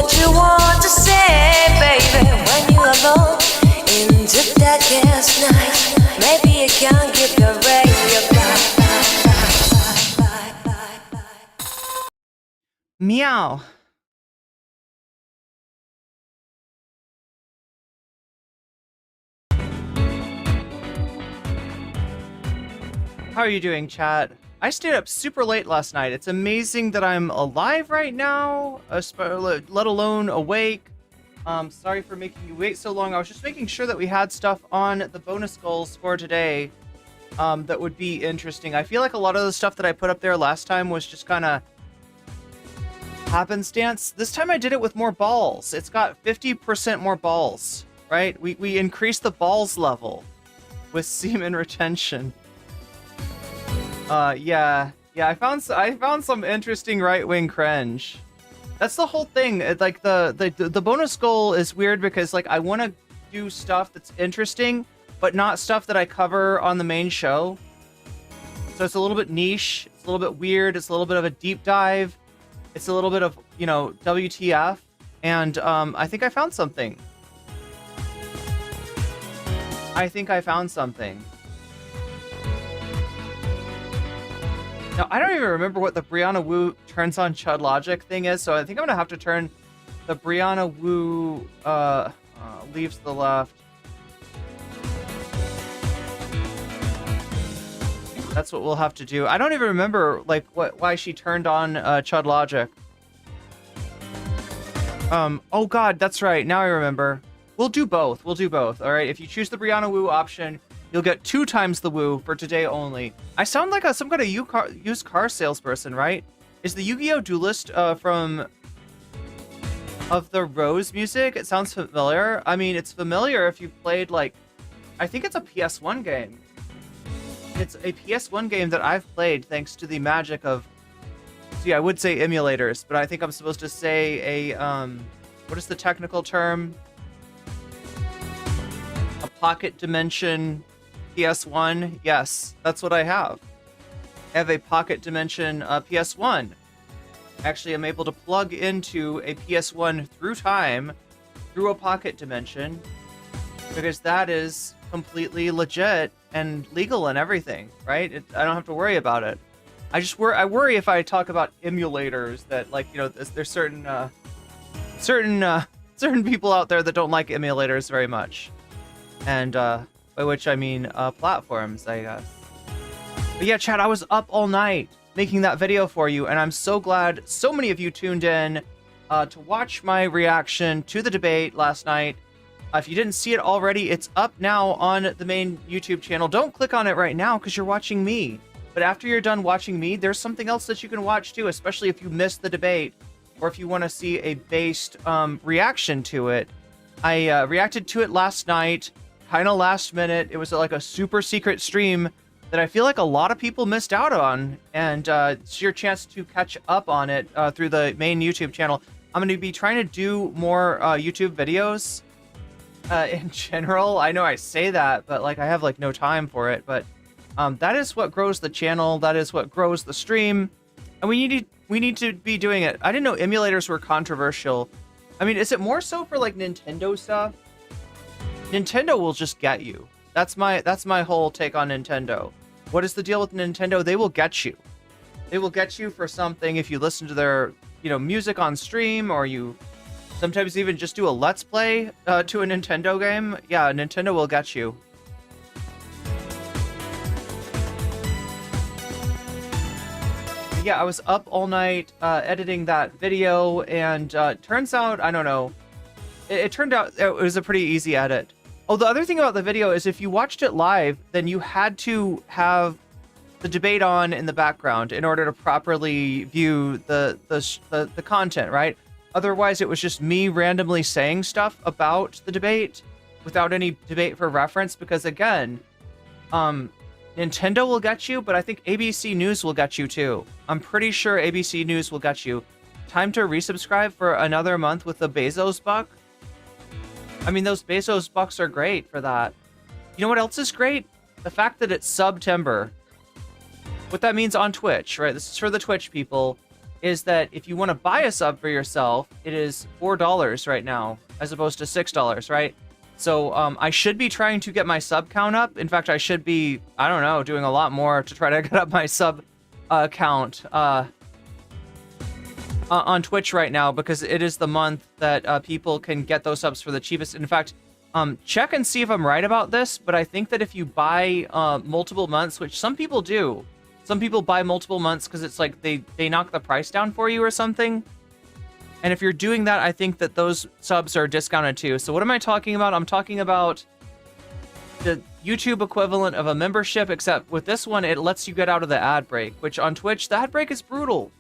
what you want to say, baby, when you're alone into that gas night. Maybe you can give your radio back. Meow. How are you doing, chat? I stayed up super late last night. It's amazing that I'm alive right now, let alone awake. Sorry for making you wait so long. I was just making sure that we had stuff on the bonus goals for today that would be interesting. I feel like a lot of the stuff that I put up there last time was just kind of happenstance. This time I did it with more balls. It's got 50% more balls, right? We increased the balls level with semen retention. Yeah, I found some interesting right-wing cringe. That's the whole thing. Like the bonus goal is weird because like I want to do stuff that's interesting, but not stuff that I cover on the main show. So it's a little bit niche. It's a little bit weird. It's a little bit of a deep dive. It's a little bit of, you know, WTF. And I think I found something. Now, I don't even remember what the Brianna Wu turns on Chud logic thing is, so I think I'm going to have to turn the Brianna Wu leaves the left. That's what we'll have to do. I don't even remember, like, why she turned on Chud logic. Oh god, that's right. Now I remember. We'll do both. All right. If you choose the Brianna Wu option, you'll get 2 times the Wu for today only. I sound like some kind of used car salesperson, right? Is the Yu-Gi-Oh! Duelist of the Rose music? It sounds familiar. I mean, it's familiar if you played, like, I think it's a PS1 game. It's a PS1 game that I've played thanks to the magic of, see, I would say emulators, but I think I'm supposed to say a, what is the technical term? A pocket dimension PS1. Yes, that's what I have. I have a pocket dimension PS1. Actually, I'm able to plug into a PS1 through time, through a pocket dimension, because that is completely legit and legal and everything, right? I don't have to worry about it. I worry if I talk about emulators that, like, you know, there's certain people out there that don't like emulators very much, and by which I mean platforms, I guess. But yeah, chat, I was up all night making that video for you, and I'm so glad so many of you tuned in to watch my reaction to the debate last night. If you didn't see it already, it's up now on the main YouTube channel. Don't click on it right now because you're watching me. But after you're done watching me, there's something else that you can watch too, especially if you missed the debate or if you want to see a based reaction to it. I reacted to it last night, kind of last minute. It was like a super secret stream that I feel like a lot of people missed out on, and it's your chance to catch up on it through the main YouTube channel. I'm going to be trying to do more YouTube videos in general. I know I say that, but like I have like no time for it, but that is what grows the channel. That is what grows the stream, and we need to be doing it. I didn't know emulators were controversial. I mean, is it more so for like Nintendo stuff? Nintendo will just get you. That's my whole take on Nintendo. What is the deal with Nintendo? They will get you. They will get you for something if you listen to their, you know, music on stream, or you sometimes even just do a let's play to a Nintendo game. Yeah, Nintendo will get you. Yeah, I was up all night editing that video, and turns out, I don't know, it turned out it was a pretty easy edit. Oh, the other thing about the video is if you watched it live, then you had to have the debate on in the background in order to properly view the content, right? Otherwise, it was just me randomly saying stuff about the debate without any debate for reference, because again, Nintendo will get you, but I think ABC News will get you too. I'm pretty sure ABC News will get you. Time to resubscribe for another month with the Bezos buck. I mean, those Bezos bucks are great for that. You know what else is great? The fact that it's September. What that means on Twitch, right? This is for the Twitch people. is that if you want to buy a sub for yourself, it is $4 right now, as opposed to $6, right? So I should be trying to get my sub count up. In fact, I should be, I don't know, doing a lot more to try to get up my sub count on Twitch right now, because it is the month that people can get those subs for the cheapest. In fact, check and see if I'm right about this, but I think that if you buy multiple months, which some people do, some people buy multiple months because it's like they knock the price down for you or something. And if you're doing that, I think that those subs are discounted too. So what am I talking about? I'm talking about the YouTube equivalent of a membership, except with this one, it lets you get out of the ad break, which on Twitch, the ad break is brutal.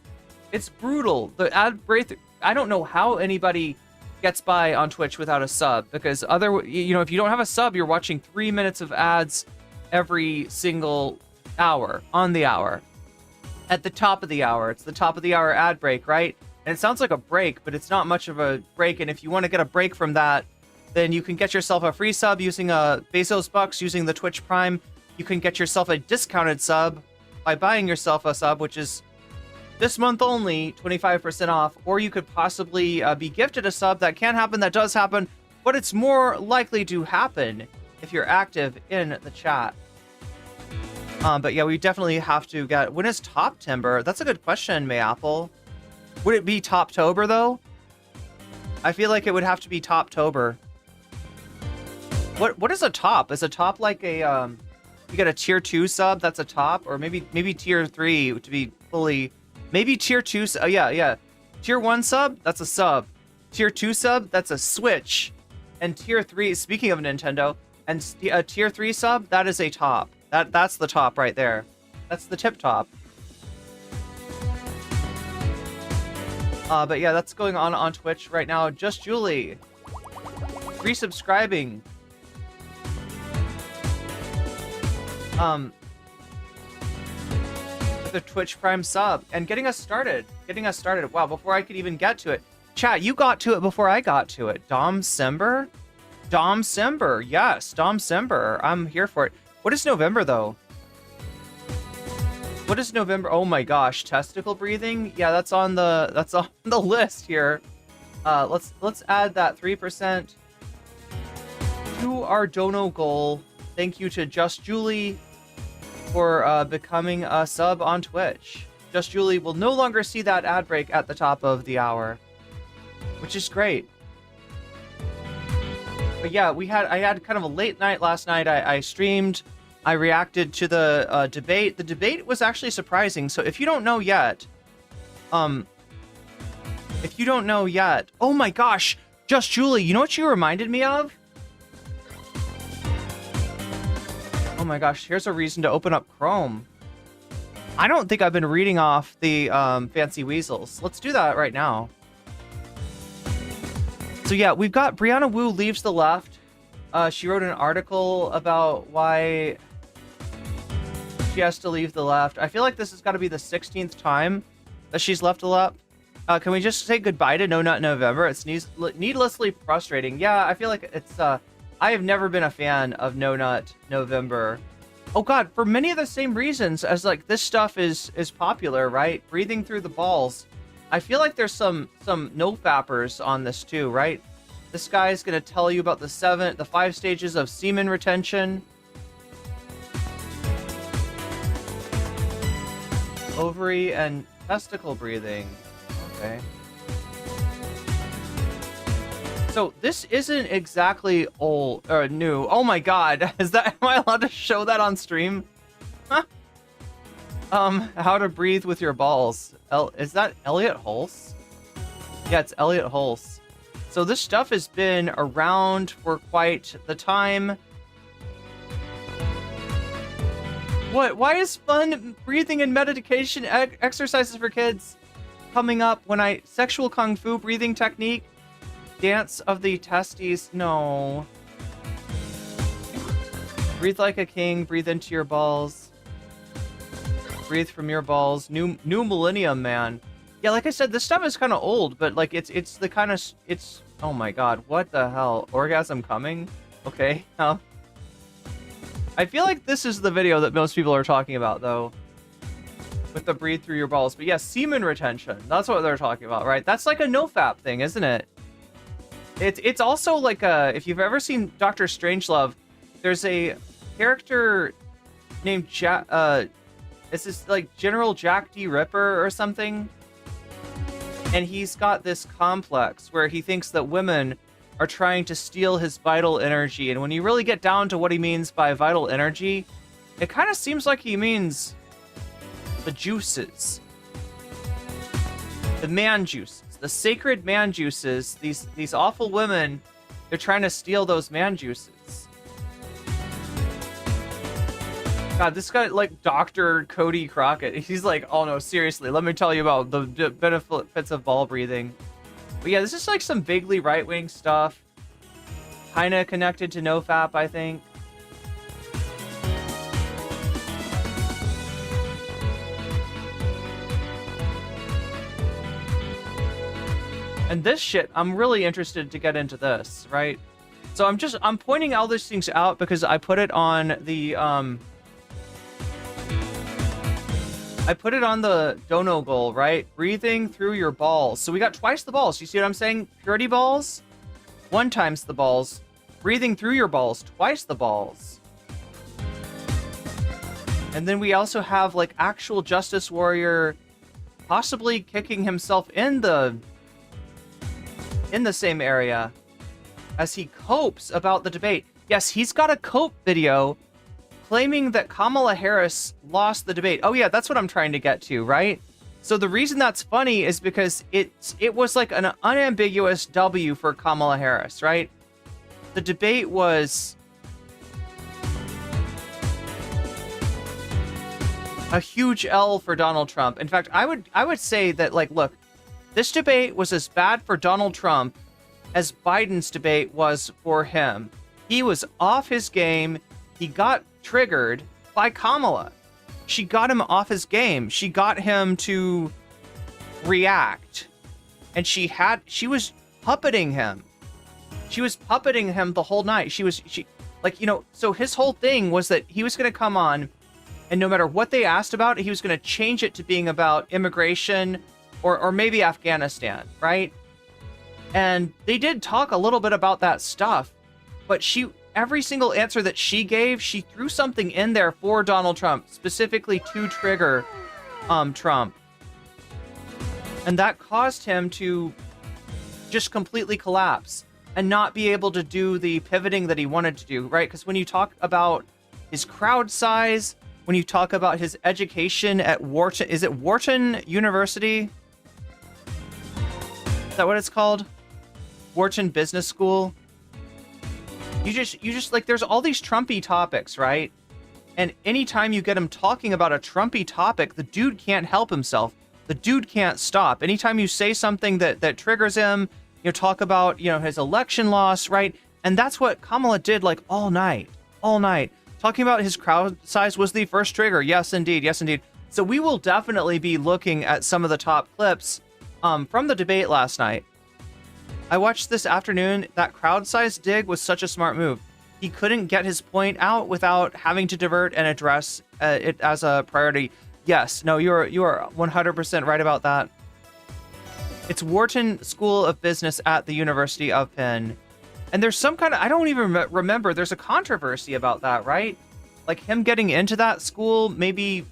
It's brutal. The ad break, I don't know how anybody gets by on Twitch without a sub, because if you don't have a sub, you're watching 3 minutes of ads every single hour on the hour. At the top of the hour, it's the top of the hour ad break, right? And it sounds like a break, but it's not much of a break. And if you want to get a break from that, then you can get yourself a free sub using Bezos Bucks, using the Twitch Prime. You can get yourself a discounted sub by buying yourself a sub, which is this month only 25% off. Or you could possibly be gifted a sub. That can happen. That does happen. But it's more likely to happen if you're active in the chat. But yeah, we definitely have to get... When is Top Timber? That's a good question, Mayapple. Would it be Toptober, though? I feel like it would have to be Toptober. What is a top? Is a top like a you get a tier 2 sub, that's a top, or maybe tier 3 to be fully, maybe tier 2, yeah. Tier 1 sub, that's a sub. Tier 2 sub, that's a switch. And tier 3, speaking of Nintendo, and a tier 3 sub, that is a top. That's the top right there. That's the tip top. But yeah, that's going on Twitch right now. Just Julie, resubscribing. With a Twitch Prime sub and getting us started. Wow, before I could even get to it. Chat, you got to it before I got to it. Dom Simber? Yes, Dom Simber. I'm here for it. What is November, though? What is November? Oh my gosh, testicle breathing? Yeah, that's on the list here. Let's add that 3% to our dono goal. Thank you to Just Julie for becoming a sub on Twitch. Just Julie will no longer see that ad break at the top of the hour, which is great. But yeah, I had kind of a late night last night. I streamed. I reacted to the debate. The debate was actually surprising. So if you don't know yet, oh my gosh, Just Julie, you know what you reminded me of? Oh my gosh, here's a reason to open up Chrome. I don't think I've been reading off the fancy weasels. Let's do that right now. So yeah, we've got Brianna Wu leaves the left. She wrote an article about why she has to leave the left. I feel like this has got to be the 16th time that she's left the left. Can we just say goodbye to No Nut November? It's needlessly frustrating. Yeah, I feel like it's... I have never been a fan of No Nut November. Oh god, for many of the same reasons as like this stuff is popular, right? Breathing through the balls. I feel like there's some no-fappers on this too, right? This guy is going to tell you about the 5 stages of semen retention. Ovary and testicle breathing. Okay. So this isn't exactly old or new. Oh my god, am I allowed to show that on stream? Huh? How to breathe with your balls. Is that Elliot Hulse? Yeah, it's Elliot Hulse. So this stuff has been around for quite the time. What? Why is fun breathing and meditation exercises for kids coming up when sexual kung fu breathing technique? Dance of the testes? No. Breathe like a king. Breathe into your balls. Breathe from your balls. New millennium, man. Yeah, like I said, this stuff is kind of old, but like it's the kind of oh my god, what the hell? Orgasm coming? Okay. I feel like this is the video that most people are talking about, though. with the breathe through your balls. But yeah, semen retention. That's what they're talking about, right? That's like a nofap thing, isn't it? It's also like if you've ever seen Dr. Strangelove, there's a character named it's this like General Jack D. Ripper or something. And he's got this complex where he thinks that women are trying to steal his vital energy. And when you really get down to what he means by vital energy, it kind of seems like he means the juices. The man juices. The sacred man juices. These awful women, they're trying to steal those man juices. God, this guy, like Dr. Cody Crockett, he's like, oh no, seriously, let me tell you about the benefits of ball breathing. But yeah, this is like some vaguely right-wing stuff. Kind of connected to nofap, I think. And this shit, I'm really interested to get into this, right? So I'm pointing all these things out because I put it on the, I put it on the dono goal, right? Breathing through your balls. So we got twice the balls. You see what I'm saying? Purity balls, 1 times the balls. Breathing through your balls, twice the balls. And then we also have like actual justice warrior possibly kicking himself in the same area as he copes about the debate. Yes, he's got a cope video claiming that Kamala Harris lost the debate. Oh yeah, that's what I'm trying to get to, right? So the reason that's funny is because it was like an unambiguous W for Kamala Harris, right? The debate was a huge L for Donald Trump. In fact, I would say that, like, look, this debate was as bad for Donald Trump as Biden's debate was for him. He was off his game. He got triggered by Kamala. She got him off his game. She got him to react. And she was puppeting him. She was puppeting him the whole night. So his whole thing was that he was going to come on, and no matter what they asked about, he was going to change it to being about immigration or maybe Afghanistan, right? And they did talk a little bit about that stuff, but every single answer that she gave, she threw something in there for Donald Trump, specifically to trigger Trump. And that caused him to just completely collapse and not be able to do the pivoting that he wanted to do, right? Because when you talk about his crowd size, when you talk about his education at Wharton, is it Wharton University? Is that what it's called? Wharton Business School? You just like, there's all these Trumpy topics, right? And anytime you get him talking about a Trumpy topic, the dude can't help himself. The dude can't stop. Anytime you say something that triggers him, you talk about, his election loss, right? And that's what Kamala did, like, all night. Talking about his crowd size was the first trigger. Yes, indeed. So we will definitely be looking at some of the top clips from the debate last night. I watched this afternoon. That crowd size dig was such a smart move. He couldn't get his point out without having to divert and address it as a priority. Yes, no, you are 100% right about that. It's Wharton School of Business at the University of Penn. And there's some kind of, I don't even remember, there's a controversy about that, right? Like him getting into that school, maybe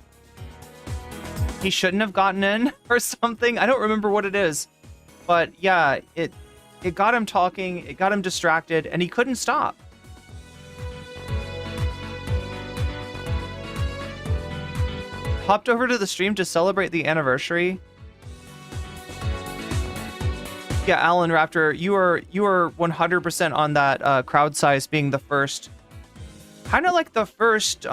he shouldn't have gotten in or something. I don't remember what it is. But yeah, it got him talking, it got him distracted, and he couldn't stop. Hopped over to the stream to celebrate the anniversary. Yeah, Alan Raptor, you are 100% on that crowd size being the first, kind of like the first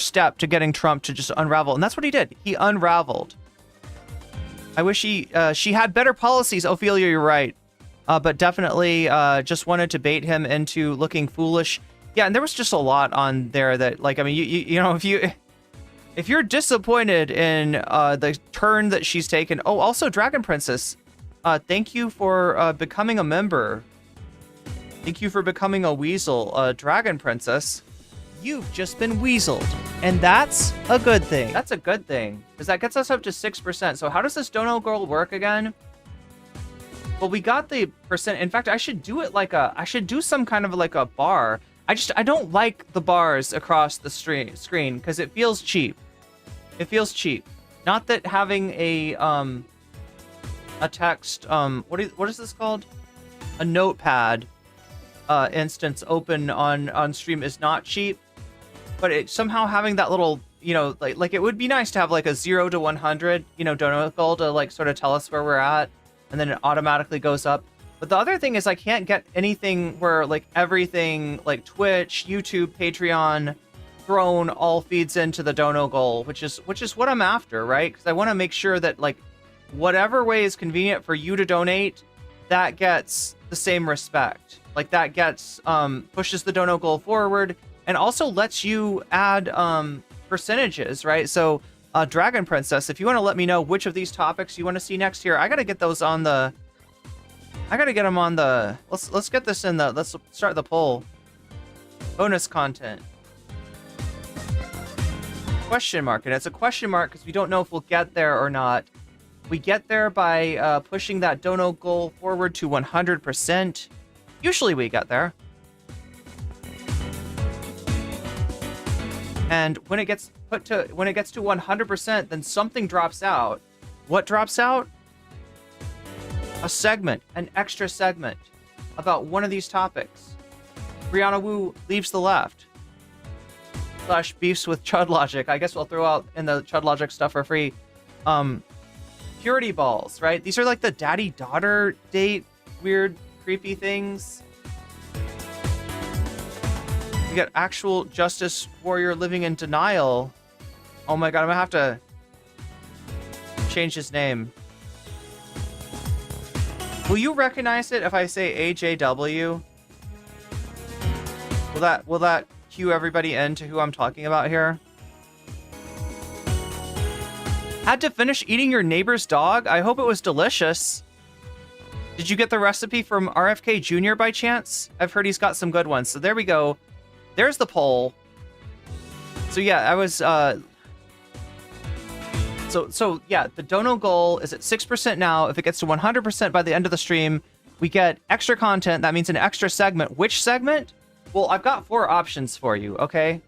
step to getting Trump to just unravel, and that's what he did. He unraveled. I wish she had better policies, Ophelia. You're right, but definitely just wanted to bait him into looking foolish. Yeah, and there was just a lot on there that, like, I mean, you know, if you're disappointed in the turn that she's taken. Oh, also Dragon Princess, thank you for becoming a member. Thank you for becoming a weasel, Dragon Princess. you've just been weaseled. And that's a good thing. That's a good thing, because that gets us up to 6%. So how does this dono girl work again? Well, we got the percent. In fact, I should do it like I should do some kind of like a bar. I don't like the bars across the screen because it feels cheap. It feels cheap. Not that having a text, what is this called? A notepad instance open on stream is not cheap, but it somehow having that little, you know, like it would be nice to have like a 0 to 100, you know, dono goal to like sort of tell us where we're at, and then it automatically goes up. But the other thing is I can't get anything where like everything like Twitch, YouTube, Patreon, Throne all feeds into the dono goal, which is what I'm after, right? Because I want to make sure that like whatever way is convenient for you to donate, that gets the same respect. Like that gets pushes the dono goal forward and also lets you add percentages, right? So Dragon Princess, if you want to let me know which of these topics you want to see next here, I gotta get those on the. I gotta get them on the. Let's get this in the. Let's start the poll. Bonus content. Question mark, and it's a question mark because we don't know if we'll get there or not. We get there by pushing that dono goal forward to 100%. Usually we get there. And when it gets to 100%, then something drops out. What drops out? A segment, an extra segment about one of these topics. Brianna Wu leaves the left. / beefs with Chud Logic. I guess we'll throw out in the Chud Logic stuff for free. Purity balls, right? These are like the daddy-daughter date, weird, creepy things. You got actual justice warrior living in denial. Oh my god, I'm gonna have to change his name. Will you recognize it if I say AJW? Will that cue everybody into who I'm talking about here? Had to finish eating your neighbor's dog? I hope it was delicious. Did you get the recipe from RFK Jr. by chance? I've heard he's got some good ones. So there we go. There's the poll. So yeah, I was So yeah, the dono goal is at 6% now. If it gets to 100% by the end of the stream, we get extra content. That means an extra segment. Which segment? Well, I've got 4 options for you, okay?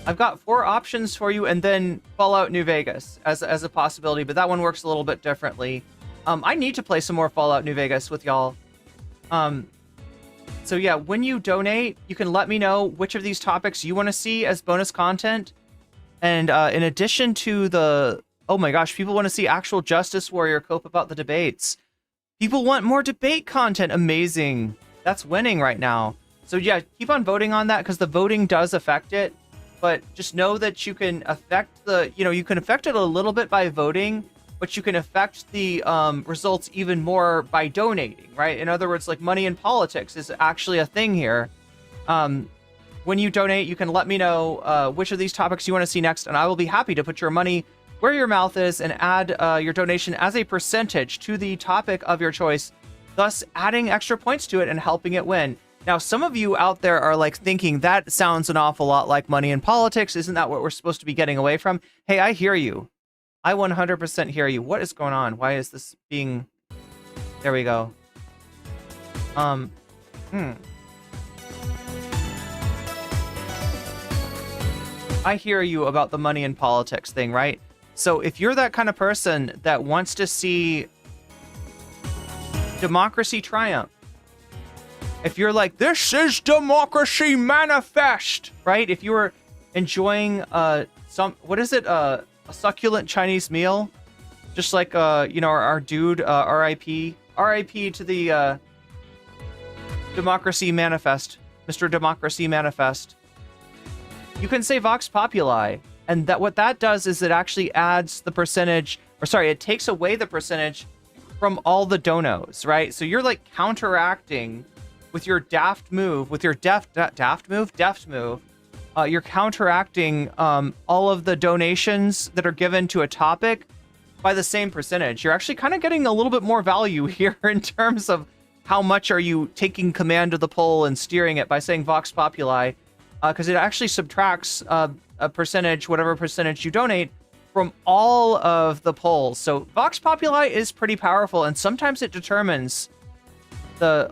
I've got 4 options for you, and then Fallout New Vegas as a possibility, but that one works a little bit differently. I need to play some more Fallout New Vegas with y'all. So yeah, when you donate, you can let me know which of these topics you want to see as bonus content. And in addition to the, oh my gosh, people want to see actual Justice Warrior cope about the debates. People want more debate content. Amazing. That's winning right now. So yeah, keep on voting on that because the voting does affect it. But just know that you can affect the, you can affect it a little bit by voting, but you can affect the results even more by donating, right? In other words, like money in politics is actually a thing here. When you donate, you can let me know which of these topics you want to see next, and I will be happy to put your money where your mouth is and add your donation as a percentage to the topic of your choice, thus adding extra points to it and helping it win. Now, some of you out there are like thinking that sounds an awful lot like money in politics. Isn't that what we're supposed to be getting away from? Hey, I hear you. I 100% hear you. What is going on? Why is this being... There we go. I hear you about the money in politics thing, right? So if you're that kind of person that wants to see democracy triumph, if you're like, this is democracy manifest, right? If you were enjoying what is it? A succulent Chinese meal, just like our dude, RIP to the democracy manifest, Mr. Democracy Manifest. You can say Vox Populi, and that what that does is it actually adds the percentage, it takes away the percentage from all the donos, right? So you're like counteracting with your deft move, you're counteracting all of the donations that are given to a topic by the same percentage. You're actually kind of getting a little bit more value here in terms of how much are you taking command of the poll and steering it by saying Vox Populi. because it actually subtracts a percentage, whatever percentage you donate, from all of the polls. So Vox Populi is pretty powerful, and sometimes it determines the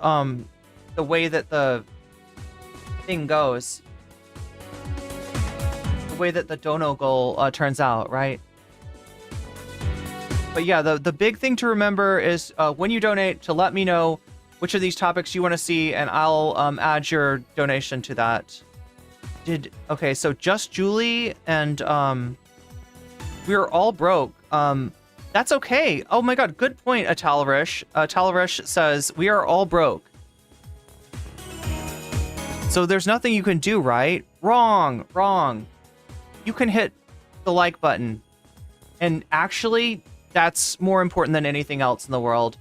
way that the thing goes, the way that the dono goal turns out, right? But yeah, the big thing to remember is when you donate, to let me know which of these topics you want to see, and I'll add your donation to that. Okay, so Just Julie and we're all broke. That's okay. Oh my god, good point, Atalarish. Atalarish says, we are all broke. So there's nothing you can do, right? Wrong, wrong. You can hit the like button. And actually, that's more important than anything else in the world.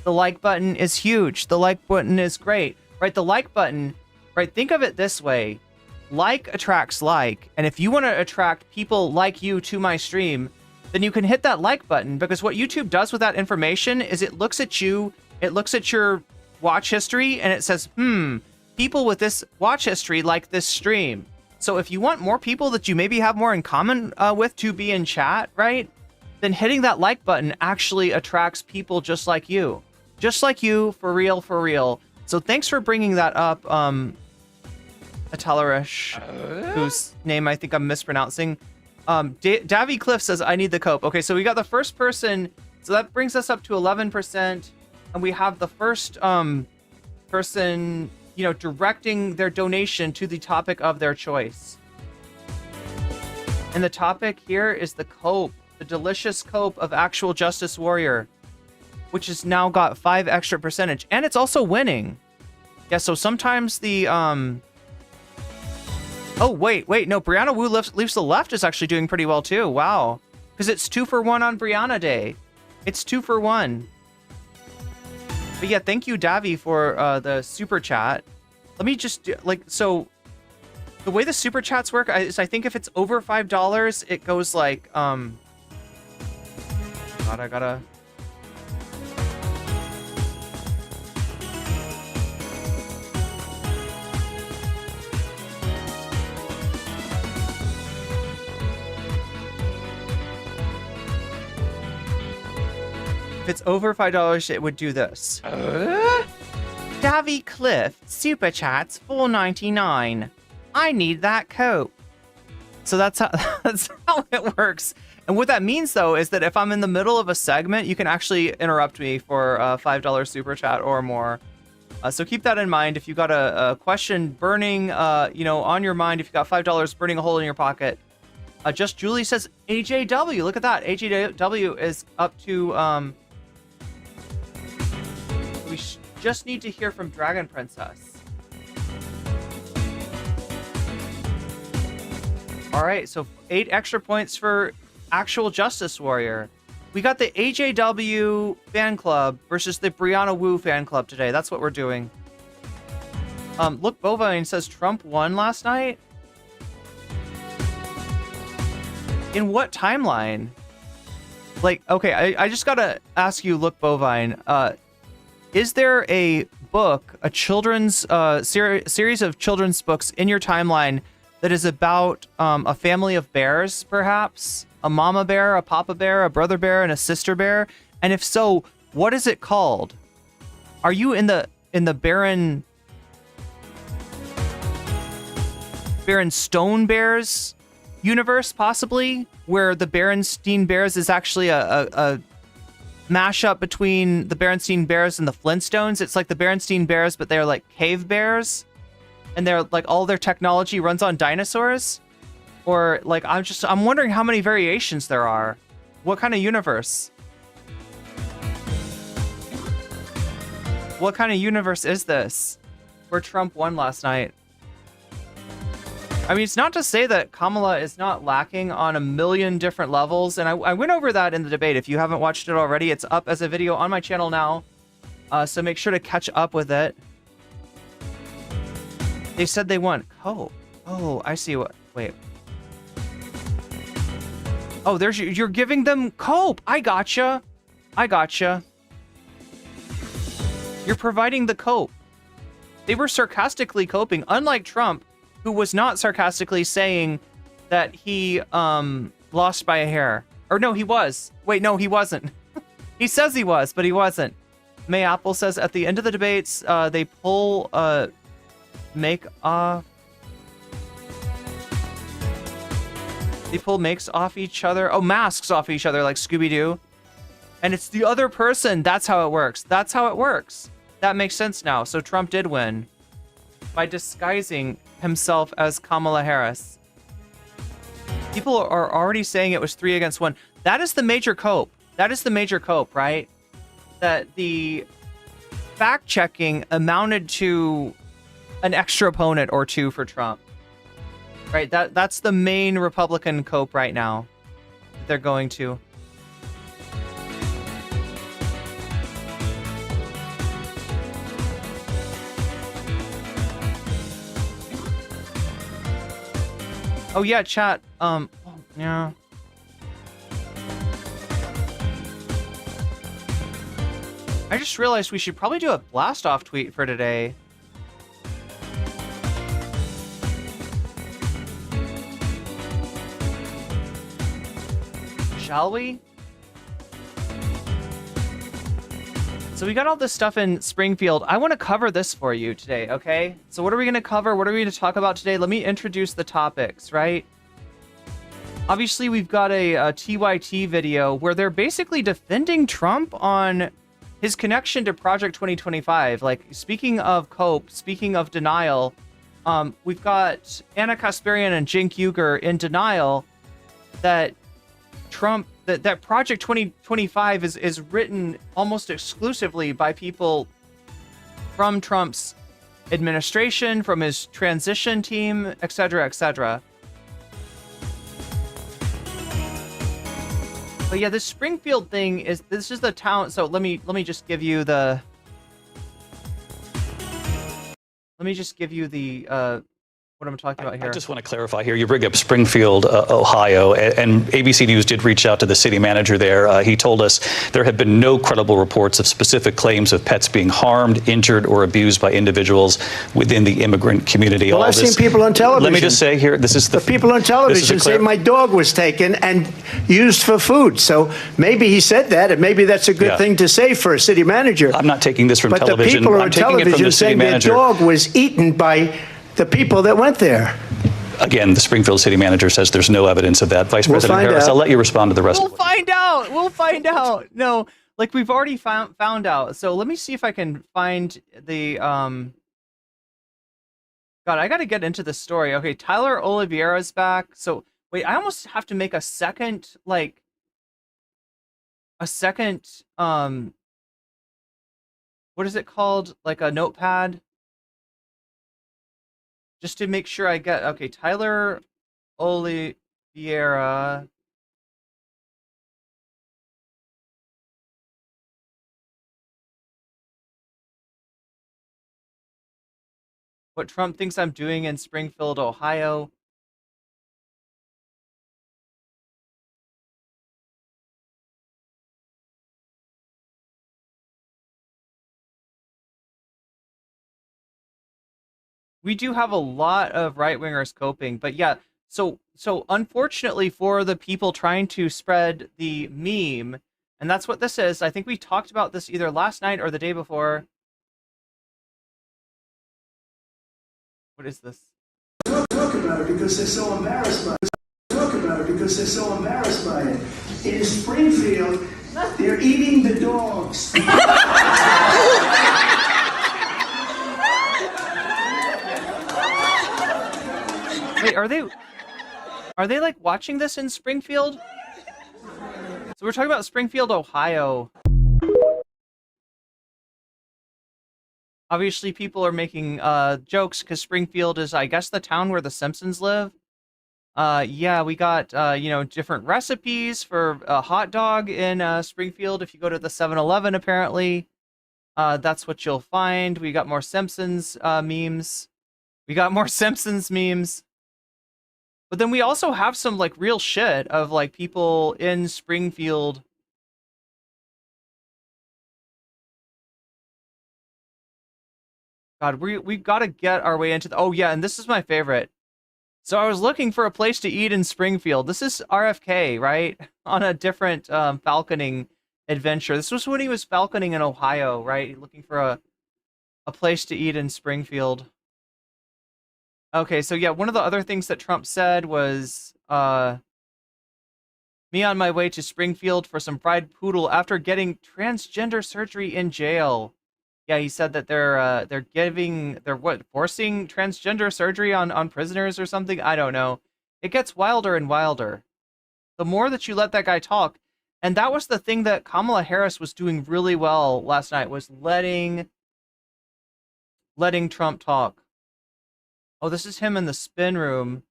The like button is huge. The like button is great, right? The like button, right? Think of it this way. Like attracts like. And if you want to attract people like you to my stream, then you can hit that like button, because what YouTube does with that information is it looks at you, it looks at your watch history, and it says, people with this watch history like this stream. So if you want more people that you maybe have more in common with to be in chat, right? Then hitting that like button actually attracts people just like you. Just like you, for real, for real. So thanks for bringing that up, Atalarish, whose name I think I'm mispronouncing. Davy Cliff says, I need the cope. Okay, so we got the first person, so that brings us up to 11%, and we have the first person, you know, directing their donation to the topic of their choice. And the topic here is the cope, the delicious cope of Actual Justice Warrior, which has now got 5 extra percentage, and it's also winning. Yeah, so sometimes the oh, wait, no, Brianna Wu Leaves the Left is actually doing pretty well too. Wow. Because it's 2 for 1 on Brianna Day. It's 2 for 1. But yeah, thank you, Davy, for the super chat. Let me just do, like, so the way the super chats work is I think if it's over $5, it goes like, God, I gotta... If it's over $5, it would do this. Davy Cliff, super chats, $4.99. I need that coat. So that's how it works. And what that means, though, is that if I'm in the middle of a segment, you can actually interrupt me for a $5 super chat or more. So keep that in mind. If you got a question burning, you know, on your mind, if you got $5 burning a hole in your pocket. Just Julie says AJW. Look at that. AJW is up to we just need to hear from Dragon Princess. All right, so 8 extra points for Actual Justice Warrior. We got the AJW fan club versus the Brianna Wu fan club today. That's what we're doing. Look, Bovine says Trump won last night. In what timeline? Like, okay, I just gotta ask you, Look, Bovine, is there a book, a children's series of children's books in your timeline that is about a family of bears, perhaps? A mama bear, a papa bear, a brother bear, and a sister bear? And if so, what is it called? Are you in the Stone Bears universe, possibly, where the Berenstein Bears is actually a mashup between the Berenstein Bears and the Flintstones? It's like the Berenstein Bears, but they're like cave bears, and they're like all their technology runs on dinosaurs. Or like, I'm wondering how many variations there are. What kind of universe? What kind of universe is this where Trump won last night? I mean, it's not to say that Kamala is not lacking on a million different levels, and I went over that in the debate. If you haven't watched it already, it's up as a video on my channel now, so make sure to catch up with it. They said they want cope. Oh, I see what. Wait. Oh, you're giving them cope. I gotcha. You're providing the cope. They were sarcastically coping. Unlike Trump, who was not sarcastically saying that he lost by a hair. Or no, he was. Wait, no, he wasn't. He says he was, but he wasn't. May Apple says at the end of the debates, they pull makes off each other. Oh, masks off each other like Scooby-Doo. And it's the other person. That's how it works. That's how it works. That makes sense now. So Trump did win by disguising himself as Kamala Harris. People are already saying it was 3 against 1. That is the major cope. That is the major cope, right? That the fact-checking amounted to an extra opponent or two for Trump. Right? That's the main Republican cope right now that they're going to. Oh yeah, chat. Yeah. I just realized we should probably do a blast-off tweet for today. Shall we? So we got all this stuff in Springfield. I want to cover this for you today, okay? So what are we going to cover? What are we going to talk about today? Let me introduce the topics, right? Obviously, we've got a TYT video where they're basically defending Trump on his connection to Project 2025. Like, speaking of cope, speaking of denial, we've got Anna Kasparian and Cenk Uygur in denial that Trump, that Project 2025 is written almost exclusively by people from Trump's administration, from his transition team, etc., etc. But yeah, this Springfield thing this is the town. So let me just give you the what I'm talking about here. I just want to clarify here. You bring up Springfield, Ohio, and ABC News did reach out to the city manager there. He told us there have been no credible reports of specific claims of pets being harmed, injured, or abused by individuals within the immigrant community. Well, I've seen people on television. Let me just say here, this is the people on television say my dog was taken and used for food. So maybe he said that, and maybe that's a good thing to say for a city manager. I'm not taking this from television. But the people I'm on taking it from television the city saying their manager. dog was eaten by the people that went there. Again, the Springfield city manager says there's no evidence of that. Vice President Harris, I'll let you respond to the rest of it. We'll find out. No, like we've already found out. So let me see if I can find the God, I got to get into the story. Okay, Tyler Oliveira's back. So wait, I almost have to make a second what is it called? Like a notepad? Just to make sure I get, okay, Tyler Oliveira. What Trump thinks I'm doing in Springfield, Ohio. We do have a lot of right-wingers coping, but yeah, so unfortunately for the people trying to spread the meme, and that's what this is. I think we talked about this either last night or the day before. What is this? Talk about it because they're so embarrassed by it. Talk about it because they're so embarrassed by it. In Springfield, they're eating the dogs. Wait, are they like watching this in Springfield? So we're talking about Springfield, Ohio. Obviously, people are making jokes because Springfield is, I guess, the town where the Simpsons live. Yeah, we got, different recipes for a hot dog in Springfield. If you go to the 7-Eleven, apparently, that's what you'll find. We got more Simpsons memes. We got more Simpsons memes. But then we also have some, like, real shit of, like, people in Springfield. God, we got to get our way into the... Oh, yeah, and this is my favorite. So I was looking for a place to eat in Springfield. This is RFK, right? On a different falconing adventure. This was when he was falconing in Ohio, right? Looking for a place to eat in Springfield. Okay, so yeah, one of the other things that Trump said was, me on my way to Springfield for some fried poodle after getting transgender surgery in jail. Yeah, he said that they're forcing transgender surgery on prisoners or something. I don't know. It gets wilder and wilder. The more that you let that guy talk, and that was the thing that Kamala Harris was doing really well last night, was letting Trump talk. Oh, this is him in the spin room.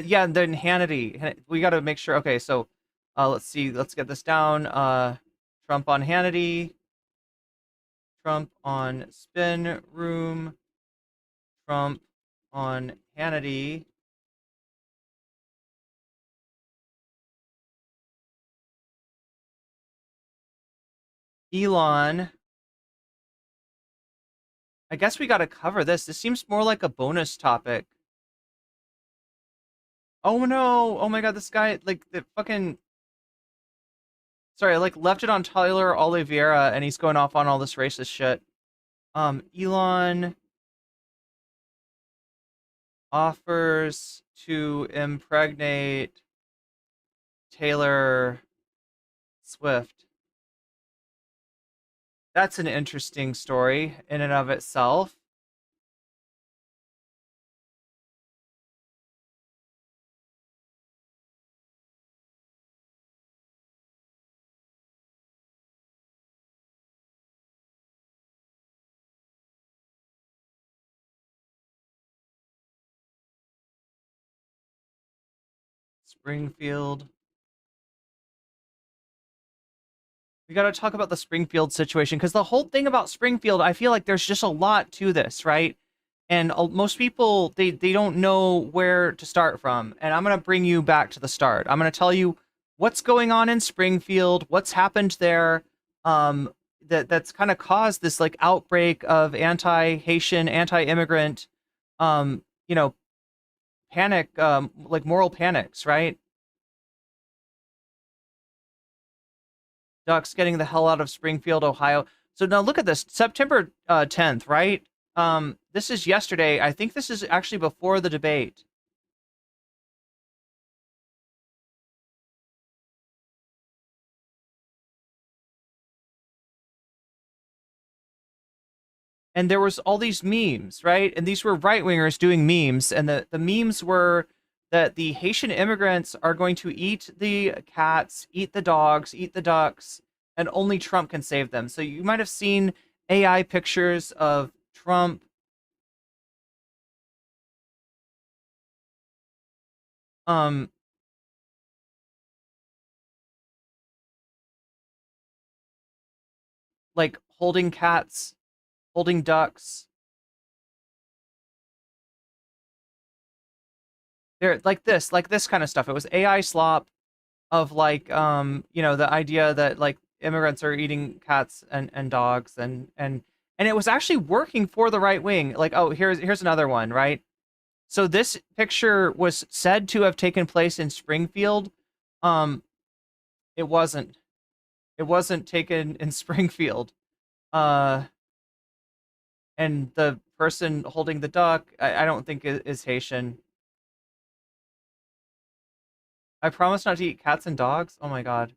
Yeah, and then Hannity. We got to make sure. Okay, so let's see. Let's get this down. Trump on Hannity. Trump on spin room. Trump on Hannity. Elon. I guess we got to cover this. This seems more like a bonus topic. Oh no! Oh my god, this guy, like, the fucking... Sorry, I, like, left it on Tyler Oliveira, and he's going off on all this racist shit. Elon offers to impregnate Taylor Swift. That's an interesting story in and of itself. Springfield. We got to talk about the Springfield situation, because the whole thing about Springfield, I feel like there's just a lot to this, right? And most people, they don't know where to start from. And I'm going to bring you back to the start. I'm going to tell you what's going on in Springfield, what's happened there, that's kind of caused this, like, outbreak of anti-Haitian, anti-immigrant, you know, panic, like, moral panics, right? Ducks getting the hell out of Springfield, Ohio. So now look at this, September 10th, right? This is yesterday. I think this is actually before the debate. And there was all these memes, right? And these were right-wingers doing memes, and the memes were that the Haitian immigrants are going to eat the cats, eat the dogs, eat the ducks, and only Trump can save them. So you might have seen AI pictures of Trump um like holding cats, holding ducks. They're like this kind of stuff. It was AI slop of, like, the idea that, like, immigrants are eating cats and dogs, and it was actually working for the right wing. Like, oh, here's another one, right? So this picture was said to have taken place in Springfield. Um, it wasn't. It wasn't taken in Springfield. Uh, and the person holding the duck, I don't think is Haitian. I promise not to eat cats and dogs. Oh my god.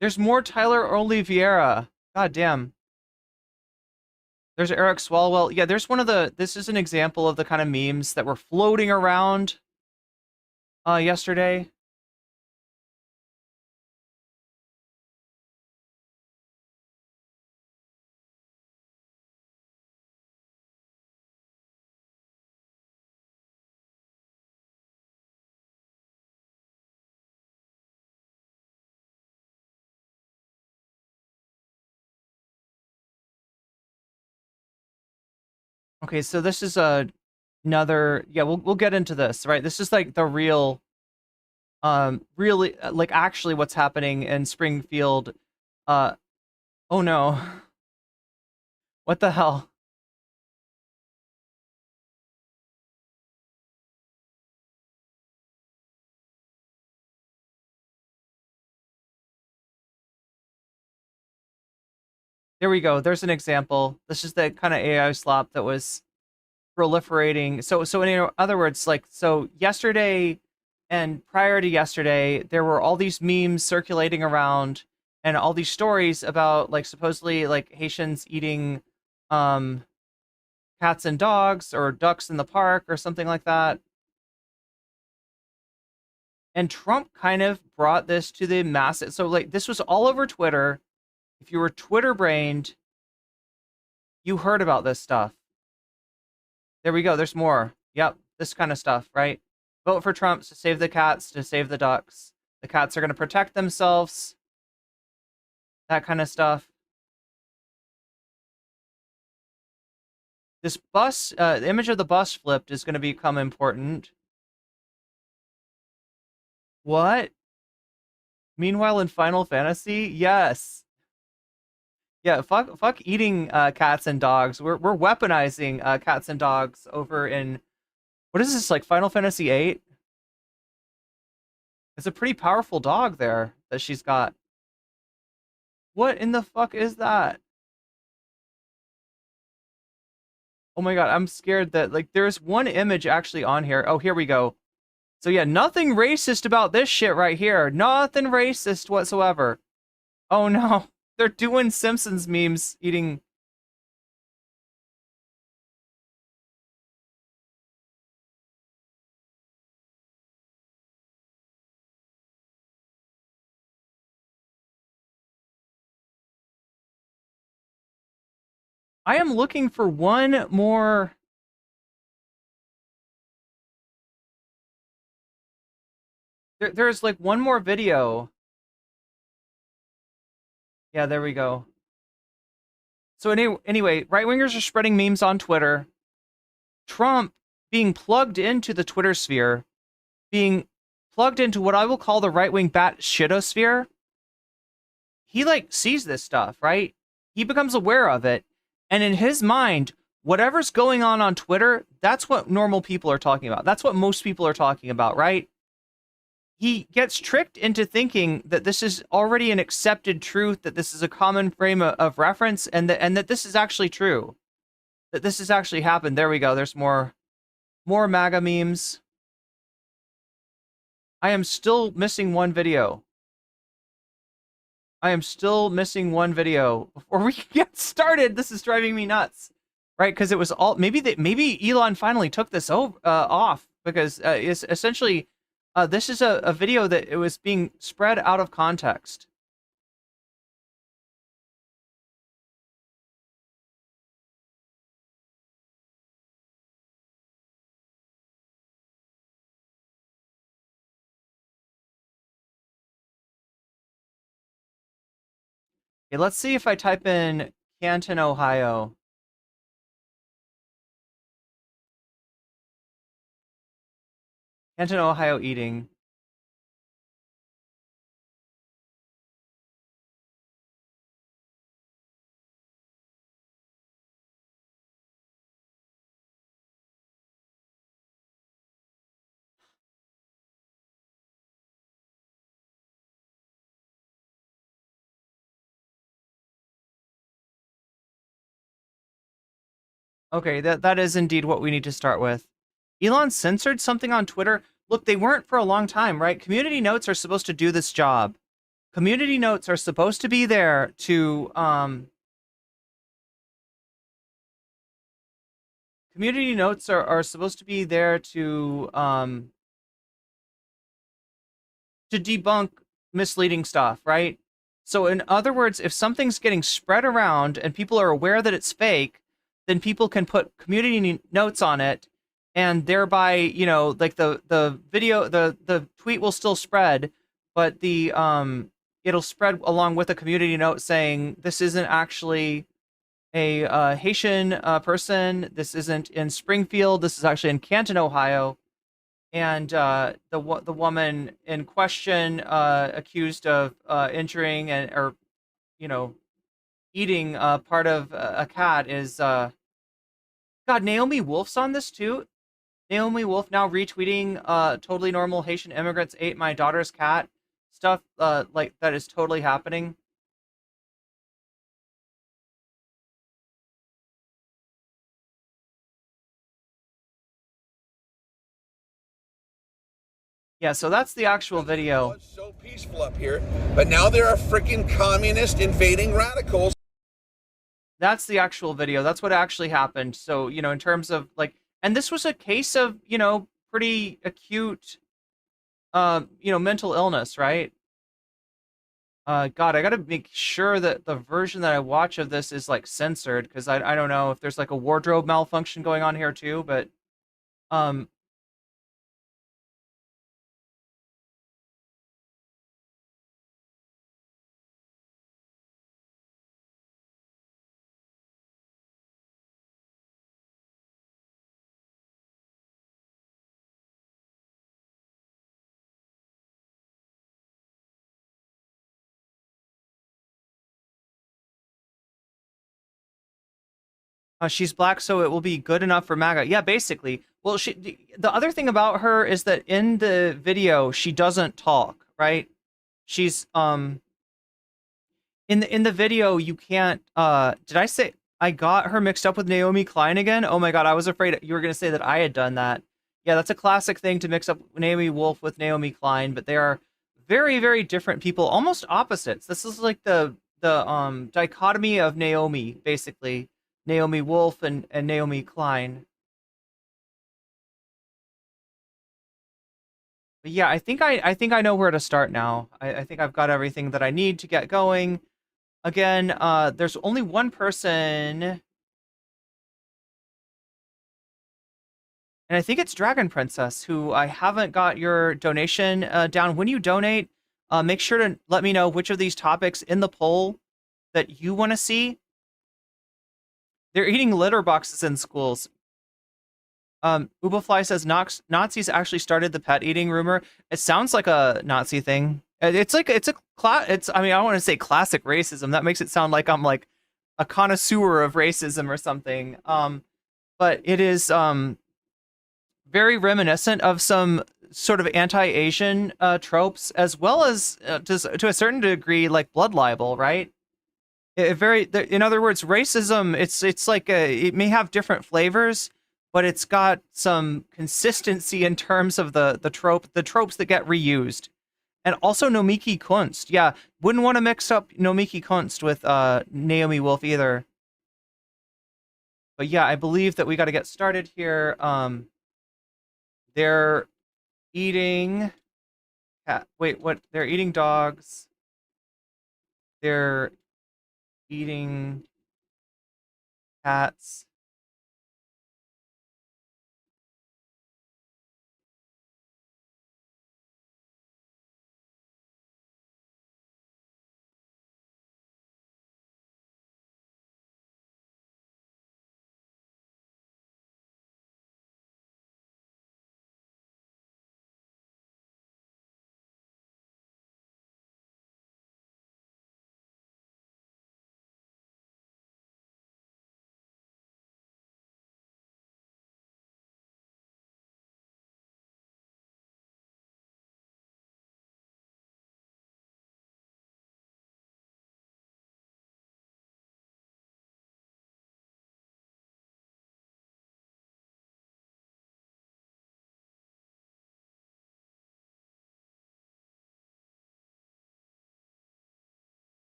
There's more Tyler Oliveira. God damn. There's Eric Swalwell. Yeah, there's one of the... This is an example of the kind of memes that were floating around yesterday. Okay, so this is another. Yeah, we'll get into this, right? This is like the real, really, like actually what's happening in Springfield. Uh, oh no, what the hell? There we go. There's an example. This is the kind of AI slop that was proliferating. So in other words, like, so yesterday and prior to yesterday, there were all these memes circulating around and all these stories about like supposedly like Haitians eating um cats and dogs or ducks in the park or something like that. And Trump kind of brought this to the masses. So like this was all over Twitter. If you were Twitter brained, you heard about this stuff. There we go. There's more. Yep. This kind of stuff, right? Vote for Trump to save the cats, to save the ducks. The cats are going to protect themselves. That kind of stuff. This bus, the image of the bus flipped is going to become important. What? Meanwhile, in Final Fantasy, yes. Yeah, fuck eating cats and dogs. We're weaponizing cats and dogs over in, what is this, like Final Fantasy VIII? It's a pretty powerful dog there that she's got. What in the fuck is that? Oh my god, I'm scared that, like, there's one image actually on here. Oh, here we go. So yeah, nothing racist about this shit right here. Nothing racist whatsoever. Oh no, they're doing Simpsons memes eating. I am looking for one more. There's like one more video. Yeah, there we go. So anyway, right-wingers are spreading memes on Twitter. Trump being plugged into the Twitter sphere, being plugged into what I will call the right-wing bat shitosphere. He like sees this stuff, right? He becomes aware of it. And in his mind, whatever's going on Twitter, that's what normal people are talking about. That's what most people are talking about, right? He gets tricked into thinking that this is already an accepted truth, that this is a common frame of reference, and that this is actually true. That this has actually happened. There we go. There's more MAGA memes. I am still missing one video. I am still missing one video before we get started. This is driving me nuts, right? Because it was all maybe Elon finally took this off because it's essentially this is a video that it was being spread out of context. Okay, let's see if I type in Canton, Ohio. Canton, Ohio eating. Okay, that is indeed what we need to start with. Elon censored something on Twitter. Look, they weren't for a long time, right? Community notes are supposed to do this job. Community notes are supposed to be there to community notes are supposed to be there to debunk misleading stuff, right? So in other words, if something's getting spread around and people are aware that it's fake, then people can put community notes on it, and thereby, you know, like the video, the tweet will still spread, but the it'll spread along with a community note saying this isn't actually a Haitian person. This isn't in Springfield. This is actually in Canton, Ohio. And the woman in question, accused of injuring or eating part of a cat, is God. Naomi Wolf's on this too. Naomi Wolf now retweeting totally normal Haitian immigrants ate my daughter's cat stuff. Like that is totally happening. Yeah, so that's the actual video. It's so peaceful up here, but now there are freaking communist invading radicals. That's the actual video. That's what actually happened. So, in terms of like, and this was a case of, pretty acute, mental illness, right? God, I gotta make sure that the version that I watch of this is like censored, because I don't know if there's like a wardrobe malfunction going on here too, but um she's black, so it will be good enough for MAGA. Yeah, basically. Well, the other thing about her is that in the video she doesn't talk, right? She's in the video you can't did I say I got her mixed up with Naomi Klein again? Oh my god, I was afraid you were going to say that I had done that. Yeah, that's a classic thing, to mix up Naomi Wolf with Naomi Klein, but they are very, very different people, almost opposites. This is like the dichotomy of Naomi, basically. Naomi Wolf and Naomi Klein. But yeah, I think I know where to start now. I think I've got everything that I need to get going. Again, there's only one person, and I think it's Dragon Princess, who I haven't got your donation down. When you donate, make sure to let me know which of these topics in the poll that you want to see. They're eating litter boxes in schools. Ubafly says Nazis actually started the pet eating rumor. It sounds like a Nazi thing. It's like I mean, I don't want to say classic racism. That makes it sound like I'm like a connoisseur of racism or something. But it is very reminiscent of some sort of anti-Asian tropes, as well as to a certain degree like blood libel, right? In other words, racism. It's like it may have different flavors, but it's got some consistency in terms of the tropes that get reused. And also Nomiki Kunst. Yeah, wouldn't want to mix up Nomiki Kunst with Naomi Wolf either. But yeah, I believe that we got to get started here. They're eating wait, what? They're eating dogs. They're eating cats.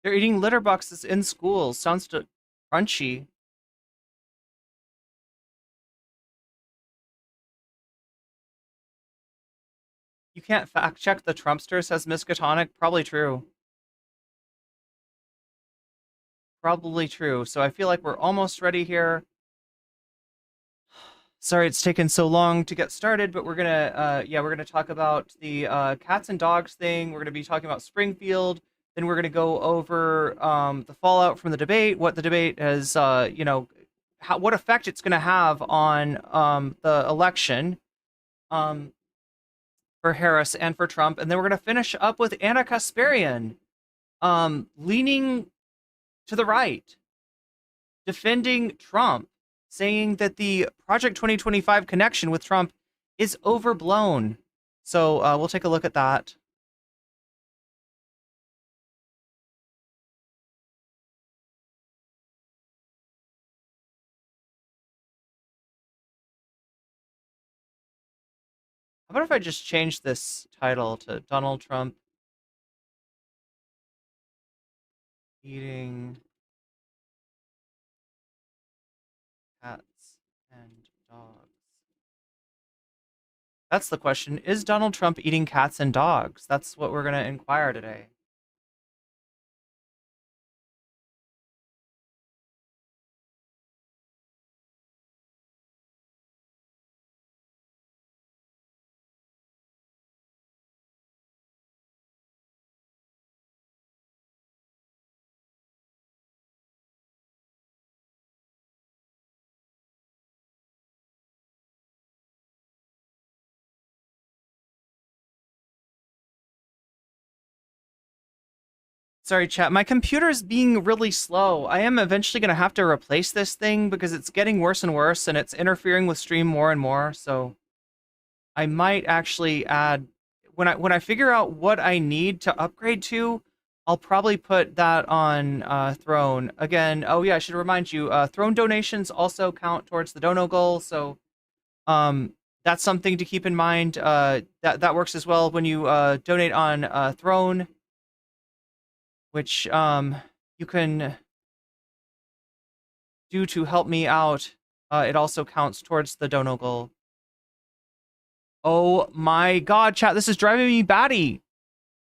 They're eating litter boxes in schools. Sounds crunchy. You can't fact check the Trumpster, says Miskatonic. Probably true. Probably true. So I feel like we're almost ready here. Sorry it's taken so long to get started, but we're gonna talk about the cats and dogs thing. We're gonna be talking about Springfield. Then we're gonna go over the fallout from the debate, what the debate has, what effect it's gonna have on the election for Harris and for Trump. And then we're gonna finish up with Anna Kasparian, leaning to the right, defending Trump, saying that the Project 2025 connection with Trump is overblown. So we'll take a look at that. How about if I just change this title to Donald Trump eating cats and dogs? That's the question. Is Donald Trump eating cats and dogs? That's what we're going to inquire today. Sorry, chat. My computer is being really slow. I am eventually going to have to replace this thing because it's getting worse and worse, and it's interfering with stream more and more. So I might actually add, when I figure out what I need to upgrade to, I'll probably put that on Throne. Again, oh yeah, I should remind you, Throne donations also count towards the dono goal. So that's something to keep in mind. That works as well when you donate on Throne, which you can do to help me out. It also counts towards the dono goal. Oh my god, chat, this is driving me batty.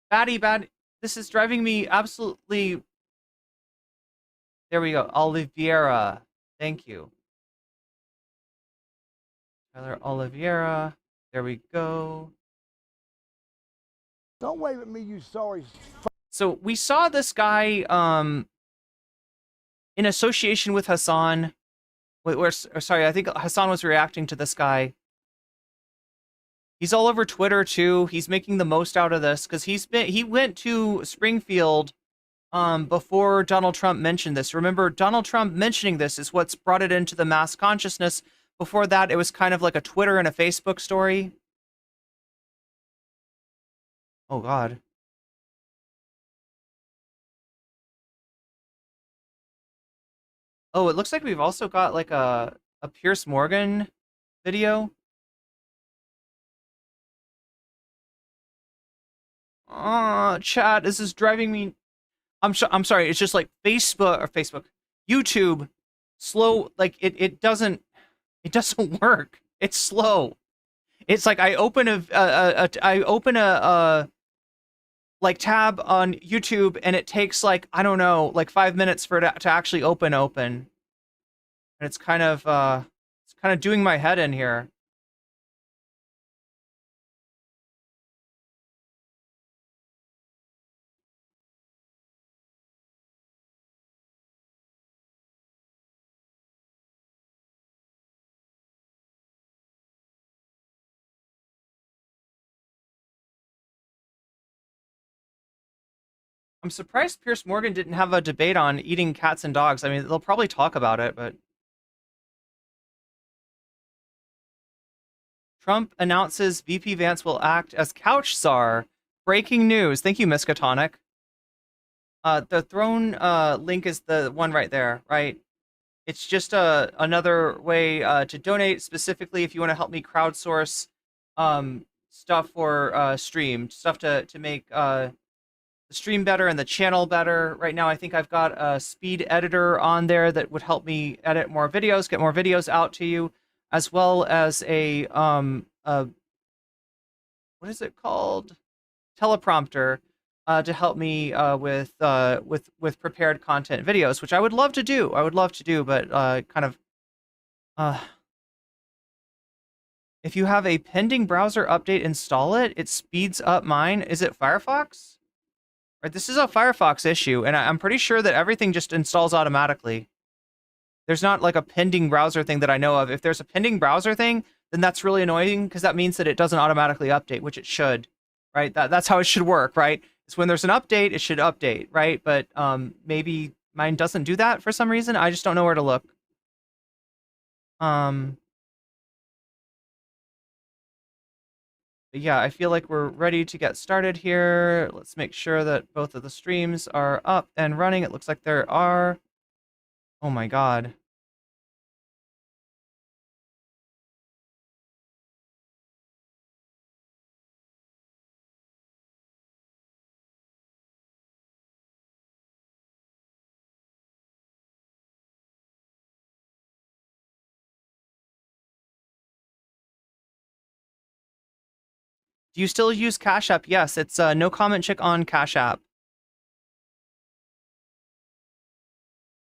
Batty. This is driving me absolutely... There we go. Oliveira. Thank you. Tyler Oliveira. There we go. Don't wave at me, you sorry. So we saw this guy in association with Hassan. Sorry, I think Hassan was reacting to this guy. He's all over Twitter too. He's making the most out of this because he went to Springfield before Donald Trump mentioned this. Remember, Donald Trump mentioning this is what's brought it into the mass consciousness. Before that, it was kind of like a Twitter and a Facebook story. Oh God. Oh, it looks like we've also got like a Piers Morgan video. Chat, this is driving me... I'm sorry, it's just like YouTube, slow, like it doesn't work. It's slow. It's like I open a like tab on YouTube and it takes like, I don't know, like 5 minutes for it to actually open. And it's kind of doing my head in here. I'm surprised Piers Morgan didn't have a debate on eating cats and dogs. I mean, they'll probably talk about it, but... Trump announces VP Vance will act as couch czar. Breaking news. Thank you, Miskatonic. The Throne link is the one right there, right? It's just another way to donate, specifically if you want to help me crowdsource stuff for stream, stuff to make the stream better and the channel better. Right now, I think I've got a speed editor on there that would help me edit more videos, get more videos out to you, as well as a what is it called? Teleprompter to help me with prepared content videos, which I would love to do. I would love to do, but kind of if you have a pending browser update, install it. It speeds up mine. Is it Firefox? Right, this is a Firefox issue, and I'm pretty sure that everything just installs automatically. There's not like a pending browser thing that I know of. If there's a pending browser thing, then that's really annoying because that means that it doesn't automatically update, which it should, right? That's how it should work, right? It's when there's an update, it should update, right? But maybe mine doesn't do that for some reason. I just don't know where to look. But yeah, I feel like we're ready to get started here. Let's make sure that both of the streams are up and running. It looks like there are. Oh my god. Do you still use CashApp? Yes, it's nocommentchick on CashApp.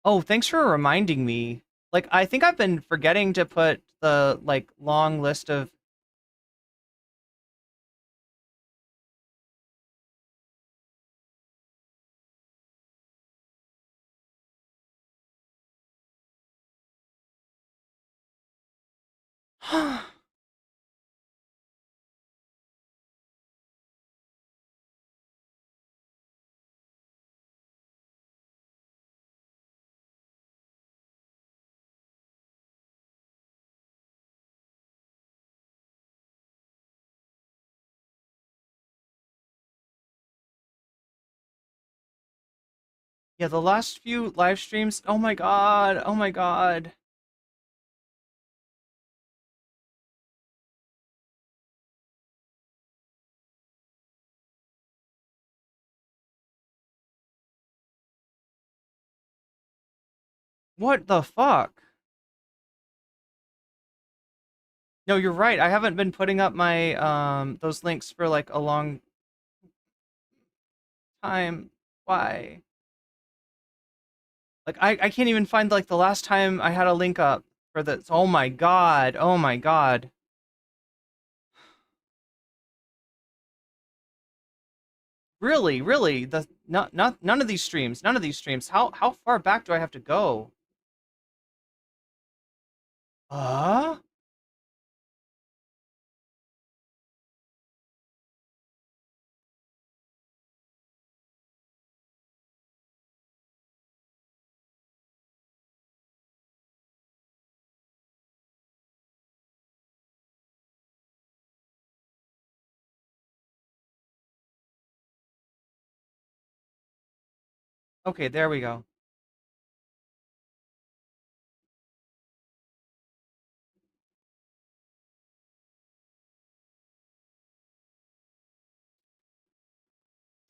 Oh, thanks for reminding me. Like, I think I've been forgetting to put the, like, long list of... Yeah, the last few live streams... Oh my god, oh my god. What the fuck? No, you're right. I haven't been putting up my, those links for, like, a long time. Why? Like, I can't even find, like, the last time I had a link up for this. Oh my god. Oh my god. Really, really? None of these streams. None of these streams. How far back do I have to go? Uh? Okay, there we go.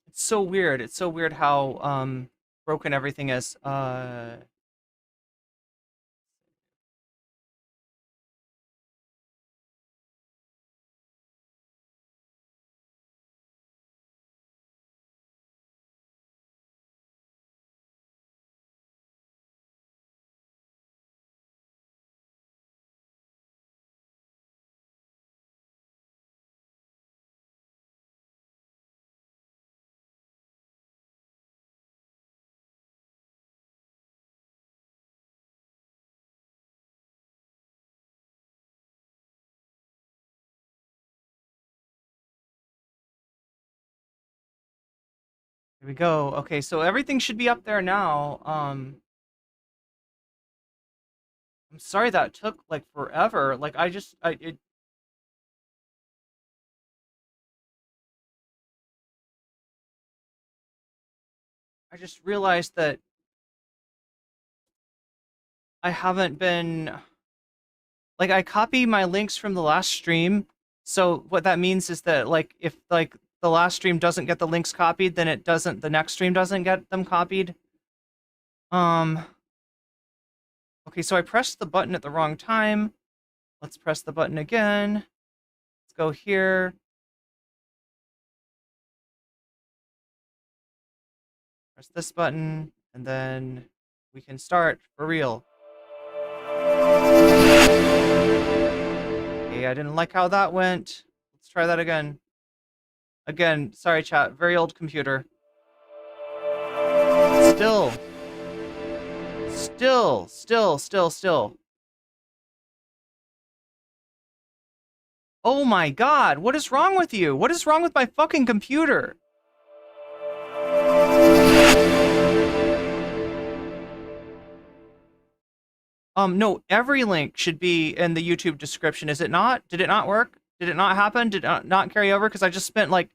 It's so weird. It's so weird how broken everything is. Here we go. Okay, so everything should be up there now. I'm sorry that took like forever. Like I just realized that I haven't been like I copy my links from the last stream. So what that means is that like if like the last stream doesn't get the links copied, then the next stream doesn't get them copied. Okay, so I pressed the button at the wrong time. Let's press the button again. Let's go here. Press this button, and then we can start for real. Okay, I didn't like how that went. Let's try that again. Again, sorry chat, very old computer. Still. Oh my god, what is wrong with you? What is wrong with my fucking computer? No, every link should be in the YouTube description, is it not? Did it not work? Did it not happen? Did it not carry over? Because I just spent like...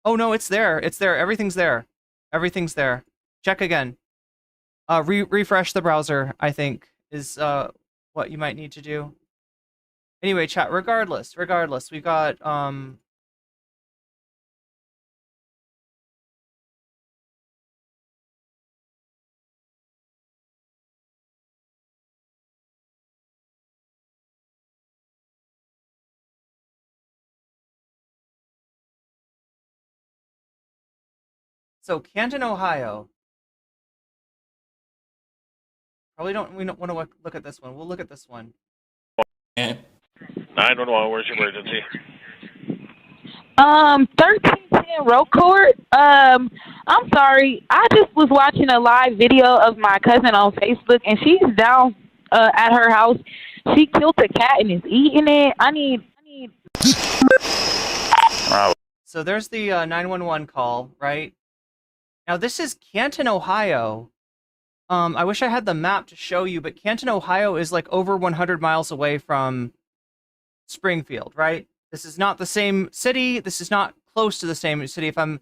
Oh no, it's there. It's there. Everything's there. Everything's there. Check again. Refresh the browser, I think, is what you might need to do. Anyway, chat, regardless, we got so Canton, Ohio. We don't want to look at this one. We'll look at this one. 911, where's your emergency? 1310 Road Court. I'm sorry. I just was watching a live video of my cousin on Facebook, and she's down at her house. She killed a cat and is eating it. I need. So there's the 911 call, right? Now this is Canton, Ohio. I wish I had the map to show you, but Canton, Ohio is like over 100 miles away from Springfield, right? This is not the same city. This is not close to the same city. If I'm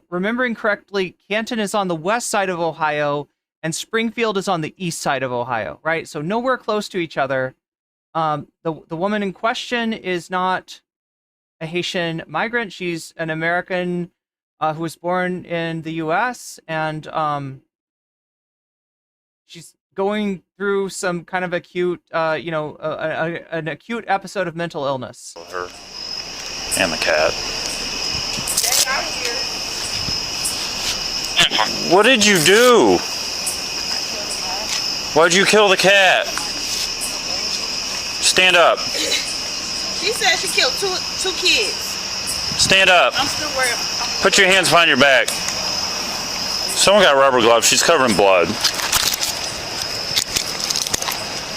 remembering correctly, Canton is on the west side of Ohio, and Springfield is on the east side of Ohio, right? So nowhere close to each other. The woman in question is not a Haitian migrant. She's an American who was born in the U.S., and she's going through some kind of acute, an acute episode of mental illness. Her and the cat. What did you do? Why'd you kill the cat? Stand up. She said she killed two kids. Stand up. I'm still worried. Put your hands behind your back. Someone got rubber gloves. She's covered in blood.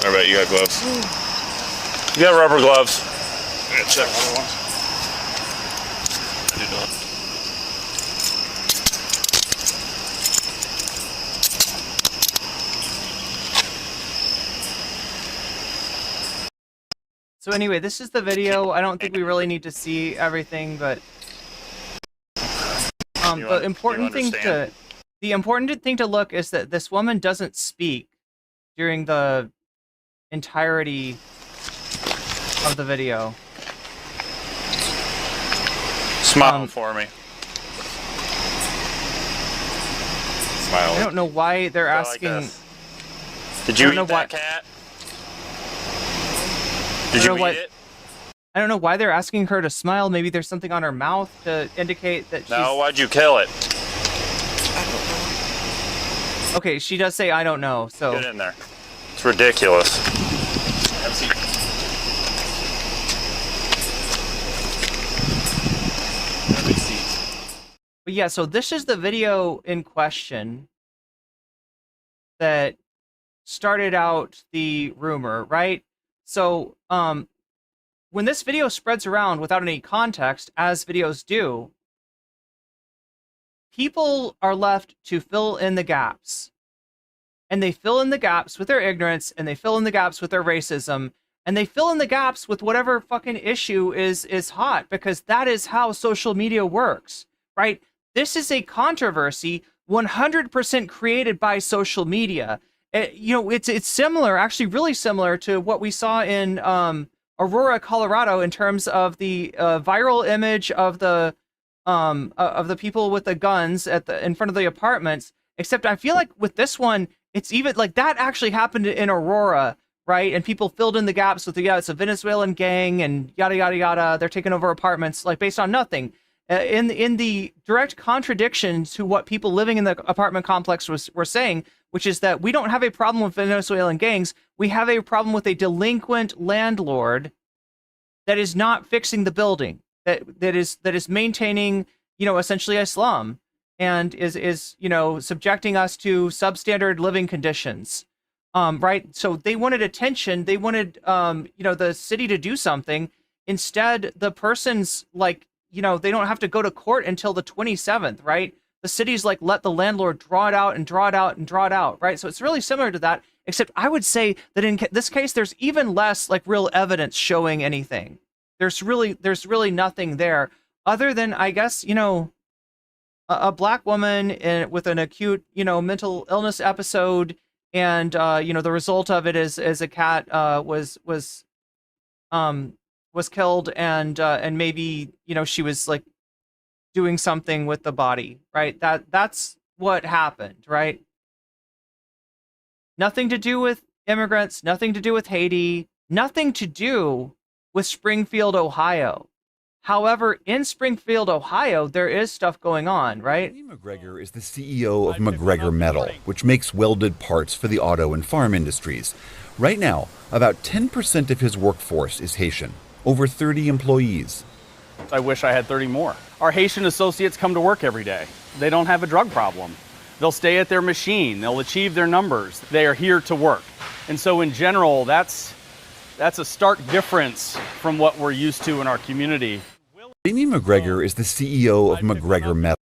I bet you got gloves. You got rubber gloves. I'm gonna check other ones. I do not. So anyway, this is the video. I don't think we really need to see everything, but the important thing to look is that this woman doesn't speak during the entirety of the video. Smile for me. Smile. I don't know why they're asking. Like did you eat that cat? Did you eat it? I don't know why they're asking her to smile. Maybe there's something on her mouth to indicate that she's... No, why'd you kill it? Okay, she does say I don't know, so... Get in there. It's ridiculous. But yeah, so this is the video in question that started out the rumor, right? So, when this video spreads around without any context, as videos do, people are left to fill in the gaps. And they fill in the gaps with their ignorance, and they fill in the gaps with their racism, and they fill in the gaps with whatever fucking issue is hot, because that is how social media works, right? This is a controversy 100% created by social media. It's similar, actually really similar to what we saw in Aurora, Colorado, in terms of the viral image of the people with the guns in front of the apartments. Except I feel like with this one, it's even like that actually happened in Aurora, right? And people filled in the gaps with it's a Venezuelan gang and yada yada yada. They're taking over apartments like based on nothing. in the direct contradiction to what people living in the apartment complex were saying, which is that we don't have a problem with Venezuelan gangs. We have a problem with a delinquent landlord that is not fixing the building, that is maintaining, essentially a slum, and is subjecting us to substandard living conditions. Right. So they wanted attention. They wanted, the city to do something. Instead, the person's like, they don't have to go to court until the 27th, right? The city's like, let the landlord draw it out and draw it out and draw it out, right? So it's really similar to that, except I would say that in this case, there's even less like real evidence showing anything. There's really nothing there other than, I guess, a black woman with an acute, mental illness episode. And, the result of it is a cat was killed, and maybe, she was like doing something with the body, right? That's what happened, right? Nothing to do with immigrants, nothing to do with Haiti, nothing to do with Springfield, Ohio. However, in Springfield, Ohio, there is stuff going on, right? Lee McGregor is the CEO of McGregor Metal, which makes welded parts for the auto and farm industries. Right now, about 10% of his workforce is Haitian, over 30 employees. I wish I had 30 more. Our Haitian associates come to work every day. They don't have a drug problem. They'll stay at their machine. They'll achieve their numbers. They are here to work. And so in general, that's a stark difference from what we're used to in our community. Amy McGregor is the CEO of McGregor Metal.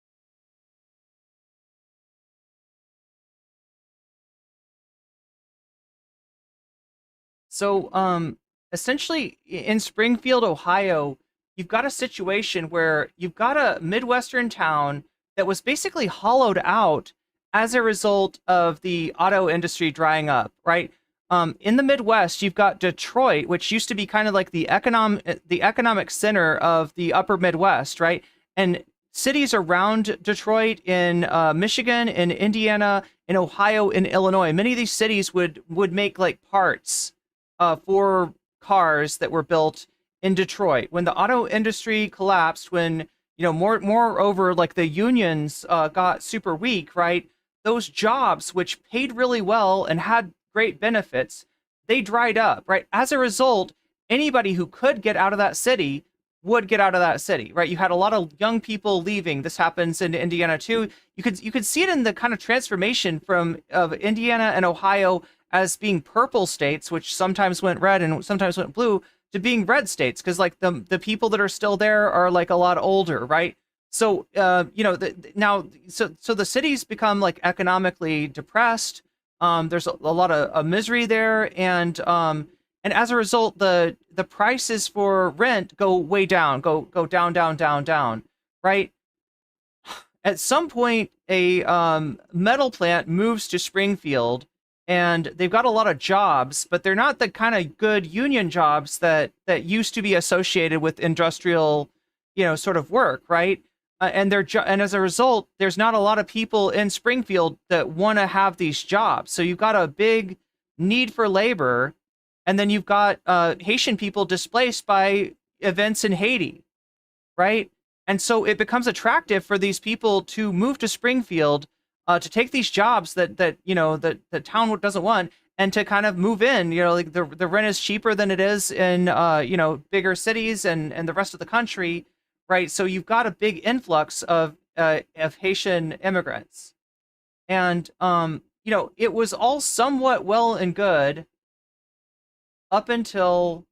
So, essentially, in Springfield, Ohio, you've got a situation where you've got a Midwestern town that was basically hollowed out as a result of the auto industry drying up, right? In the Midwest, you've got Detroit, which used to be kind of like the economic center of the upper Midwest, right? And cities around Detroit in Michigan, in Indiana, in Ohio, in Illinois, many of these cities would make like parts for cars that were built in Detroit. When the auto industry collapsed, when moreover, like the unions got super weak, right? Those jobs, which paid really well and had great benefits, they dried up, right? As a result, anybody who could get out of that city would get out of that city, right? You had a lot of young people leaving. This happens in Indiana too. You could see it in the kind of transformation of Indiana and Ohio as being purple states, which sometimes went red and sometimes went blue, to being red states, because like the people that are still there are like a lot older, right? So now the cities become like economically depressed. There's a lot of misery there, and as a result, the prices for rent go way down, go down, right? At some point, a metal plant moves to Springfield, and they've got a lot of jobs, but they're not the kind of good union jobs that used to be associated with industrial, sort of work, right? And as a result, there's not a lot of people in Springfield that want to have these jobs. So you've got a big need for labor, and then you've got Haitian people displaced by events in Haiti, right? And so it becomes attractive for these people to move to Springfield, to take these jobs that the town doesn't want, and to kind of move in. Like the rent is cheaper than it is in bigger cities and the rest of the country. Right, so you've got a big influx of Haitian immigrants, and it was all somewhat well and good up until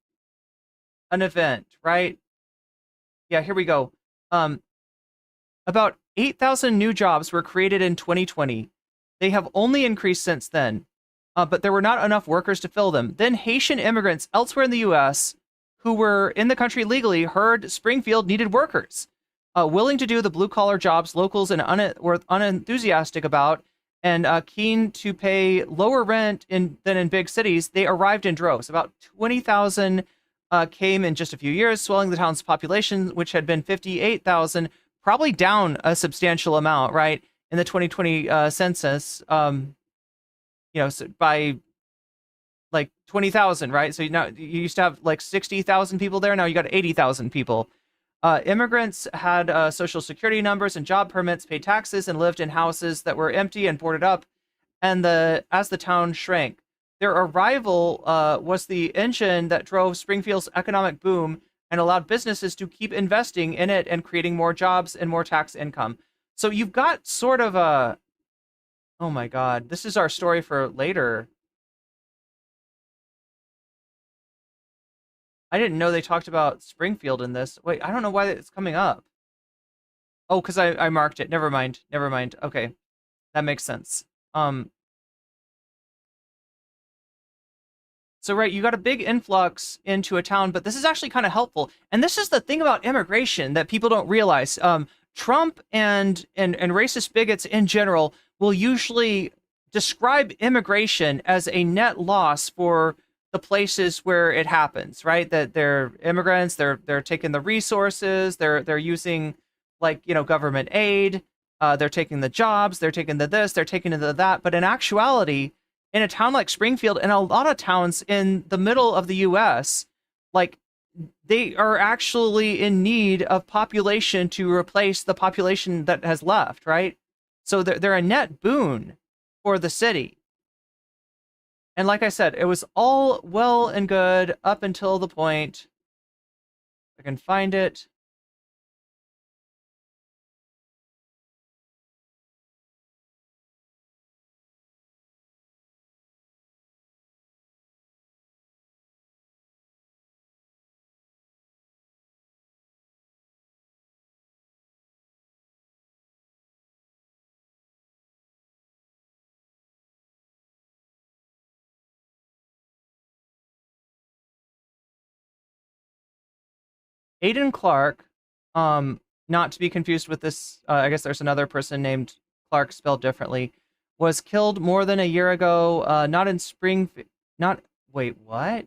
an event, right? Yeah, here we go. About 8,000 new jobs were created in 2020. They have only increased since then, but there were not enough workers to fill them. Then Haitian immigrants elsewhere in the U.S. who were in the country legally heard Springfield needed workers, willing to do the blue-collar jobs locals were unenthusiastic about, and keen to pay lower rent than in big cities. They arrived in droves. About 20,000 came in just a few years, swelling the town's population, which had been 58,000, probably down a substantial amount, right, in the 2020 census, so by like 20,000, right? So now you used to have like 60,000 people there. Now you got 80,000 people. Immigrants had social security numbers and job permits, paid taxes, and lived in houses that were empty and boarded up. And as the town shrank, their arrival was the engine that drove Springfield's economic boom and allowed businesses to keep investing in it and creating more jobs and more tax income. So you've got sort of a, oh my God, this is our story for later. I didn't know they talked about Springfield in this. Wait, I don't know why it's coming up. Oh, because I marked it. Never mind. Okay, that makes sense. So, right, you got a big influx into a town, but this is actually kind of helpful. And this is the thing about immigration that people don't realize. Trump and racist bigots in general will usually describe immigration as a net loss for the places where it happens, right? That they're immigrants, they're taking the resources, they're using, like, government aid, they're taking the jobs, they're taking the this, they're taking the that. But in actuality, in a town like Springfield and a lot of towns in the middle of the US, like, they are actually in need of population to replace the population that has left, right? So they're a net boon for the city. And like I said, it was all well and good up until the point, I can find it. Aiden Clark, not to be confused with this, I guess there's another person named Clark spelled differently, was killed more than a year ago, not in Springfield, wait, what?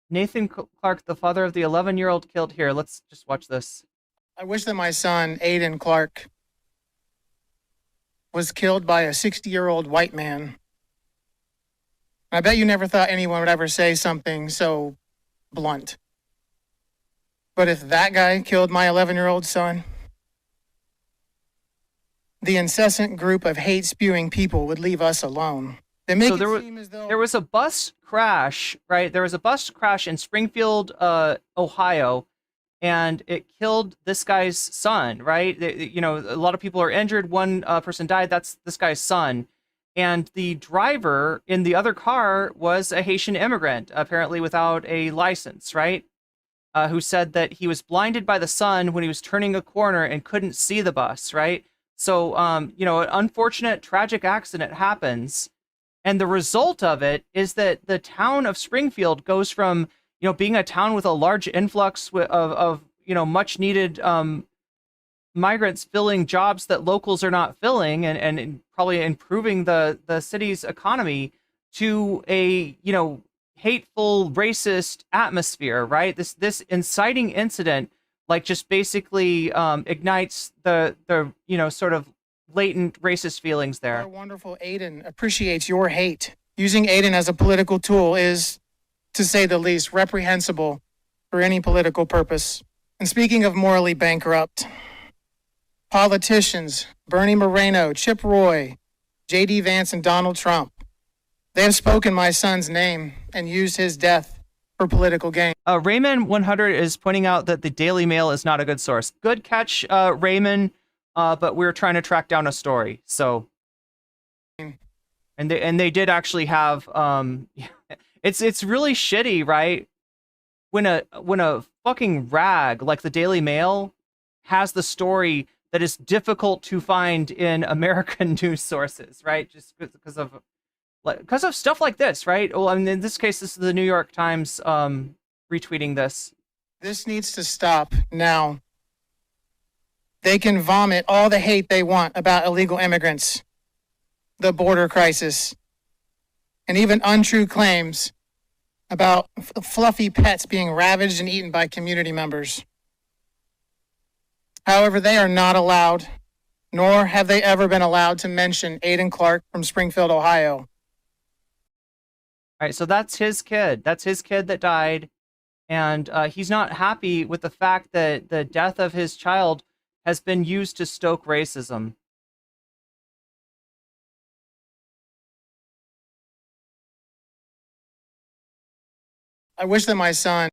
Nathan Clark, the father of the 11-year-old killed here. Let's just watch this. I wish that my son, Aiden Clark, was killed by a 60-year-old white man. I bet you never thought anyone would ever say something so blunt. But if that guy killed my 11-year-old son, the incessant group of hate-spewing people would leave us alone. They make seem as though... There was a bus crash, right? There was a bus crash in Springfield, Ohio, and it killed this guy's son, right? A lot of people are injured. One person died. That's this guy's son. And the driver in the other car was a Haitian immigrant, apparently without a license, right? Who said that he was blinded by the sun when he was turning a corner and couldn't see the bus, right? So, an unfortunate, tragic accident happens. And the result of it is that the town of Springfield goes from, being a town with a large influx of much needed migrants filling jobs that locals are not filling and probably improving the city's economy to a, hateful, racist atmosphere, right? This inciting incident, like, just basically ignites the sort of latent racist feelings there. Our wonderful Aiden appreciates your hate. Using Aiden as a political tool is, to say the least, reprehensible for any political purpose. And speaking of morally bankrupt, politicians, Bernie Moreno, Chip Roy, J.D. Vance, and Donald Trump, they have spoken my son's name and used his death for political gain. Raymond 100 is pointing out that the Daily Mail is not a good source. Good catch, Raymond. But we're trying to track down a story. So, and they did actually have it's really shitty, right? When a fucking rag like the Daily Mail has the story that is difficult to find in American news sources, right? Just because of stuff like this, right? Well, I mean, in this case, this is the New York Times retweeting this. This needs to stop now. They can vomit all the hate they want about illegal immigrants, the border crisis, and even untrue claims about fluffy pets being ravaged and eaten by community members. However, they are not allowed, nor have they ever been allowed to mention Aiden Clark from Springfield, Ohio. All right, so that's his kid. That's his kid that died. And he's not happy with the fact that the death of his child has been used to stoke racism. I wish that my son...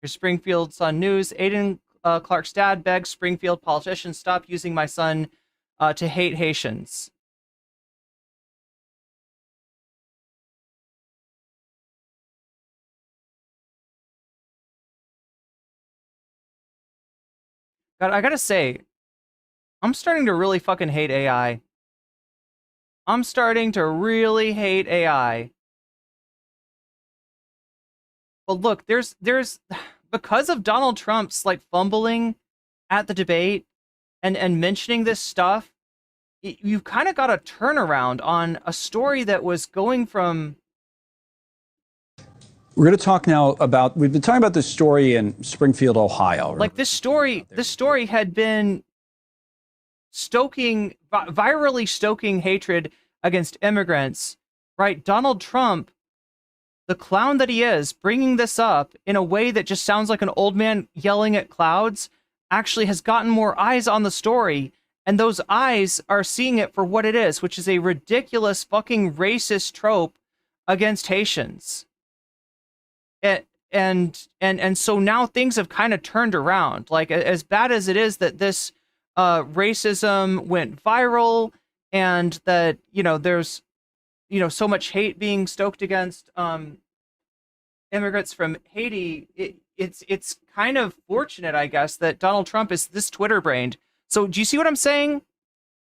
Your Springfield Sun News. Aiden Clark's dad begs Springfield politicians stop using my son to hate Haitians. God, I gotta say, I'm starting to really fucking hate AI. I'm starting to really hate AI. But look, there's because of Donald Trump's like fumbling at the debate and mentioning this stuff, you've kind of got a turnaround on a story that was going from... We're going to talk now about, we've been talking about this story in Springfield, Ohio. Like this story had been virally stoking hatred against immigrants, right? Donald Trump, the clown that he is, bringing this up in a way that just sounds like an old man yelling at clouds, actually has gotten more eyes on the story, and those eyes are seeing it for what it is, which is a ridiculous fucking racist trope against Haitians. And so now things have kind of turned around. Like, as bad as it is that this racism went viral, and that, you know, there's, you know, so much hate being stoked against immigrants from Haiti, it's kind of fortunate, I guess, that Donald Trump is this Twitter-brained. So do you see what I'm saying?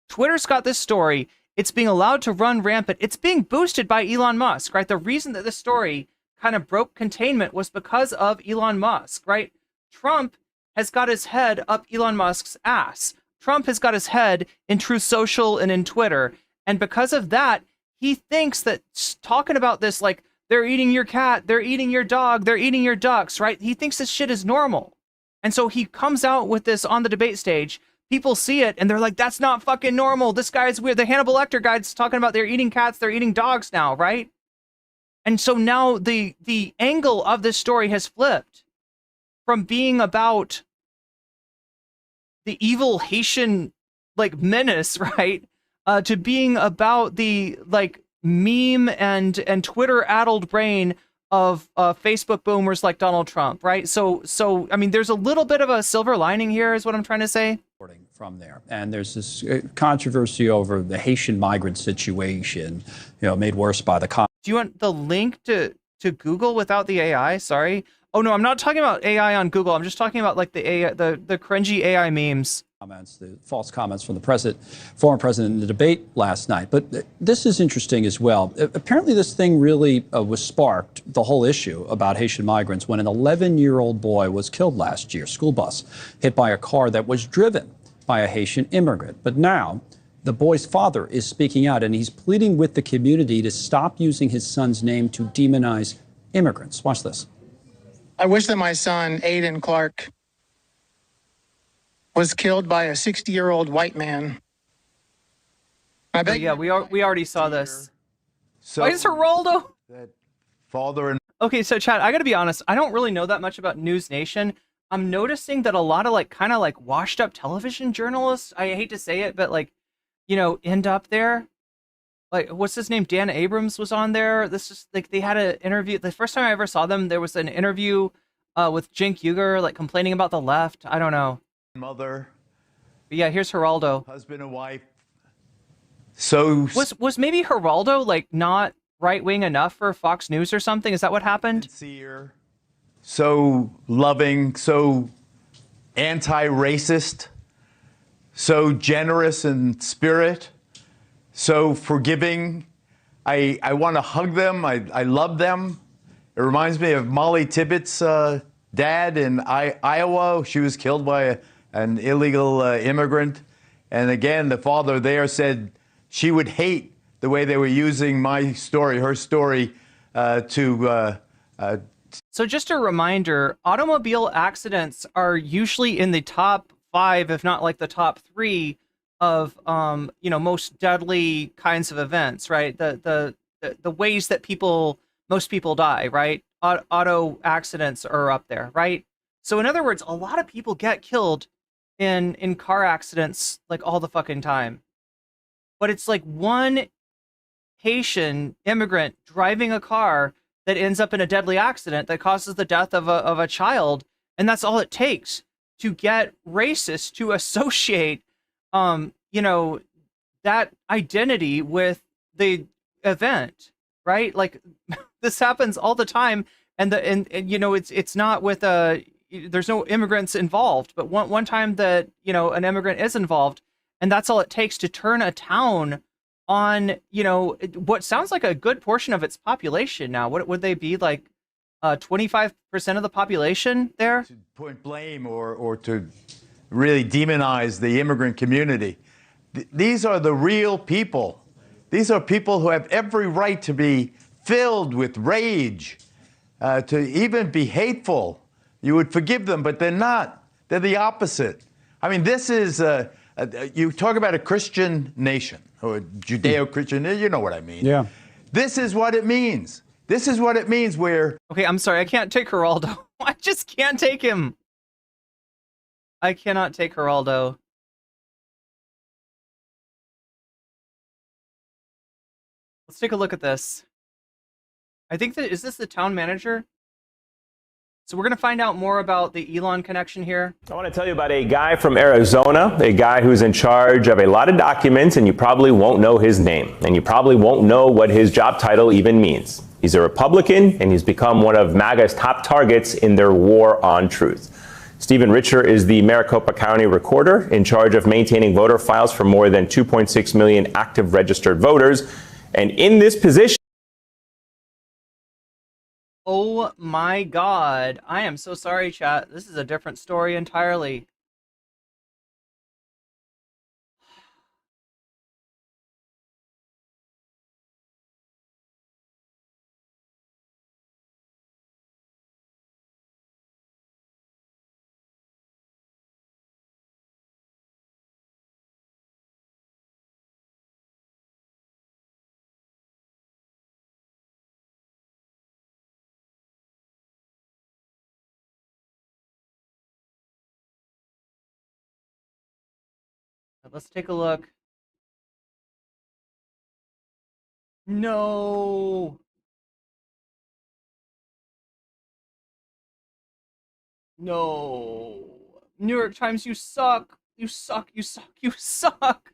Twitter's got this story. It's being allowed to run rampant. It's being boosted by Elon Musk, right? The reason that this story kind of broke containment was because of Elon Musk, right? Trump has got his head up Elon Musk's ass. Trump has got his head in Truth Social and in Twitter. And because of that, he thinks that talking about this, like, they're eating your cat, they're eating your dog, they're eating your ducks, right? He thinks this shit is normal. And so he comes out with this on the debate stage. People see it and they're like, that's not fucking normal. This guy's weird. The Hannibal Lecter guy's talking about they're eating cats, they're eating dogs now, right? And so now the angle of this story has flipped from being about the evil Haitian, like, menace, right? To being about the, like, meme and Twitter-addled brain of Facebook boomers like Donald Trump, right? So I mean, there's a little bit of a silver lining here, is what I'm trying to say. From there, and there's this controversy over the Haitian migrant situation, you know, made worse by the. Do you want the link to Google without the AI? Sorry. Oh no, I'm not talking about AI on Google. I'm just talking about like the AI, the cringy AI memes. Comments, the false comments from the former president in the debate last night. But this is interesting as well. Apparently this thing really was sparked, the whole issue about Haitian migrants, when an 11-year-old boy was killed last year, school bus, hit by a car that was driven by a Haitian immigrant. But now the boy's father is speaking out, and he's pleading with the community to stop using his son's name to demonize immigrants. Watch this. I wish that my son, Aiden Clark, was killed by a 60-year-old white man. I bet. Yeah, we already saw this. So why is Geraldo? That father and okay, so Chad, I gotta be honest. I don't really know that much about News Nation. I'm noticing that a lot of like kind of like washed up television journalists, I hate to say it, but like, you know, end up there. Like, what's his name? Dan Abrams was on there. This is like, they had an interview. The first time I ever saw them, there was an interview with Cenk Uygur, like complaining about the left. I don't know. Mother. But yeah, here's Geraldo. Husband and wife. So was maybe Geraldo like not right wing enough for Fox News or something? Is that what happened? Sincere, so loving, so anti-racist, so generous in spirit, so forgiving. I want to hug them. I love them. It reminds me of Molly Tippett's dad in Iowa. She was killed by an illegal immigrant. And again, the father there said she would hate the way they were using my story, her story, to So just a reminder, automobile accidents are usually in the top 5, if not like the top 3 of most deadly kinds of events, right? The ways that most people die, right? Auto accidents are up there, right? So in other words, a lot of people get killed in car accidents like all the fucking time. But it's like one Haitian immigrant driving a car that ends up in a deadly accident that causes the death of a child, and that's all it takes to get racists to associate that identity with the event, right? Like this happens all the time, and it's not with there's no immigrants involved, but one time that an immigrant is involved, and that's all it takes to turn a town on what sounds like a good portion of its population. Now what would they be, like 25% of the population there? To point blame or to really demonize the immigrant community. These are the real people. These are people who have every right to be filled with rage, to even be hateful. You would forgive them, but they're not. They're the opposite. I mean, this is, you talk about a Christian nation, or a Judeo-Christian, you know what I mean. Yeah. This is what it means. This is what it means where... Okay, I'm sorry, I can't take Geraldo. I just can't take him. I cannot take Geraldo. Let's take a look at this. I think that, is this the town manager? So we're going to find out more about the Elon connection here. I want to tell you about a guy from Arizona, a guy who's in charge of a lot of documents, and you probably won't know his name, and you probably won't know what his job title even means. He's a Republican, and he's become one of MAGA's top targets in their war on truth. Stephen Richer is the Maricopa County recorder in charge of maintaining voter files for more than 2.6 million active registered voters. And in this position... Oh my God. I am so sorry, chat. This is a different story entirely. Let's take a look. No. No. New York Times, you suck. You suck. You suck. You suck.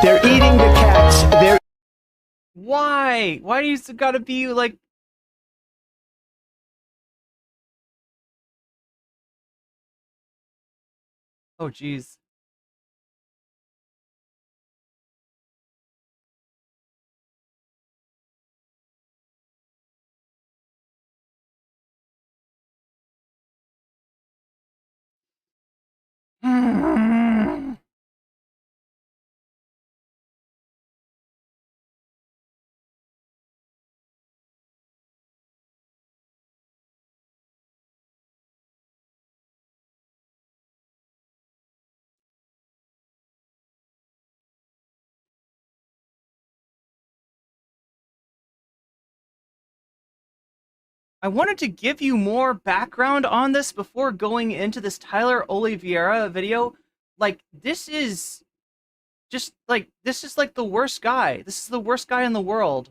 They're eating the cats. They're... Why? Why do you gotta be like... Oh, jeez. I wanted to give you more background on this before going into this Tyler Oliveira video. Like, this is just like the worst guy. This is the worst guy in the world.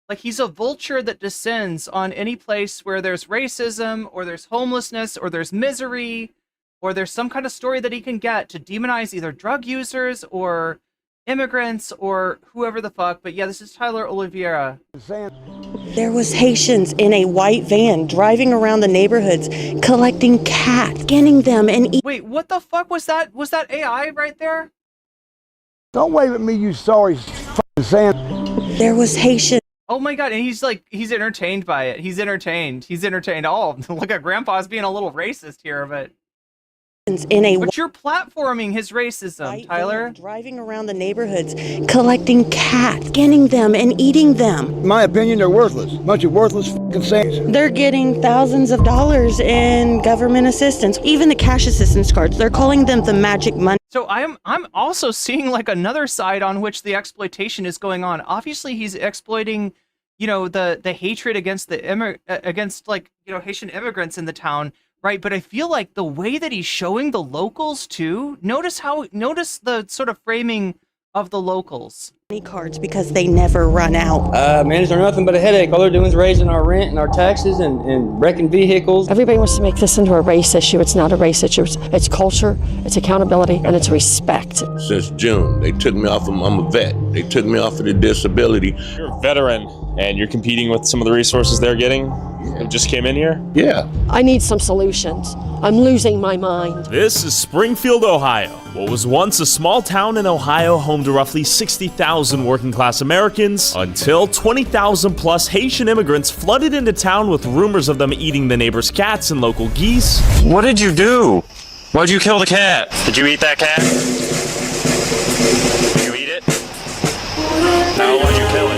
Like he's a vulture that descends on any place where there's racism or there's homelessness or there's misery or there's some kind of story that he can get to demonize either drug users or immigrants or whoever the fuck. But yeah, this is Tyler Oliveira. There was Haitians in a white van driving around the neighborhoods collecting cats, skinning them and Wait, what the fuck was that? Was that AI right there? Don't wave at me, you sorry f***ing sand. There was Haitian. Oh my god, and he's entertained by it. He's entertained. Oh, look at Grandpa's being a little racist here, but but you're platforming his racism, Tyler. Driving around the neighborhoods collecting cats, skinning them and eating them. In my opinion, they're worthless. Bunch of worthless f***ing sands. They're getting thousands of dollars in government assistance, even the cash assistance cards. They're calling them the magic money. So I'm also seeing like another side on which the exploitation is going on. Obviously, he's exploiting, you know, the hatred against Haitian immigrants in the town, right? But I feel like the way that he's showing the locals too. Notice the sort of framing of the locals. Cards because they never run out. Managers are nothing but a headache. All they're doing is raising our rent and our taxes and wrecking vehicles. Everybody wants to make this into a race issue. It's not a race issue. It's culture, it's accountability, and it's respect. Since June, they took me off of, I'm a vet. They took me off of the disability. You're a veteran and you're competing with some of the resources they're getting. You just came in here? Yeah. I need some solutions. I'm losing my mind. This is Springfield, Ohio. What was once a small town in Ohio, home to roughly 60,000 working-class Americans, until 20,000 plus Haitian immigrants flooded into town with rumors of them eating the neighbors' cats and local geese. What did you do? Why'd you kill the cat? Did you eat that cat? Did you eat it? Now why'd you kill it?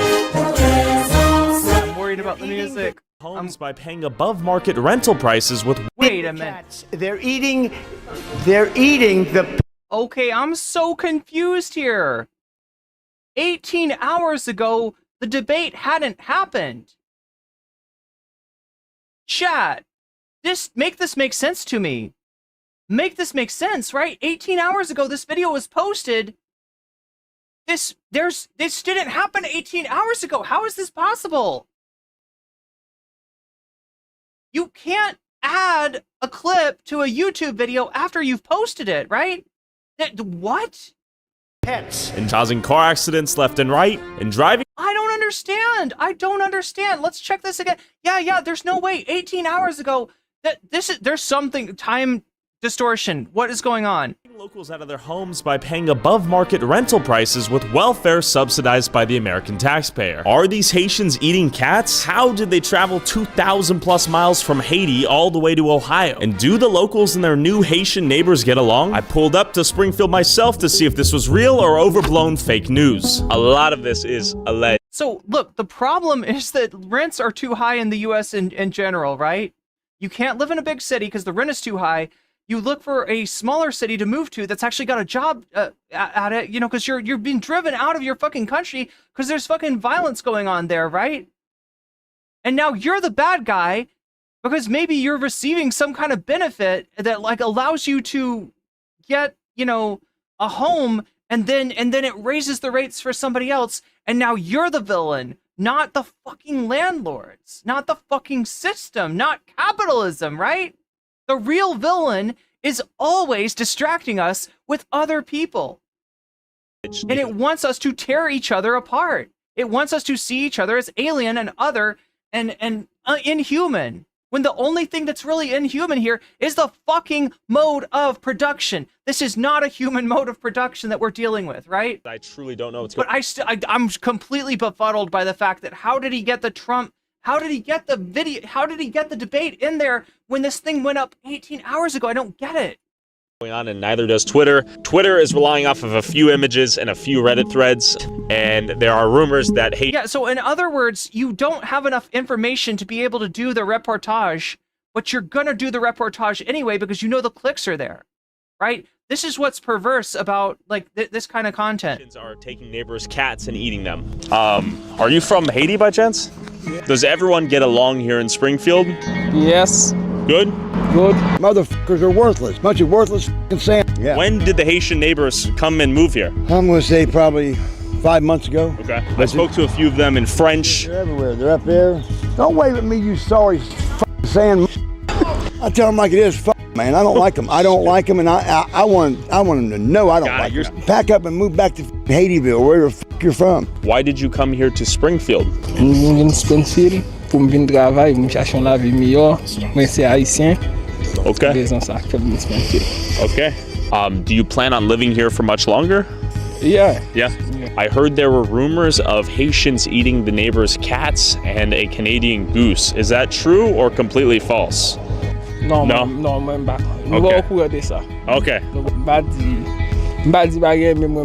I'm worried about the music. Homes by paying above market rental prices with... Wait a minute. They're eating the... Okay, I'm so confused here. 18 hours ago, the debate hadn't happened. Chat, make this make sense to me. Make this make sense, right? 18 hours ago, this video was posted. This didn't happen 18 hours ago. How is this possible? You can't add a clip to a YouTube video after you've posted it, right? What? Pets. And causing car accidents left and right, and driving... I don't understand. Let's check this again. Yeah, there's no way. 18 hours ago, there's something, time distortion. What is going on? Locals out of their homes by paying above market rental prices with welfare subsidized by the American taxpayer. Are these Haitians eating cats? How did they travel 2,000 plus miles from Haiti all the way to Ohio? And do the locals and their new Haitian neighbors get along? I pulled up to Springfield myself to see if this was real or overblown fake news. A lot of this is alleged. So look, the problem is that rents are too high in the US in general, right? You can't live in a big city because the rent is too high. You look for a smaller city to move to that's actually got a job at it, you know, because you're being driven out of your fucking country because there's fucking violence going on there, right? And now you're the bad guy because maybe you're receiving some kind of benefit that like allows you to get, you know, a home, and then it raises the rates for somebody else, and now you're the villain, not the fucking landlords, not the fucking system, not capitalism, right? The real villain is always distracting us with other people. And it wants us to tear each other apart. It wants us to see each other as alien and other and inhuman. When the only thing that's really inhuman here is the fucking mode of production. This is not a human mode of production that we're dealing with, right? I truly don't know what's going on. But I'm completely befuddled by the fact that how did he get the video? How did he get the debate in there when this thing went up 18 hours ago? I don't get it. Going on, and neither does Twitter. Twitter is relying off of a few images and a few Reddit threads, and there are rumors that hate. Yeah, so in other words, you don't have enough information to be able to do the reportage, but you're gonna do the reportage anyway because you know the clicks are there, right? This is what's perverse about like this kind of content. Haitians are taking neighbors' cats and eating them. Are you from Haiti by chance? Does everyone get along here in Springfield? Yes. Good? Good. Motherfuckers are worthless. Bunch of worthless f***ing sand. Yeah. When did the Haitian neighbors come and move here? I'm gonna say probably 5 months ago. Okay. I spoke to a few of them in French. They're everywhere. They're up there. Don't wave at me, you sorry saying. I tell them like it is. Man, I don't like them. I don't like them, and I want them to know I don't like them. Pack up and move back to Haitieville, where the fuck you're from. Why did you come here to Springfield? Springfield pour me venir travailler, me chercher la vie meilleure. Moi c'est haïtien. Okay. Raison ça que me Springfield. Okay. Do you plan on living here for much longer? Yeah. Yeah. I heard there were rumors of Haitians eating the neighbor's cats and a Canadian goose. Is that true or completely false? No. No. No, même pas. Okay.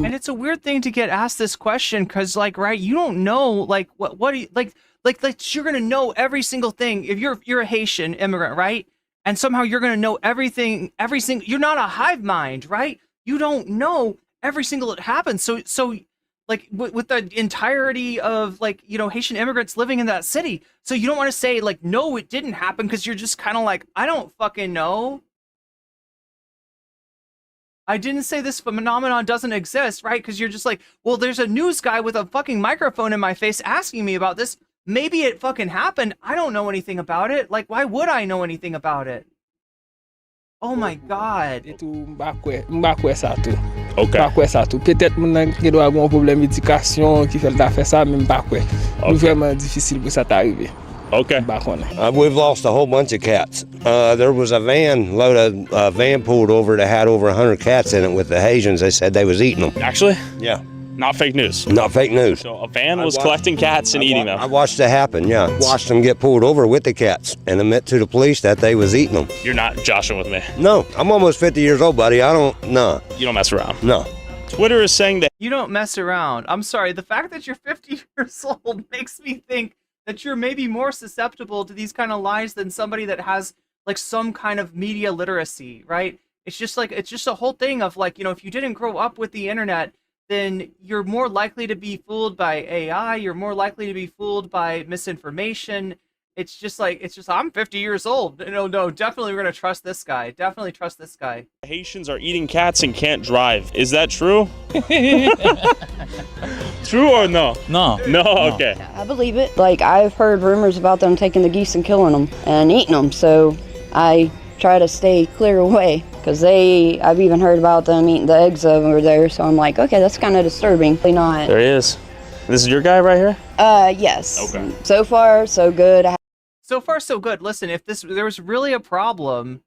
And it's a weird thing to get asked this question because, like, right, you don't know, like, what do you, like you're gonna know every single thing if you're a Haitian immigrant, right? And somehow you're gonna know everything, every single. You're not a hive mind, right? You don't know every single that happens. So like with the entirety of, like, you know, Haitian immigrants living in that city. So you don't want to say like, no, it didn't happen, because you're just kind of like, I don't fucking know. I didn't say this phenomenon doesn't exist, right? Because you're just like, well, there's a news guy with a fucking microphone in my face asking me about this. Maybe it fucking happened. I don't know anything about it. Like, why would I know anything about it? Oh my God. Ok. Peut-être mon qui doit avoir un problème d'éducation qui fait le faire ça même pas quoi. C'est vraiment difficile pour ça t'arriver. Okay. We've lost a whole bunch of cats. There was a van pulled over that had over 100 cats in it with the Haitians. They said they was eating them. Actually? Yeah. Not fake news. Not fake news. So a van was collecting cats and eating them. I watched it happen, yeah. Watched them get pulled over with the cats and admit to the police that they was eating them. You're not joshing with me. No, I'm almost 50 years old, buddy. No. You don't mess around. No. Twitter is saying that you don't mess around. I'm sorry. The fact that you're 50 years old makes me think that you're maybe more susceptible to these kind of lies than somebody that has like some kind of media literacy, right? It's just a whole thing of like, you know, if you didn't grow up with the internet, then you're more likely to be fooled by AI. You're more likely to be fooled by misinformation. It's just I'm 50 years old. No, definitely we're going to trust this guy. Definitely trust this guy. Haitians are eating cats and can't drive. Is that true? True or no? No. No, okay. I believe it. Like, I've heard rumors about them taking the geese and killing them and eating them, so I try to stay clear away, because I've even heard about them eating the eggs over there, so I'm like, okay, that's kind of disturbing. Not. There he is. This is your guy right here? Yes. Okay. So far, so good. So far, so good. Listen, if there was really a problem,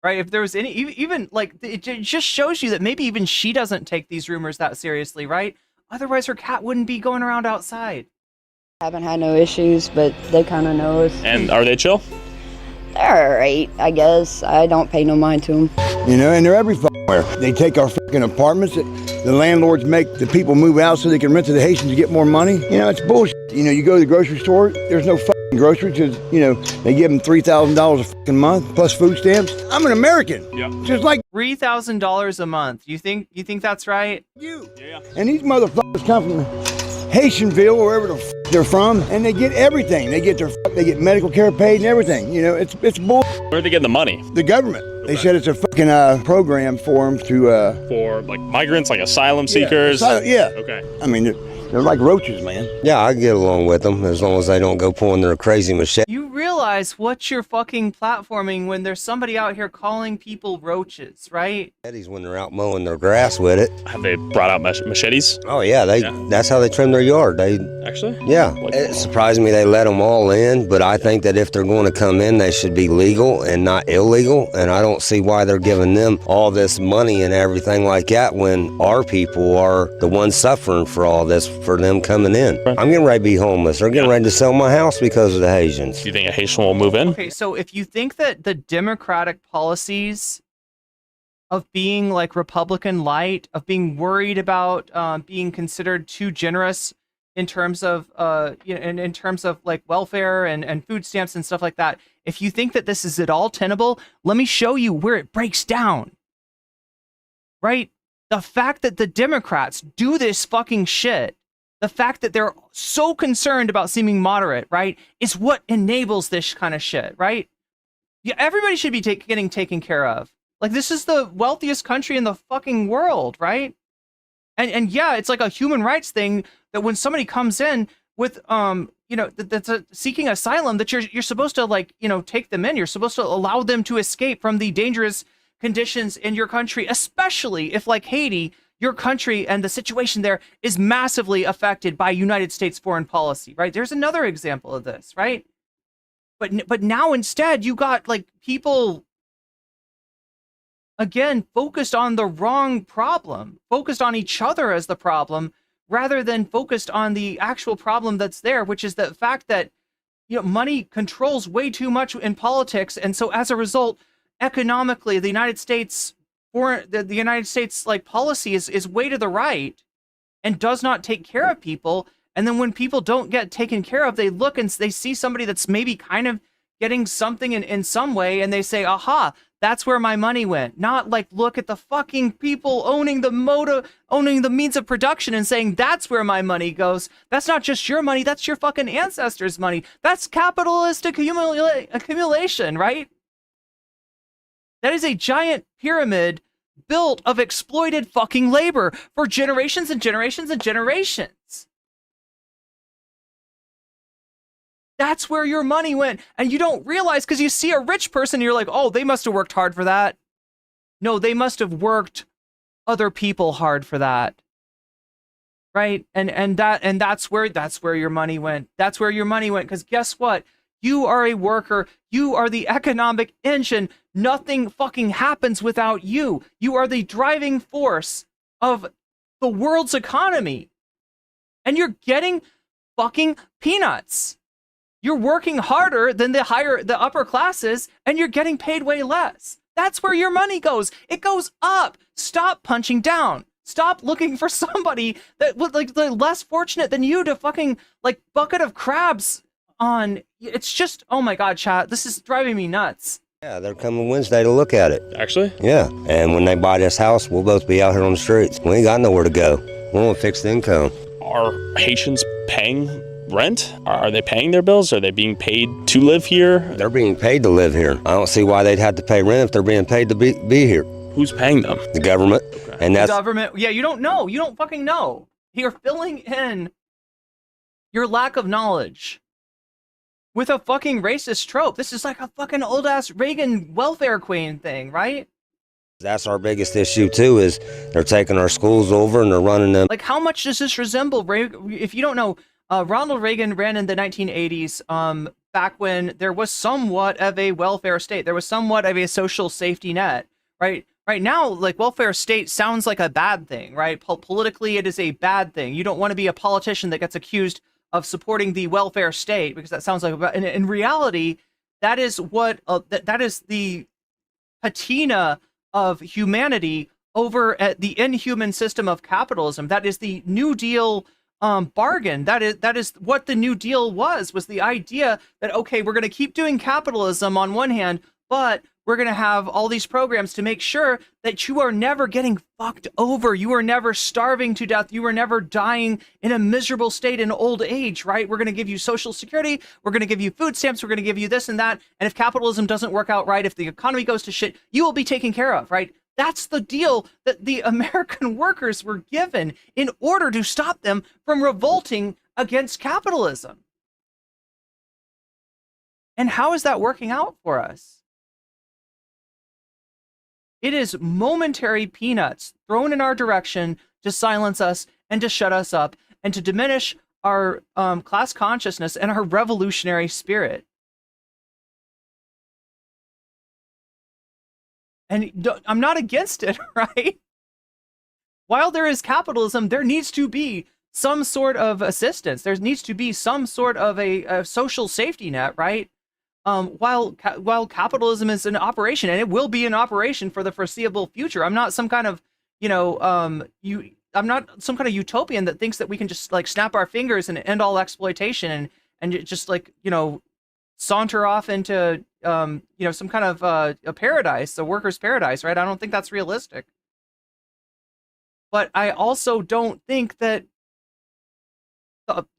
right? If there was any, even like, it just shows you that maybe even she doesn't take these rumors that seriously, right? Otherwise, her cat wouldn't be going around outside. I haven't had no issues, but they kind of know us. And are they chill? They're alright, I guess. I don't pay no mind to them. You know, and they're everywhere. They take our fucking apartments. The landlords make the people move out so they can rent to the Haitians to get more money. You know, it's bullshit. You know, you go to the grocery store, there's no fucking groceries because, you know, they give them $3,000 a fucking month plus food stamps. I'm an American. Yeah. Just like $3,000 a month. You think that's right? Yeah. And these motherfuckers come from Haitianville, wherever the fuck they're from, and they get everything. They get medical care paid and everything. You know, it's bull. Where are they getting the money? The government. They said it's a fucking program for them to for like migrants, like asylum seekers. Yeah. Okay. I mean, they're like roaches, man. Yeah, I can get along with them as long as they don't go pulling their crazy machete. You realize what you're fucking platforming when there's somebody out here calling people roaches, right? When they're out mowing their grass with it. Have they brought out machetes? Oh yeah, that's how they trim their yard. Actually? Yeah. It surprised me they let them all in, but I think that if they're going to come in, they should be legal and not illegal. And I don't see why they're giving them all this money and everything like that when our people are the ones suffering for all this, for them coming in. I'm getting ready to be homeless. They're getting ready to sell my house because of the Haitians. Do you think a Haitian will move in? Okay, so if you think that the Democratic policies of being like Republican light, of being worried about being considered too generous in terms of in terms of like welfare and food stamps and stuff like that, if you think that this is at all tenable, let me show you where it breaks down. Right? The fact that the Democrats do this fucking shit, the fact that they're so concerned about seeming moderate, right, is what enables this kind of shit, right? Yeah, everybody should be getting taken care of. Like, this is the wealthiest country in the fucking world, right? And yeah, it's like a human rights thing that when somebody comes in with that's seeking asylum, that you're supposed to like take them in. You're supposed to allow them to escape from the dangerous conditions in your country, especially if, like Haiti, your country and the situation there is massively affected by United States foreign policy, right? There's another example of this, right? But now instead you got like people again focused on the wrong problem, focused on each other as the problem, rather than focused on the actual problem that's there, which is the fact that money controls way too much in politics, and so as a result, economically, the United States like policy is way to the right and does not take care of people. And then when people don't get taken care of, they look and they see somebody that's maybe kind of getting something in some way, and they say, aha, that's where my money went. Not like, look at the fucking people owning the means of production and saying, that's where my money goes. That's not just your money, that's your fucking ancestors' money. That's capitalist accumulation, right? That is a giant pyramid built of exploited fucking labor for generations and generations and generations. That's where your money went. And you don't realize because you see a rich person, and you're like, oh, they must have worked hard for that. No, they must have worked other people hard for that. Right? And that's where your money went. That's where your money went. Because guess what? You are a worker. You are the economic engine. Nothing fucking happens without you. You are the driving force of the world's economy. And you're getting fucking peanuts. You're working harder than the upper classes, and you're getting paid way less. That's where your money goes. It goes up. Stop punching down. Stop looking for somebody that was like less fortunate than you to fucking like bucket of crabs on. It's just, oh my God, chat. This is driving me nuts. Yeah, they're coming Wednesday to look at it. Actually? Yeah, and when they buy this house, we'll both be out here on the streets. We ain't got nowhere to go. We want fixed income. Are Haitians paying rent? Are they paying their bills? Are they being paid to live here? They're being paid to live here. I don't see why they'd have to pay rent if they're being paid to be here. Who's paying them? The government. Okay. And that's the government. Yeah, you don't know. You don't fucking know. You're filling in your lack of knowledge with a fucking racist trope. This is like a fucking old ass Reagan welfare queen thing, right? That's our biggest issue too, is they're taking our schools over and they're running them. Like, how much does this resemble if you don't know, Ronald Reagan ran in the 1980s, back when there was somewhat of a welfare state. There was somewhat of a social safety net, right? Right now, like, welfare state sounds like a bad thing, right? Politically, it is a bad thing. You don't want to be a politician that gets accused of supporting the welfare state, because that sounds like in reality, that is what that is the patina of humanity over at the inhuman system of capitalism. That is the New Deal bargain. That is what the New Deal was the idea that, okay, we're going to keep doing capitalism on one hand, but we're going to have all these programs to make sure that you are never getting fucked over. You are never starving to death. You are never dying in a miserable state in old age, right? We're going to give you Social Security. We're going to give you food stamps. We're going to give you this and that. And if capitalism doesn't work out right, if the economy goes to shit, you will be taken care of, right? That's the deal that the American workers were given in order to stop them from revolting against capitalism. And how is that working out for us? It is momentary peanuts thrown in our direction to silence us and to shut us up and to diminish our class consciousness and our revolutionary spirit. And I'm not against it, right? While there is capitalism, there needs to be some sort of assistance. There needs to be some sort of a social safety net, right? While capitalism is an operation, and it will be an operation for the foreseeable future. I'm not some kind of, I'm not some kind of utopian that thinks that we can just like snap our fingers and end all exploitation and just like, saunter off into, some kind of a paradise, a worker's paradise, right? I don't think that's realistic. But I also don't think that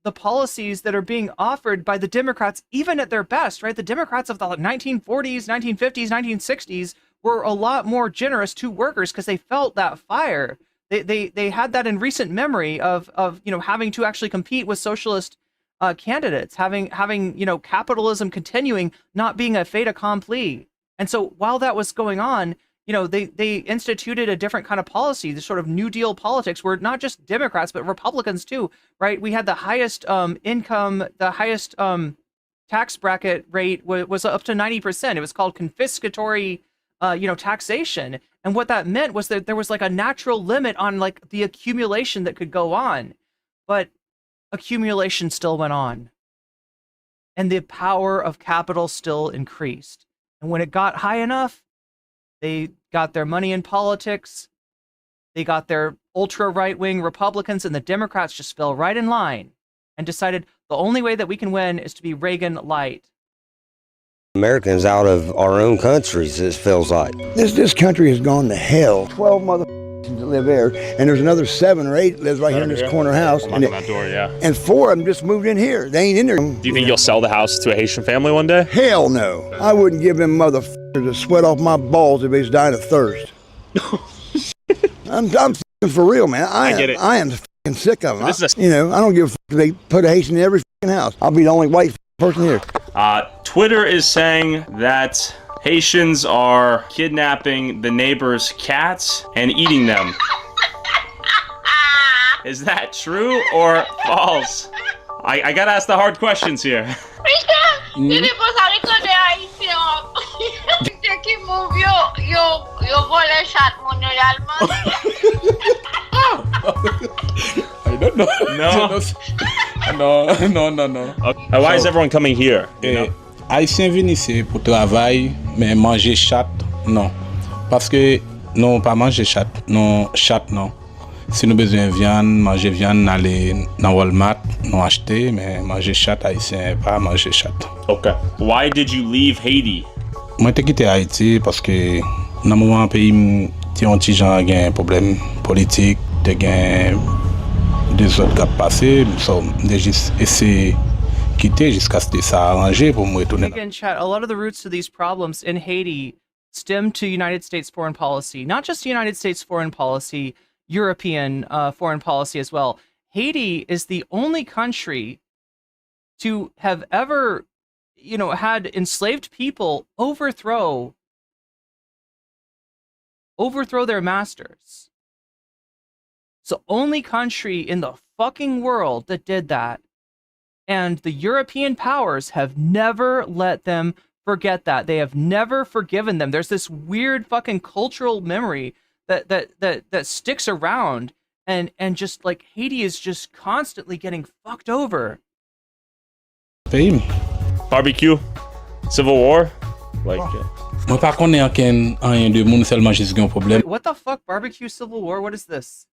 the policies that are being offered by the Democrats, even at their best, right? The Democrats of the 1940s, 1950s, 1960s were a lot more generous to workers because they felt that fire. they had that in recent memory of having to actually compete with socialist candidates, having capitalism continuing, not being a fait accompli. And so while that was going on, they instituted a different kind of policy, this sort of New Deal politics, where not just Democrats but Republicans too, right? We had the highest income, the highest tax bracket rate was up to 90%. It was called confiscatory, taxation. And what that meant was that there was like a natural limit on like the accumulation that could go on, but accumulation still went on, and the power of capital still increased. And when it got high enough, they got their money in politics. They got their ultra right-wing Republicans, and the Democrats just fell right in line and decided the only way that we can win is to be Reagan light. Americans out of our own countries, it feels like. This country has gone to hell. 12 motherfuckers that live there, and there's another 7 or 8 lives right here in this corner house. I'm knocking on that door, yeah. And 4 of them just moved in here. They ain't in there. Do you think you'll sell the house to a Haitian family one day? Hell no. I wouldn't give them motherfuckers the sweat off my balls if they was dying of thirst. I'm for real, man. I get it. I am fucking sick of them. This is I don't give a fuck if they put a Haitian in every fucking house. I'll be the only white person here. Twitter is saying that Haitians are kidnapping the neighbors' cats and eating them. Is that true or false? I gotta ask the hard questions here. I don't know. No. Okay. Why is everyone coming here? Haïtien vient ici pour travail, mais manger chat, non. Parce que non, pas manger chat, non, chat, non. Si nous besoin viande, manger viande, aller dans Walmart, non acheter, mais manger chat, haïtien, pas manger chat. Okay. Why did you leave Haiti? Moi, j'ai quitté Haïti parce que dans le moment pays, t'es un petit gens qui a un problème politique, t'es gain des autres qui ont passé, so j'ai juste essayé quitter jusqu'à ce que ça arrangé pour me retourner. Again, chat, a lot of the roots to these problems in Haiti stem to United States foreign policy, not just United States foreign policy, European foreign policy as well. Haiti is the only country to have ever, had enslaved people overthrow their masters. It's the only country in the fucking world that did that. And the European powers have never let them forget that. They have never forgiven them. There's this weird fucking cultural memory that sticks around, and just like Haiti is just constantly getting fucked over. Barbecue, Civil War, like. Moi pas connais aucun de monde seulement juste un problème. Wait, what the fuck? Barbecue Civil War? What is this?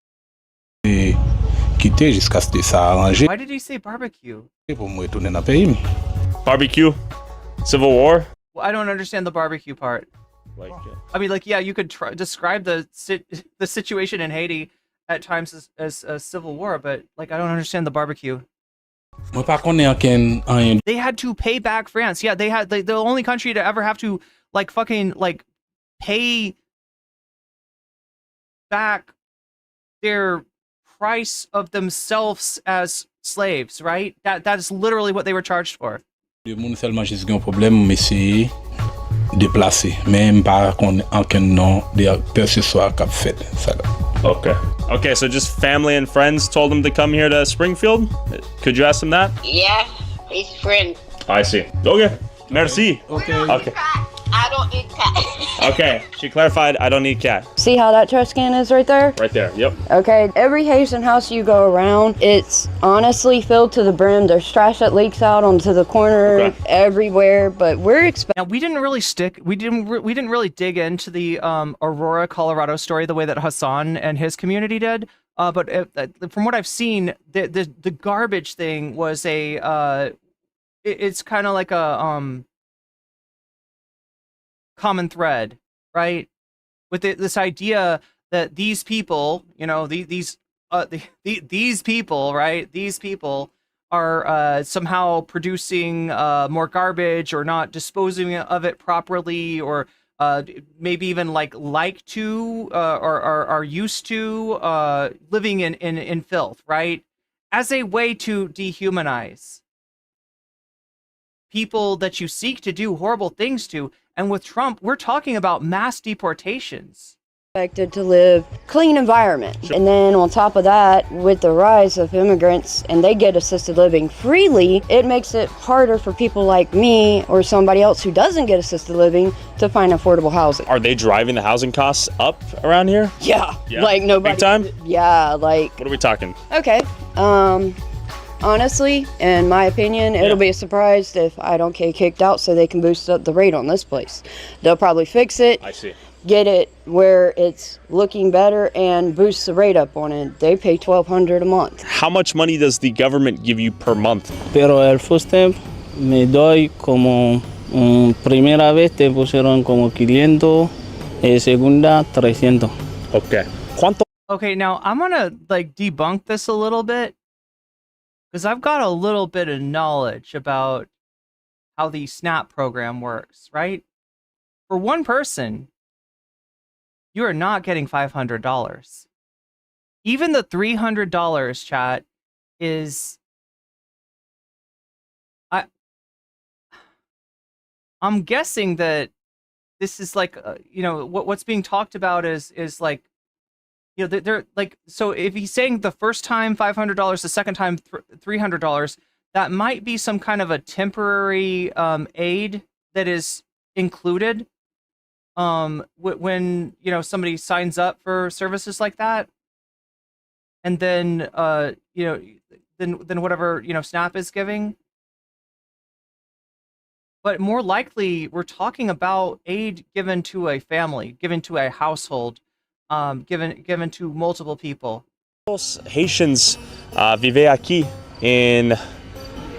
Quitter jusqu'à ce que ça arrangé. Why did he say barbecue? Pour me retourner dans pays. Barbecue, Civil War. Well, I don't understand the barbecue part. Like, I mean, yeah, you could describe the situation in Haiti at times as a civil war, but like I don't understand the barbecue. Moi pas connais aucun. They had to pay back France. Yeah, they had the only country to ever have to like fucking like pay back their price of themselves as slaves, right? That is literally what they were charged for. Le monde seulement juste un problème, mais c'est déplacé, même pas qu'on aucun nom de percevoir qu'a fait ça. Okay, so just family and friends told him to come here to Springfield? Could you ask him that? Yeah, his friend. I see. Okay, merci. Okay. I don't eat cat. Okay, she clarified, I don't need cat. See how that trash can is right there? Right there, yep. Okay, every Haitian house you go around, it's honestly filled to the brim. There's trash that leaks out onto the corner, everywhere, but we're Now, we didn't really dig into the Aurora, Colorado story the way that Hassan and his community did. But from what I've seen, the garbage thing was it's kind of like a common thread, right? With this idea that these people, these people, right? These people are somehow producing more garbage or not disposing of it properly or maybe even like to or are used to living in filth, right? As a way to dehumanize people that you seek to do horrible things to. And with Trump, we're talking about mass deportations. Expected to live clean environment. And then on top of that, with the rise of immigrants and they get assisted living freely, it makes it harder for people like me or somebody else who doesn't get assisted living to find affordable housing. Are they driving the housing costs up around here? Yeah. Like nobody. Big time? Yeah, like. What are we talking? Okay. Honestly, in my opinion, it'll be a surprise if I don't get kicked out so they can boost up the rate on this place. They'll probably fix it. I see. Get it where it's looking better and boost the rate up on it. They pay $1,200 a month. How much money does the government give you per month? Pero el first time me doy como primera vez te pusieron como 500, segunda 300. Okay. ¿Cuánto? Okay, now I'm gonna like debunk this a little bit because I've got a little bit of knowledge about how the SNAP program works, right? For one person, you are not getting $500. Even the $300, chat, is... I'm guessing that this is like, what's being talked about is like, they're like, so if he's saying the first time $500, the second time $300, that might be some kind of a temporary aid that is included when somebody signs up for services like that, and then then whatever SNAP is giving. But more likely, we're talking about aid given to a family, given to a household, given to multiple people. Los Haitians vive aquí en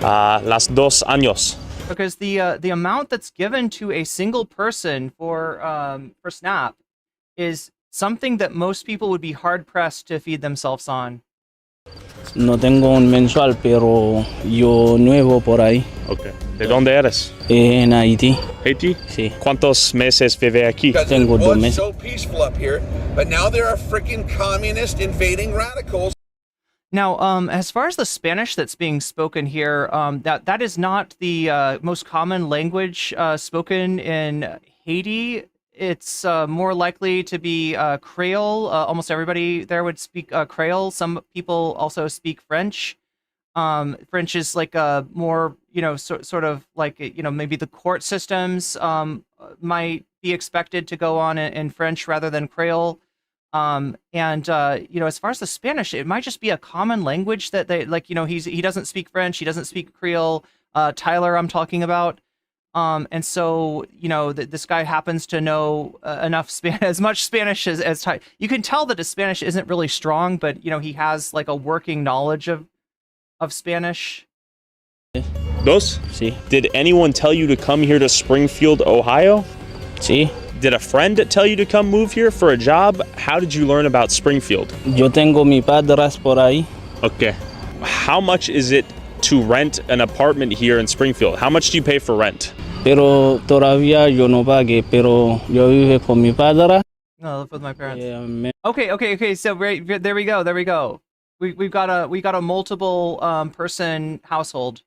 las 2 años. Because the amount that's given to a single person for SNAP is something that most people would be hard pressed to feed themselves on. No tengo un mensual, pero yo nuevo por ahí. Okay. ¿De dónde eres? En Haití. Haití? Sí. ¿Cuántos meses vive aquí? Tengo 2 meses. So peaceful up here, but now there are freaking communist invading radicals. Now, as far as the Spanish that's being spoken here, that is not the most common language spoken in Haiti. It's more likely to be Creole. Almost everybody there would speak Creole. Some people also speak French. French is like a more, sort of like, maybe the court systems might be expected to go on in French rather than Creole. As far as the Spanish, it might just be a common language that they like, he doesn't speak French, he doesn't speak Creole, Tyler I'm talking about. And so, this guy happens to know enough as much Spanish as Tyler. You can tell that his Spanish isn't really strong, but, he has like a working knowledge of Spanish. Dos? Sí. Did anyone tell you to come here to Springfield, Ohio? Sí. Did a friend tell you to come move here for a job? How did you learn about Springfield? Yo tengo mi padras por ahí. Okay. How much is it to rent an apartment here in Springfield? How much do you pay for rent? Pero todavía yo no pagué, pero yo vivo con mi padre. No, I live with my parents. Yeah, Okay. So there we go. We got a multiple person household,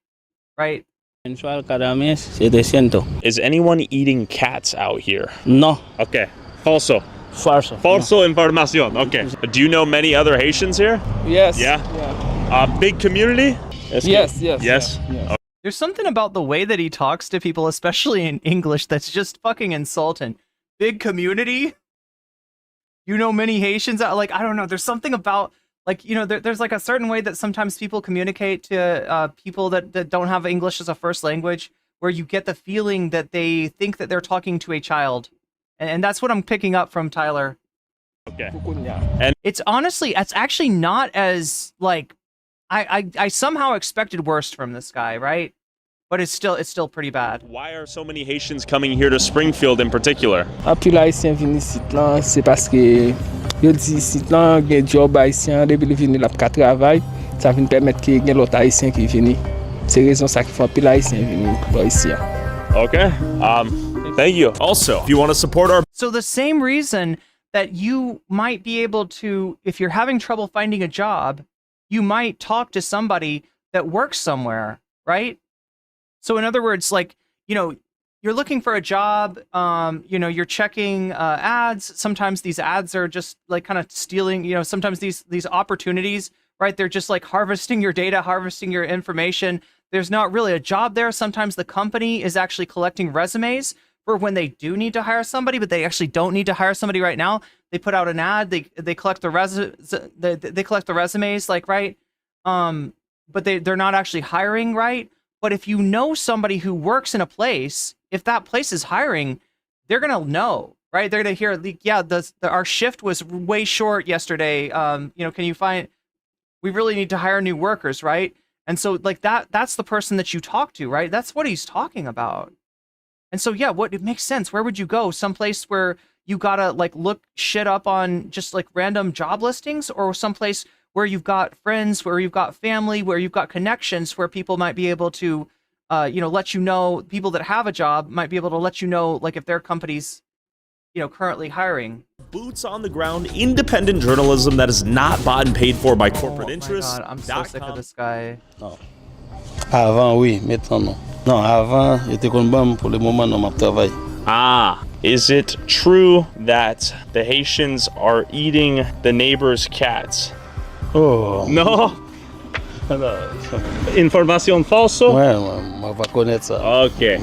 right? Mensual cada mes 700. Is anyone eating cats out here? No. Okay. Falso. Falso. Falso información. Okay. Do you know many other Haitians here? Yes. Yeah. Big community? Yes. Yes. Yeah. There's something about the way that he talks to people, especially in English, that's just fucking insulting. Big community? You know many Haitians? Like, I don't know. There's something about, like, there's like a certain way that sometimes people communicate to people that don't have English as a first language, where you get the feeling that they think that they're talking to a child. And that's what I'm picking up from Tyler. Okay. And it's actually not as, like, I somehow expected worse from this guy, right? But it's still pretty bad. Why are so many Haitians coming here to Springfield in particular? Puis l'Haïtien vini ici là, c'est parce que yo di ici là gen job Haïtien depuis li vini là pour travail, ça vient permettre que gen l'autre Haïtien qui vini. C'est raison ça qui fait puis l'Haïtien vini là ici. Okay. Thank you. Also, if you want to support our... So the same reason that you might be able to, if you're having trouble finding a job, you might talk to somebody that works somewhere, right? So in other words, like, you know, you're looking for a job, you know, you're checking ads. Sometimes these ads are just like kind of stealing, you know, sometimes these opportunities, right? They're just like harvesting your data, harvesting your information. There's not really a job there. Sometimes the company is actually collecting resumes for when they do need to hire somebody, but they actually don't need to hire somebody right now. They put out an ad, they collect the they collect the resumes, like, right? But they're not actually hiring, right? But if you know somebody who works in a place, if that place is hiring, they're gonna know, right? They're gonna hear, yeah, our shift was way short yesterday. You know, can you find? We really need to hire new workers, right? And so, like, that's the person that you talk to, right? That's what he's talking about. And so, yeah, it makes sense. Where would you go? Someplace where you gotta like look shit up on just like random job listings, or someplace where you've got friends, where you've got family, where you've got connections, where people might be able to, you know, let you know, people that have a job might be able to let you know, like, if their company's, you know, currently hiring. Boots on the ground, independent journalism that is not bought and paid for by corporate interests. God, I'm so sick of this guy. Non. Avant, oui, maintenant non. Non, avant, j'étais con bon, pour le moment, non, ma travail. Ah, is it true that the Haitians are eating the neighbor's cats? Oh. No. Information falso? Ouais, on va connaître ça. Okay.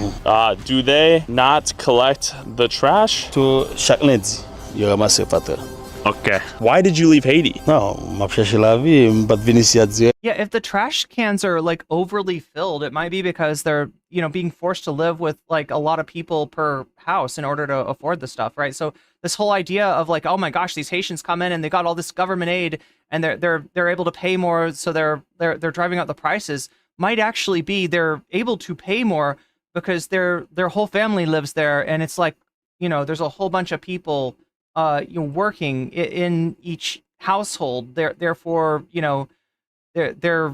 Do they not collect the trash? Chaque lundi, ils ramassent le patin. Okay. Why did you leave Haiti? Non, m'a cherché la vie, m'a pas venu ici à dire. Yeah, if the trash cans are like overly filled, it might be because they're, you know, being forced to live with like a lot of people per house in order to afford the stuff, right? So this whole idea of like, oh my gosh, these Haitians come in and they got all this government aid and they're able to pay more, so they're driving up the prices, might actually be they're able to pay more because their whole family lives there, and it's like, you know, there's a whole bunch of people you know, working in each household. Therefore, you know, they're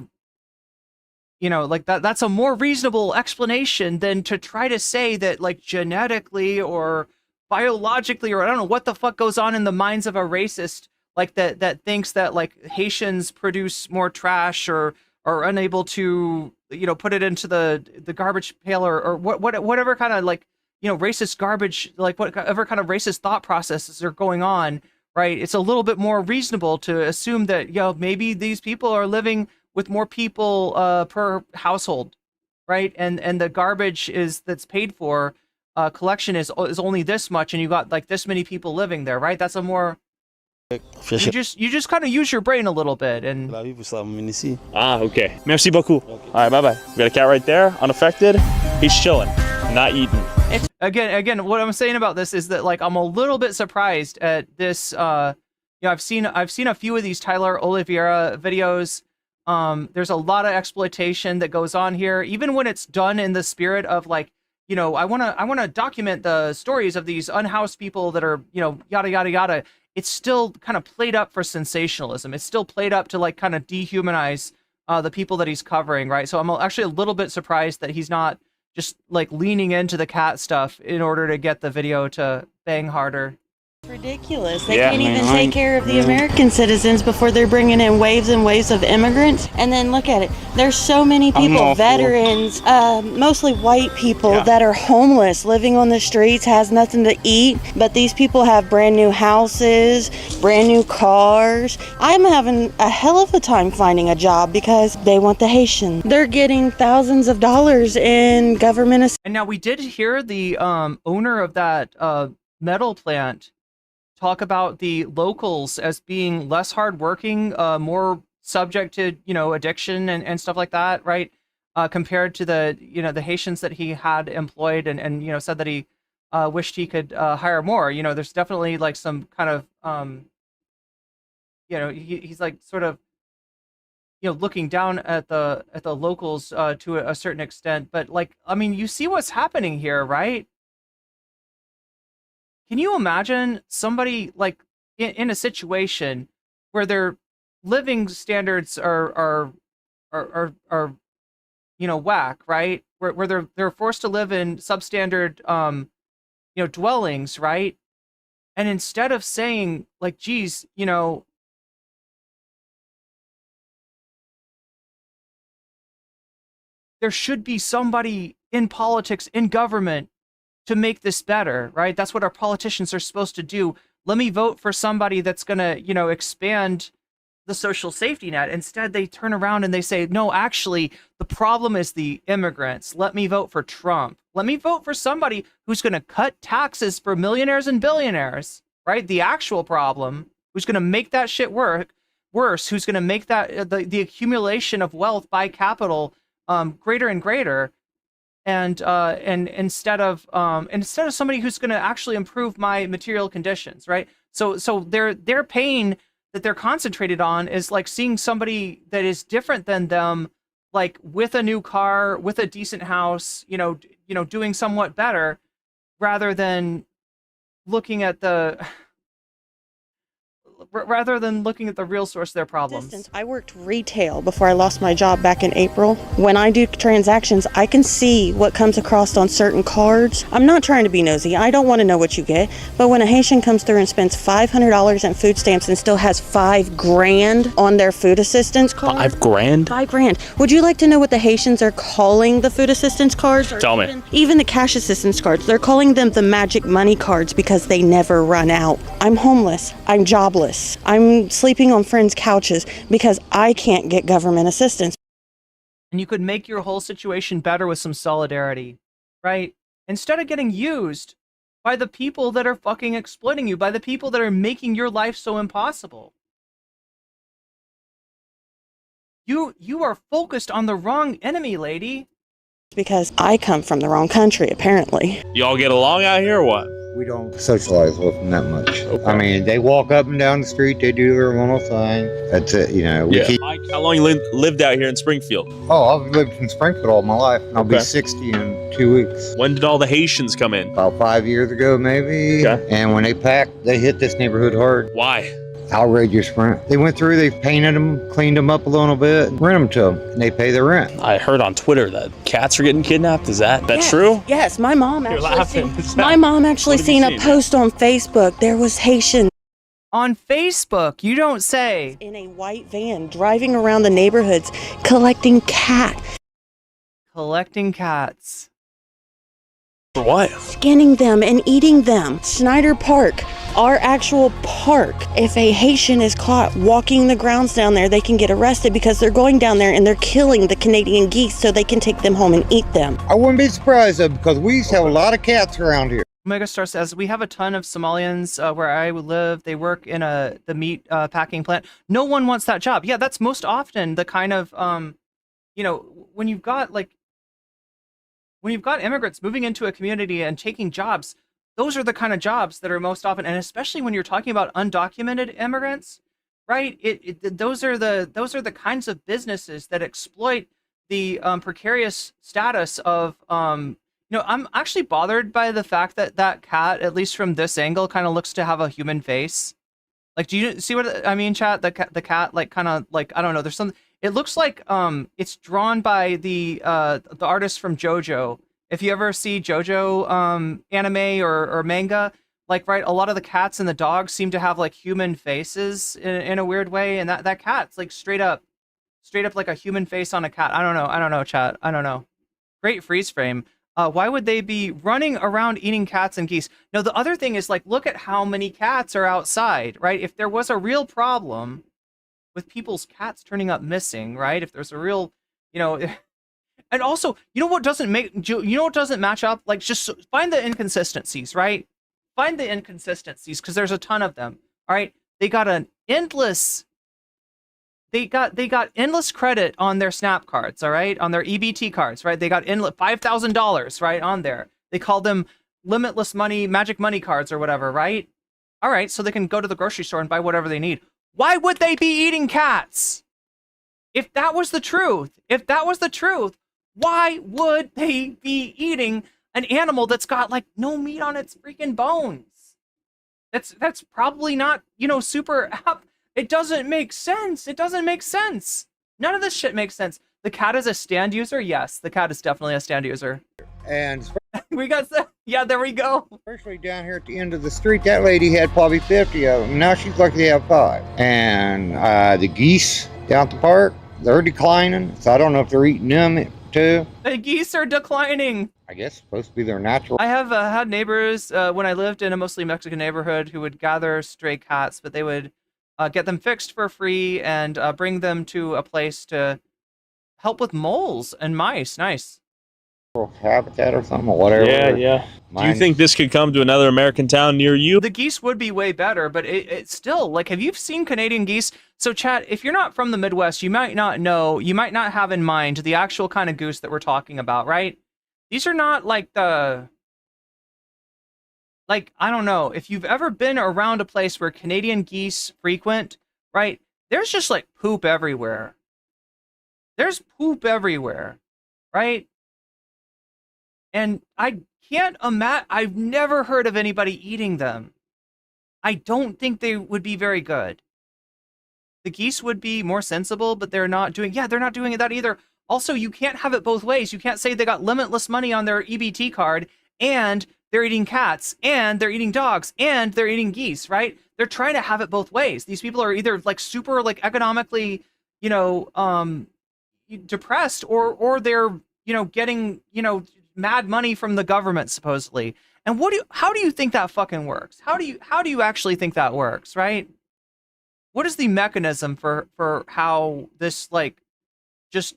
you know, like that's a more reasonable explanation than to try to say that like genetically or biologically, or I don't know what the fuck goes on in the minds of a racist, like that thinks that like Haitians produce more trash or are unable to, you know, put it into the garbage pail or whatever kind of like, you know, racist garbage, like whatever kind of racist thought processes are going on, right? It's a little bit more reasonable to assume that, you know, maybe these people are living with more people per household, right? And the garbage that's paid for collection is only this much, and you got like this many people living there, right? That's a more you just kind of use your brain a little bit. And okay. Merci beaucoup. Okay. All right, bye-bye. We got a cat right there, unaffected. He's chilling, not eating. Again, what I'm saying about this is that like I'm a little bit surprised at this. You know, I've seen a few of these Tyler Oliveira videos. There's a lot of exploitation that goes on here, even when it's done in the spirit of like, you know, I want to document the stories of these unhoused people that are, you know, yada yada yada. It's still kind of played up for sensationalism. It's still played up to like kind of dehumanize the people that he's covering, right? So I'm actually a little bit surprised that he's not just like leaning into the cat stuff in order to get the video to bang harder. Ridiculous. They can't even take care of the American citizens before they're bringing in waves and waves of immigrants. And then look at it. There's so many people, veterans, mostly white people that are homeless, living on the streets, has nothing to eat. But these people have brand new houses, brand new cars. I'm having a hell of a time finding a job because they want the Haitian. They're getting thousands of dollars in government. And now we did hear the owner of that metal plant talk about the locals as being less hardworking, more subject to, you know, addiction and stuff like that, right? Compared to the, you know, the Haitians that he had employed and you know, said that he wished he could hire more. You know, there's definitely like some kind of, you know, he's like sort of, you know, looking down at the locals to a certain extent. But like, I mean, you see what's happening here, right? Can you imagine somebody like in a situation where their living standards are you know, whack, right? Where they're forced to live in substandard dwellings, right? And instead of saying like, geez, there should be somebody in politics, in government, to make this better, right? That's what our politicians are supposed to do. Let me vote for somebody that's going to, expand the social safety net. Instead, they turn around and they say, no, actually, the problem is the immigrants. Let me vote for Trump. Let me vote for somebody who's going to cut taxes for millionaires and billionaires, right? The actual problem, who's going to make that shit worse, who's going to make that the accumulation of wealth by capital greater and greater. And instead of somebody who's going to actually improve my material conditions, right? So their pain that they're concentrated on is like seeing somebody that is different than them, like with a new car, with a decent house, doing somewhat better, rather than looking at the real source of their problems. I worked retail before I lost my job back in April. When I do transactions, I can see what comes across on certain cards. I'm not trying to be nosy. I don't want to know what you get. But when a Haitian comes through and spends $500 in food stamps and still has $5,000 on their food assistance card. $5,000? $5,000. Would you like to know what the Haitians are calling the food assistance cards? Tell me. Even the cash assistance cards. They're calling them the magic money cards because they never run out. I'm homeless. I'm jobless. I'm sleeping on friends' couches because I can't get government assistance. And you could make your whole situation better with some solidarity, right? Instead of getting used by the people that are fucking exploiting you, by the people that are making your life so impossible. You are focused on the wrong enemy, lady. Because I come from the wrong country, apparently. Y'all get along out here or what? We don't socialize with them that much. Okay. I mean, they walk up and down the street, they do their little thing. That's it, Mike, how long you lived out here in Springfield? Oh, I've lived in Springfield all my life. I'll be 60 in 2 weeks. When did all the Haitians come in? About 5 years ago, maybe. Okay. And when they packed, they hit this neighborhood hard. Why? Outrageous rent. They went through, they painted them, cleaned them up a little bit, rent them to them, and they pay their rent. I heard on Twitter that cats are getting kidnapped. Is that true? Yes, my mom actually seen a post on Facebook. There was Haitians on Facebook, you don't say, in a white van driving around the neighborhoods collecting cats. For what? Skinning them and eating them. Snyder Park, our actual park. If a Haitian is caught walking the grounds down there, they can get arrested because they're going down there and they're killing the Canadian geese so they can take them home and eat them. I wouldn't be surprised though, because we used to have a lot of cats around here. Megastar says, we have a ton of Somalians where I would live. They work in the meat packing plant. No one wants that job. Yeah, that's most often the kind of, when you've got immigrants moving into a community and taking jobs, those are the kind of jobs that are most often, and especially when you're talking about undocumented immigrants, right? Those are the kinds of businesses that exploit the precarious status of, I'm actually bothered by the fact that cat, at least from this angle, kind of looks to have a human face. Like, do you see what I mean, chat? The cat, like, kind of like, I don't know. There's something. It looks like it's drawn by the artist from JoJo. If you ever see JoJo anime or manga, like, right, a lot of the cats and the dogs seem to have like human faces in a weird way, and that cat's like straight up like a human face on a cat. I don't know, chat. I don't know. Great freeze frame. Why would they be running around eating cats and geese? No, the other thing is, like, look at how many cats are outside, right? If there was a real problem with people's cats turning up missing, right? If there's a real, and also, what doesn't match up? Like, just find the inconsistencies, right? Find the inconsistencies, because there's a ton of them. All right, they got endless credit on their Snap cards, all right? On their EBT cards, right? They got $5,000, right, on there. They call them limitless money, magic money cards or whatever, right? All right, so they can go to the grocery store and buy whatever they need. Why would they be eating cats? If that was the truth, why would they be eating an animal that's got, like, no meat on its freaking bones? That's probably not, super apt. It doesn't make sense. None of this shit makes sense. The cat is a stand user? Yes, the cat is definitely a stand user. And we got Yeah, there we go. Especially down here at the end of the street, that lady had probably 50 of them. Now she's lucky to have 5. And the geese down at the park, they're declining. So I don't know if they're eating them too. The geese are declining. I guess it's supposed to be their natural. I have had neighbors when I lived in a mostly Mexican neighborhood who would gather stray cats, but they would get them fixed for free and bring them to a place to help with moles and mice. Nice. Habitat or something or whatever. Yeah. Do you think this could come to another American town near you? The geese would be way better, but it's still, like, have you seen Canadian geese? So, Chad, if you're not from the Midwest, you might not know, you might not have in mind the actual kind of goose that we're talking about, right? These are not like I don't know, if you've ever been around a place where Canadian geese frequent, right? There's just like poop everywhere. There's poop everywhere, right? And I can't imagine, I've never heard of anybody eating them. I don't think they would be very good. The geese would be more sensible, but they're not doing that either. Also, you can't have it both ways. You can't say they got limitless money on their EBT card and they're eating cats and they're eating dogs and they're eating geese, right? They're trying to have it both ways. These people are either like super like economically, depressed or they're, getting, mad money from the government supposedly. And how do you think that fucking works? How do you actually think that works, right? What is the mechanism for how this just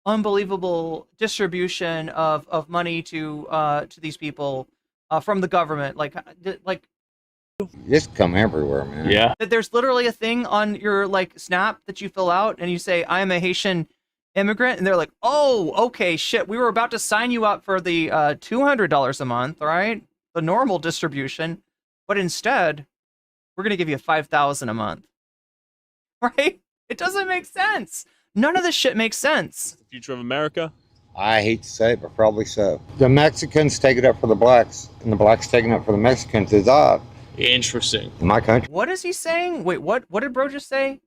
unbelievable distribution of money to these people from the government This come everywhere, man. Yeah. that there's literally a thing on your Snap that you fill out and you say I am a Haitian immigrant, and they're like, oh, okay, shit, we were about to sign you up for the $200 a month, right? The normal distribution, but instead we're gonna give you $5,000 a month, right? It doesn't make sense. None of this shit makes sense. The future of America? I hate to say it, but probably so. The Mexicans take it up for the blacks, and the blacks taking it up for the Mexicans is odd. Interesting. In my country, What is he saying? Wait, what did bro just say?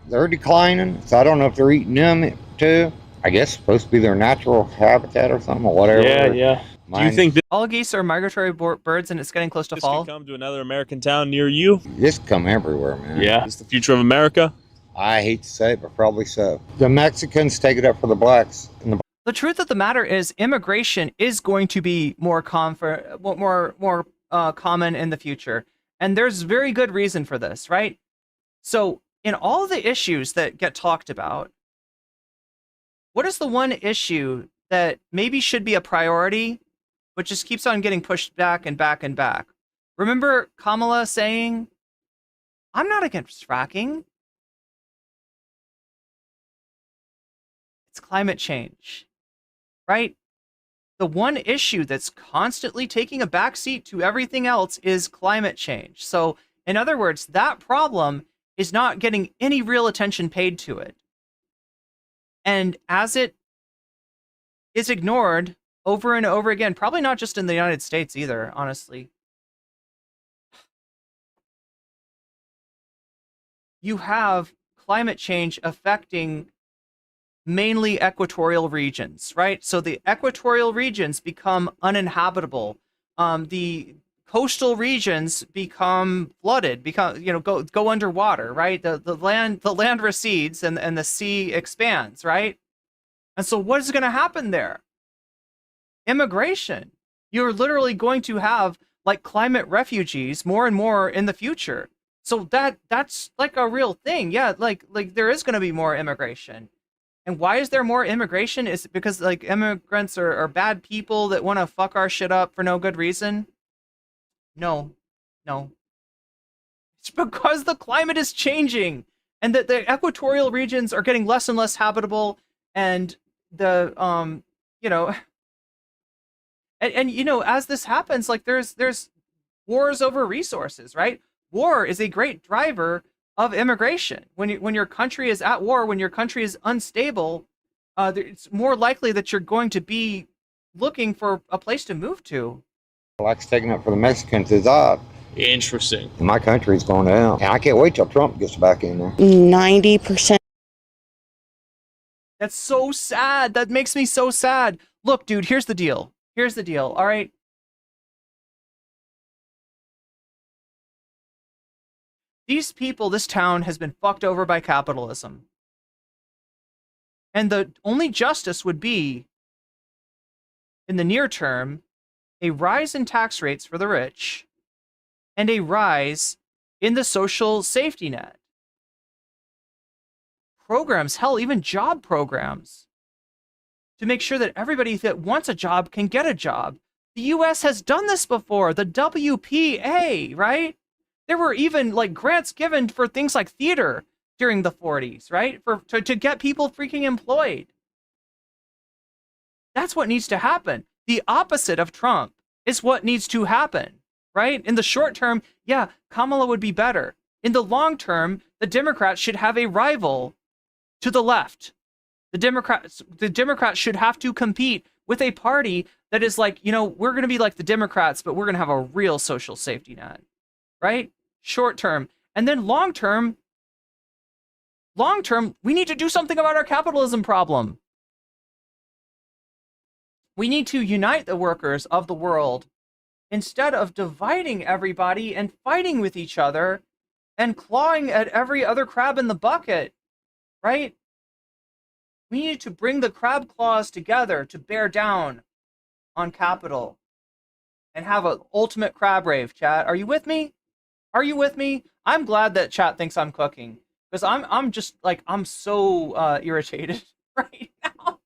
they're declining, so I don't know if they're eating them too. I guess it's supposed to be their natural habitat or something or whatever. Yeah. Do you think All geese are migratory birds and it's getting close to this fall? could come to another American town near you? This come everywhere, man. Yeah. Is this the future of America? I hate to say it, but probably so. The Mexicans take it up for the blacks, and The truth of the matter is immigration is going to be more common in the future. And there's very good reason for this, right? So in all the issues that get talked about, what is the one issue that maybe should be a priority, but just keeps on getting pushed back and back and back? Remember Kamala saying, I'm not against fracking. It's climate change, right? The one issue that's constantly taking a backseat to everything else is climate change. So in other words, that problem is not getting any real attention paid to it. And as it is ignored over and over again, probably not just in the United States either, honestly. You have climate change affecting mainly equatorial regions, right? So the equatorial regions become uninhabitable. The coastal regions become flooded, go underwater, right? The land recedes and the sea expands, right? And so what is going to happen there? Immigration. You're literally going to have climate refugees more and more in the future. So that's a real thing. Yeah, there is going to be more immigration. And why is there more immigration? Is it because immigrants are bad people that want to fuck our shit up for no good reason? No. It's because the climate is changing and that the equatorial regions are getting less and less habitable, and the as this happens, there's wars over resources, right? War is a great driver of immigration. When your country is at war, when your country is unstable, it's more likely that you're going to be looking for a place to move to. blacks taking up for the Mexicans is odd. Interesting. My country's going down. And I can't wait till Trump gets back in there. 90%. That's so sad. That makes me so sad. Look, dude, here's the deal. Here's the deal, all right? These people, this town has been fucked over by capitalism. And the only justice would be, in the near term, a rise in tax rates for the rich and a rise in the social safety net. Programs, hell, even job programs, to make sure that everybody that wants a job can get a job. The US has done this before, the WPA, right? There were even like grants given for things like theater during the 40s, right? To get people freaking employed. That's what needs to happen. The opposite of Trump is what needs to happen, right? In the short term, yeah, Kamala would be better. In the long term, the Democrats should have a rival to the left. The Democrats should have to compete with a party that is like, you know, we're going to be like the Democrats, but we're going to have a real social safety net, right? Short term. And then long term, we need to do something about our capitalism problem. We need to unite the workers of the world instead of dividing everybody and fighting with each other and clawing at every other crab in the bucket, right? We need to bring the crab claws together to bear down on capital and have an ultimate crab rave, chat. Are you with me? Are you with me? I'm glad that chat thinks I'm cooking, because I'm just like, I'm so irritated right now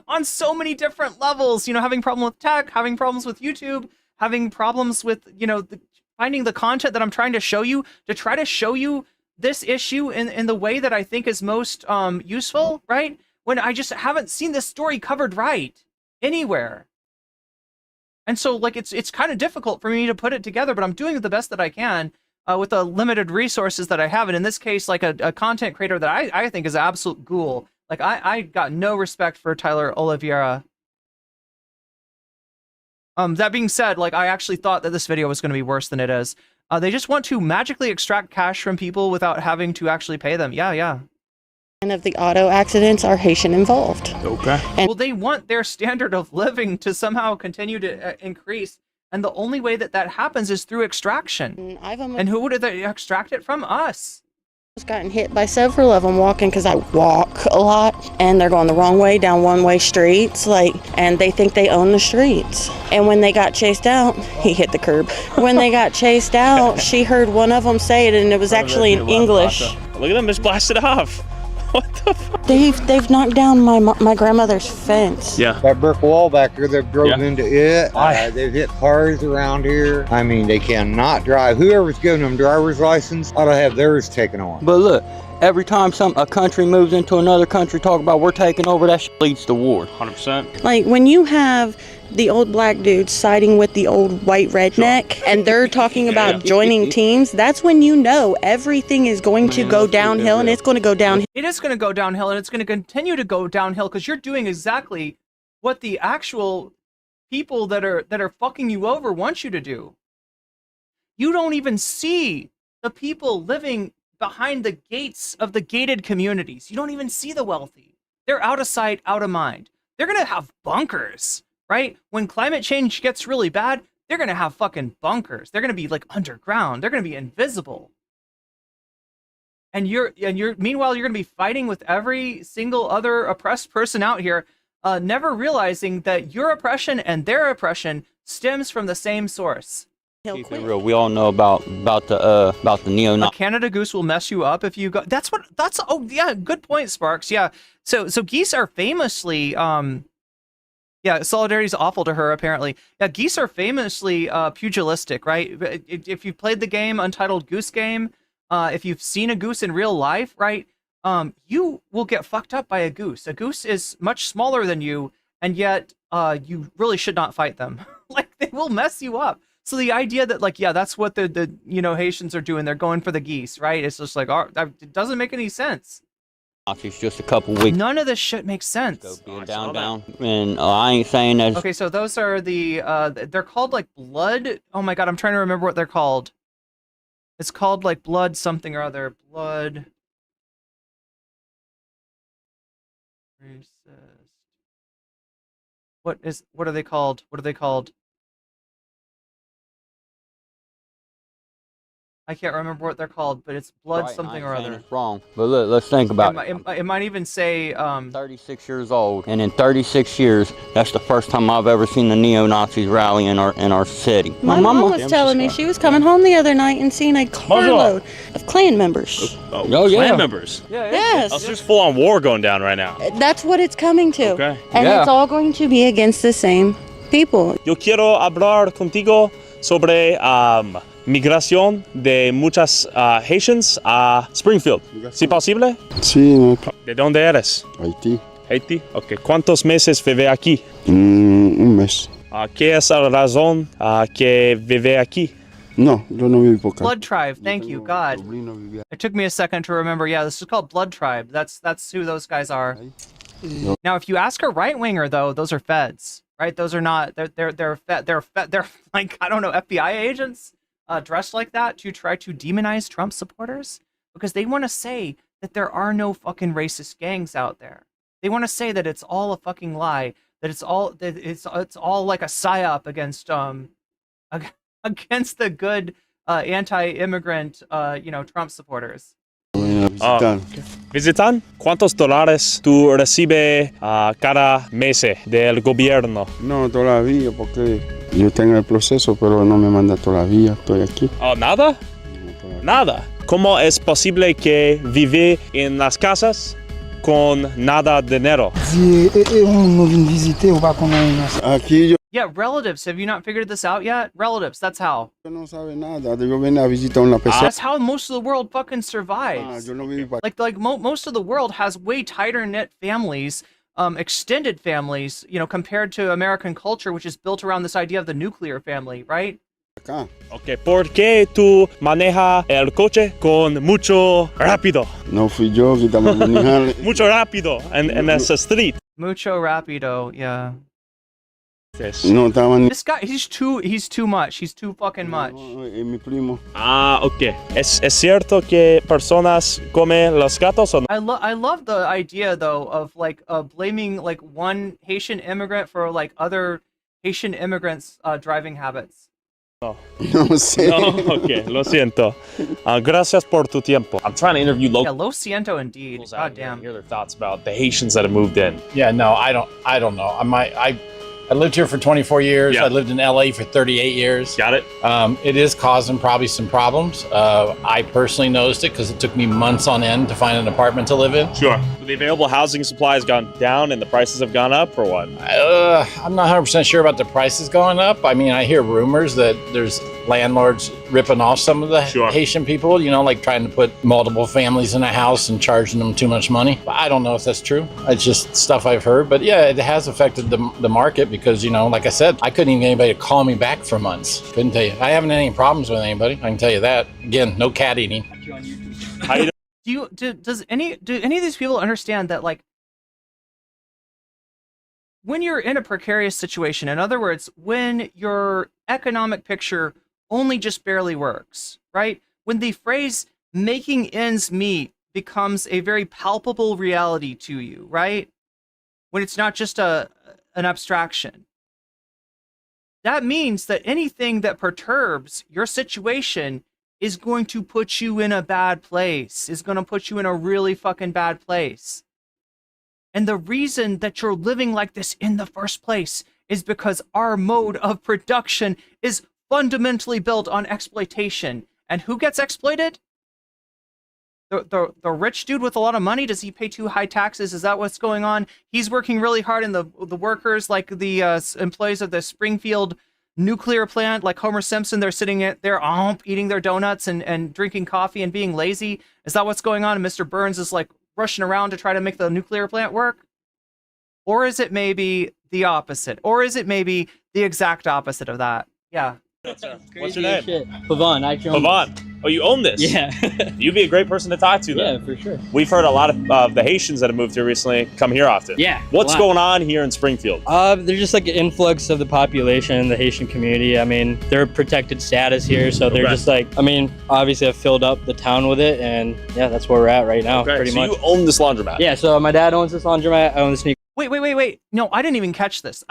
on so many different levels, you know, having problem with tech, having problems with YouTube, having problems with, you know, finding the content that I'm trying to show you, to try to show you this issue in the way that I think is most useful, right? When I just haven't seen this story covered right anywhere. And so, like, it's kind of difficult for me to put it together, but I'm doing the best that I can with the limited resources that I have. And in this case, like a content creator that I think is an absolute ghoul. Like, I got no respect for Tyler Oliveira. That being said, like, I actually thought that this video was going to be worse than it is. They just want to magically extract cash from people without having to actually pay them. Yeah. And of the auto accidents are Haitian involved. Okay. And well, they want their standard of living to somehow continue to increase. And the only way that happens is through extraction. And who would they extract it from? Us. I've gotten hit by several of them walking, because I walk a lot, and they're going the wrong way down one-way streets, like, and they think they own the streets. And when they got chased out, he hit the curb. When they got chased out, she heard one of them say it, and it was actually in English. Look at them just blasted off. What the fuck? They've knocked down my grandmother's fence. Yeah. That brick wall back there, they've drove into it. They've hit cars around here. I mean, they cannot drive. Whoever's giving them driver's license ought to have theirs taken off. But look, every time a country moves into another country, talk about we're taking over, that shit leads to war. 100%. Like, when you have the old black dude siding with the old white redneck, and they're talking about joining teams, that's when you know everything is going to go downhill, and it's going to go downhill. It is going to go downhill, and it's going to continue to go downhill, because you're doing exactly what the actual people that are fucking you over want you to do. You don't even see the people living behind the gates of the gated communities. You don't even see the wealthy. They're out of sight, out of mind. They're going to have bunkers. Right? When climate change gets really bad, they're going to have fucking bunkers. They're going to be like underground. They're going to be invisible. And meanwhile, you're going to be fighting with every single other oppressed person out here, never realizing that your oppression and their oppression stems from the same source. Keep it real. We all know about the neo-Nazi. A Canada goose will mess you up if you go. Oh yeah, good point, Sparks. Yeah. So geese are famously yeah, solidarity is awful to her, apparently. Yeah, geese are famously pugilistic, right? If you've played the game Untitled Goose Game, if you've seen a goose in real life, right, you will get fucked up by a goose. A goose is much smaller than you, and yet you really should not fight them. Like, they will mess you up. So the idea that, like, yeah, that's what the Haitians are doing. They're going for the geese, right? It's just like, it doesn't make any sense. It's just a couple weeks. None of this shit makes sense. Down. And I ain't saying that. Okay, so those are the, they're called like blood. Oh my God, I'm trying to remember what they're called. It's called like blood something or other. Blood. Racist. what are they called? What are they called? I can't remember what they're called, but it's blood Right, something I ain't or saying other. it's wrong, but look, let's think about it. It might even say 36 years old, and in 36 years, that's the first time I've ever seen the neo-Nazis rally in our city. My mom was telling me she was coming home the other night and seeing a carload of Klan members. Oh, yeah. Klan members. Yes. Oh, so there's full-on war going down right now. That's what it's coming to. Okay. And Yeah. it's all going to be against the same people. Yo quiero hablar contigo sobre migración de muchas Haitians a Springfield. ¿Sí posible? Sí, no. ¿De dónde eres? Haití. Haití. Ok. ¿Cuántos meses vive aquí? Un mes. ¿Qué es la razón que vive aquí? No, yo no vivo por acá. Blood Tribe. Thank you, God. It took me a second to remember. Yeah, this is called Blood Tribe. That's who those guys are. Now, if you ask a right winger, though, those are feds, right? Those are not. They're like, I don't know, FBI agents dressed like that to try to demonize Trump supporters because they want to say that there are no fucking racist gangs out there. They want to say that it's all a fucking lie. That it's all like a psyop against against the good anti-immigrant Trump supporters. ¿Visitan? ¿Cuántos dólares tú recibes cada mes del gobierno? No, todavía, porque yo tengo el proceso, pero no me manda todavía. Estoy aquí. Oh, ¿nada? Nada. ¿Cómo es posible que vive en las casas con nada de dinero? Aquí yo Yeah, relatives. Have you not figured this out yet? Relatives. That's how. no sabe nada. Yo vengo a visitar una persona. That's how most of the world fucking survives. Yo no vivo Most of the world has way tighter knit families, extended families, compared to American culture, which is built around this idea of the nuclear family, right? acá. Ok, ¿por qué tú manejas el coche con mucho rápido? No fui yo que estaba manejando. Mucho rápido en esa street. Mucho rapido, yeah. No estaba ni. This guy, he's too much. He's too fucking much. Mi primo. Ok. ¿Es cierto que personas comen los gatos o no? I love the idea though of blaming like one Haitian immigrant for like other Haitian immigrants' driving habits. No. No sé. No, ok, lo siento. Gracias por tu tiempo. I'm trying to interview Yeah, locals lo siento indeed. God damn. hear their thoughts about the Haitians that have moved in. Yeah, no, I don't know. I lived here for 24 years. Yeah. I lived in LA for 38 years. Got it. It is causing probably some problems. I personally noticed it because it took me months on end to find an apartment to live in. Sure. The available housing supply has gone down and the prices have gone up, or what? I'm not 100% sure about the prices going up. I mean, I hear rumors that there's landlords ripping off some of the Haitian people, like trying to put multiple families in a house and charging them too much money. But I don't know if that's true. It's just stuff I've heard. But yeah, it has affected the market because, like I said, I couldn't even get anybody to call me back for months. Couldn't tell you. I haven't had any problems with anybody. I can tell you that. Again, no cat eating. Do any of these people understand that, like, when you're in a precarious situation, in other words, when your economic picture only just barely works, right? When the phrase making ends meet becomes a very palpable reality to you, right? When it's not just an abstraction. That means that anything that perturbs your situation is going to put you in a bad place, is going to put you in a really fucking bad place. And the reason that you're living like this in the first place is because our mode of production is fundamentally built on exploitation. And who gets exploited? The rich dude with a lot of money. Does he pay too high taxes? Is that what's going on? He's working really hard, and the workers, like the employees of the Springfield nuclear plant, like Homer Simpson, they're sitting there eating their donuts and drinking coffee and being lazy. Is that what's going on? And Mr. Burns is like rushing around to try to make the nuclear plant work? Or is it maybe the opposite? Or is it maybe the exact opposite of that? Yeah. What's your name? Pavon. Pavon. Oh, you own this? Yeah. You'd be a great person to talk to, then. Yeah, for sure. We've heard a lot of the Haitians that have moved here recently come here often. Yeah. What's going on here in Springfield? There's just like an influx of the population, the Haitian community. I mean, they're protected status here, so they're just like, obviously I've filled up the town with it, and yeah, that's where we're at right now, pretty much. So you own this laundromat? Yeah, so my dad owns this laundromat, I own the sneaker. Wait. No, I didn't even catch this.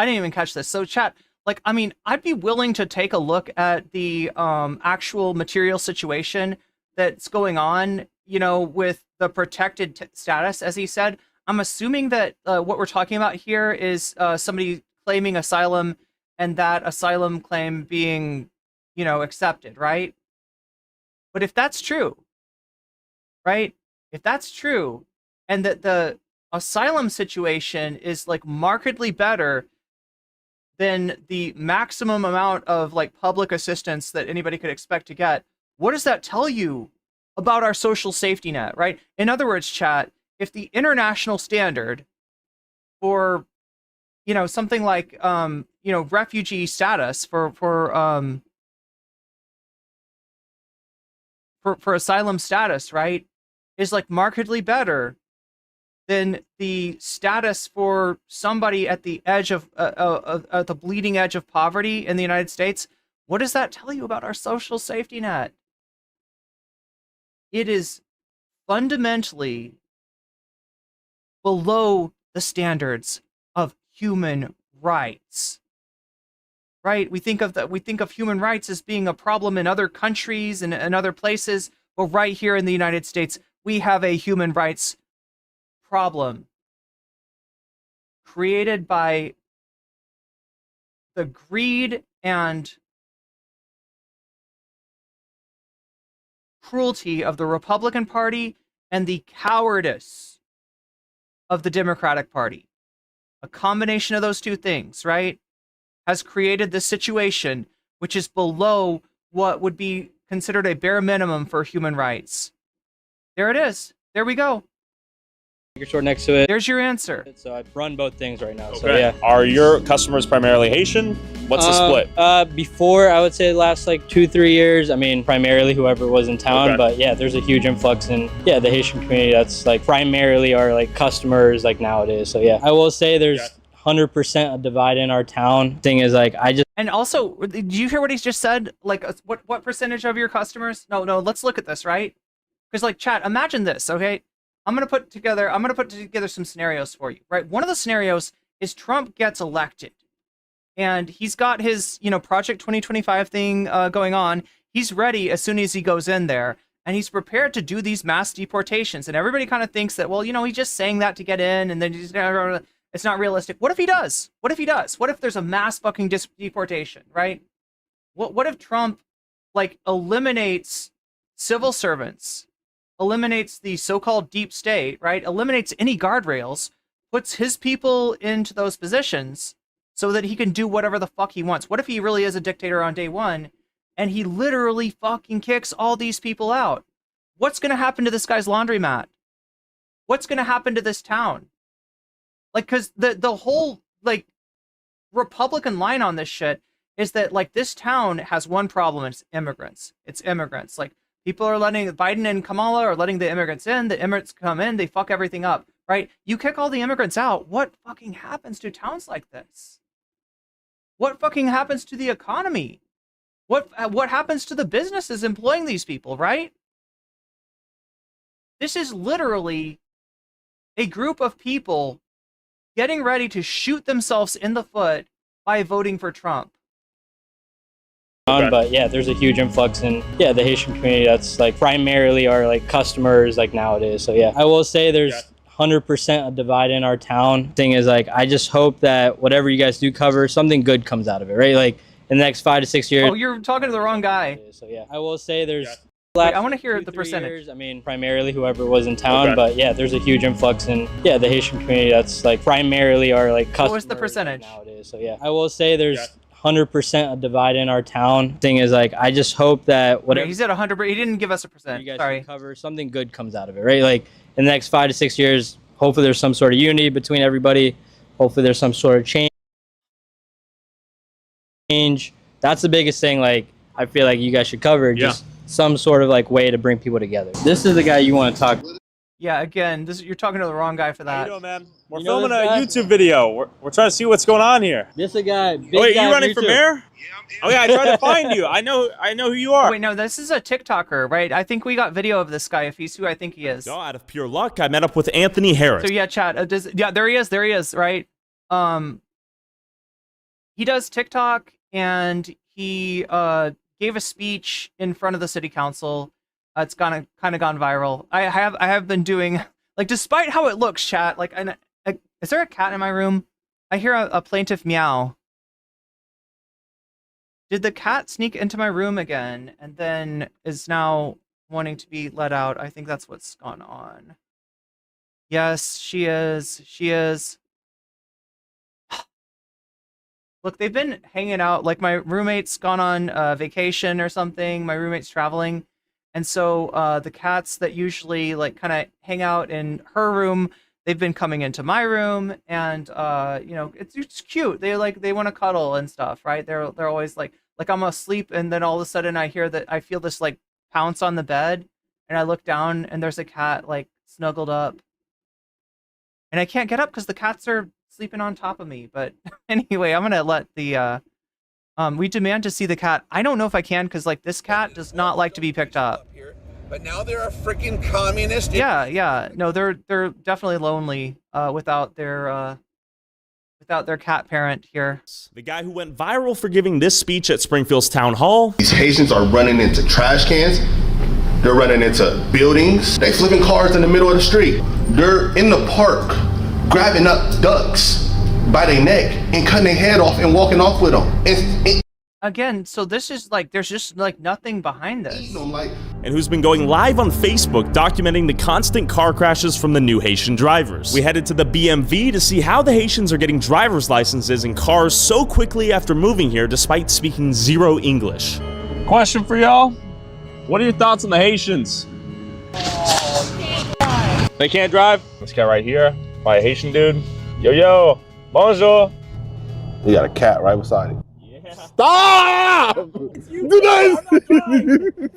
So chat, like, I mean, I'd be willing to take a look at the actual material situation that's going on, you know, with the protected status, as he said. I'm assuming that what we're talking about here is somebody claiming asylum and that asylum claim being, you know, accepted, right? But if that's true, right? If that's true, and that the asylum situation is like markedly better than the maximum amount of like public assistance that anybody could expect to get, what does that tell you about our social safety net, right? In other words, chat, if the international standard for, you know, something like, you know, refugee status for asylum status, right, is like markedly better than the status for somebody at the edge of at the bleeding edge of poverty in the United States, what does that tell you about our social safety net? It is fundamentally below the standards of human rights. Right? We think of human rights as being a problem in other countries and other places, but right here in the United States, we have a human rights problem created by the greed and cruelty of the Republican Party and the cowardice of the Democratic Party. A combination of those two things, right, has created this situation which is below what would be considered a bare minimum for human rights. There it is. There we go. Store next to it. There's your answer. So I run both things right now. Okay. So yeah. Are your customers primarily Haitian? What's the split? Before, I would say the last like 2-3 years, I mean, primarily whoever was in town, Okay. but yeah, there's a huge influx in, yeah, the Haitian community. That's like primarily our like customers like nowadays. So yeah, I will say there's 100% a divide in our town. Thing is, like, And also, did you hear what he's just said? Like, what percentage of your customers? No, let's look at this, right? Because, like, chat, imagine this, okay? I'm gonna put together some scenarios for you, right? One of the scenarios is Trump gets elected, and he's got his, you know, Project 2025 thing going on. He's ready as soon as he goes in there, and he's prepared to do these mass deportations. And everybody kind of thinks that, well, you know, he's just saying that to get in, and then it's not realistic. What if he does? What if there's a mass fucking deportation, right? What if Trump, like, eliminates civil servants, eliminates the so-called deep state, right? Eliminates any guardrails, puts his people into those positions so that he can do whatever the fuck he wants. What if he really is a dictator on day one and he literally fucking kicks all these people out? What's going to happen to this guy's laundromat? What's going to happen to this town? Like, because the whole, like, Republican line on this shit is that, like, this town has one problem. It's immigrants. Like, people are letting Biden and Kamala are letting the immigrants in. The immigrants come in, they fuck everything up, right? You kick all the immigrants out. What fucking happens to towns like this? What fucking happens to the economy? What happens to the businesses employing these people, right? This is literally a group of people getting ready to shoot themselves in the foot by voting for Trump. But yeah, there's a huge influx in, yeah, the Haitian community. That's like primarily our like customers like nowadays. So yeah, I will say there's 100% a divide in our town. Thing is, like, I just hope that whatever you guys do cover, something good comes out of it, right? Like in the next 5 to 6 years. Oh, you're talking to the wrong guy. So yeah, I will say there's. Wait, I want to hear the percentage. Years, I mean, primarily whoever was in town, but yeah, there's a huge influx in, yeah, the Haitian community. That's like primarily our like customers. What was the percentage nowadays? So yeah, I will say there's 100% a divide in our town. Thing is, like, I just hope that whatever. He said 100, but he didn't give us a percent. You guys cover, something good comes out of it, right? Like in the next 5 to 6 years, hopefully there's some sort of unity between everybody. Hopefully there's some sort of change. That's the biggest thing. Like, I feel like you guys should cover just some sort of like way to bring people together. This is the guy you want to talk to. Yeah, again, you're talking to the wrong guy for that. How you doing, man? We're filming a YouTube video. We're trying to see what's going on here. This a guy. Big Wait, guy you running for mayor? Oh yeah, I tried to find you. I know who you are. Wait, no, this is a TikToker, right? I think we got video of this guy if he's who I think he is. So out of pure luck, I met up with Anthony Harris. So yeah, chat. Yeah, there he is, right? He does TikTok, and he gave a speech in front of the city council. It's kind of gone viral. I have been doing, like, despite how it looks, chat. Like, is there a cat in my room? I hear a plaintive meow. Did the cat sneak into my room again and then is now wanting to be let out? I think that's what's gone on. Yes, she is. She is. Look, they've been hanging out. Like, my roommate's gone on vacation or something. My roommate's traveling. And so the cats that usually, like, kind of hang out in her room, they've been coming into my room, and you know, it's cute. They want to cuddle and stuff, right? They're always like I'm asleep, and then all of a sudden I feel this like pounce on the bed, and I look down and there's a cat like snuggled up, and I can't get up because the cats are sleeping on top of me. But anyway, I'm gonna let the we demand to see the cat. I don't know if I can, because like this cat does not like to be picked up. But now they're a freaking communist. Yeah. No, they're definitely lonely without their cat parent here. The guy who went viral for giving this speech at Springfield's town hall. These Haitians are running into trash cans. They're running into buildings. They flipping cars in the middle of the street. They're in the park grabbing up ducks by their neck and cutting their head off and walking off with them. Again, so this is like, there's just like nothing behind this. And who's been going live on Facebook documenting the constant car crashes from the new Haitian drivers. We headed to the BMV to see how the Haitians are getting driver's licenses in cars so quickly after moving here despite speaking zero English. Question for y'all. What are your thoughts on the Haitians? They can't drive? This guy right here, by a Haitian dude. Yo, bonjour. You got a cat right beside him. Stop! Do that!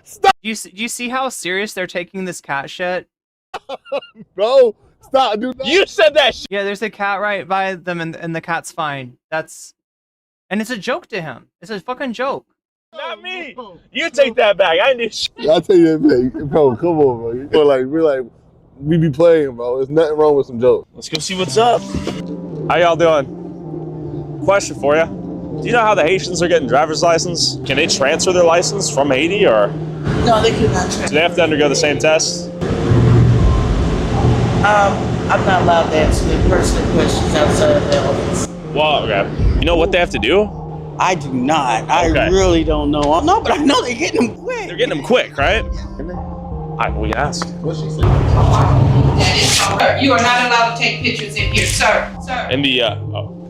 Stop! Do you see how serious they're taking this cat shit? Bro, stop, dude. You said that shit. Yeah, there's a cat right by them, and the cat's fine. And it's a joke to him. It's a fucking joke. Not me. You take that back. I knew shit. I'll tell you that, back. Bro, come on, bro. We be playing, bro. There's nothing wrong with some jokes. Let's go see what's up. How y'all doing? Question for you. Do you know how the Haitians are getting driver's license? Can they transfer their license from Haiti, or? No, they cannot transfer. Do they have to undergo the same test? I'm not allowed to answer the personal questions outside of the office. Well, okay. You know what they have to do? I do not. Okay. I really don't know. No, but I know they're getting them quick. They're getting them quick, right? We can ask. What's she saying? Sir, you are not allowed to take pictures in here, sir. In the,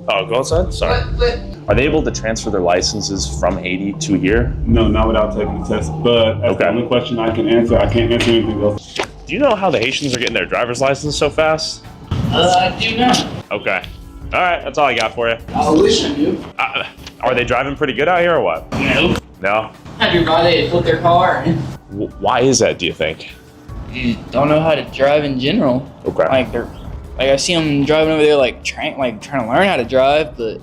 go outside? Sorry. Are they able to transfer their licenses from Haiti to here? No, not without taking the test. But that's the only question I can answer. I can't answer anything else. Do you know how the Haitians are getting their driver's license so fast? I do not. Okay. All right, that's all I got for you. I wish I knew. Are they driving pretty good out here or what? No. No? Everybody, they put their car in. Why is that, do you think? You don't know how to drive in general. Okay. Like I see them driving over there, trying to learn how to drive, but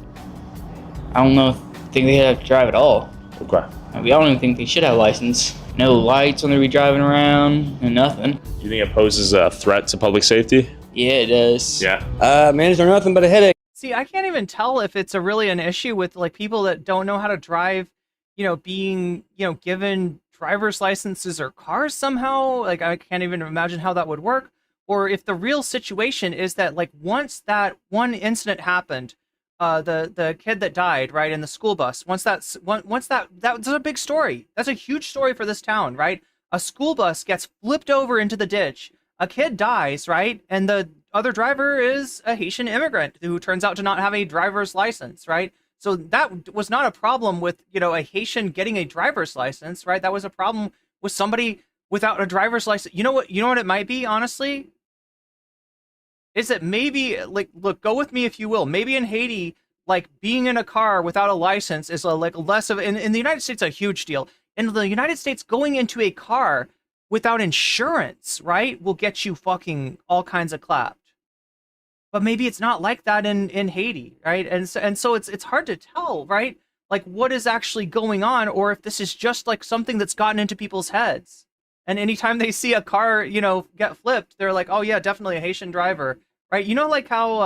I don't think they have to drive at all. Okay. I don't even think they should have a license. No lights when they be driving around, and nothing. Do you think it poses a threat to public safety? Yeah, it does. Yeah. Man, is there nothing but a headache? See, I can't even tell if it's really an issue with like people that don't know how to drive, being, given driver's licenses or cars somehow. Like, I can't even imagine how that would work. Or if the real situation is that, like, once that one incident happened, the kid that died, right, in the school bus, once that was a big story. That's a huge story for this town, right? A school bus gets flipped over into the ditch. A kid dies, right? And the other driver is a Haitian immigrant who turns out to not have a driver's license, right? So that was not a problem with, a Haitian getting a driver's license, right? That was a problem with somebody without a driver's license. You know what it might be, honestly? Is that maybe, like, look, go with me if you will. Maybe in Haiti, like, being in a car without a license is less of, in the United States, a huge deal. In the United States, going into a car without insurance, right, will get you fucking all kinds of clapped. But maybe it's not like that in Haiti, right? And so it's hard to tell, right? Like what is actually going on, or if this is just like something that's gotten into people's heads. And anytime they see a car, you know, get flipped, they're like, oh yeah, definitely a Haitian driver, right? You know, like how,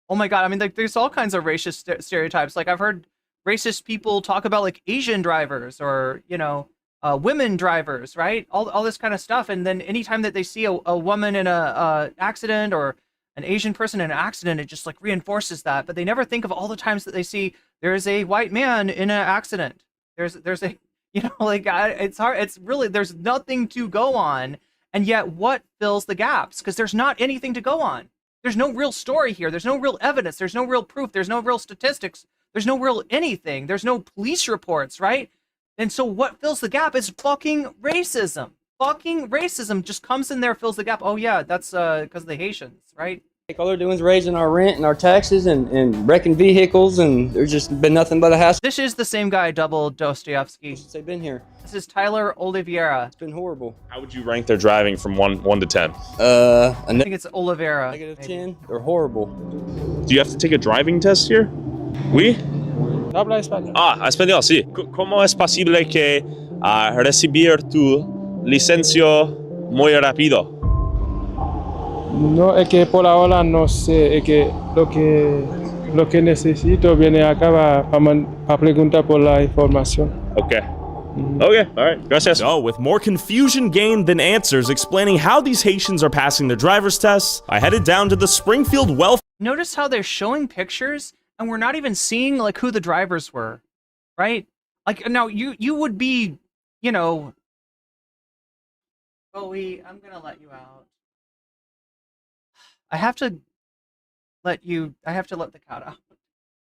oh my God, I mean, like there's all kinds of racist stereotypes. Like I've heard racist people talk about like Asian drivers or, you know, women drivers, right? All this kind of stuff. And then anytime that they see a woman in a accident or an Asian person in an accident, it just like reinforces that. But they never think of all the times that they see there's a white man in an accident. There's a, you know, like it's hard. It's really, there's nothing to go on. And yet what fills the gaps? Because there's not anything to go on. There's no real story here. There's no real evidence. There's no real proof. There's no real statistics. There's no real anything. There's no police reports, right? And so what fills the gap is fucking racism. Fucking racism just comes in there, fills the gap. Oh yeah, that's because of the Haitians, right? All they're doing is raising our rent and our taxes and wrecking vehicles, and there's just been nothing but a hassle. This is the same guy, double Dostoevsky. Since they've been here. This is Tyler Oliveira. It's been horrible. How would you rank their driving from 1 to 10? I think it's Oliveira. -10. They're horrible. Do you have to take a driving test here? Oui? Habla español. Español, sí. ¿Cómo es posible que recibir tu licencia muy rápido? No, es que por ahora no sé, es que lo que necesito viene acá para preguntar por la información. Okay. Okay, all right. Gracias. So, with more confusion gained than answers explaining how these Haitians are passing their driver's tests, I headed down to the Springfield welfare. Notice how they're showing pictures and we're not even seeing like who the drivers were, right? Like now you would be, you know, Bowie, I'm gonna let you out. I have to let the cat out.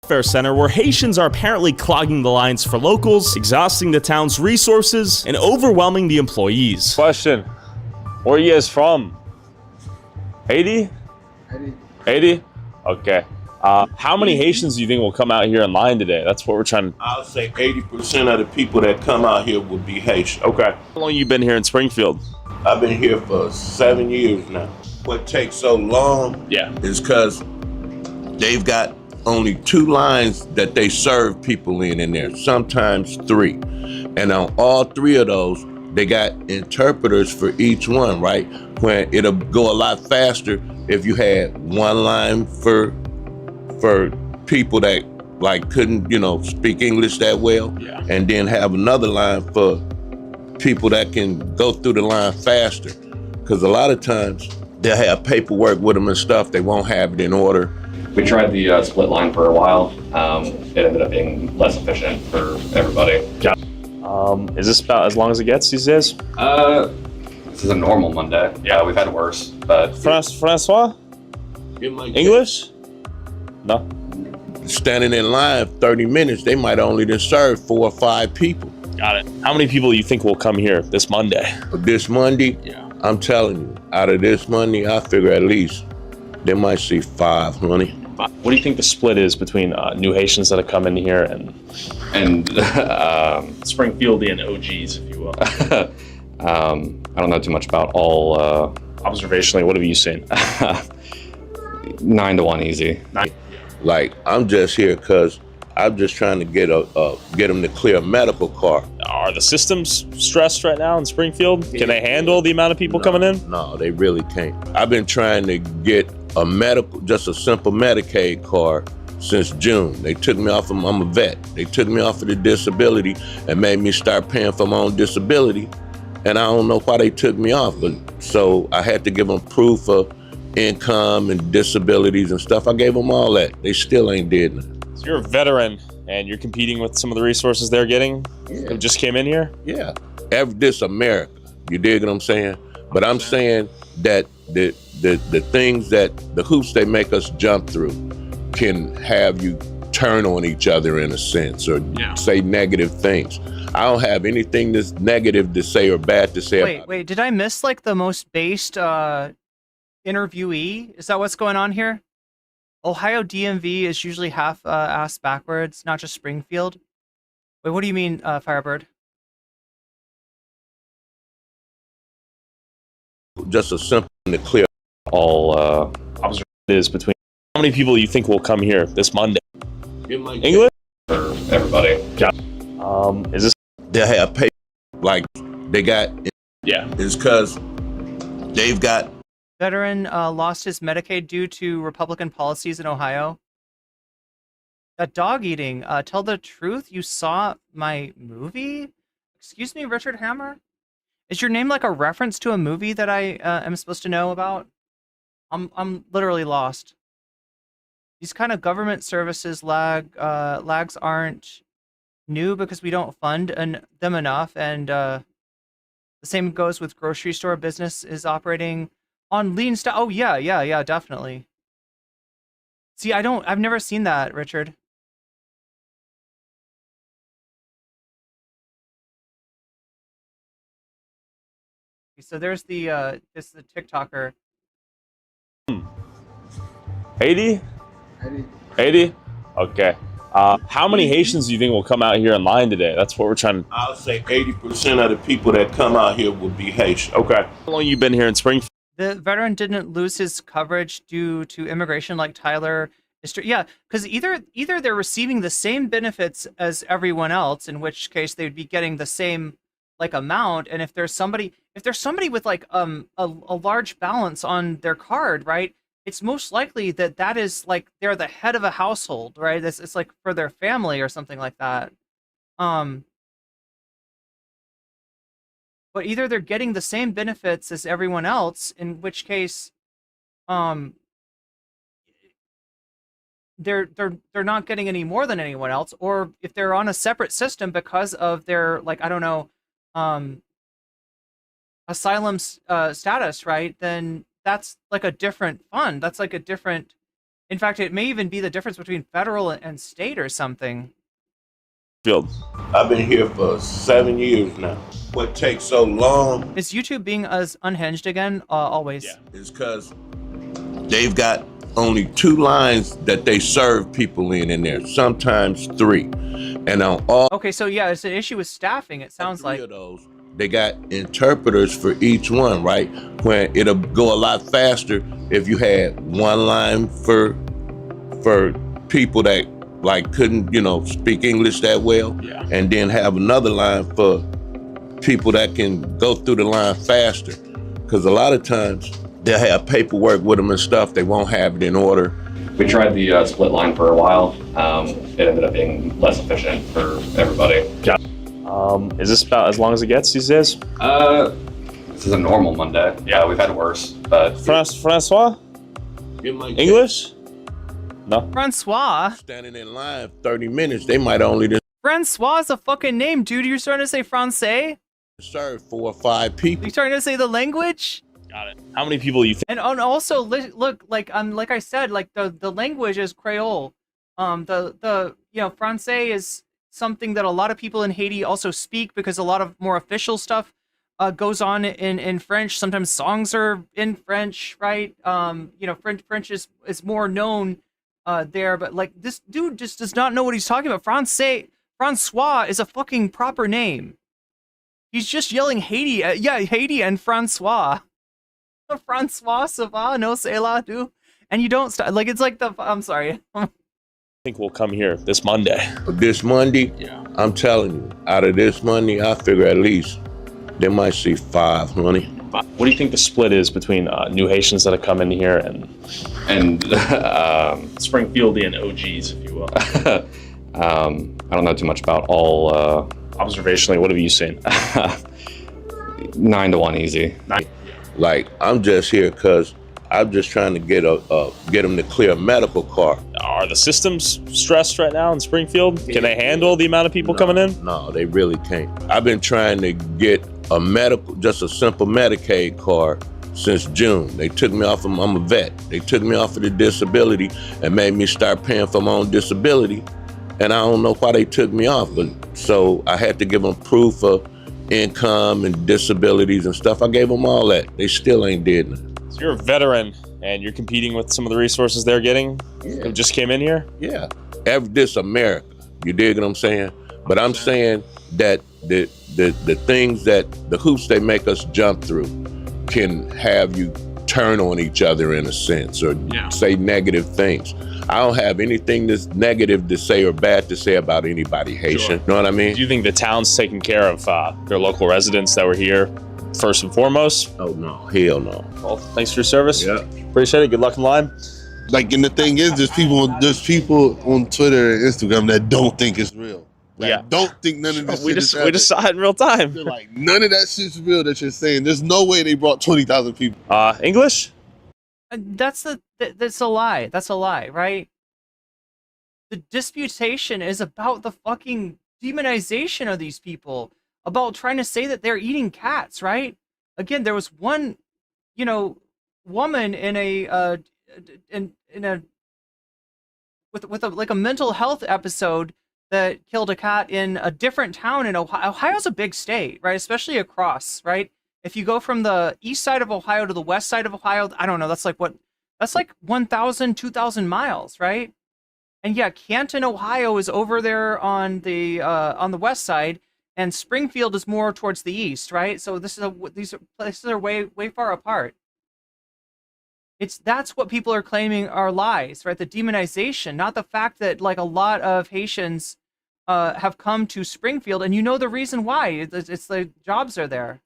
Welfare center where Haitians are apparently clogging the lines for locals, exhausting the town's resources, and overwhelming the employees. Question. Where are you guys from? Haiti? Haiti? Okay. How many Haitians do you think will come out here in line today? That's what we're trying to... I'll say 80% of the people that come out here will be Haitian. Okay. How long have you been here in Springfield? I've been here for 7 years now. What takes so long is because they've got only 2 lines that they serve people in there, sometimes 3. And on all 3 of those, they got interpreters for each one, right? When it'll go a lot faster if you had 1 line for people that like couldn't, you know, speak English that well, and then have another line for people that can go through the line faster. Because a lot of times they'll have paperwork with them and stuff, they won't have it in order. We tried the split line for a while. It ended up being less efficient for everybody. Is this about as long as it gets these days? This is a normal Monday. Yeah, we've had worse, but... Francois? English? No. Standing in line 30 minutes, they might only just serve 4 or 5 people. Got it. How many people do you think will come here this Monday? This Monday? Yeah. I'm telling you, out of this Monday, I figure at least they might see 500. What do you think the split is between new Haitians that have come in here and Springfieldian OGs, if you will? I don't know too much about all... Observationally, what have you seen? 9 to 1 easy. Like, I'm just here because I'm just trying to get them to clear a medical car. Are the systems stressed right now in Springfield? Can they handle the amount of people coming in? No, they really can't. I've been trying to get just a simple Medicaid card since June. They took me off of, I'm a vet. They took me off of the disability and made me start paying for my own disability. And I don't know why they took me off, but so I had to give them proof of income and disabilities and stuff. I gave them all that. They still ain't did nothing. So you're a veteran and you're competing with some of the resources they're getting? Yeah. Who just came in here? Yeah. This America. You dig what I'm saying? But I'm saying that the things the hoops they make us jump through can have you turn on each other in a sense or say negative things. I don't have anything that's negative to say or bad to say. Wait, did I miss like the most based interviewee? Is that what's going on here? Ohio DMV is usually half ass backwards, not just Springfield. Wait, what do you mean, Firebird? just a simple to clear. All observation is between how many people you think will come here this Monday? English for everybody. Yeah. Is this? They have paper like they got. Yeah. It's because they've got. Veteran lost his Medicaid due to Republican policies in Ohio. That dog eating. Tell the truth. You saw my movie? Excuse me, Richard Hammer? Is your name like a reference to a movie that I am supposed to know about? I'm literally lost. These kind of government services lags aren't new because we don't fund them enough, and the same goes with grocery store business is operating on lean stuff. Oh yeah, definitely. See, I've never seen that, Richard. So there's the TikToker. Haiti? 80? Okay. How many Haitians do you think will come out here in line today? That's what we're trying to... I'll say 80% of the people that come out here will be Haitian. Okay. How long you been here in Springfield? The veteran didn't lose his coverage due to immigration like Tyler. Yeah, because either they're receiving the same benefits as everyone else, in which case they'd be getting the same like amount, and if there's somebody with like a large balance on their card, right? It's most likely that is like they're the head of a household, right? It's like for their family or something like that. But either they're getting the same benefits as everyone else, in which case, they're not getting any more than anyone else, or if they're on a separate system because of their, like, I don't know, asylum status, right? Then that's like a different fund. That's like a different, in fact, it may even be the difference between federal and state or something. I've been here for 7 years now. What takes so long? Is YouTube being as unhinged again? Always. Yeah. It's because they've got only 2 lines that they serve people in there, sometimes 3. And on all... Okay, so yeah, it's an issue with staffing, it sounds like. Of those, they got interpreters for each one, right? When it'll go a lot faster if you had 1 line for people that like couldn't, speak English that well, yeah. And then have another line for people that can go through the line faster. Because a lot of times they'll have paperwork with them and stuff, they won't have it in order. We tried the split line for a while. It ended up being less efficient for everybody. Yeah. Is this about as long as it gets these days? This is a normal Monday. Yeah, we've had worse, but... Francois? English? No. Francois? Standing in line 30 minutes, they might only just... Francois is a fucking name, dude. You're starting to say Francais? Serve 4 or 5 people. You're starting to say the language? Got it. How many people you think? And also, look, like I said, like the language is Creole. Francais is something that a lot of people in Haiti also speak because a lot of more official stuff goes on in French. Sometimes songs are in French, right? French is more known there, but like this dude just does not know what he's talking about. Francois is a fucking proper name. He's just yelling Haiti. Haiti and Francois. Francois, ça va? No, c'est là, dude. And you don't stop. Like, it's like I'm sorry. I think we'll come here this Monday. This Monday? Yeah. I'm telling you, out of this Monday, I figure at least they might see 5, honey. What do you think the split is between new Haitians that have come in here and Springfieldian OGs, if you will? I don't know too much about all. Observationally, what have you seen? 9 to 1 easy. Like, I'm just here because I'm just trying to get them to clear a medical card. Are the systems stressed right now in Springfield? Can they handle the amount of people coming in? No, they really can't. I've been trying to get just a simple Medicaid card since June. They took me off I'm a vet. They took me off of the disability and made me start paying for my own disability. And I don't know why they took me off, but so I had to give them proof of income and disabilities and stuff. I gave them all that. They still ain't did nothing. So you're a veteran and you're competing with some of the resources they're getting? Yeah. Who just came in here? Yeah. This America. You dig what I'm saying? But I'm saying that the things that the hoops they make us jump through can have you turn on each other in a sense or say negative things. I don't have anything that's negative to say or bad to say about anybody Haitian. Know what I mean? Do you think the town's taking care of their local residents that were here first and foremost? Oh no, hell no. Well, thanks for your service. Yeah. Appreciate it. Good luck in line. Like, and the thing is, there's people on Twitter and Instagram that don't think it's real. Like, don't think none of this we shit just is we just saw it in real time. They're like, none of that shit's real that you're saying. There's no way they brought 20,000 people. English? That's a lie. That's a lie, right? The disputation is about the fucking demonization of these people, about trying to say that they're eating cats, right? Again, there was one, woman in a with a mental health episode that killed a cat in a different town in Ohio. Ohio's a big state, right? Especially across, right? If you go from the east side of Ohio to the west side of Ohio, I don't know, that's like 1,000, 2,000 miles, right? And yeah, Canton, Ohio is over there on the west side, and Springfield is more towards the east, right? So these places are way far apart. That's what people are claiming are lies, right? The demonization, not the fact that like a lot of Haitians have come to Springfield, and the reason why. It's the jobs are there.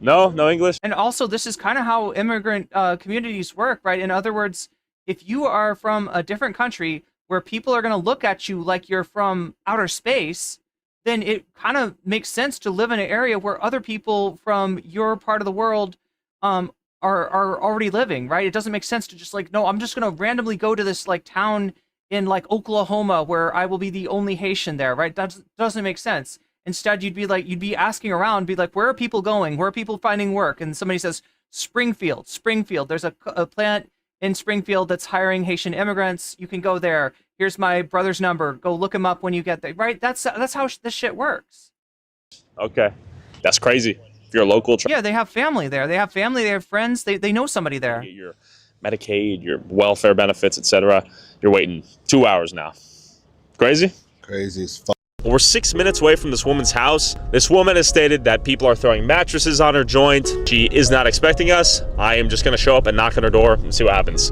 No English. And also, this is kind of how immigrant communities work, right? In other words, if you are from a different country where people are going to look at you like you're from outer space, then it kind of makes sense to live in an area where other people from your part of the world are already living, right? It doesn't make sense to just like, no, I'm just going to randomly go to this like town in like Oklahoma where I will be the only Haitian there, right? That doesn't make sense. Instead, you'd be asking around, be like, where are people going? Where are people finding work? And somebody says, Springfield. There's a plant in Springfield that's hiring Haitian immigrants. You can go there. Here's my brother's number. Go look him up when you get there, right? That's how this shit works. Okay. That's crazy. If you're a local... Yeah, they have family there. They have friends. They know somebody there. Your Medicaid, your welfare benefits, etc. You're waiting 2 hours now. Crazy? Crazy as fuck. We're 6 minutes away from this woman's house. This woman has stated that people are throwing mattresses on her joint. She is not expecting us. I am just going to show up and knock on her door and see what happens.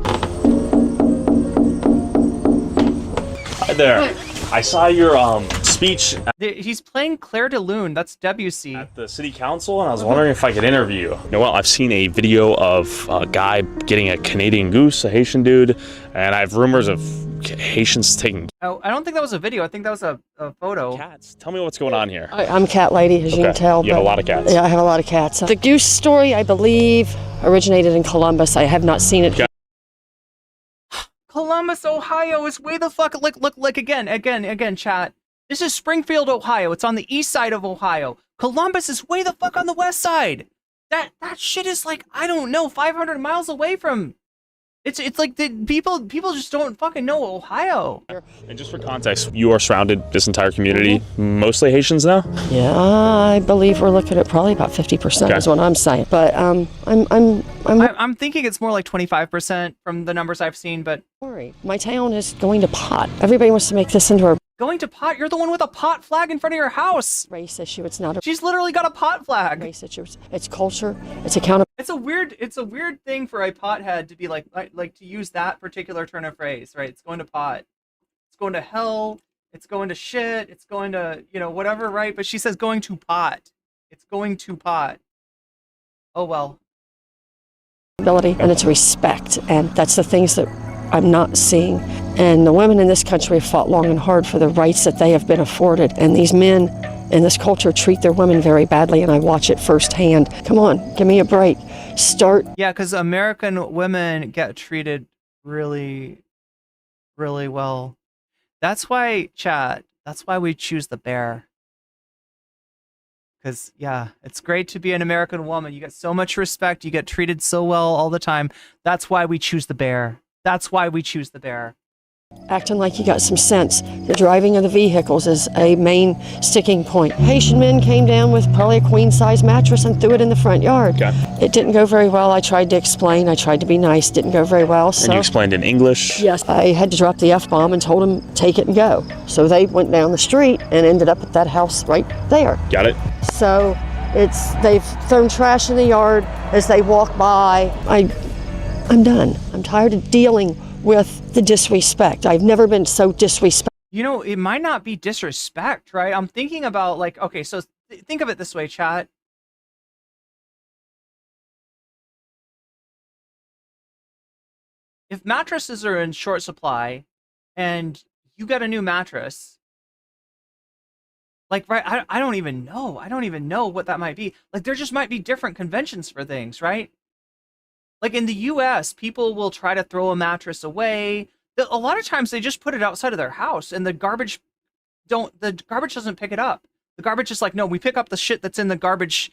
Hi there. I saw your speech. He's playing Claire de Lune. That's Debussy. At the city council, and I was wondering if I could interview. I've seen a video of a guy getting a Canadian goose, a Haitian dude, and I have rumors of Haitians taking... Oh, I don't think that was a video. I think that was a photo. Cats. Tell me what's going on here. I'm cat lady, as you can tell. You have a lot of cats. Yeah, I have a lot of cats. The goose story, I believe, originated in Columbus. I have not seen it. Columbus, Ohio is way the fuck... Look, again, chat. This is Springfield, Ohio. It's on the east side of Ohio. Columbus is way the fuck on the west side. That shit is like, I don't know, 500 miles away from... It's like the people just don't fucking know Ohio. And just for context, you are surrounded, this entire community, mostly Haitians now? Yeah, I believe we're looking at probably about 50% is what I'm saying. But I'm thinking it's more like 25% from the numbers I've seen, but... My town is going to pot. Everybody wants to make this into a... Going to pot? You're the one with a pot flag in front of your house. Race issue. It's not a... She's literally got a pot flag. Race issue. It's culture. It's accountability. It's a weird thing for a pothead to be like to use that particular turn of phrase, right? It's going to pot. It's going to hell. It's going to shit. It's going to, whatever, right? But she says going to pot. It's going to pot. Oh, well. And it's respect. And that's the things that I'm not seeing. And the women in this country have fought long and hard for the rights that they have been afforded. And these men in this culture treat their women very badly, and I watch it firsthand. Come on, give me a break. Yeah, because American women get treated really, really well. That's why, chat, that's why we choose the bear. Because, yeah, it's great to be an American woman. You get so much respect. You get treated so well all the time. That's why we choose the bear. That's why we choose the bear. Acting like you got some sense. The driving of the vehicles is a main sticking point. Haitian men came down with probably a queen-size mattress and threw it in the front yard. Okay. It didn't go very well. I tried to explain. I tried to be nice. Didn't go very well. So. And you explained in English? Yes. I had to drop the F-bomb and told them, take it and go. So they went down the street and ended up at that house right there. Got it. So They've thrown trash in the yard as they walk by. I'm done. I'm tired of dealing with the disrespect. I've never been so disrespected. You know, it might not be disrespect, right? I'm thinking about like, okay, so think of it this way, chat. If mattresses are in short supply and you get a new mattress, like, right, I don't even know. I don't even know what that might be. Like, there just might be different conventions for things, right? Like in the US, people will try to throw a mattress away. A lot of times they just put it outside of their house and the garbage doesn't pick it up. The garbage is like, no, we pick up the shit that's in the garbage,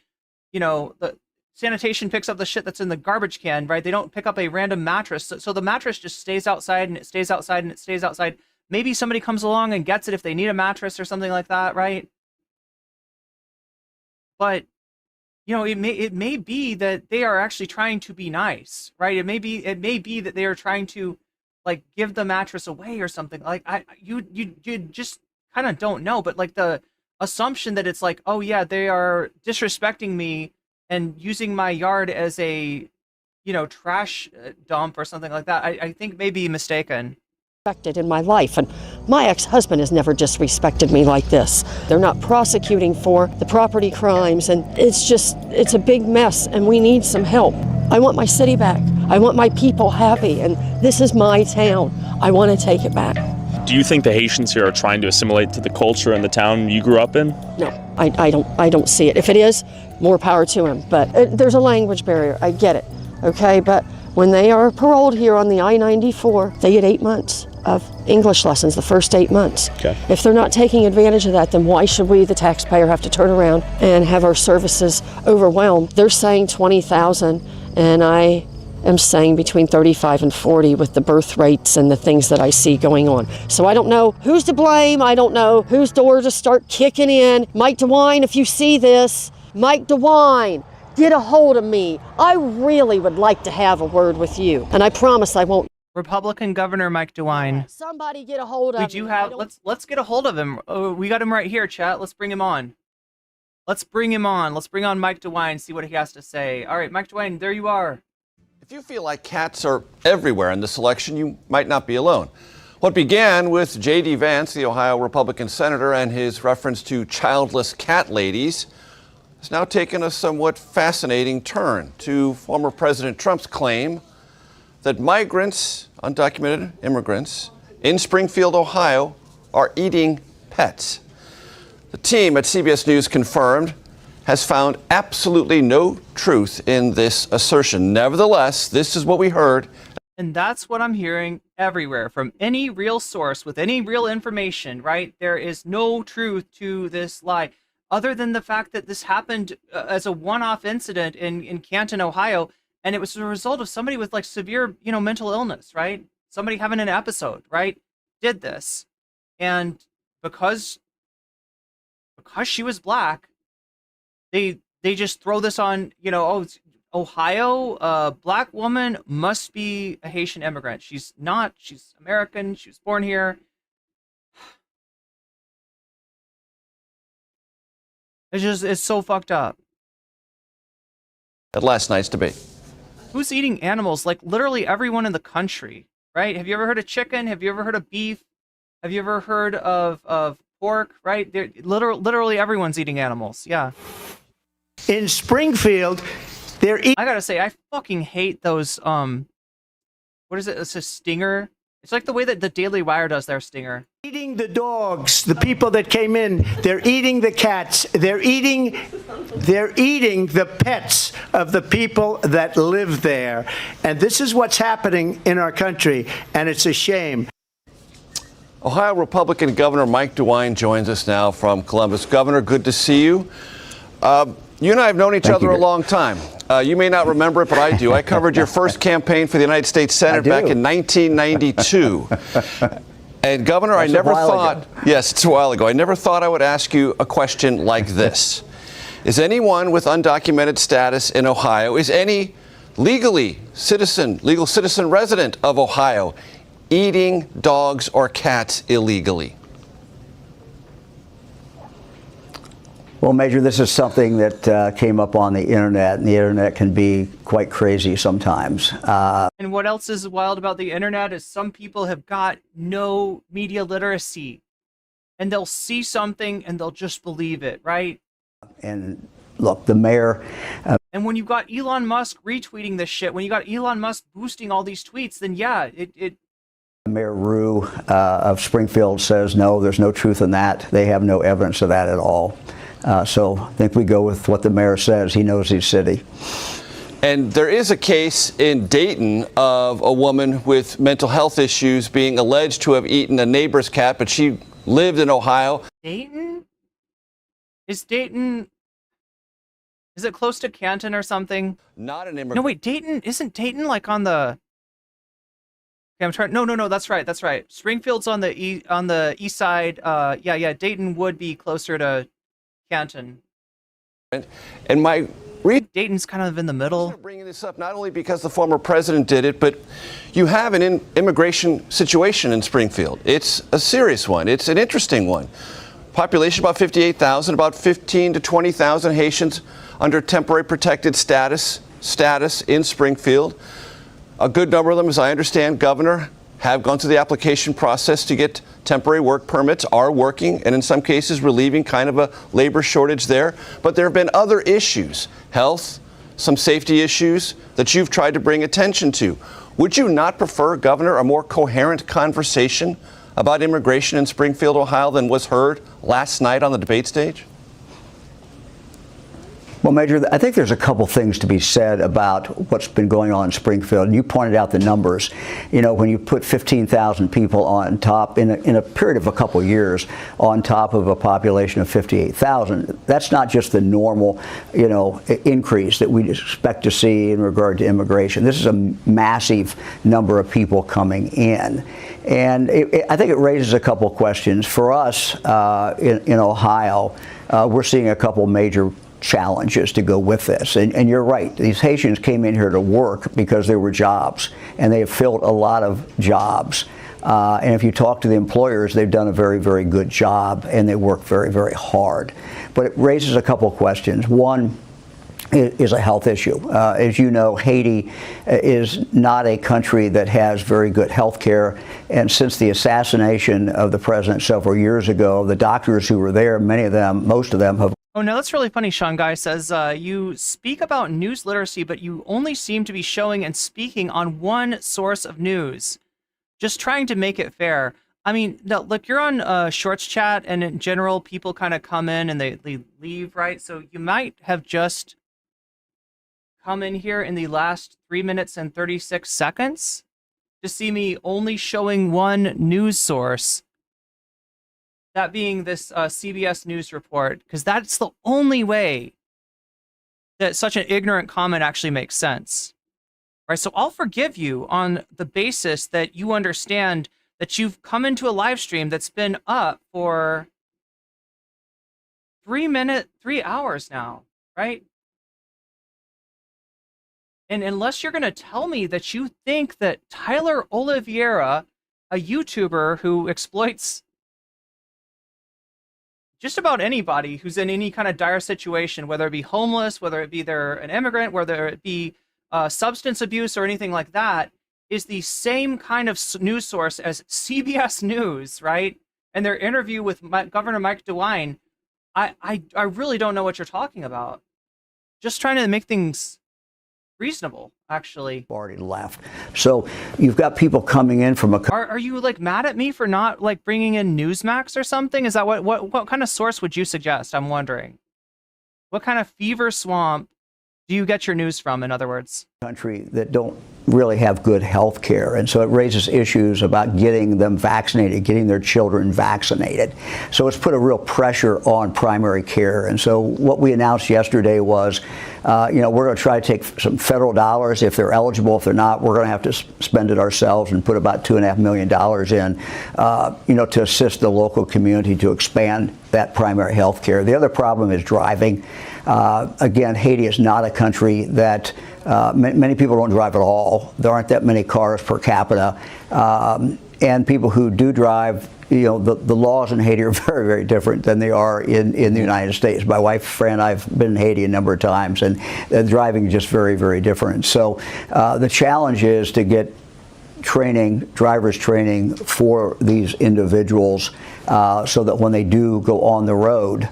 you know, the sanitation picks up the shit that's in the garbage can, right? They don't pick up a random mattress. So the mattress just stays outside and it stays outside and it stays outside. Maybe somebody comes along and gets it if they need a mattress or something like that, right? But, you know, it may be that they are actually trying to be nice, right? It may be that they are trying to, like, give the mattress away or something. Like, you just kind of don't know. But like the assumption that it's like, oh yeah, they are disrespecting me and using my yard as a, you know, trash dump or something like that, I think may be mistaken. In my life, and my ex-husband has never disrespected me like this. They're not prosecuting for the property crimes, and it's a big mess, and we need some help. I want my city back. I want my people happy, and this is my town. I want to take it back. Do you think the Haitians here are trying to assimilate to the culture in the town you grew up in? No, I don't see it. If it is, more power to him. But there's a language barrier. I get it. Okay, but when they are paroled here on the I-94, they get 8 months of English lessons, the first 8 months. Okay. If they're not taking advantage of that, then why should we, the taxpayer, have to turn around and have our services overwhelmed? They're saying 20,000, and I am saying between 35 and 40 with the birth rates and the things that I see going on. So I don't know who's to blame. I don't know whose door to start kicking in. Mike DeWine, if you see this, Mike DeWine, get a hold of me. I really would like to have a word with you, and I promise I won't. Republican Governor Mike DeWine. Somebody get a hold of me. We do have. Let's get a hold of him. Oh, we got him right here, chat. Let's bring him on. Let's bring him on. Let's bring on Mike DeWine. See what he has to say. All right, Mike DeWine, there you are. If you feel like cats are everywhere in this election, you might not be alone. What began with J.D. Vance, the Ohio Republican senator, and his reference to childless cat ladies has now taken a somewhat fascinating turn to former President Trump's claim that migrants, undocumented immigrants, in Springfield, Ohio, are eating pets. The team at CBS News confirmed has found absolutely no truth in this assertion. Nevertheless, this is what we heard. And that's what I'm hearing everywhere from any real source with any real information, right? There is no truth to this lie, other than the fact that this happened as a one-off incident in Canton, Ohio, and it was a result of somebody with like severe, you know, mental illness, right? Somebody having an episode, right? Did this. And because she was black, they just throw this on, you know, oh, Ohio, black woman must be a Haitian immigrant. She's not. She's American. She was born here. It's so fucked up. At last night's debate. Who's eating animals? Like literally everyone in the country, right? Have you ever heard of chicken? Have you ever heard of beef? Have you ever heard of pork? Right? Literally everyone's eating animals. Yeah. In Springfield, I gotta say, I fucking hate those. What is it? It's a stinger. It's like the way that the Daily Wire does their stinger. Eating the dogs, the people that came in, they're eating the cats, they're eating the pets of the people that live there. And this is what's happening in our country, and it's a shame. Ohio Republican Governor Mike DeWine joins us now from Columbus. Governor, good to see you. You and I have known each other a long time. You may not remember it, but I do. I covered your first campaign for the United States Senate back in 1992. And Governor, I never thought, yes, it's a while ago, I never thought I would ask you a question like this. Is anyone with undocumented status in Ohio, is any legal citizen resident of Ohio eating dogs or cats illegally? Well, Major, this is something that came up on the internet, and the internet can be quite crazy sometimes. And what else is wild about the internet is some people have got no media literacy, and they'll see something and they'll just believe it, right? And look, the mayor. And when you've got Elon Musk retweeting this shit, when you got Elon Musk boosting all these tweets, then yeah, Mayor Rue of Springfield says no, there's no truth in that. They have no evidence of that at all. So I think we go with what the mayor says. He knows his city. And there is a case in Dayton of a woman with mental health issues being alleged to have eaten a neighbor's cat, but she lived in Ohio. Dayton? Is Dayton... Is it close to Canton or something? Not an immigrant. No, wait, Dayton... Isn't Dayton like on the... Okay, I'm trying... No, that's right. Springfield's on the east side. Yeah, Dayton would be closer to Canton. And my Dayton's kind of in the middle. I'm bringing this up not only because the former president did it, but you have an immigration situation in Springfield. It's a serious one. It's an interesting one. Population about 58,000, about 15 to 20,000 Haitians under temporary protected status in Springfield. A good number of them, as I understand, Governor, have gone through the application process to get temporary work permits, are working, and in some cases relieving kind of a labor shortage there. But there have been other issues, health, some safety issues that you've tried to bring attention to. Would you not prefer, Governor, a more coherent conversation about immigration in Springfield, Ohio than was heard last night on the debate stage? Well, Major, I think there's a couple things to be said about what's been going on in Springfield. And you pointed out the numbers. You know, when you put 15,000 people on top in a period of a couple of years on top of a population of 58,000, that's not just the normal, increase that we expect to see in regard to immigration. This is a massive number of people coming in. And I think it raises a couple of questions. For us in Ohio, we're seeing a couple major challenges to go with this. And you're right, these Haitians came in here to work because there were jobs, and they have filled a lot of jobs. And if you talk to the employers, they've done a very, very good job, and they work very, very hard. But it raises a couple of questions. One is a health issue. As you know, Haiti is not a country that has very good health care. And since the assassination of the president several years ago, the doctors who were there, most of them have... Oh, no, that's really funny. Sean Guy says, you speak about news literacy, but you only seem to be showing and speaking on one source of news. Just trying to make it fair. I mean, no, look, you're on Shorts chat, and in general, people kind of come in and they leave, right? So you might have just come in here in the last 3 minutes and 36 seconds to see me only showing one news source. That being this CBS News report, because that's the only way that such an ignorant comment actually makes sense. Right? So I'll forgive you on the basis that you understand that you've come into a live stream that's been up for 3 hours now, right? And unless you're going to tell me that you think that Tyler Oliveira, a YouTuber who exploits just about anybody who's in any kind of dire situation, whether it be homeless, whether it be they're an immigrant, whether it be substance abuse or anything like that, is the same kind of news source as CBS News, right? And their interview with Governor Mike DeWine, I really don't know what you're talking about. Just trying to make things reasonable, actually. Already left. So you've got people coming in from a... Are you like mad at me for not like bringing in Newsmax or something? Is that what kind of source would you suggest? I'm wondering. What kind of fever swamp do you get your news from, in other words? Country that don't really have good health care, and so it raises issues about getting them vaccinated, getting their children vaccinated. So it's put a real pressure on primary care. And so what we announced yesterday was, we're going to try to take some federal dollars if they're eligible. If they're not, we're going to have to spend it ourselves and put about $2.5 million in, to assist the local community to expand that primary health care. The other problem is driving. Again, Haiti is not a country that many people don't drive at all. There aren't that many cars per capita. and people who do drive, you know, the laws in Haiti are very, very different than they are in the United States. My wife, friend, I've been in Haiti a number of times, and driving is just very, very different. So the challenge is to get driver's training for these individuals, so that when they do go on the road,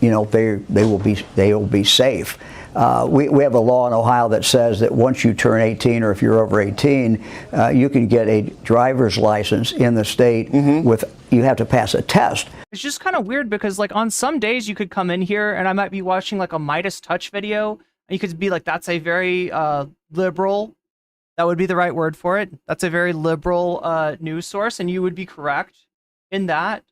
you know, they will be safe. We have a law in Ohio that says that once you turn 18, or if you're over 18, you can get a driver's license in the state. You have to pass a test. It's just kind of weird because, like, on some days you could come in here and I might be watching like a Midas Touch video, and you could be like, that's a very liberal, that would be the right word for it, that's a very liberal news source, and you would be correct in that.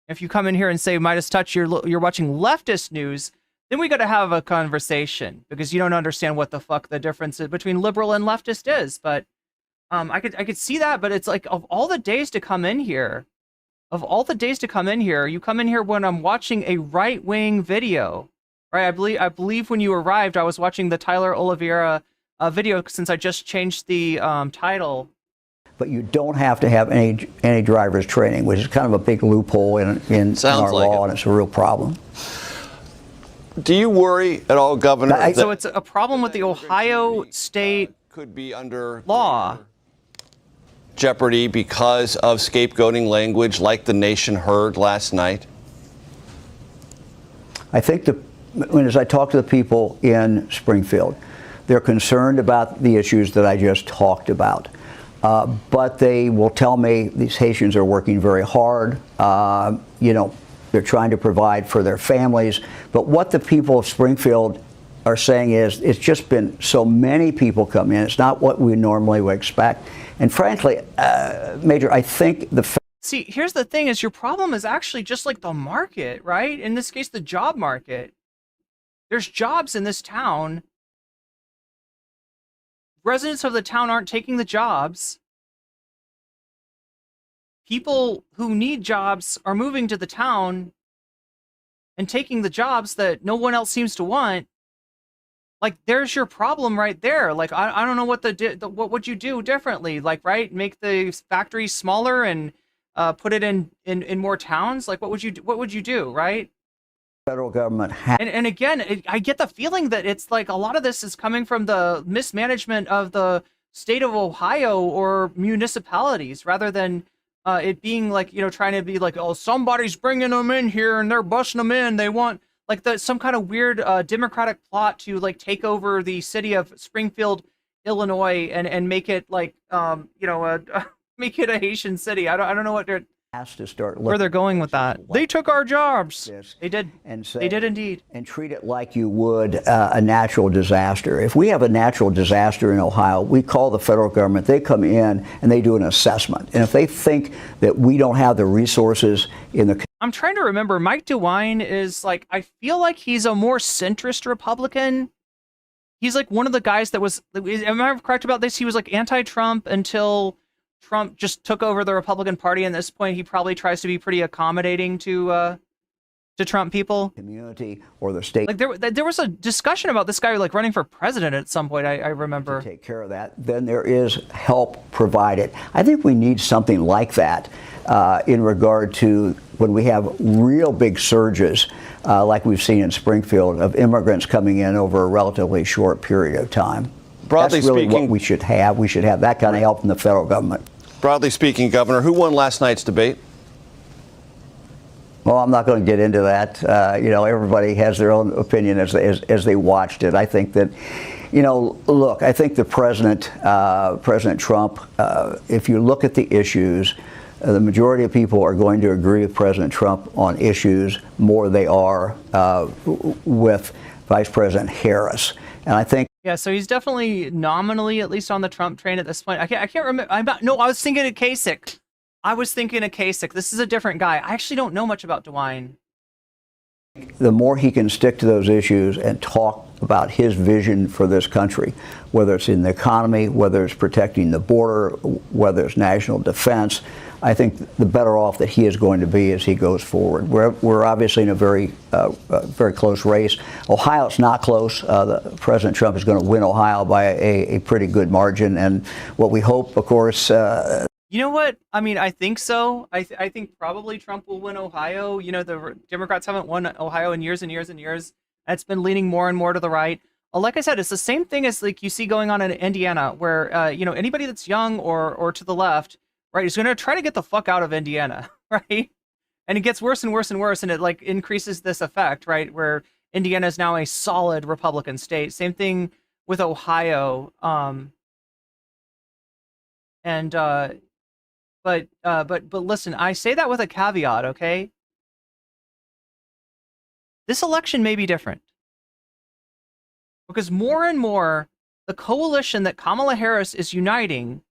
If you come in here and say Midas Touch, you're watching leftist news, then we got to have a conversation, because you don't understand what the fuck the difference is between liberal and leftist is. But I could see that, but it's like, of all the days to come in here, you come in here when I'm watching a right-wing video, right? I believe when you arrived, I was watching the Tyler Oliveira video, since I just changed the title. But you don't have to have any driver's training, which is kind of a big loophole in our law, and it's a real problem. Do you worry at all, Governor? So it's a problem with the Ohio state could be under law jeopardy because of scapegoating language like the nation heard last night? I think as I talk to the people in Springfield, they're concerned about the issues that I just talked about. But they will tell me these Haitians are working very hard. You know, they're trying to provide for their families. But what the people of Springfield are saying is, it's just been so many people come in. It's not what we normally would expect. And frankly, Major, I think See, here's the thing, is your problem is actually just like the market, right? In this case, the job market. There's jobs in this town. Residents of the town aren't taking the jobs. People who need jobs are moving to the town and taking the jobs that no one else seems to want. Like, there's your problem right there. Like, I don't know what would you do differently? Like, right, make the factory smaller and put it in more towns. Like, what would you do, right? Federal government and again, I get the feeling that it's like a lot of this is coming from the mismanagement of the state of Ohio or municipalities, rather than it being like, you know, trying to be like, oh, somebody's bringing them in here and they're busting them in. They want like some kind of weird democratic plot to like take over the city of Springfield, Illinois, and make it like you know, make it a Haitian city. I don't know what they're has to start where they're going with that. They took our jobs. They did. And they did indeed. And treat it like you would a natural disaster. If we have a natural disaster in Ohio, we call the federal government. They come in and they do an assessment. And if they think that we don't have the resources in the... I'm trying to remember. Mike DeWine is like, I feel like he's a more centrist Republican. He's like one of the guys that was, am I correct about this? He was like anti-Trump until Trump just took over the Republican Party, and at this point he probably tries to be pretty accommodating to Trump people. Community or the state. Like there was a discussion about this guy like running for president at some point, I remember. To take care of that, then there is help provided. I think we need something like that in regard to when we have real big surges like we've seen in Springfield of immigrants coming in over a relatively short period of time. Broadly That's really speaking, what we should have. We should have that kind of help from the federal government. Broadly speaking, Governor, who won last night's debate? Well, I'm not going to get into that. You know, everybody has their own opinion as they watched it. I think that, you know, look, I think the President Trump, if you look at the issues, the majority of people are going to agree with President Trump on issues more than they are with Vice President Harris. And I think... Yeah, so he's definitely nominally at least on the Trump train at this point. I can't remember. I was thinking of Kasich. This is a different guy. I actually don't know much about DeWine. The more he can stick to those issues and talk about his vision for this country, whether it's in the economy, whether it's protecting the border, whether it's national defense, I think the better off that he is going to be as he goes forward. We're obviously in a very close race. Ohio's not close. President Trump is going to win Ohio by a pretty good margin, and what we hope, of course. You know what? I mean, I think so. I think probably Trump will win Ohio. You know, the Democrats haven't won Ohio in years and years and years. And it's been leaning more and more to the right. Like I said, it's the same thing as like you see going on in Indiana, where you know, anybody that's young or to the left, right, is going to try to get the fuck out of Indiana, right? And it gets worse and worse and worse, and it like increases this effect, right, where Indiana is now a solid Republican state. Same thing with Ohio. But listen, I say that with a caveat, okay? This election may be different. Because more and more, the coalition that Kamala Harris is uniting,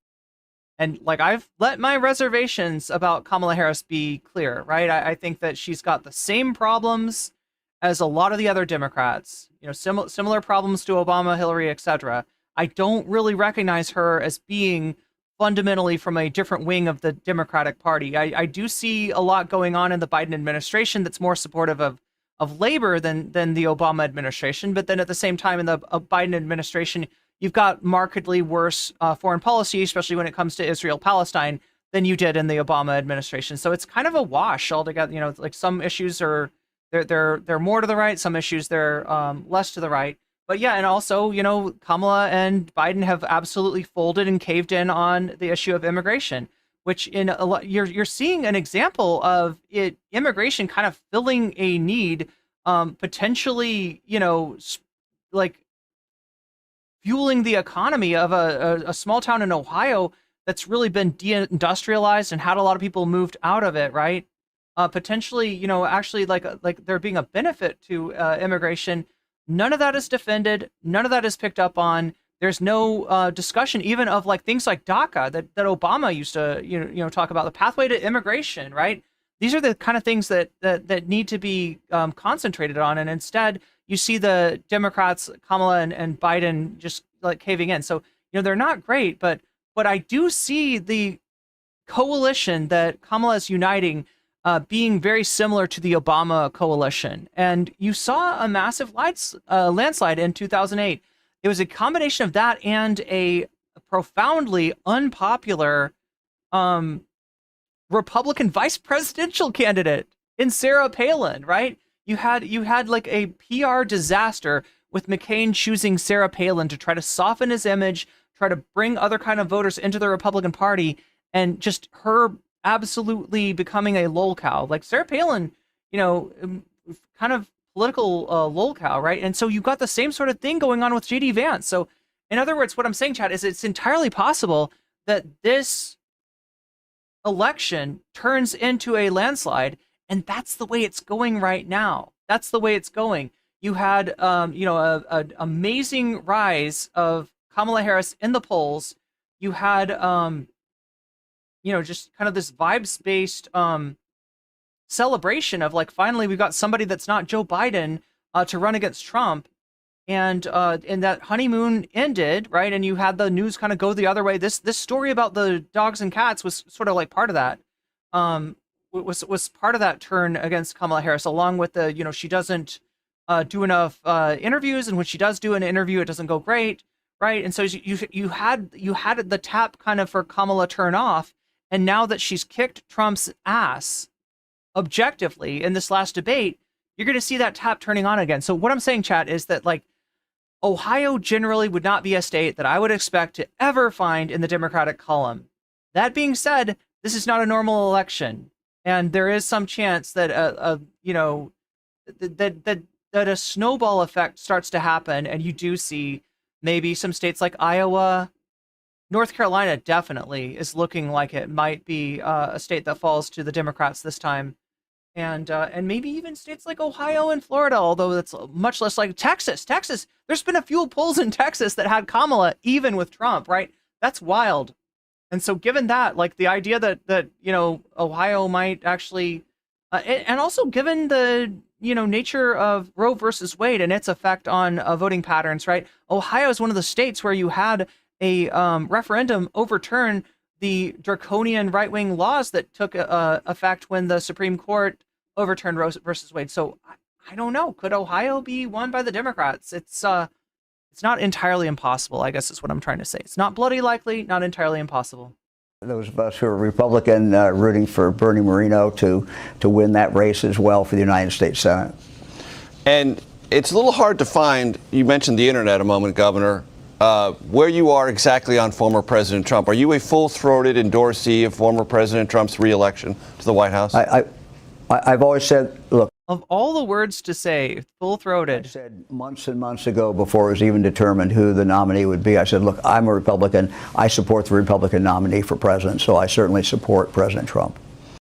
and like I've let my reservations about Kamala Harris be clear, right? I think that she's got the same problems as a lot of the other Democrats, you know, similar problems to Obama, Hillary, etc. I don't really recognize her as being fundamentally from a different wing of the Democratic Party. I do see a lot going on in the Biden administration that's more supportive of labor than the Obama administration. But then at the same time in the Biden administration, you've got markedly worse foreign policy, especially when it comes to Israel-Palestine, than you did in the Obama administration. So it's kind of a wash altogether. You know, like some issues are, they're more to the right, some issues they're less to the right. But yeah, and also, you know, Kamala and Biden have absolutely folded and caved in on the issue of immigration, which in a lot, you're seeing an example of it, immigration kind of filling a need, potentially, you know, like fueling the economy of a small town in Ohio that's really been deindustrialized and had a lot of people moved out of it, right? Potentially, you know, actually like there being a benefit to immigration. None of that is defended. None of that is picked up on. There's no discussion even of like things like DACA that Obama used to you know talk about, the pathway to immigration, right? These are the kind of things that need to be concentrated on, and instead you see the Democrats, Kamala and Biden, just like caving in. So you know they're not great, but I do see the coalition that Kamala is uniting being very similar to the Obama coalition, and you saw a massive landslide in 2008. It was a combination of that and a profoundly unpopular Republican vice presidential candidate in Sarah Palin, right? You had like a PR disaster with McCain choosing Sarah Palin to try to soften his image, try to bring other kind of voters into the Republican Party, and just her absolutely becoming a lolcow. Like Sarah Palin, you know, kind of political lolcow, right? And so you got the same sort of thing going on with JD Vance. So in other words, what I'm saying, Chad, is it's entirely possible that this election turns into a landslide, and that's the way it's going right now. That's the way it's going. You had, you know, an amazing rise of Kamala Harris in the polls. You had, you know, just kind of this vibes-based celebration of like, finally we got somebody that's not Joe Biden to run against Trump, and that honeymoon ended, right? And you had the news kind of go the other way. This story about the dogs and cats was sort of like part of that. Was part of that turn against Kamala Harris, along with the, you know, she doesn't do enough interviews, and when she does do an interview, it doesn't go great, right? And so you had the tap kind of for Kamala turn off, and now that she's kicked Trump's ass objectively in this last debate, you're going to see that tap turning on again. So what I'm saying, chat, is that like Ohio generally would not be a state that I would expect to ever find in the Democratic column. That being said, this is not a normal election, and there is some chance that you know, that a snowball effect starts to happen, and you do see maybe some states like Iowa, North Carolina definitely is looking like it might be a state that falls to the Democrats this time, and maybe even states like Ohio and Florida, although that's much less like Texas. Texas, there's been a few polls in Texas that had Kamala even with Trump, right? That's wild. And so given that, like the idea that you know, Ohio might actually, and also given the, you know, nature of Roe versus Wade and its effect on voting patterns, right? Ohio is one of the states where you had a referendum overturn the draconian right-wing laws that took effect when the Supreme Court overturned Roe versus Wade. So I don't know. Could Ohio be won by the Democrats? It's not entirely impossible, I guess is what I'm trying to say. It's not bloody likely, not entirely impossible. Those of us who are Republican rooting for Bernie Moreno to win that race as well for the United States Senate. And it's a little hard to find, you mentioned the internet a moment, Governor, where you are exactly on former President Trump. Are you a full-throated endorsee of former President Trump's reelection to the White House? I've always said, look. Of all the words to say, full-throated. I said months and months ago, before it was even determined who the nominee would be, I said, look, I'm a Republican. I support the Republican nominee for president, so I certainly support President Trump. All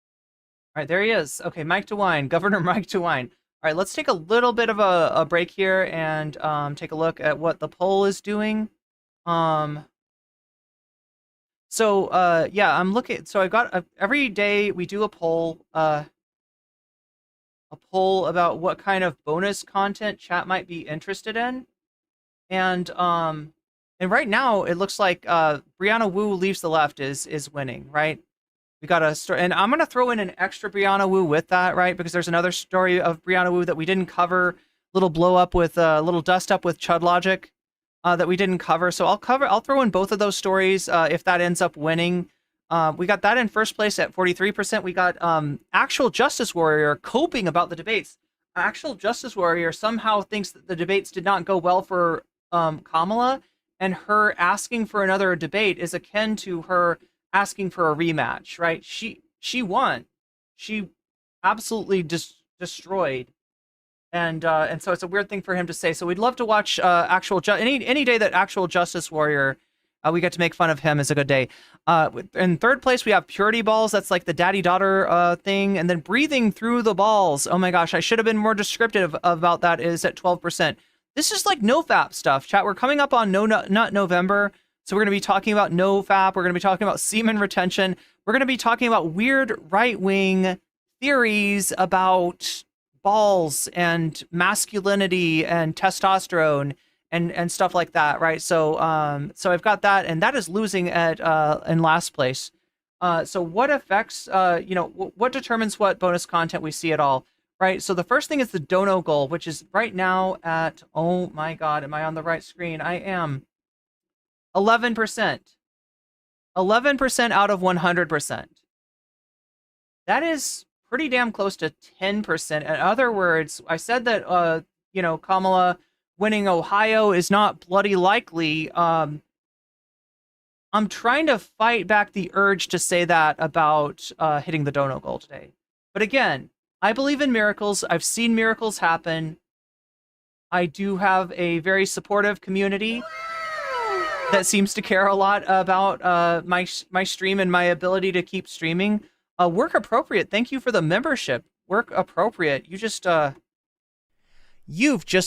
right, there he is. Okay, Mike DeWine, Governor Mike DeWine. All right, let's take a little bit of a break here and take a look at what the poll is doing. Yeah, I'm looking. So I've got every day we do a poll about what kind of bonus content chat might be interested in, and right now it looks like Brianna Wu Leaves the Left is winning, right? We got a story, and I'm gonna throw in an extra Brianna Wu with that, right? Because there's another story of Brianna Wu that we didn't cover, little blow up with little dust up with Chud Logic that we didn't cover. So I'll throw in both of those stories if that ends up winning. We got that in first place at 43%. We got Actual Justice Warrior coping about the debates. Actual Justice Warrior somehow thinks that the debates did not go well for Kamala, and her asking for another debate is akin to her asking for a rematch, right? She won. She absolutely destroyed. And so it's a weird thing for him to say. So we'd love to watch any day that Actual Justice Warrior we get to make fun of him is a good day. In third place, we have Purity Balls. That's like the daddy-daughter thing. And then Breathing Through the Balls. Oh my gosh, I should have been more descriptive about that, is at 12%. This is like NoFap stuff, chat. We're coming up on Nut November. So we're going to be talking about NoFap. We're going to be talking about semen retention. We're going to be talking about weird right-wing theories about balls and masculinity and testosterone and stuff like that, right? So I've got that, and that is losing at in last place. So what affects what determines what bonus content we see at all, right? So the first thing is the dono goal, which is right now at, oh my god, am I on the right screen? I am. 11%. 11% out of 100%. That is pretty damn close to 10%. In other words, I said that Kamala winning Ohio is not bloody likely. I'm trying to fight back the urge to say that about hitting the dono goal today. But again, I believe in miracles. I've seen miracles happen. I do have a very supportive community that seems to care a lot about my stream and my ability to keep streaming. Work Appropriate, thank you for the membership. Work Appropriate, you've just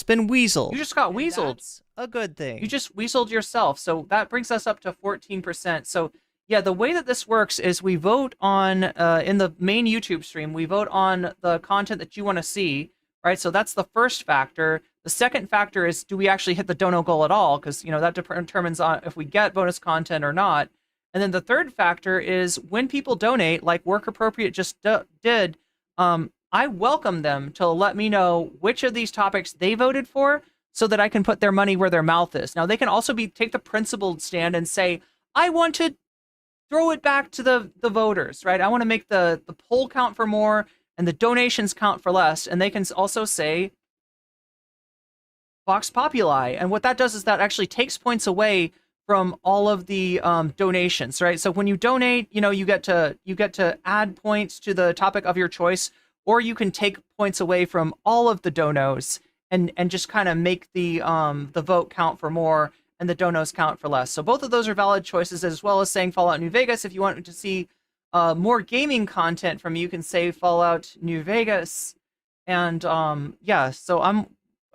been weaseled. You just got weaseled. That's a good thing. You just weaseled yourself. So that brings us up to 14%. So yeah, the way that this works is we vote on, in the main YouTube stream, we vote on the content that you want to see, right? So that's the first factor. The second factor is, do we actually hit the dono goal at all? Because, that determines if we get bonus content or not. And then the third factor is when people donate, like Work Appropriate just did, I welcome them to let me know which of these topics they voted for so that I can put their money where their mouth is. Now, they can also take the principled stand and say, I want to throw it back to the voters, right? I want to make the poll count for more and the donations count for less. And they can also say, Vox Populi. And what that does is that actually takes points away from all of the donations, right? So when you donate, you get to add points to the topic of your choice, or you can take points away from all of the donos and just kind of make the vote count for more and the donos count for less. So both of those are valid choices, as well as saying Fallout New Vegas. If you want to see more gaming content from me, you can say Fallout New Vegas. And yeah, so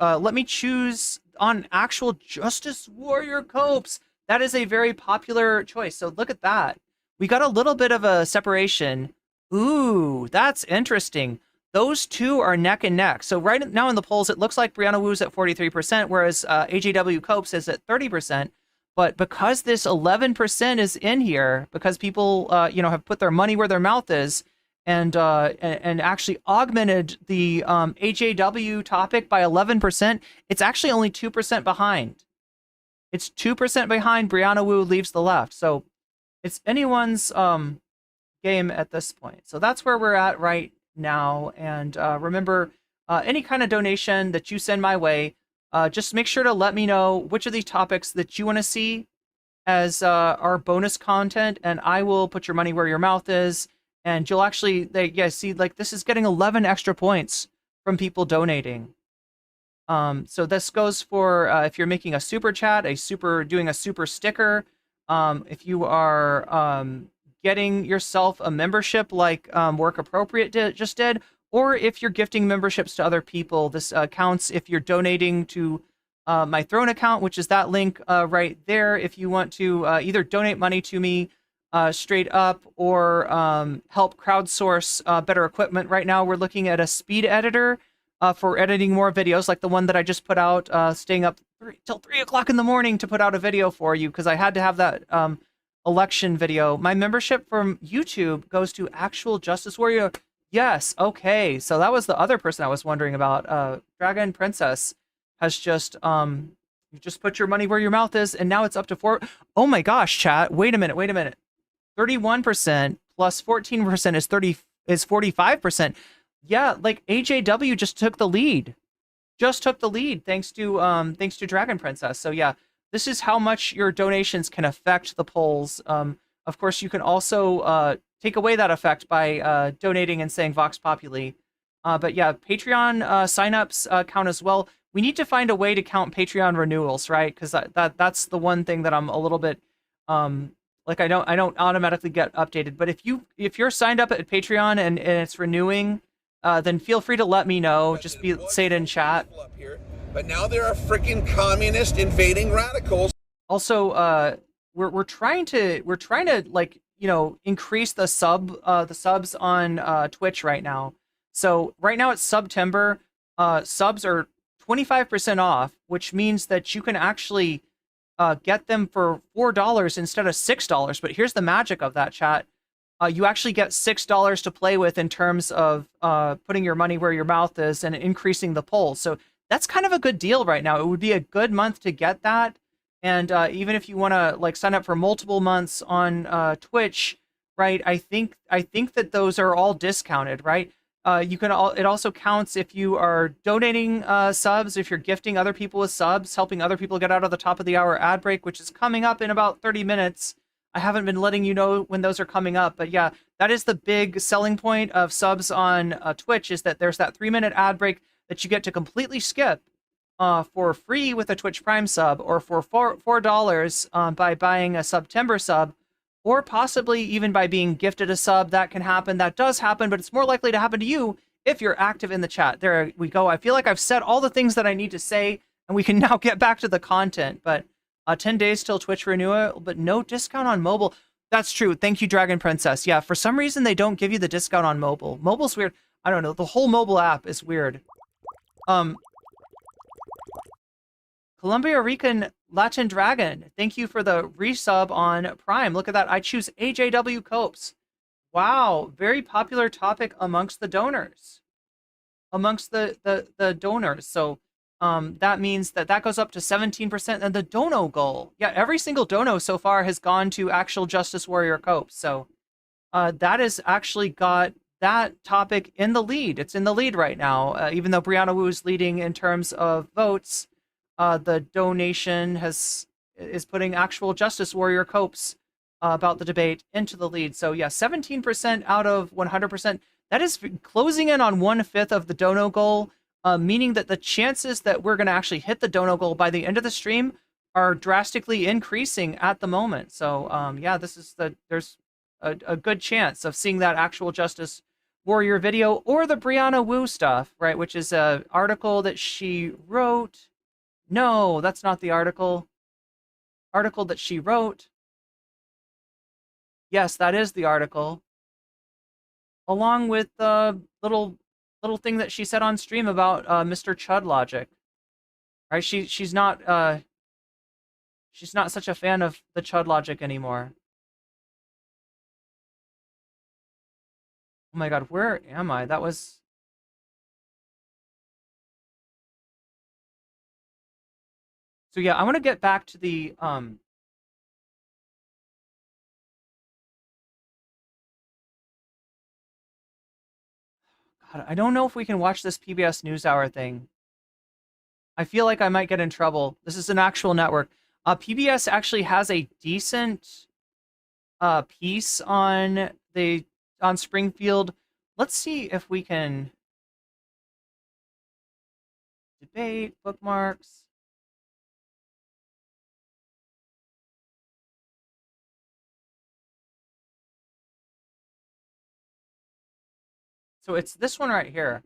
let me choose on Actual Justice Warrior Copes. That is a very popular choice. So look at that. We got a little bit of a separation. Ooh, that's interesting. Those two are neck and neck. So right now in the polls, it looks like Brianna Wu's at 43%, whereas AJW Copes is at 30%. But because this 11% is in here, because people, have put their money where their mouth is, and actually augmented the HAW topic by 11%, it's actually only 2% behind. It's 2% behind. Brianna Wu leaves the left. So it's anyone's game at this point. So that's where we're at right now. And remember, any kind of donation that you send my way, just make sure to let me know which of these topics that you want to see as our bonus content, and I will put your money where your mouth is. And you'll actually, see, like, this is getting 11 extra points from people donating. So this goes for if you're making a super chat, doing a super sticker, if you are getting yourself a membership like Work Appropriate just did, or if you're gifting memberships to other people. This counts if you're donating to my Throne account, which is that link right there. If you want to either donate money to me straight up, or help crowdsource better equipment. Right now we're looking at a speed editor for editing more videos, like the one that I just put out, staying up till 3 o'clock in the morning to put out a video for you, because I had to have that election video. My membership from YouTube goes to Actual Justice Warrior. Yes, okay. So that was the other person I was wondering about. Dragon Princess has just you just put your money where your mouth is, and now it's up to 4. Oh my gosh, chat. Wait a minute. 31% plus 14% is 45%. Yeah, like AJW just took the lead. Thanks to Dragon Princess. So yeah, this is how much your donations can affect the polls. Of course, you can also take away that effect by donating and saying Vox Populi. But yeah, Patreon signups count as well. We need to find a way to count Patreon renewals, right? Because that's the one thing that I'm a little bit like I don't automatically get updated. But if you're signed up at Patreon and it's renewing, then feel free to let me know. Just say it in chat. But now there are freaking communist invading radicals. Also, we're trying to like, increase the subs on Twitch right now. So right now it's September. Subs are 25% off, which means that you can actually get them for $4 instead of $6. But here's the magic of that, chat. You actually get $6 to play with in terms of putting your money where your mouth is and increasing the polls. So that's kind of a good deal right now. It would be a good month to get that. And even if you want to like sign up for multiple months on Twitch, right? I think that those are all discounted, right? It also counts if you are donating subs, if you're gifting other people with subs, helping other people get out of the top of the hour ad break, which is coming up in about 30 minutes. I haven't been letting you know when those are coming up, but yeah, that is the big selling point of subs on Twitch, is that there's that 3-minute ad break that you get to completely skip for free with a Twitch Prime sub, or for $4 by buying a September sub, or possibly even by being gifted a sub. That can happen. That does happen, but it's more likely to happen to you if you're active in the chat. There we go. I feel like I've said all the things that I need to say, and we can now get back to the content. But 10 days till Twitch renewal, but no discount on mobile. That's true. Thank you, Dragon Princess. Yeah, for some reason, they don't give you the discount on mobile. Mobile's weird. I don't know. The whole mobile app is weird. Columbia Rican Latin Dragon, thank you for the resub on Prime. Look at that. I choose AJW Copes. Wow, very popular topic amongst the donors. The donors. So that means that goes up to 17%. And the dono goal. Yeah, every single dono so far has gone to Actual Justice Warrior Copes. So that has actually got that topic in the lead. It's in the lead right now. Even though Brianna Wu is leading in terms of votes, the donation is putting Actual Justice Warrior Copes about the debate into the lead. So yeah, 17% out of 100%. That is closing in on 1/5 of the dono goal, meaning that the chances that we're going to actually hit the dono goal by the end of the stream are drastically increasing at the moment. So yeah, there's a good chance of seeing that Actual Justice Warrior video, or the Brianna Wu stuff, right? Which is an article that she wrote. No, that's not the article. Article that she wrote. Yes, that is the article. Along with the little thing that she said on stream about Mr. Chud Logic. Right? She's not she's not such a fan of the chud logic anymore. Oh my god, where am I? That was... So yeah, I want to get back to the God, I don't know if we can watch this PBS NewsHour thing. I feel like I might get in trouble. This is an actual network. PBS actually has a decent piece on Springfield. Let's see if we can debate bookmarks. So it's this one right here.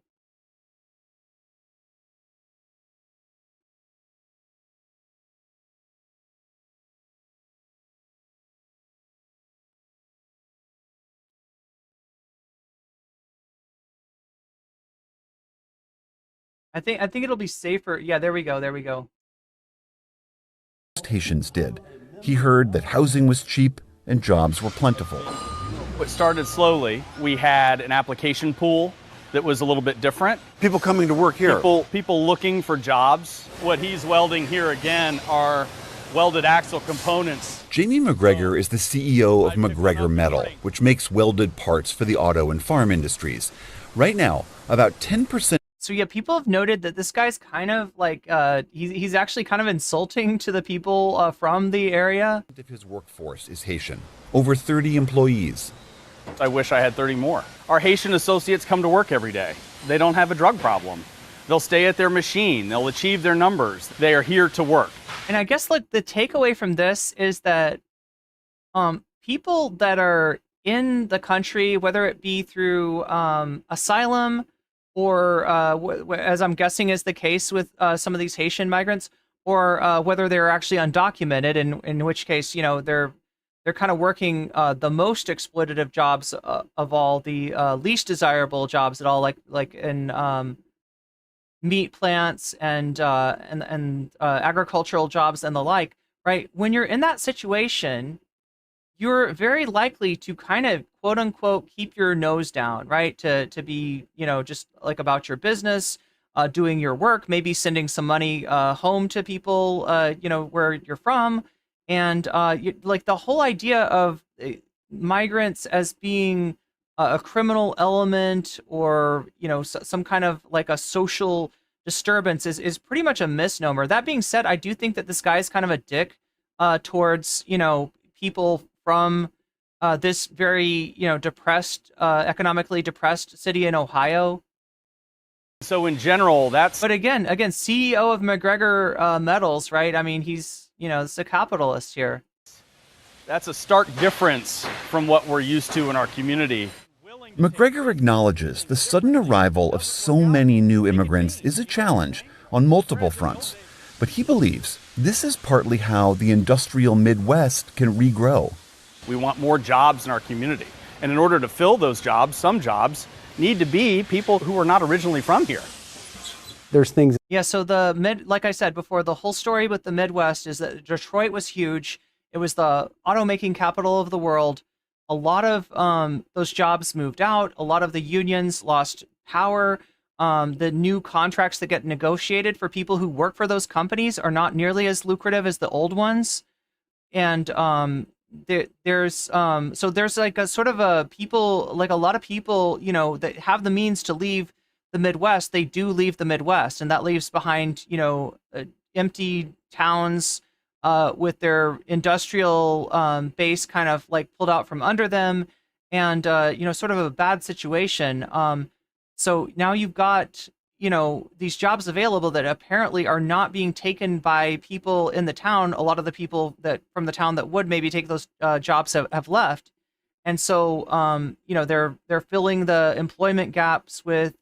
I think it'll be safer. Yeah, there we go. There we go. Haitians did. He heard that housing was cheap and jobs were plentiful. It started slowly. We had an application pool that was a little bit different. People coming to work here. People looking for jobs. What he's welding here again are welded axle components. Jamie McGregor is the CEO of McGregor Metal, which makes welded parts for the auto and farm industries. Right now, about 10%. So yeah, people have noted that this guy's kind of like, he's actually kind of insulting to the people from the area. His workforce is Haitian. Over 30 employees. I wish I had 30 more. Our Haitian associates come to work every day. They don't have a drug problem. They'll stay at their machine. They'll achieve their numbers. They are here to work. And I guess like the takeaway from this is that people that are in the country, whether it be through asylum or as I'm guessing is the case with some of these Haitian migrants, or whether they're actually undocumented, in which case, you know, they're kind of working the most exploitative jobs of all, the least desirable jobs at all, like in meat plants and agricultural jobs and the like, right? When you're in that situation, you're very likely to kind of quote unquote keep your nose down, right? To be, you know, just like about your business, doing your work, maybe sending some money home to people, you know, where you're from. And like the whole idea of migrants as being a criminal element or, you know, some kind of like a social disturbance is pretty much a misnomer. That being said, I do think that this guy is kind of a dick towards, you know, people from this very, you know, depressed, economically depressed city in Ohio. So in general, that's... But again, CEO of McGregor Metals, right? I mean, he's, you know, it's a capitalist here. That's a stark difference from what we're used to in our community. McGregor acknowledges the sudden arrival of so many new immigrants is a challenge on multiple fronts, but he believes this is partly how the industrial Midwest can regrow. We want more jobs in our community. And in order to fill those jobs, some jobs need to be people who are not originally from here. There's things. Yeah, so like I said before, the whole story with the Midwest is that Detroit was huge. It was the automaking capital of the world. A lot of those jobs moved out. A lot of the unions lost power. The new contracts that get negotiated for people who work for those companies are not nearly as lucrative as the old ones. And there's like a sort of a people, like a lot of people, you know, that have the means to leave the Midwest, they do leave the Midwest, and that leaves behind, you know, empty towns with their industrial base kind of like pulled out from under them, and you know, sort of a bad situation. So now you've got, you know, these jobs available that apparently are not being taken by people in the town. A lot of the people that from the town that would maybe take those jobs have left. And so, you know, they're filling the employment gaps with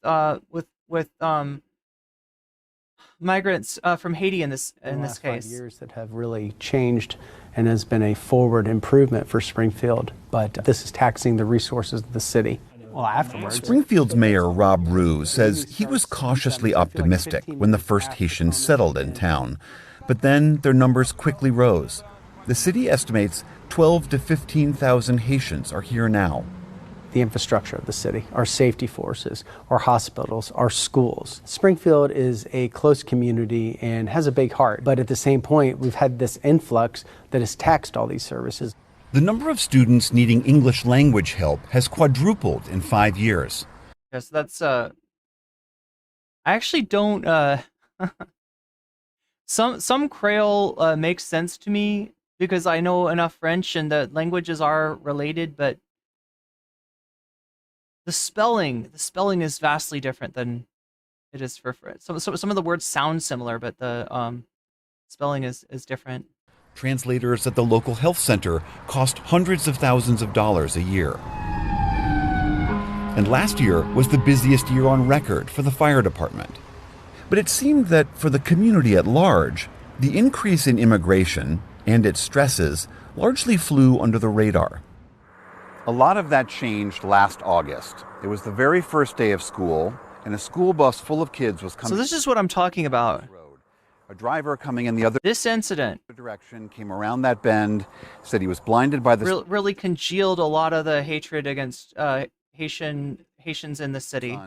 migrants from Haiti in this case. 5 years that have really changed and has been a forward improvement for Springfield, but this is taxing the resources of the city. Well, afterwards, Springfield's mayor, Rob Rue, says he was cautiously optimistic when the first Haitians settled in town. But then their numbers quickly rose. The city estimates 12 to 15,000 Haitians are here now. The infrastructure of the city, our safety forces, our hospitals, our schools. Springfield is a close community and has a big heart, but at the same point, we've had this influx that has taxed all these services. The number of students needing English language help has quadrupled in 5 years. Yes, that's I actually don't some Creole makes sense to me because I know enough French and the languages are related, but the spelling is vastly different than it is for French. Some of the words sound similar, but the spelling is different. Translators at the local health center cost hundreds of thousands of dollars a year. And last year was the busiest year on record for the fire department. But it seemed that for the community at large, the increase in immigration and its stresses largely flew under the radar. A lot of that changed last August. It was the very first day of school, and a school bus full of kids was coming. So this is what I'm talking about. A driver coming in the other direction came around that bend, said he was blinded by the really congealed a lot of the hatred against Haitians in the city.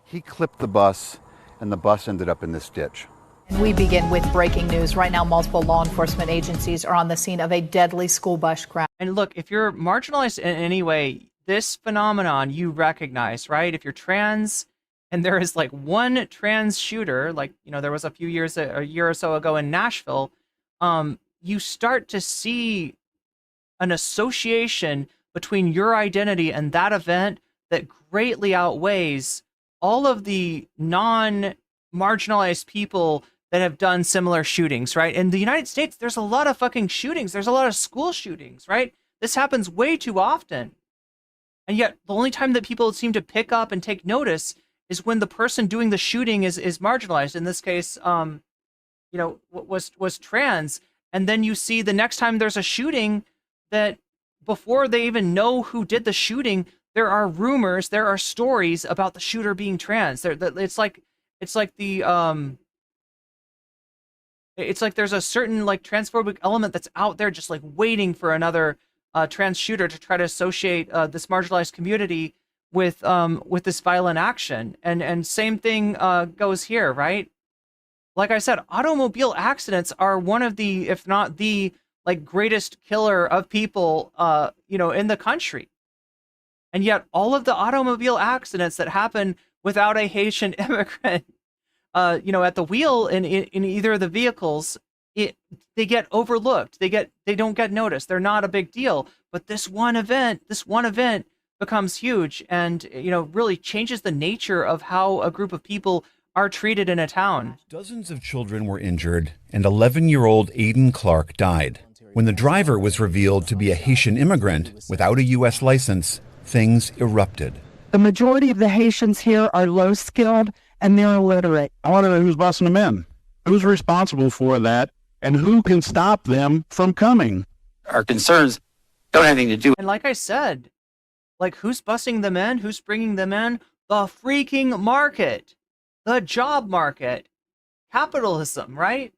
He clipped the bus, and the bus ended up in this ditch. We begin with breaking news. Right now, multiple law enforcement agencies are on the scene of a deadly school bus crash. And look, if you're marginalized in any way, this phenomenon you recognize, right? If you're trans and there is like one trans shooter, like, you know, there was a year or so ago in Nashville, you start to see an association between your identity and that event that greatly outweighs all of the non-marginalized people that have done similar shootings, right? In the United States, there's a lot of fucking shootings. There's a lot of school shootings, right? This happens way too often. And yet the only time that people seem to pick up and take notice is when the person doing the shooting is marginalized. In this case, you know, was trans. And then you see the next time there's a shooting that before they even know who did the shooting, there are rumors, there are stories about the shooter being trans. It's like there's a certain like transphobic element that's out there just like waiting for another trans shooter to try to associate this marginalized community with this violent action. And same thing goes here, right? Like I said, automobile accidents are one of the, if not the like greatest killer of people, you know, in the country. And yet all of the automobile accidents that happen without a Haitian immigrant, you know, at the wheel in either of the vehicles, they get overlooked. They don't get noticed. They're not a big deal. But this one event becomes huge and, you know, really changes the nature of how a group of people are treated in a town. Dozens of children were injured, and 11-year-old Aiden Clark died. When the driver was revealed to be a Haitian immigrant without a U.S. license, things erupted. The majority of the Haitians here are low-skilled and they're illiterate. I want to know who's bossing them in, who's responsible for that, and who can stop them from coming. Our concerns don't have anything to do. And like I said, like who's busing them in? Who's bringing them in? The freaking market, the job market, capitalism, right?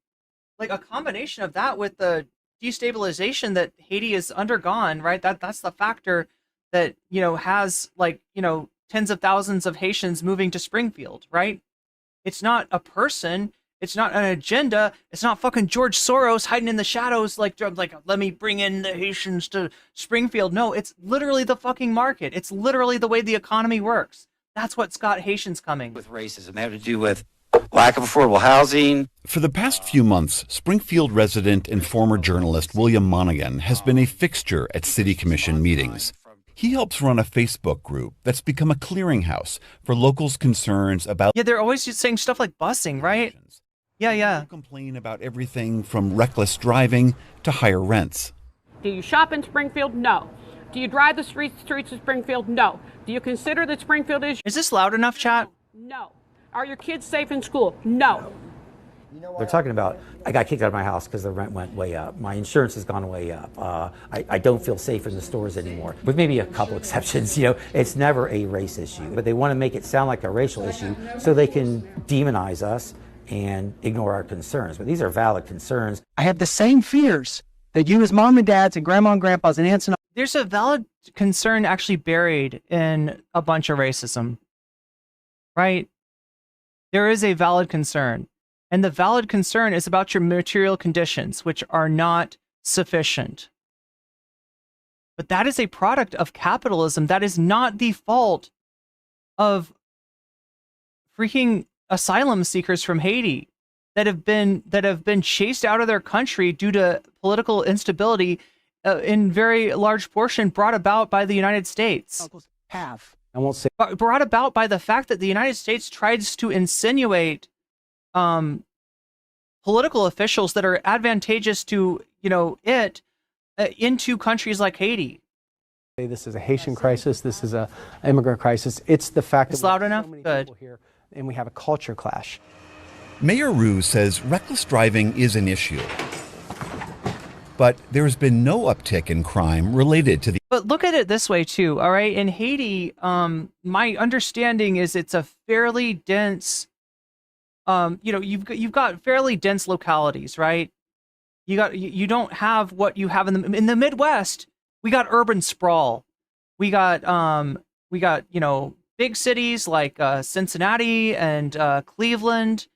Like a combination of that with the destabilization that Haiti has undergone, right? That's the factor that, you know, has like, you know, tens of thousands of Haitians moving to Springfield, right? It's not a person. It's not an agenda. It's not fucking George Soros hiding in the shadows like let me bring in the Haitians to Springfield. No, it's literally the fucking market. It's literally the way the economy works. That's what's got Haitians coming. With racism, they have to do with lack of affordable housing. For the past few months, Springfield resident and former journalist William Monaghan has been a fixture at City Commission meetings. He helps run a Facebook group that's become a clearinghouse for locals' concerns about... Yeah, they're always just saying stuff like busing, right? Yeah. Complain about everything from reckless driving to higher rents. Do you shop in Springfield? No. Do you drive the streets of Springfield? No. Do you consider that Springfield is... Is this loud enough, chat? No. Are your kids safe in school? No. They're talking about, I got kicked out of my house because the rent went way up. My insurance has gone way up. I don't feel safe in the stores anymore. With maybe a couple exceptions, you know, it's never a race issue. But they want to make it sound like a racial issue so they can demonize us and ignore our concerns. But these are valid concerns. I have the same fears that you as mom and dads and grandma and grandpas and aunts and There's a valid concern actually buried in a bunch of racism, right? There is a valid concern. And the valid concern is about your material conditions, which are not sufficient. But that is a product of capitalism. That is not the fault of freaking asylum seekers from Haiti that have been chased out of their country due to political instability, in very large portion brought about by the United States. I won't say Brought about by the fact that the United States tries to insinuate political officials that are advantageous to into countries like Haiti. this is a Haitian crisis. This is an immigrant crisis. It's the fact that it's loud enough. So many Good. people here, and we have a culture clash. Mayor Roux says reckless driving is an issue, but there's been no uptick in crime related to the. But look at it this way too. All right, in Haiti, my understanding is it's a fairly dense. You've got fairly dense localities, right? You don't have what you have in the Midwest. We got urban sprawl. We got big cities like Cincinnati and Cleveland.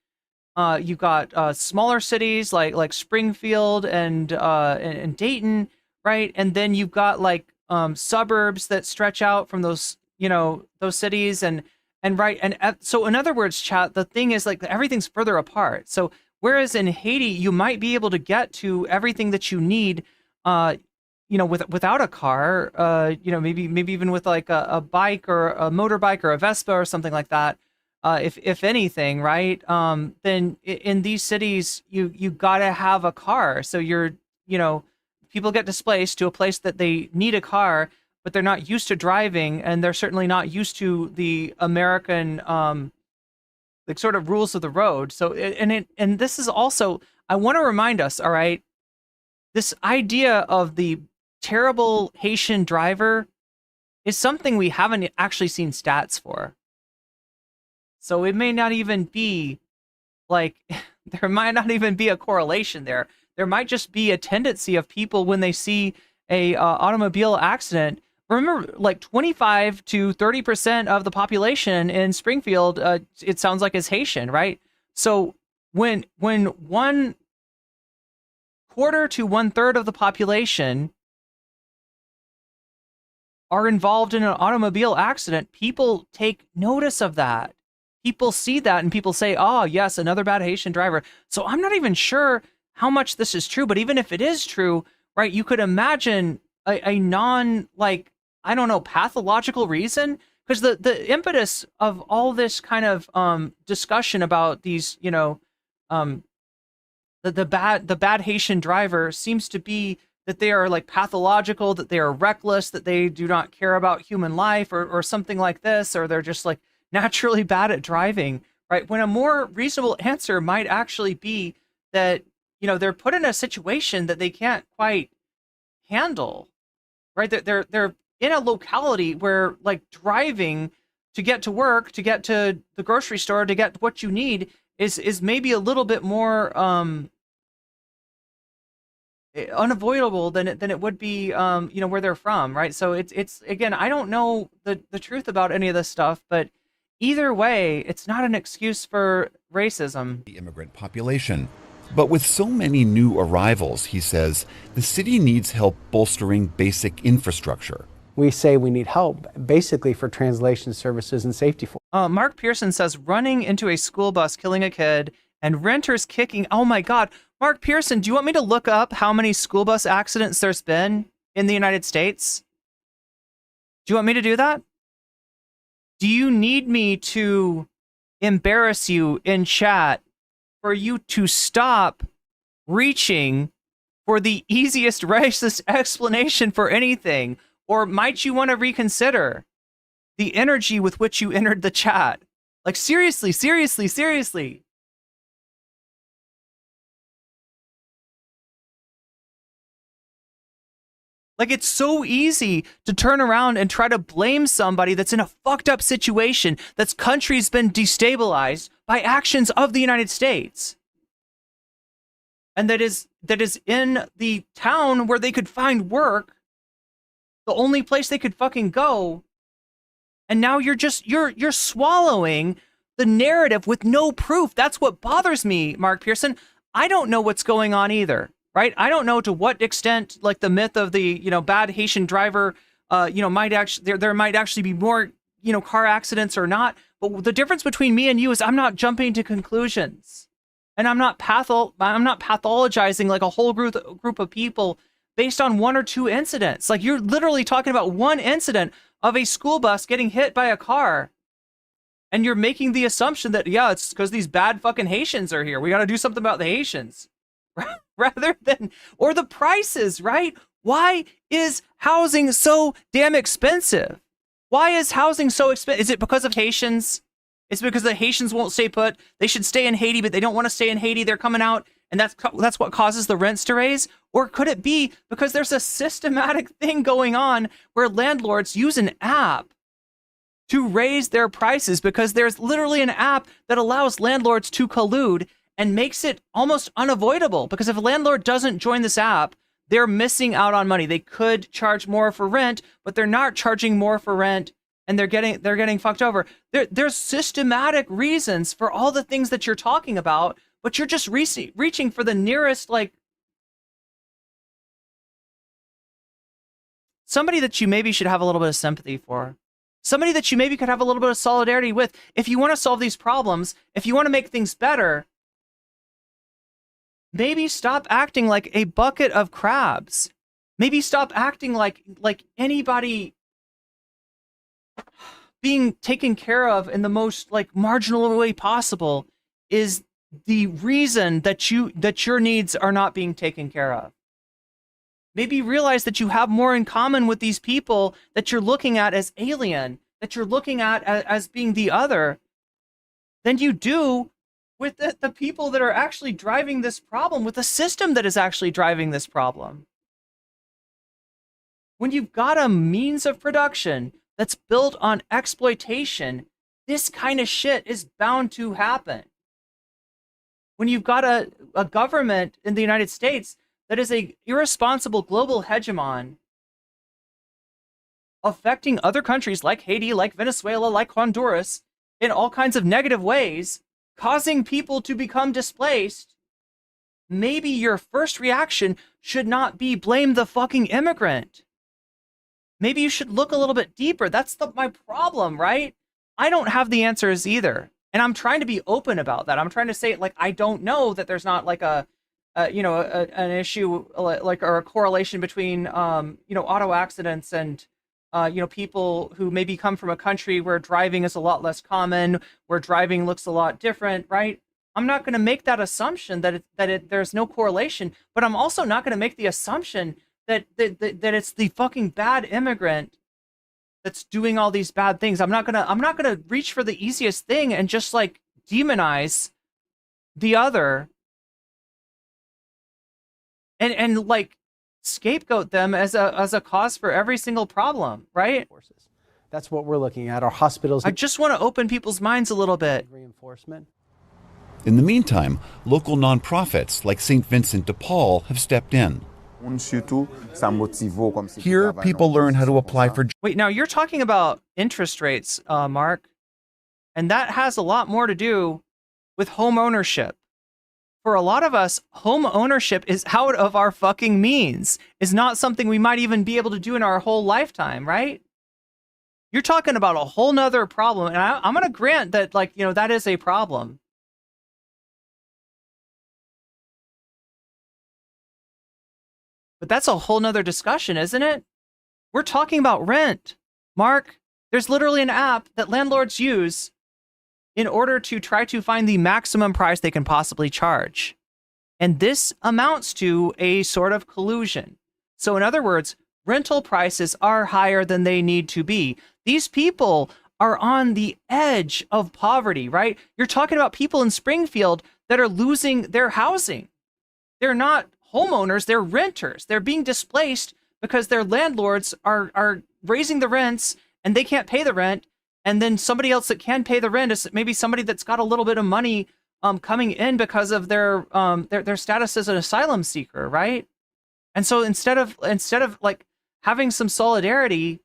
You've got smaller cities like Springfield and Dayton, right? And then you've got like suburbs that stretch out from those cities and right. And so in other words, chat, the thing is like everything's further apart. So whereas in Haiti, you might be able to get to everything that you need, without a car, maybe even with like a bike or a motorbike or a Vespa or something like that. If anything, right? Then in these cities, you gotta have a car. So people get displaced to a place that they need a car, but they're not used to driving, and they're certainly not used to the American sort of rules of the road. So and this is also, I want to remind us, all right, this idea of the terrible Haitian driver is something we haven't actually seen stats for. So it may not even be like, there might not even be a correlation there. There might just be a tendency of people when they see a automobile accident. Remember, like 25 to 30% of the population in Springfield, it sounds like is Haitian, right? So when 1/4 to 1/3 of the population are involved in an automobile accident, people take notice of that. People see that and people say, oh, yes, another bad Haitian driver. So I'm not even sure how much this is true, but even if it is true, right, you could imagine a non, like, I don't know, pathological reason, because the impetus of all this kind of discussion about these, the bad Haitian driver seems to be that they are like pathological, that they are reckless, that they do not care about human life or something like this, or they're just like naturally bad at driving, right? When a more reasonable answer might actually be that, they're put in a situation that they can't quite handle, right? They're in a locality where like driving to get to work, to get to the grocery store, to get what you need is maybe a little bit more unavoidable than it would be where they're from, right? So it's again, I don't know the truth about any of this stuff, but either way, it's not an excuse for racism. The immigrant population. But with so many new arrivals, he says, the city needs help bolstering basic infrastructure. We say we need help basically for translation services and safety for. Mark Pearson says running into a school bus, killing a kid, and renters kicking. Oh my God. Mark Pearson, do you want me to look up how many school bus accidents there's been in the United States? Do you want me to do that? Do you need me to embarrass you in chat for you to stop reaching for the easiest racist explanation for anything? Or might you want to reconsider the energy with which you entered the chat? Like, seriously. Like, it's so easy to turn around and try to blame somebody that's in a fucked up situation, that's country's been destabilized by actions of the United States. And that is in the town where they could find work, the only place they could fucking go. And now you're swallowing the narrative with no proof. That's what bothers me, Mark Pearson. I don't know what's going on either, right? I don't know to what extent, like, the myth of the, bad Haitian driver, might actually, there might actually be more, car accidents or not. But the difference between me and you is I'm not jumping to conclusions, and I'm not pathologizing like a whole group of people based on one or two incidents. Like, you're literally talking about one incident of a school bus getting hit by a car, and you're making the assumption that, yeah, it's because these bad fucking Haitians are here. We got to do something about the Haitians. Rather than, or the prices, right? Why is housing so damn expensive? Why is housing so expensive? Is it because of Haitians? It's because the Haitians won't stay put. They should stay in Haiti, but they don't want to stay in Haiti. They're coming out, and that's what causes the rents to raise? Or could it be because there's a systematic thing going on where landlords use an app to raise their prices, because there's literally an app that allows landlords to collude and makes it almost unavoidable? Because if a landlord doesn't join this app, they're missing out on money. They could charge more for rent, but they're not charging more for rent, and they're getting fucked over. There's systematic reasons for all the things that you're talking about, but you're just reaching for the nearest, like, somebody that you maybe should have a little bit of sympathy for. Somebody that you maybe could have a little bit of solidarity with. If you want to solve these problems, if you want to make things better, maybe stop acting like a bucket of crabs. Maybe stop acting like anybody being taken care of in the most, like, marginal way possible is the reason that your needs are not being taken care of. Maybe realize that you have more in common with these people that you're looking at as alien, that you're looking at as being the other, than you do with the people that are actually driving this problem, with the system that is actually driving this problem. When you've got a means of production that's built on exploitation, this kind of shit is bound to happen. When you've got a government in the United States that is a irresponsible global hegemon affecting other countries like Haiti, like Venezuela, like Honduras in all kinds of negative ways, causing people to become displaced, maybe your first reaction should not be blame the fucking immigrant. Maybe you should look a little bit deeper. That's my problem, right? I don't have the answers either. And I'm trying to be open about that. I'm trying to say, like, I don't know that there's not like an issue like, or a correlation between auto accidents and people who maybe come from a country where driving is a lot less common, where driving looks a lot different, right? I'm not going to make that assumption that there's no correlation, but I'm also not going to make the assumption that it's the fucking bad immigrant that's doing all these bad things. I'm not gonna reach for the easiest thing and just, like, demonize the other and like scapegoat them as a cause for every single problem, right? That's what we're looking at. Our hospitals. I just want to open people's minds a little bit. Reinforcement. In the meantime, local nonprofits like St. Vincent de Paul have stepped in. Here, people learn how to apply for... Wait, now you're talking about interest rates, Mark, and that has a lot more to do with home ownership. For a lot of us, home ownership is out of our fucking means. It's not something we might even be able to do in our whole lifetime, right? You're talking about a whole nother problem, and I'm going to grant that, like, that is a problem. But that's a whole nother discussion, isn't it? We're talking about rent. Mark, there's literally an app that landlords use in order to try to find the maximum price they can possibly charge. And this amounts to a sort of collusion. So in other words, rental prices are higher than they need to be. These people are on the edge of poverty, right? You're talking about people in Springfield that are losing their housing. They're not homeowners, they're renters. They're being displaced because their landlords are raising the rents and they can't pay the rent, And then somebody else that can pay the rent is maybe somebody that's got a little bit of money coming in because of their status as an asylum seeker, right? And so instead of like having some solidarity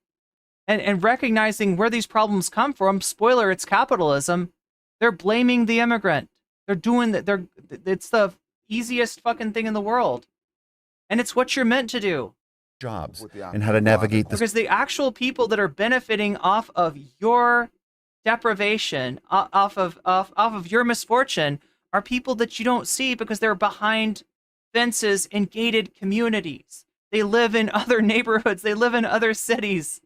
and recognizing where these problems come from, spoiler, it's capitalism, they're blaming the immigrant. They're doing that. It's the easiest fucking thing in the world. And it's what you're meant to do. Jobs and how to navigate this. Because the actual people that are benefiting off of your deprivation, off of your misfortune, are people that you don't see because they're behind fences in gated communities. They live in other neighborhoods. They live in other cities.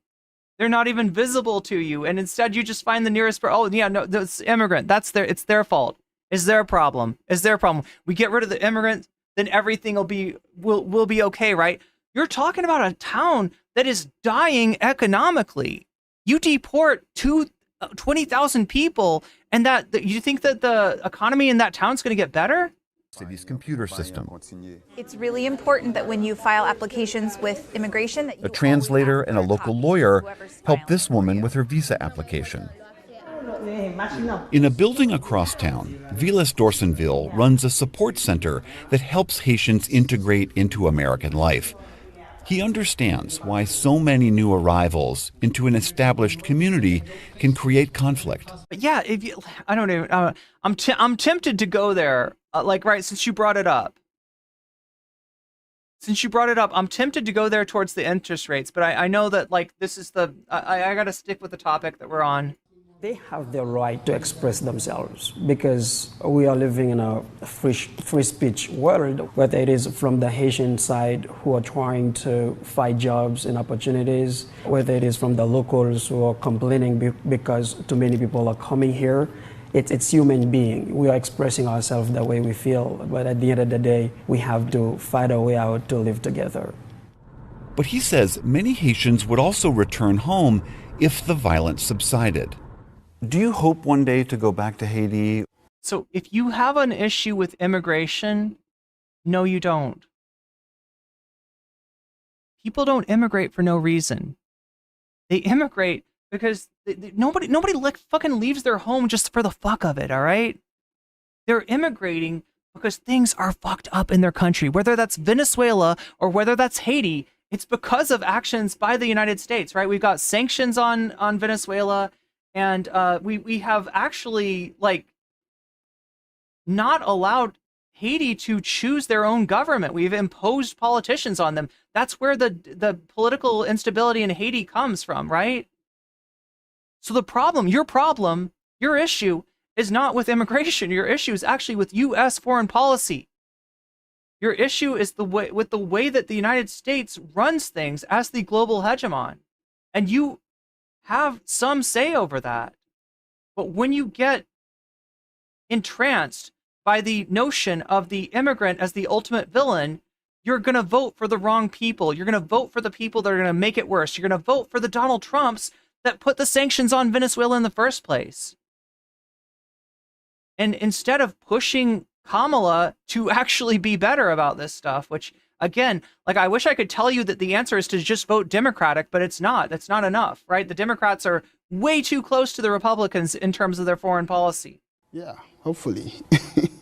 They're not even visible to you. And instead you just find the nearest, oh yeah, no, it's immigrant. It's their fault. It's their problem. It's their problem. We get rid of the immigrant, then everything will be okay, right? You're talking about a town that is dying economically. You deport 20,000 people, and that you think that the economy in that town's going to get better? City's computer system. It's really important that when you file applications with immigration, that A translator and a local lawyer helped this woman with her visa application. In a building across town, Vilas Dorsonville runs a support center that helps Haitians integrate into American life. He understands why so many new arrivals into an established community can create conflict. But yeah, I don't even. I'm tempted to go there. Since you brought it up. I'm tempted to go there towards the interest rates. But I know that this is I got to stick with the topic that we're on. They have the right to express themselves because we are living in a free speech world, whether it is from the Haitian side who are trying to fight jobs and opportunities, whether it is from the locals who are complaining because too many people are coming here. It's human being. We are expressing ourselves the way we feel, but at the end of the day, we have to fight our way out to live together. But he says many Haitians would also return home if the violence subsided. Do you hope one day to go back to Haiti? So if you have an issue with immigration, no, you don't. People don't immigrate for no reason. They immigrate because nobody fucking leaves their home just for the fuck of it, all right? They're immigrating because things are fucked up in their country, whether that's Venezuela or whether that's Haiti. It's because of actions by the United States, right? We've got sanctions on Venezuela. And we have actually not allowed Haiti to choose their own government. We've imposed politicians on them. That's where the political instability in Haiti comes from, right? So your issue is not with immigration. Your issue is actually with U.S. foreign policy. Your issue is with the way that the United States runs things as the global hegemon. And you have some say over that. But when you get entranced by the notion of the immigrant as the ultimate villain, you're going to vote for the wrong people. You're going to vote for the people that are going to make it worse. You're going to vote for the Donald Trumps that put the sanctions on Venezuela in the first place. And instead of pushing Kamala to actually be better about this stuff, which again, I wish I could tell you that the answer is to just vote Democratic, but it's not. That's not enough, right? The Democrats are way too close to the Republicans in terms of their foreign policy. Yeah, hopefully.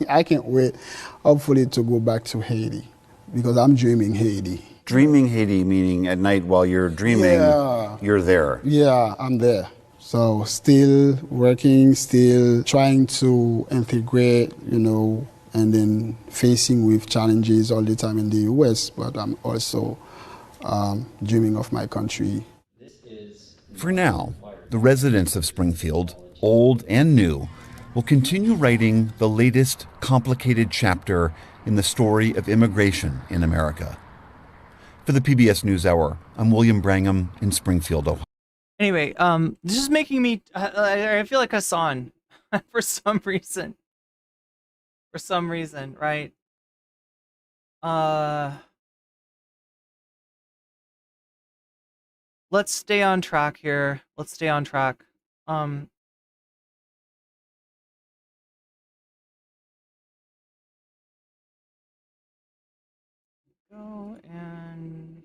I can't wait, hopefully, to go back to Haiti because I'm dreaming Haiti. Dreaming Haiti, meaning at night while you're dreaming, you're there. Yeah, I'm there. So still working, still trying to integrate, and then facing with challenges all the time in the U.S., but I'm also dreaming of my country. For now, the residents of Springfield, old and new, will continue writing the latest complicated chapter in the story of immigration in America. For the PBS NewsHour, I'm William Brangham in Springfield, Ohio. Anyway, this is making me, I feel like Hassan for some reason. For some reason, right? Let's stay on track here. Let's stay on track. Go and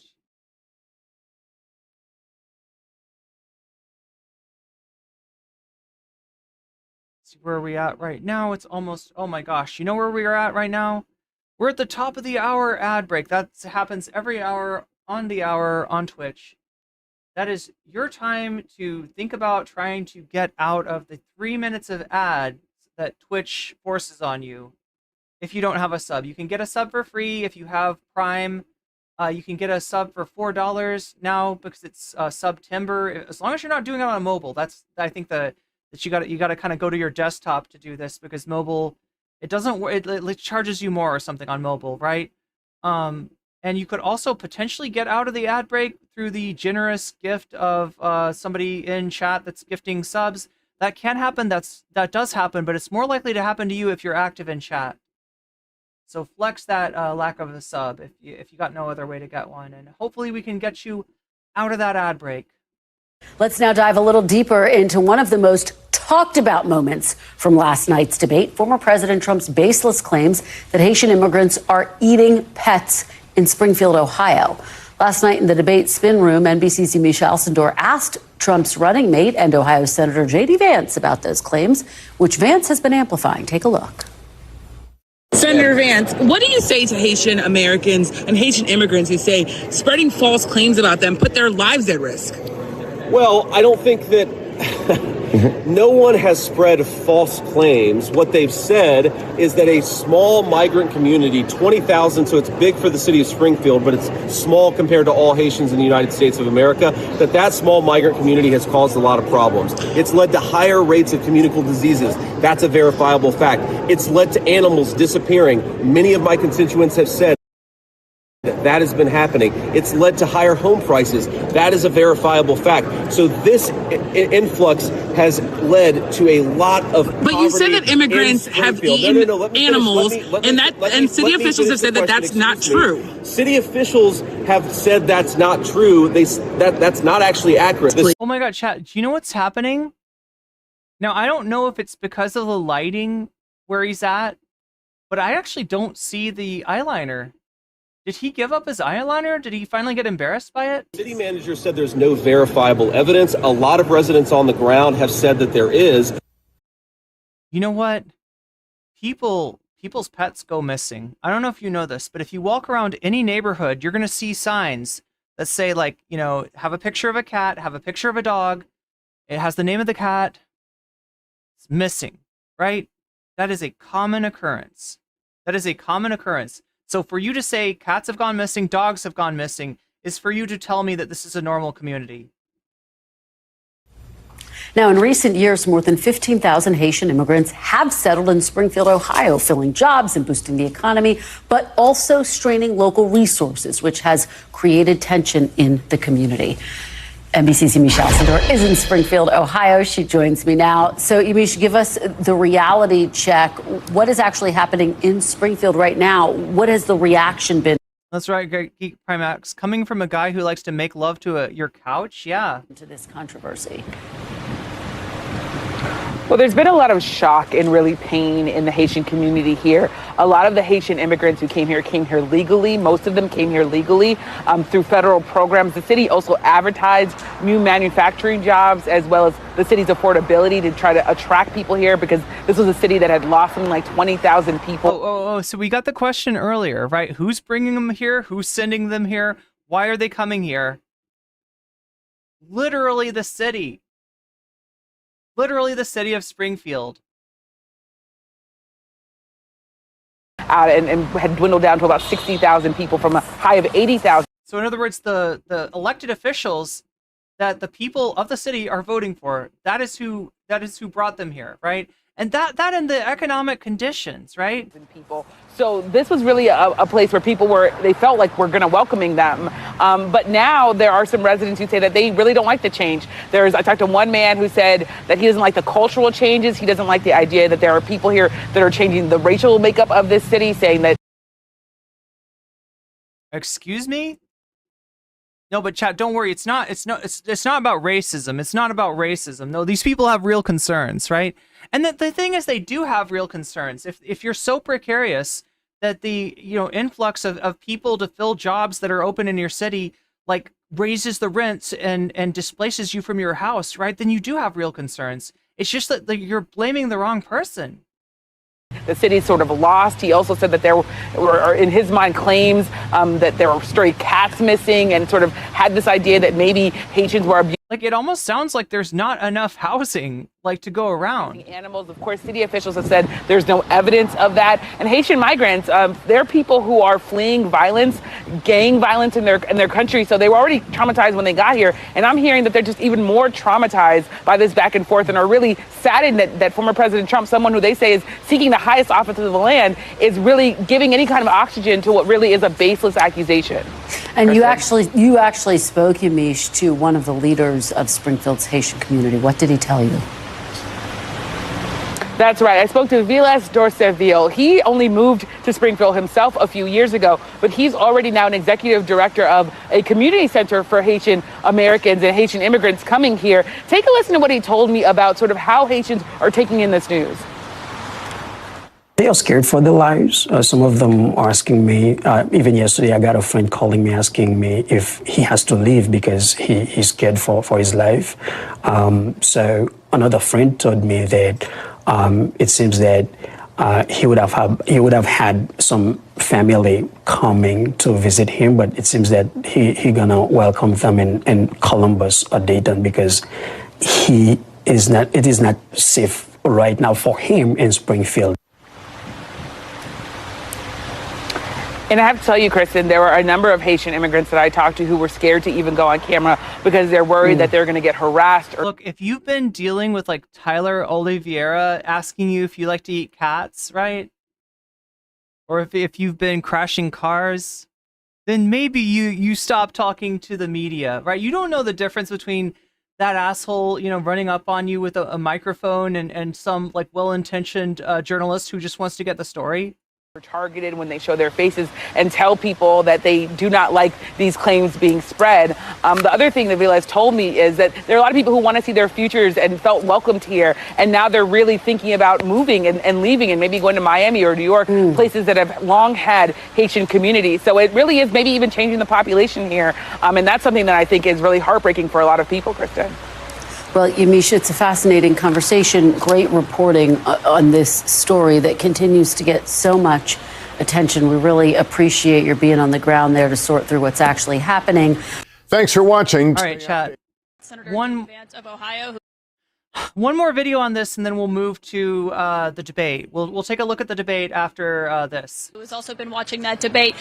see where are we at right now. It's almost, oh my gosh. You know where we are at right now? We're at the top of the hour ad break. That happens every hour on Twitch. That is your time to think about trying to get out of the 3 minutes of ads that Twitch forces on you if you don't have a sub. You can get a sub for free if you have Prime. You can get a sub for $4 now because it's September. As long as you're not doing it on mobile, I think that you got to kind of go to your desktop to do this, because mobile, it doesn't, it charges you more or something on mobile, right? And you could also potentially get out of the ad break through the generous gift of somebody in chat that's gifting subs. That can happen. That does happen, but it's more likely to happen to you if you're active in chat. So flex that lack of a sub if you got no other way to get one, and hopefully we can get you out of that ad break. Let's now dive a little deeper into one of the most talked about moments from last night's debate. Former President Trump's baseless claims that Haitian immigrants are eating pets in Springfield, Ohio. Last night in the debate spin room, NBC's Yamiche Alcindor asked Trump's running mate and Ohio Senator J.D. Vance about those claims, which Vance has been amplifying. Take a look. Senator Vance, what do you say to Haitian Americans and Haitian immigrants who say spreading false claims about them put their lives at risk? Well, I don't think that no one has spread false claims. What they've said is that a small migrant community, 20,000, so it's big for the city of Springfield, but it's small compared to all Haitians in the United States of America, that small migrant community has caused a lot of problems. It's led to higher rates of communicable diseases. That's a verifiable fact. It's led to animals disappearing. Many of my constituents have said that has been happening. It's led to higher home prices. That is a verifiable fact. So this influx has led to a lot of poverty. But you said that immigrants have eaten animals, and city officials have said that that's not true. City officials have said that's not true. That's not actually accurate. Oh my God, chat, do you know what's happening? Now, I don't know if it's because of the lighting where he's at, but I actually don't see the eyeliner. Did he give up his eyeliner? Did he finally get embarrassed by it? City manager said there's no verifiable evidence. A lot of residents on the ground have said that there is. You know what? People's pets go missing. I don't know if you know this, but if you walk around any neighborhood, you're going to see signs that say, like, you know, have a picture of a cat, have a picture of a dog. It has the name of the cat. It's missing, right? That is a common occurrence. That is a common occurrence. So for you to say cats have gone missing, dogs have gone missing, is for you to tell me that this is a normal community. Now, in recent years, more than 15,000 Haitian immigrants have settled in Springfield, Ohio, filling jobs and boosting the economy, but also straining local resources, which has created tension in the community. NBC's Yamiche Alcindor is in Springfield, Ohio. She joins me now. So, Yamiche, give us the reality check. What is actually happening in Springfield right now? What has the reaction been? That's right, Geek Primax. Coming from a guy who likes to make love to your couch, yeah. To this controversy. Well, there's been a lot of shock and really pain in the Haitian community here. A lot of the Haitian immigrants who came here legally. Most of them came here legally through federal programs. The city also advertised new manufacturing jobs, as well as the city's affordability to try to attract people here, because this was a city that had lost something like 20,000 people. So we got the question earlier, right? Who's bringing them here? Who's sending them here? Why are they coming here? Literally the city. Literally the city of Springfield. And had dwindled down to about 60,000 people from a high of 80,000. So in other words, the elected officials that the people of the city are voting for, that is who brought them here, right? And that and the economic conditions, right? People. So this was really a place where they felt like we're going to welcoming them. But now there are some residents who say that they really don't like the change. I talked to one man who said that he doesn't like the cultural changes. He doesn't like the idea that there are people here that are changing the racial makeup of this city, saying that. Excuse me? No, but chat, don't worry. It's not about racism. It's not about racism. No, these people have real concerns, right? And the thing is, they do have real concerns. If you're so precarious that the influx of people to fill jobs that are open in your city, like, raises the rents and displaces you from your house, right? Then you do have real concerns. It's just that you're blaming the wrong person. The city's sort of lost. He also said that there were, in his mind, claims that there were stray cats missing, and sort of had this idea that maybe Haitians were abused. Like, it almost sounds like there's not enough housing, like, to go around. Animals, of course, city officials have said there's no evidence of that. And Haitian migrants, they're people who are fleeing violence, gang violence in their country. So they were already traumatized when they got here. And I'm hearing that they're just even more traumatized by this back and forth, and are really saddened that former President Trump, someone who they say is seeking the highest office of the land, is really giving any kind of oxygen to what really is a baseless accusation. And you actually spoke, Yamiche, to one of the leaders of Springfield's Haitian community. What did he tell you? That's right. I spoke to Vilas Dorceville. He only moved to Springfield himself a few years ago, but he's already now an executive director of a community center for Haitian Americans and Haitian immigrants coming here. Take a listen to what he told me about sort of how Haitians are taking in this news. They are scared for their lives. Some of them are asking me, even yesterday I got a friend calling me asking me if he has to leave because he's scared for his life. So another friend told me that it seems that he would have had some family coming to visit him, but it seems that he gonna welcome them in Columbus or Dayton because it is not safe right now for him in Springfield. And I have to tell you, Kristen, there were a number of Haitian immigrants that I talked to who were scared to even go on camera because they're worried that they're going to get harassed. Look, if you've been dealing with like Tyler Oliveira asking you if you like to eat cats, right? Or if you've been crashing cars, then maybe you stop talking to the media, right? You don't know the difference between that asshole, running up on you with a microphone and some like well-intentioned journalist who just wants to get the story. Targeted when they show their faces and tell people that they do not like these claims being spread. The other thing that Vilas told me is that there are a lot of people who want to see their futures and felt welcomed here, and now they're really thinking about moving and leaving and maybe going to Miami or New York, places that have long had Haitian communities. So it really is maybe even changing the population here, and that's something that I think is really heartbreaking for a lot of people, Kristen. Well, Yamiche, it's a fascinating conversation. Great reporting on this story that continues to get so much attention. We really appreciate your being on the ground there to sort through what's actually happening. Thanks for watching. All right, chat. Senator Vance of Ohio. One more video on this, and then we'll move to the debate. We'll take a look at the debate after this. Who has also been watching that debate.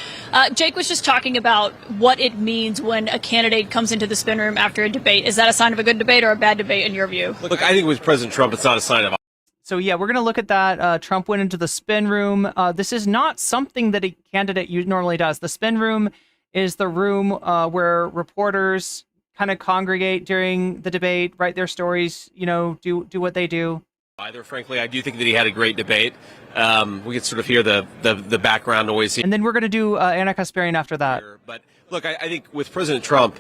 Jake was just talking about what it means when a candidate comes into the spin room after a debate. Is that a sign of a good debate or a bad debate in your view? Look, I think with President Trump, it's not a sign of. So yeah, we're going to look at that. Trump went into the spin room. This is not something that a candidate normally does. The spin room is the room where reporters kind of congregate during the debate, write their stories, do what they do. Either, frankly, I do think that he had a great debate. We could sort of hear the background noise. And then we're going to do Anna Kasparian after that. But look, I think with President Trump,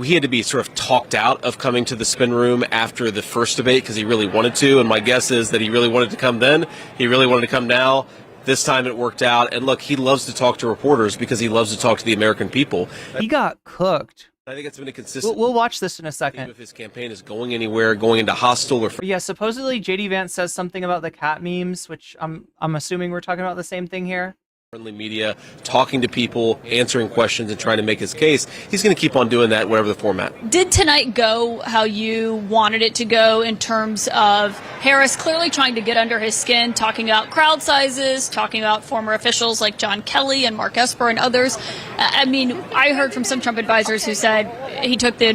he had to be sort of talked out of coming to the spin room after the first debate because he really wanted to. And my guess is that he really wanted to come then. He really wanted to come now. This time it worked out. And look, he loves to talk to reporters because he loves to talk to the American people. He got cooked. I think it's been a consistent. We'll watch this in a second. If his campaign is going anywhere, going into hostile or. Yeah, supposedly JD Vance says something about the cat memes, which I'm assuming we're talking about the same thing here. Friendly media, talking to people, answering questions, and trying to make his case. He's going to keep on doing that, whatever the format. Did tonight go how you wanted it to go in terms of Harris clearly trying to get under his skin, talking about crowd sizes, talking about former officials like John Kelly and Mark Esper and others? I mean, I heard from some Trump advisors who said he took the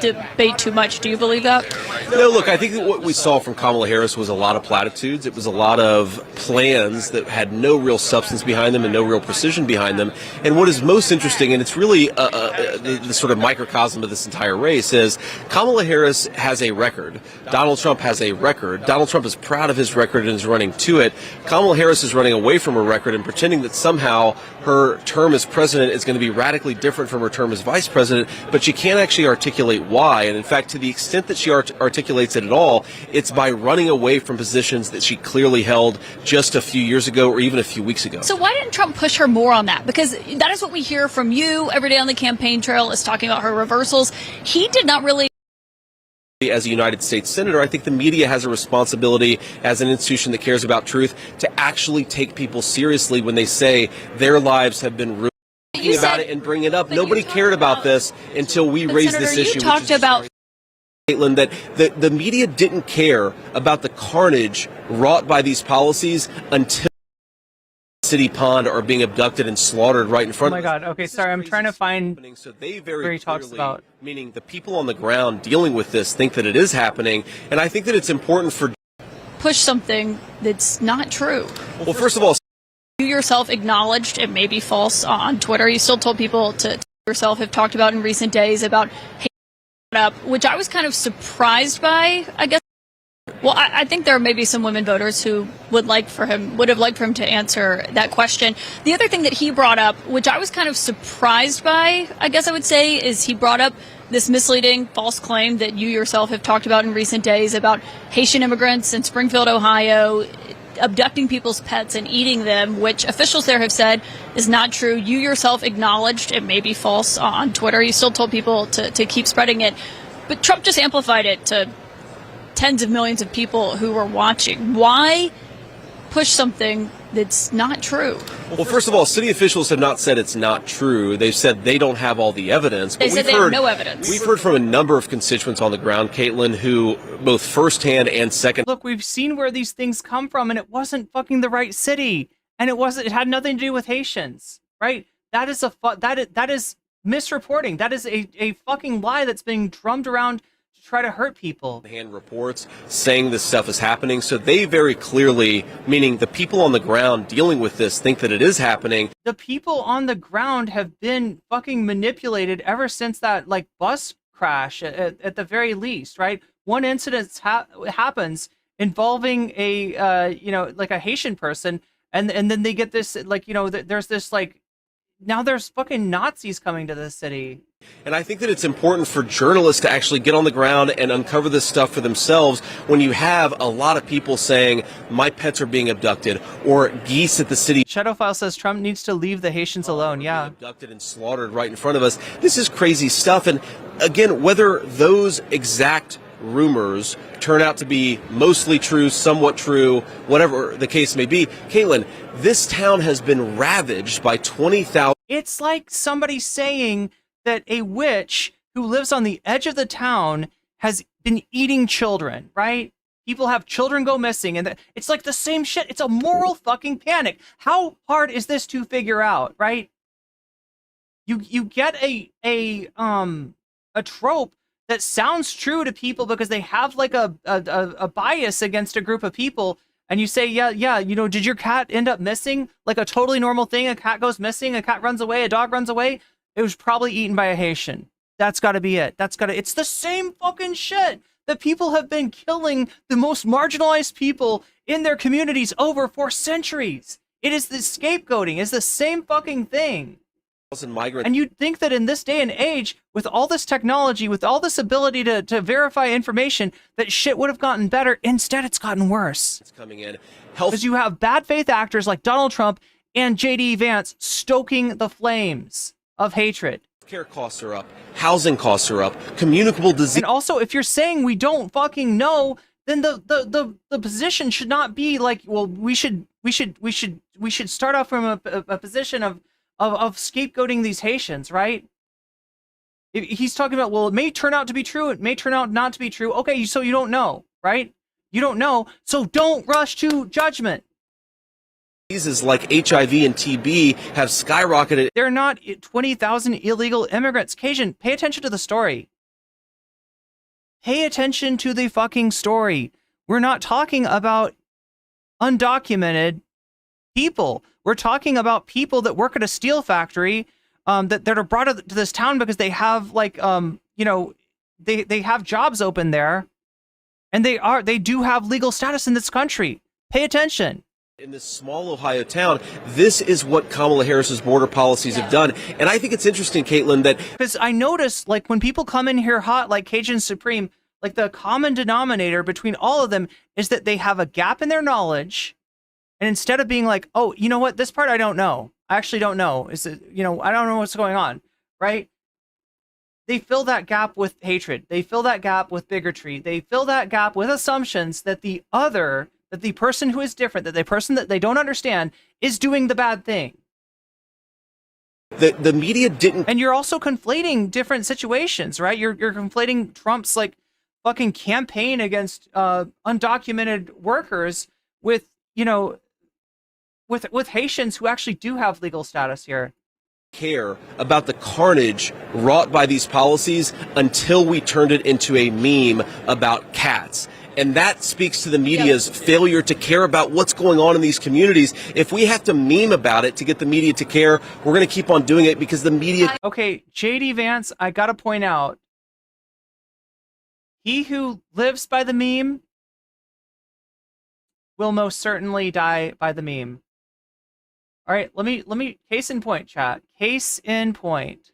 debate too much. Do you believe that? No, look, I think that what we saw from Kamala Harris was a lot of platitudes. It was a lot of plans that had no real substance behind them and no real precision behind them. And what is most interesting, and it's really the sort of microcosm of this entire race, is Kamala Harris has a record. Donald Trump has a record. Donald Trump is proud of his record and is running to it. Kamala Harris is running away from her record and pretending that somehow her term as president is going to be radically different from her term as vice president, but she can't actually articulate why. And in fact, to the extent that she articulates it at all, it's by running away from positions that she clearly held just a few years ago or even a few weeks ago. So why didn't Trump push her more on that? Because that is what we hear from you every day on the campaign trail, is talking about her reversals. He did not really As a United States Senator, I think the media has a responsibility as an institution that cares about truth to actually take people seriously when they say their lives have been ruined. Talking about it and bring it up. Nobody cared about this until we raised this issue. You talked about Caitlin, that the media didn't care about the carnage wrought by these policies until City Pond are being abducted and slaughtered right in front of us. Oh my God. Okay, sorry. I'm trying to find so they very where he talks clearly, about. meaning the people on the ground dealing with this think that it is happening. And I think that it's important for push something that's not true. Well, first of all, you yourself acknowledged it may be false on Twitter. You still told people to yourself have talked about in recent days about hate, which I was kind of surprised by, I guess. Well, I think there may be some women voters who would have liked for him to answer that question. The other thing that he brought up, which I was kind of surprised by, I guess I would say, is he brought up this misleading false claim that you yourself have talked about in recent days about Haitian immigrants in Springfield, Ohio, abducting people's pets and eating them, which officials there have said is not true. You yourself acknowledged it may be false on Twitter. You still told people to keep spreading it. But Trump just amplified it to tens of millions of people who were watching. Why push something that's not true? Well, first of all, city officials have not said it's not true. They've said they don't have all the evidence. They said they have no evidence. We've heard from a number of constituents on the ground, Caitlin, who both firsthand and second. Look, we've seen where these things come from, and it wasn't fucking the right city, and it had nothing to do with Haitians, right? That is that is misreporting. That is a fucking lie that's being drummed around to try to hurt people. Hand reports saying this stuff is happening, so they very clearly, meaning the people on the ground dealing with this, think that it is happening. The people on the ground have been fucking manipulated ever since that bus crash at the very least, right? One incident happens involving a a Haitian person, and then they get this there's this now there's fucking Nazis coming to this city. And I think that it's important for journalists to actually get on the ground and uncover this stuff for themselves when you have a lot of people saying, my pets are being abducted, or geese at the city. Shadowfile says Trump needs to leave the Haitians alone. Yeah. Abducted and slaughtered right in front of us. This is crazy stuff. And again, whether those exact rumors turn out to be mostly true, somewhat true, whatever the case may be, Caitlin, this town has been ravaged by 20,000. It's like somebody saying that a witch who lives on the edge of the town has been eating children, right? People have children go missing, and it's like the same shit. It's a moral fucking panic. How hard is this to figure out, right? You get a trope that sounds true to people because they have a bias against a group of people, and you say, yeah, did your cat end up missing? Like a totally normal thing, a cat goes missing, a cat runs away, a dog runs away. It was probably eaten by a Haitian. That's got to be it. It's the same fucking shit that people have been killing the most marginalized people in their communities over for centuries. It is the scapegoating. It's the same fucking thing. And you'd think that in this day and age, with all this technology, with all this ability to verify information, that shit would have gotten better. Instead, it's gotten worse. It's coming in. Because you have bad faith actors like Donald Trump and J.D. Vance stoking the flames of hatred. Care costs are up, housing costs are up, communicable disease. And also, if you're saying we don't fucking know, then the position should not be like, well, we should start off from a position of scapegoating these Haitians, right? He's talking about, well, it may turn out to be true, it may turn out not to be true. Okay, so you don't know, right? You don't know, so don't rush to judgment. Diseases like HIV and TB have skyrocketed. They're not 20,000 illegal immigrants. Cajun, pay attention to the story. Pay attention to the fucking story. We're not talking about undocumented people. We're talking about people that work at a steel factory that are brought to this town because they have they have jobs open there, and they do have legal status in this country. Pay attention. In this small Ohio town, this is what Kamala Harris's border policies have done. And I think it's interesting, Caitlin, that because I notice when people come in here hot like Cajun Supreme, the common denominator between all of them is that they have a gap in their knowledge. And instead of being like, oh, you know what, this part I don't know. I actually don't know. I don't know what's going on, right? They fill that gap with hatred. They fill that gap with bigotry. They fill that gap with assumptions that the person who is different, that the person that they don't understand is doing the bad thing. The media didn't. And you're also conflating different situations, right? You're conflating Trump's like fucking campaign against undocumented workers with, you know, with Haitians who actually do have legal status here. Care about the carnage wrought by these policies until we turned it into a meme about cats. And that speaks to the media's failure to care about what's going on in these communities. If we have to meme about it to get the media to care, we're going to keep on doing it because the media... Okay, J.D. Vance, I got to point out, he who lives by the meme will most certainly die by the meme. All right, let me case in point, chat. Case in point.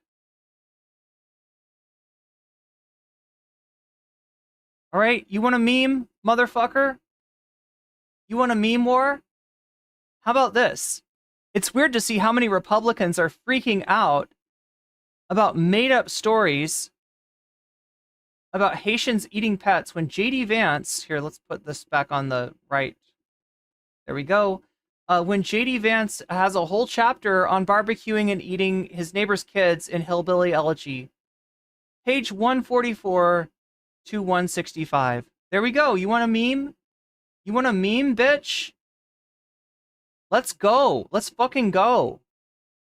All right, you want a meme, motherfucker? You want a meme war? How about this? It's weird to see how many Republicans are freaking out about made-up stories about Haitians eating pets when J.D. Vance, here, let's put this back on the right. There we go. When J.D. Vance has a whole chapter on barbecuing and eating his neighbor's kids in Hillbilly Elegy. Page 144 to 165. There we go. You want a meme? You want a meme, bitch? Let's go. Let's fucking go.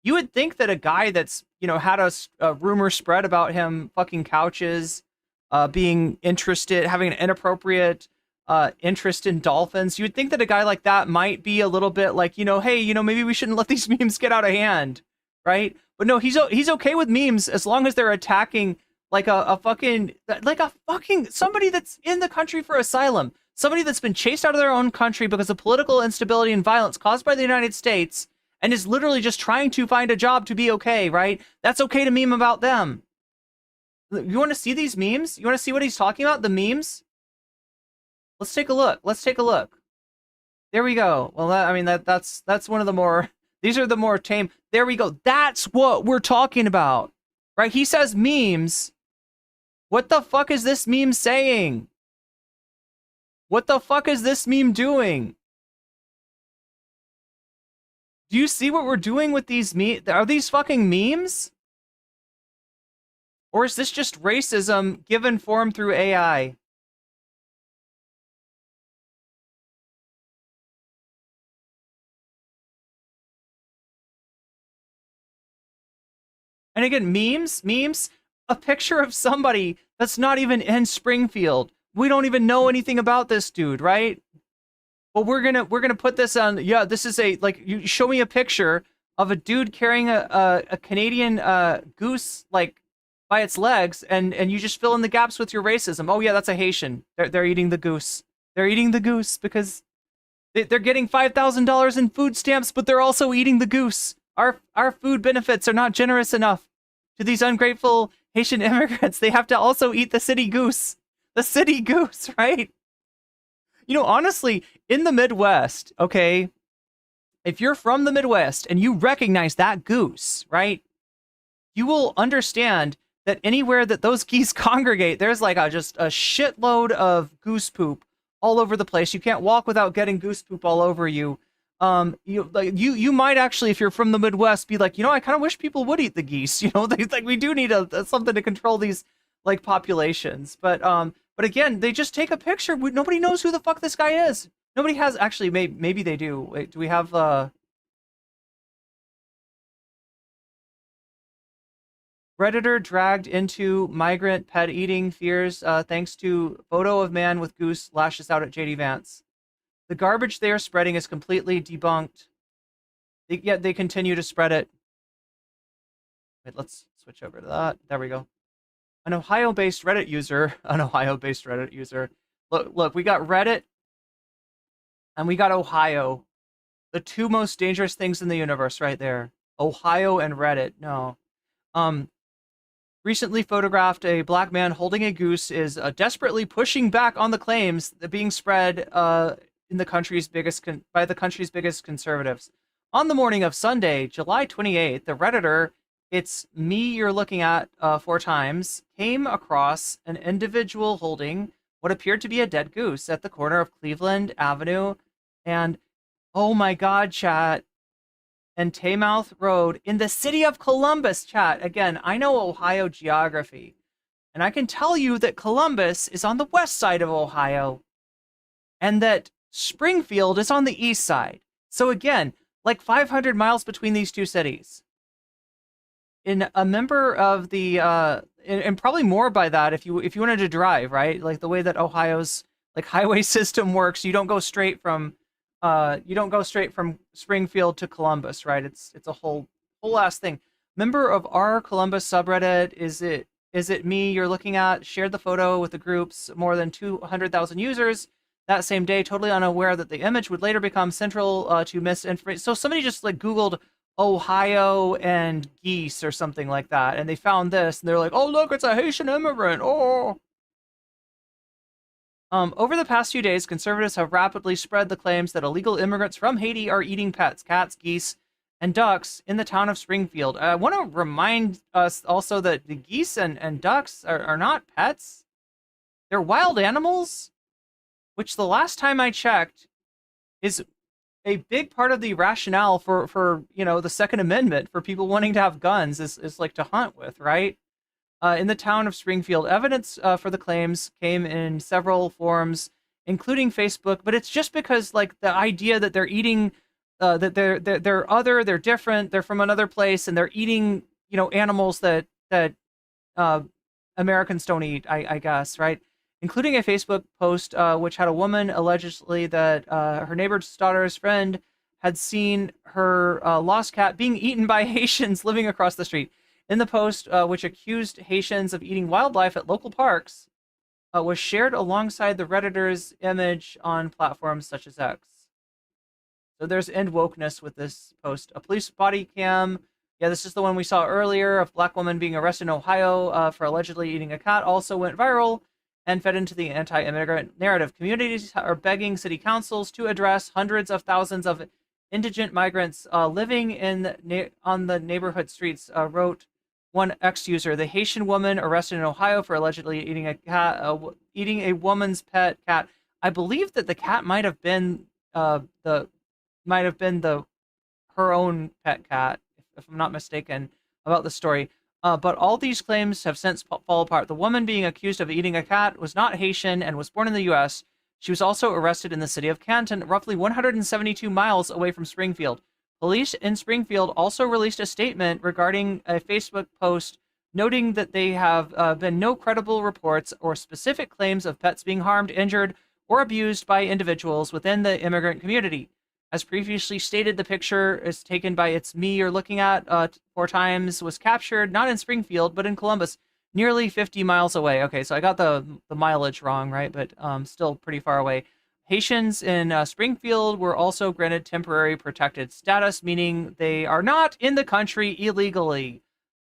You would think that a guy that's, you know, had a rumor spread about him fucking couches, being interested, having an inappropriate interest in dolphins, you would think that a guy like that might be a little bit like, you know, hey, you know, maybe we shouldn't let these memes get out of hand, right? But no, he's okay with memes as long as they're attacking like a fucking somebody that's in the country for asylum, somebody that's been chased out of their own country because of political instability and violence caused by the United States and is literally just trying to find a job to be okay, right? That's okay to meme about them. You want to see these memes? You want to see what he's talking about? The memes? Let's take a look. Let's take a look. There we go. Well, that's one of the more, these are the more tame. There we go. That's what we're talking about, right? He says memes. What the fuck is this meme saying? What the fuck is this meme doing? Do you see what we're doing with these memes? Are these fucking memes? Or is this just racism given form through AI? And again, memes, a picture of somebody that's not even in Springfield. We don't even know anything about this dude, right? But we're gonna put this on. Yeah, this is a, like, you show me a picture of a dude carrying a Canadian goose like by its legs, and you just fill in the gaps with your racism. Oh yeah, that's a Haitian. They're eating the goose. They're eating the goose because they're getting $5,000 in food stamps, but they're also eating the goose. Our food benefits are not generous enough to these ungrateful Haitian immigrants. They have to also eat the city goose. The city goose, right? You know, honestly, in the Midwest, okay, if you're from the Midwest and you recognize that goose, right, you will understand that anywhere that those geese congregate, there's like just a shitload of goose poop all over the place. You can't walk without getting goose poop all over you. You might actually, if you're from the Midwest, be like, you know, I kind of wish people would eat the geese. You know, we do need something to control these like populations. But again, they just take a picture. Nobody knows who the fuck this guy is. Nobody has actually. Maybe they do. Wait, do we have Redditor dragged into migrant pet eating fears thanks to photo of man with goose lashes out at JD Vance. The garbage they are spreading is completely debunked. Yet they continue to spread it. Wait, let's switch over to that. There we go. An Ohio-based Reddit user. Look, we got Reddit and we got Ohio. The two most dangerous things in the universe right there. Ohio and Reddit. No. Recently photographed a black man holding a goose is desperately pushing back on the claims that being spread in the country's by the country's biggest conservatives. On the morning of Sunday, July 28th, the Redditor It's me you're looking at 4 times, came across an individual holding what appeared to be a dead goose at the corner of Cleveland Avenue and, oh my God, chat, and Taymouth Road in the city of Columbus, chat. Again, I know Ohio geography, and I can tell you that Columbus is on the west side of Ohio and that Springfield is on the east side. So again, like 500 miles between these two cities. In a member of the and probably more by that if you wanted to drive, right? Like the way that Ohio's like highway system works, you don't go straight from Springfield to Columbus, right? It's a whole ass thing. Member of our Columbus subreddit, is it me you're looking at, shared the photo with the group's more than 200,000 users that same day, totally unaware that the image would later become central to misinformation. So somebody just like Googled Ohio and geese or something like that, and they found this, and they're like, oh, look, it's a Haitian immigrant. Oh. Over the past few days, conservatives have rapidly spread the claims that illegal immigrants from Haiti are eating pets, cats, geese, and ducks in the town of Springfield. I want to remind us also that the geese and ducks are not pets. They're wild animals, which the last time I checked is a big part of the rationale for the Second Amendment for people wanting to have guns is like to hunt with, right? In the town of Springfield, evidence for the claims came in several forms, including Facebook, but it's just because like the idea that they're eating, that they're other, they're different, they're from another place, and they're eating, animals that Americans don't eat, I guess, right? Including a Facebook post which had a woman allegedly that her neighbor's daughter's friend had seen her lost cat being eaten by Haitians living across the street. In the post, which accused Haitians of eating wildlife at local parks, was shared alongside the Redditor's image on platforms such as X. So there's end wokeness with this post. A police body cam. Yeah, this is the one we saw earlier of black woman being arrested in Ohio for allegedly eating a cat. Also went viral and fed into the anti-immigrant narrative. Communities are begging city councils to address hundreds of thousands of indigent migrants living on the neighborhood streets, wrote one X user. The Haitian woman arrested in Ohio for allegedly eating a cat, eating a woman's pet cat. I believe that the cat might have been her own pet cat, if I'm not mistaken about the story. But all these claims have since fall apart. The woman being accused of eating a cat was not Haitian and was born in the U.S. She was also arrested in the city of Canton, roughly 172 miles away from Springfield. Police in Springfield also released a statement regarding a Facebook post noting that they have been no credible reports or specific claims of pets being harmed, injured, or abused by individuals within the immigrant community. As previously stated, the picture is taken by It's Me You're Looking At 4 times, was captured not in Springfield, but in Columbus, nearly 50 miles away. Okay, so I got the mileage wrong, right? But still pretty far away. Haitians in Springfield were also granted temporary protected status, meaning they are not in the country illegally.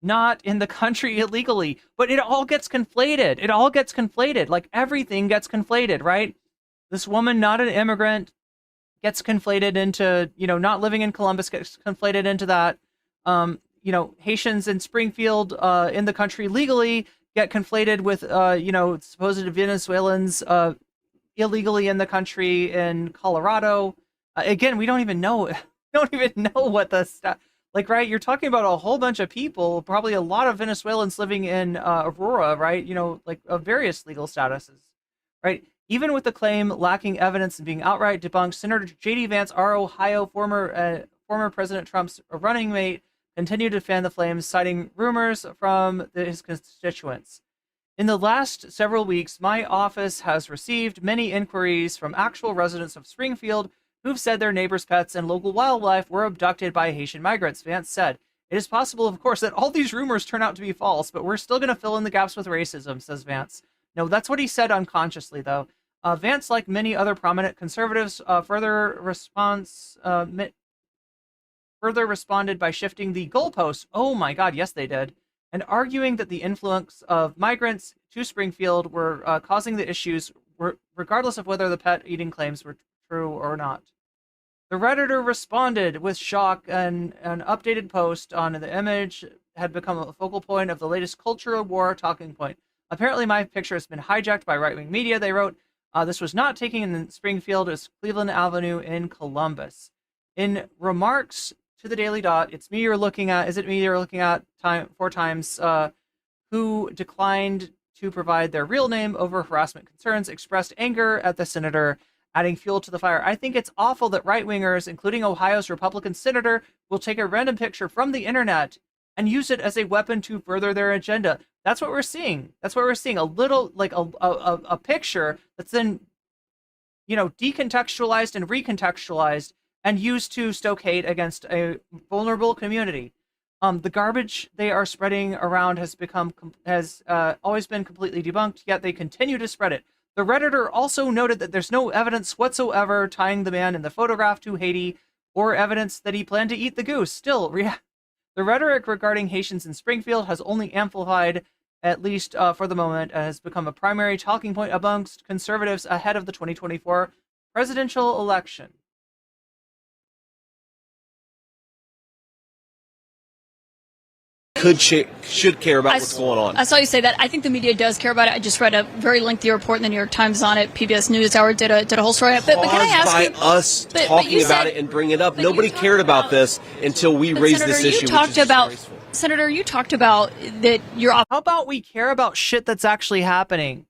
Not in the country illegally. But it all gets conflated. It all gets conflated. Like everything gets conflated, right? This woman, not an immigrant, gets conflated into, not living in Columbus, gets conflated into that. Haitians in Springfield in the country legally get conflated with, supposed Venezuelans illegally in the country in Colorado. Again, we don't even know what the right? You're talking about a whole bunch of people, probably a lot of Venezuelans living in Aurora, right? Of various legal statuses, right? Even with the claim lacking evidence and being outright debunked, Senator J.D. Vance, our Ohio former President Trump's running mate, continued to fan the flames, citing rumors from his constituents. In the last several weeks, my office has received many inquiries from actual residents of Springfield who've said their neighbors' pets and local wildlife were abducted by Haitian migrants. Vance said, "It is possible, of course, that all these rumors turn out to be false, but we're still going to fill in the gaps with racism," says Vance. No, that's what he said unconsciously, though. Vance, like many other prominent conservatives, further responded by shifting the goalposts. Oh my God, yes, they did. And arguing that the influx of migrants to Springfield were causing the issues, regardless of whether the pet-eating claims were true or not. The Redditor responded with shock and an updated post on the image had become a focal point of the latest cultural war talking point. Apparently, my picture has been hijacked by right-wing media. They wrote, this was not taken in Springfield. It was Cleveland Avenue in Columbus. In remarks to the Daily Dot, it's me you're looking at. Is it me you're looking at 4 times? Who declined to provide their real name over harassment concerns, expressed anger at the senator, adding fuel to the fire. I think it's awful that right-wingers, including Ohio's Republican senator, will take a random picture from the internet and use it as a weapon to further their agenda. That's what we're seeing. That's what we're seeing. A little, like a picture that's then, decontextualized and recontextualized and used to stoke hate against a vulnerable community. The garbage they are spreading around has always been completely debunked, yet they continue to spread it. The Redditor also noted that there's no evidence whatsoever tying the man in the photograph to Haiti or evidence that he planned to eat the goose. Still, the rhetoric regarding Haitians in Springfield has only amplified, at least for the moment, and has become a primary talking point amongst conservatives ahead of the 2024 presidential election. Should care about what's going on. I saw you say that. I think the media does care about it. I just read a very lengthy report in the New York Times on it. PBS NewsHour did a whole story on it. But can I ask by you, us talking about it and bringing it up, nobody cared about this until we raised this issue. Senator, you talked about that you're. How about we care about shit that's actually happening?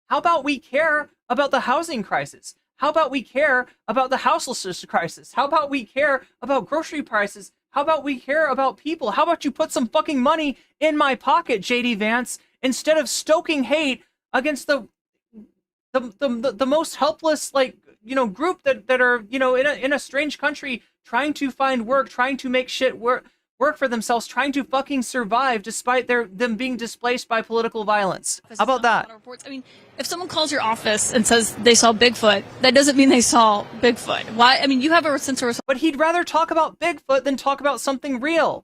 How about we care about the housing crisis? How about we care about the houselessness crisis? How about we care about grocery prices? How about we care about people? How about you put some fucking money in my pocket, JD Vance, instead of stoking hate against the most helpless, group that are, in a strange country trying to find work, trying to make shit work for themselves, trying to fucking survive despite them being displaced by political violence. How about that? I mean, if someone calls your office and says they saw Bigfoot, that doesn't mean they saw Bigfoot. Why? I mean, you have a sense of... But he'd rather talk about Bigfoot than talk about something real.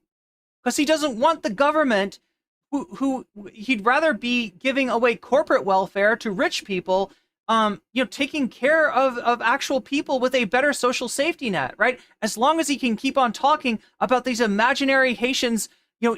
Because he doesn't want the government who he'd rather be giving away corporate welfare to rich people, taking care of actual people with a better social safety net, right? As long as he can keep on talking about these imaginary Haitians,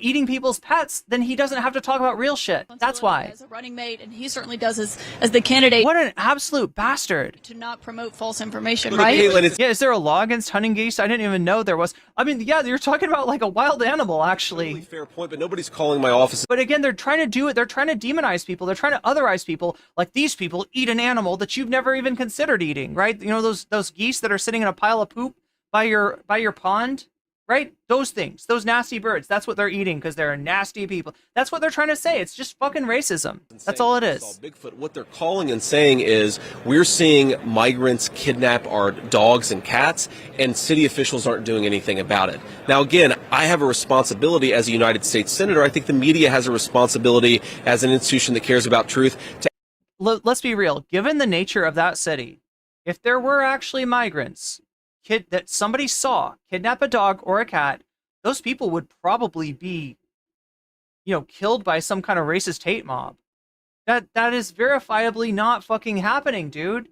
eating people's pets, then he doesn't have to talk about real shit. That's why. As a running mate, and he certainly does as the candidate. What an absolute bastard. To not promote false information, right? Yeah, is there a law against hunting geese? I didn't even know there was. I mean, yeah, you're talking about like a wild animal, actually. Totally fair point, but nobody's calling my office. But again, they're trying to do it. They're trying to demonize people. They're trying to otherize people. Like, these people eat an animal that you've never even considered eating, right? Those geese that are sitting in a pile of poop by your pond. Right? Those things, those nasty birds, that's what they're eating because they're nasty people. That's what they're trying to say. It's just fucking racism. That's all it is. Bigfoot. What they're calling and saying is we're seeing migrants kidnap our dogs and cats, and city officials aren't doing anything about it. Now, again, I have a responsibility as a United States Senator. I think the media has a responsibility as an institution that cares about truth. Let's be real. Given the nature of that city, if there were actually migrants that somebody saw kidnap a dog or a cat, those people would probably be, killed by some kind of racist hate mob. That is verifiably not fucking happening, dude.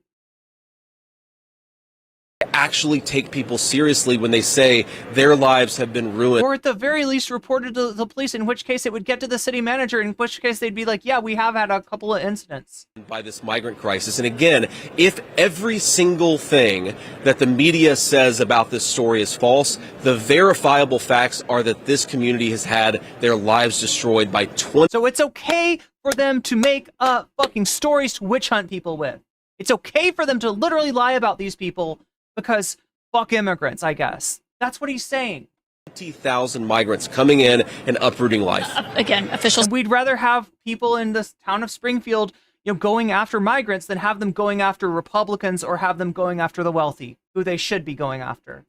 Actually take people seriously when they say their lives have been ruined. Or at the very least reported to the police, in which case it would get to the city manager, in which case they'd be like, yeah, we have had a couple of incidents. By this migrant crisis. And again, if every single thing that the media says about this story is false, the verifiable facts are that this community has had their lives destroyed by 20. So it's okay for them to make up fucking stories to witch hunt people with. It's okay for them to literally lie about these people because fuck immigrants, I guess. That's what he's saying. 20,000 migrants coming in and uprooting life. Again, officials. And we'd rather have people in the town of Springfield, going after migrants than have them going after Republicans or have them going after the wealthy, who they should be going after.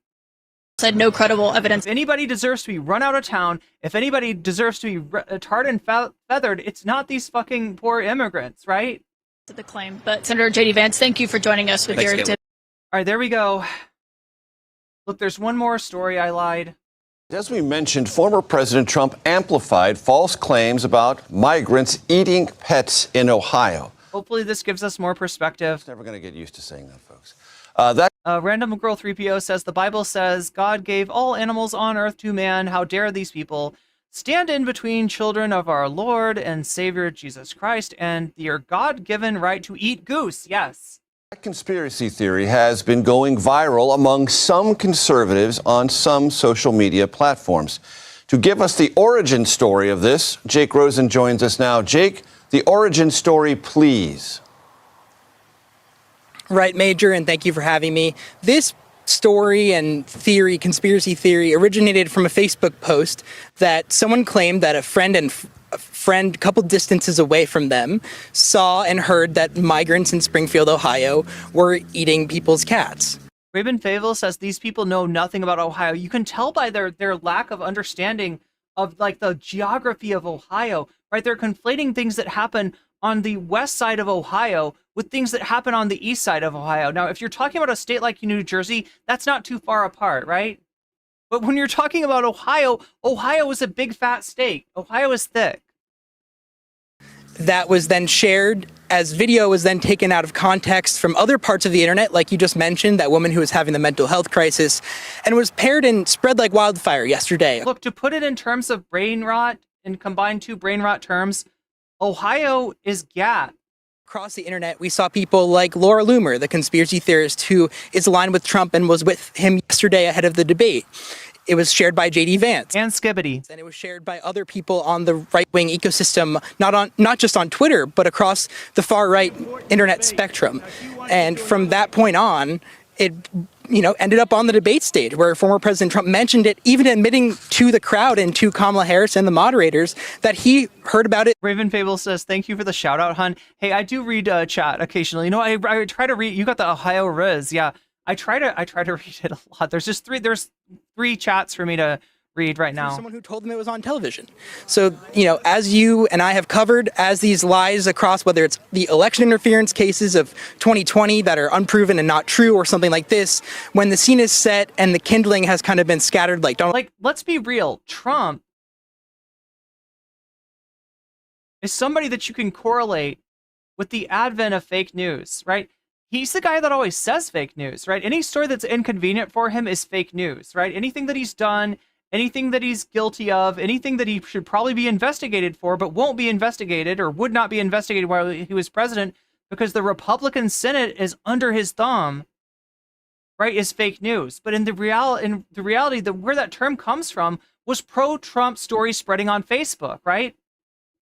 Said no credible evidence. If anybody deserves to be run out of town, if anybody deserves to be tarred and feathered, it's not these fucking poor immigrants, right? To the claim. But Senator J.D. Vance, thank you for joining us with your tip. All right, there we go. Look, there's one more story. I lied. As we mentioned, former President Trump amplified false claims about migrants eating pets in Ohio. Hopefully this gives us more perspective. Never going to get used to saying that, folks. Random Girl 3PO says, the Bible says God gave all animals on earth to man. How dare these people stand in between children of our Lord and Savior Jesus Christ and your God-given right to eat goose. Yes. That conspiracy theory has been going viral among some conservatives on some social media platforms. To give us the origin story of this, Jake Rosen joins us now. Jake, the origin story, please. Right, Major, and thank you for having me. This story and theory, conspiracy theory, originated from a Facebook post that someone claimed that a friend a couple distances away from them saw and heard that migrants in Springfield, Ohio were eating people's cats. Raven Favel says these people know nothing about Ohio. You can tell by their lack of understanding of like the geography of Ohio, right? They're conflating things that happen on the west side of Ohio with things that happen on the east side of Ohio. Now, if you're talking about a state like New Jersey, that's not too far apart, right? But when you're talking about Ohio, Ohio is a big fat state. Ohio is thick. That was then shared as video was then taken out of context from other parts of the internet, like you just mentioned, that woman who was having the mental health crisis, and was paired and spread like wildfire yesterday. Look, to put it in terms of brain rot and combine two brain rot terms, Ohio is GAT. Across the internet, we saw people like Laura Loomer, the conspiracy theorist who is aligned with Trump and was with him yesterday ahead of the debate. It was shared by J.D. Vance. And Skibbity. And it was shared by other people on the right-wing ecosystem, not just on Twitter, but across the far-right internet spectrum. And from that point on, it ended up on the debate stage where former President Trump mentioned it, even admitting to the crowd and to Kamala Harris and the moderators that he heard about it. Raven Fable says, thank you for the shout out, hun. Hey, I do read chat occasionally. I try to read. You got the Ohio Riz. Yeah, I try to read it a lot. There's three chats for me to read right now. Someone who told them it was on television. So, as you and I have covered, as these lies across, whether it's the election interference cases of 2020 that are unproven and not true or something like this, when the scene is set and the kindling has kind of been scattered let's be real. Trump is somebody that you can correlate with the advent of fake news, right? He's the guy that always says fake news, right? Any story that's inconvenient for him is fake news, right? Anything that he's done, anything that he's guilty of, anything that he should probably be investigated for, but won't be investigated or would not be investigated while he was president because the Republican Senate is under his thumb, right, is fake news. But in the reality, where that term comes from was pro-Trump stories spreading on Facebook, right?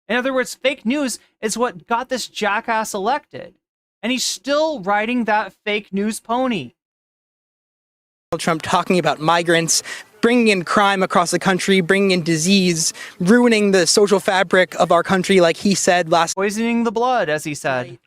In other words, fake news is what got this jackass elected. And he's still riding that fake news pony. Trump talking about migrants, bringing in crime across the country, bringing in disease, ruining the social fabric of our country, like he said last. Poisoning the blood, as he said.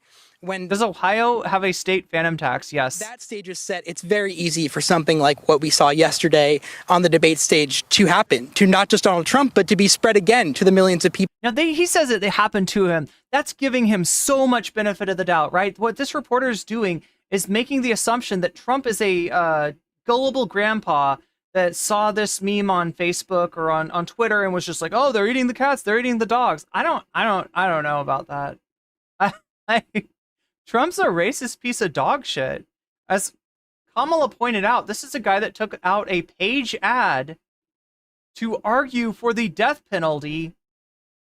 Right. Does Ohio have a state phantom tax? Yes. That stage is set. It's very easy for something like what we saw yesterday on the debate stage to happen, to not just Donald Trump, but to be spread again to the millions of people. Now, he says that they happened to him. That's giving him so much benefit of the doubt, right? What this reporter is doing is making the assumption that Trump is a gullible grandpa that saw this meme on Facebook or on Twitter and was just like, oh, they're eating the cats, they're eating the dogs. I don't know about that. Trump's a racist piece of dog shit. As Kamala pointed out, this is a guy that took out a page ad to argue for the death penalty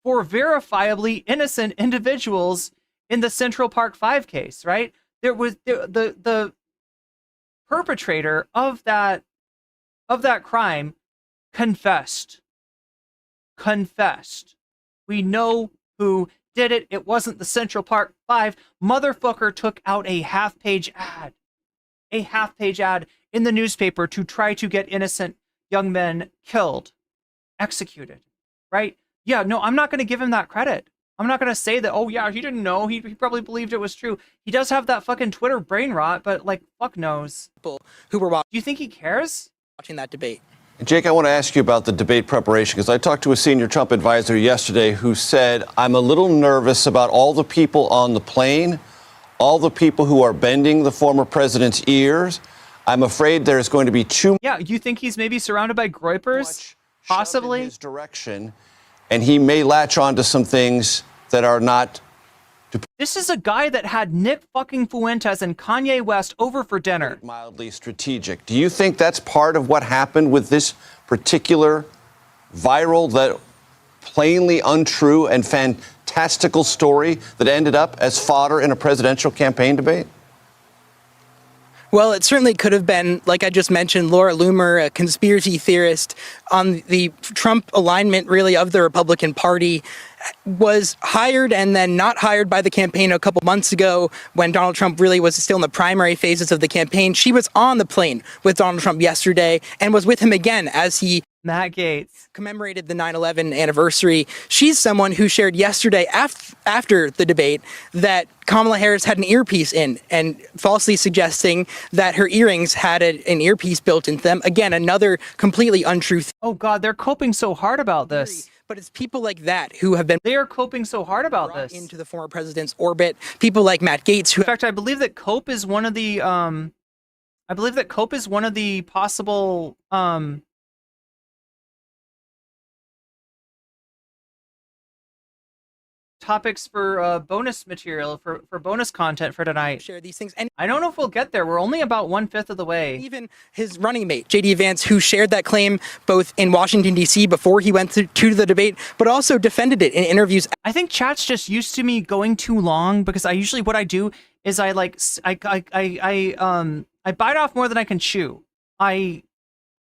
for verifiably innocent individuals in the Central Park 5 case, right? There was the perpetrator of that crime confessed. We know who did it. It wasn't the Central Park 5. Motherfucker took out a half-page ad in the newspaper to try to get innocent young men killed, executed, right? Yeah, no, I'm not going to give him that credit. I'm not going to say that, oh yeah, he didn't know. He probably believed it was true. He does have that fucking Twitter brain rot, but like, fuck knows. Who were watching? Do you think he cares? Watching that debate. Jake, I want to ask you about the debate preparation because I talked to a senior Trump advisor yesterday who said, I'm a little nervous about all the people on the plane, all the people who are bending the former president's ears. I'm afraid there's going to be too much. Yeah, you think he's maybe surrounded by groypers? Possibly. In his direction, and he may latch on to some things that are not. This is a guy that had Nick fucking Fuentes and Kanye West over for dinner. Mildly strategic. Do you think that's part of what happened with this particular viral that plainly untrue and fantastical story that ended up as fodder in a presidential campaign debate? Well, it certainly could have been, like I just mentioned, Laura Loomer, a conspiracy theorist on the Trump alignment, really, of the Republican Party, was hired and then not hired by the campaign a couple months ago when Donald Trump really was still in the primary phases of the campaign. She was on the plane with Donald Trump yesterday and was with him again as he Matt Gaetz commemorated the 9/11 anniversary. She's someone who shared yesterday after the debate that Kamala Harris had an earpiece in and falsely suggesting that her earrings had an earpiece built into them. Again, another completely untrue thing. Oh God, they're coping so hard about this. But it's people like that who have been they are coping so hard about this into the former president's orbit. People like Matt Gaetz, who in fact, I believe that cope is one of the possible topics for bonus material for bonus content for tonight. Share these things, and I don't know if we'll get there. We're only about 1/5 of the way. Even his running mate, JD Vance, who shared that claim both in Washington D.C. before he went to the debate, but also defended it in interviews. I think chat's just used to me going too long because I usually what I do is I bite off more than I can chew. I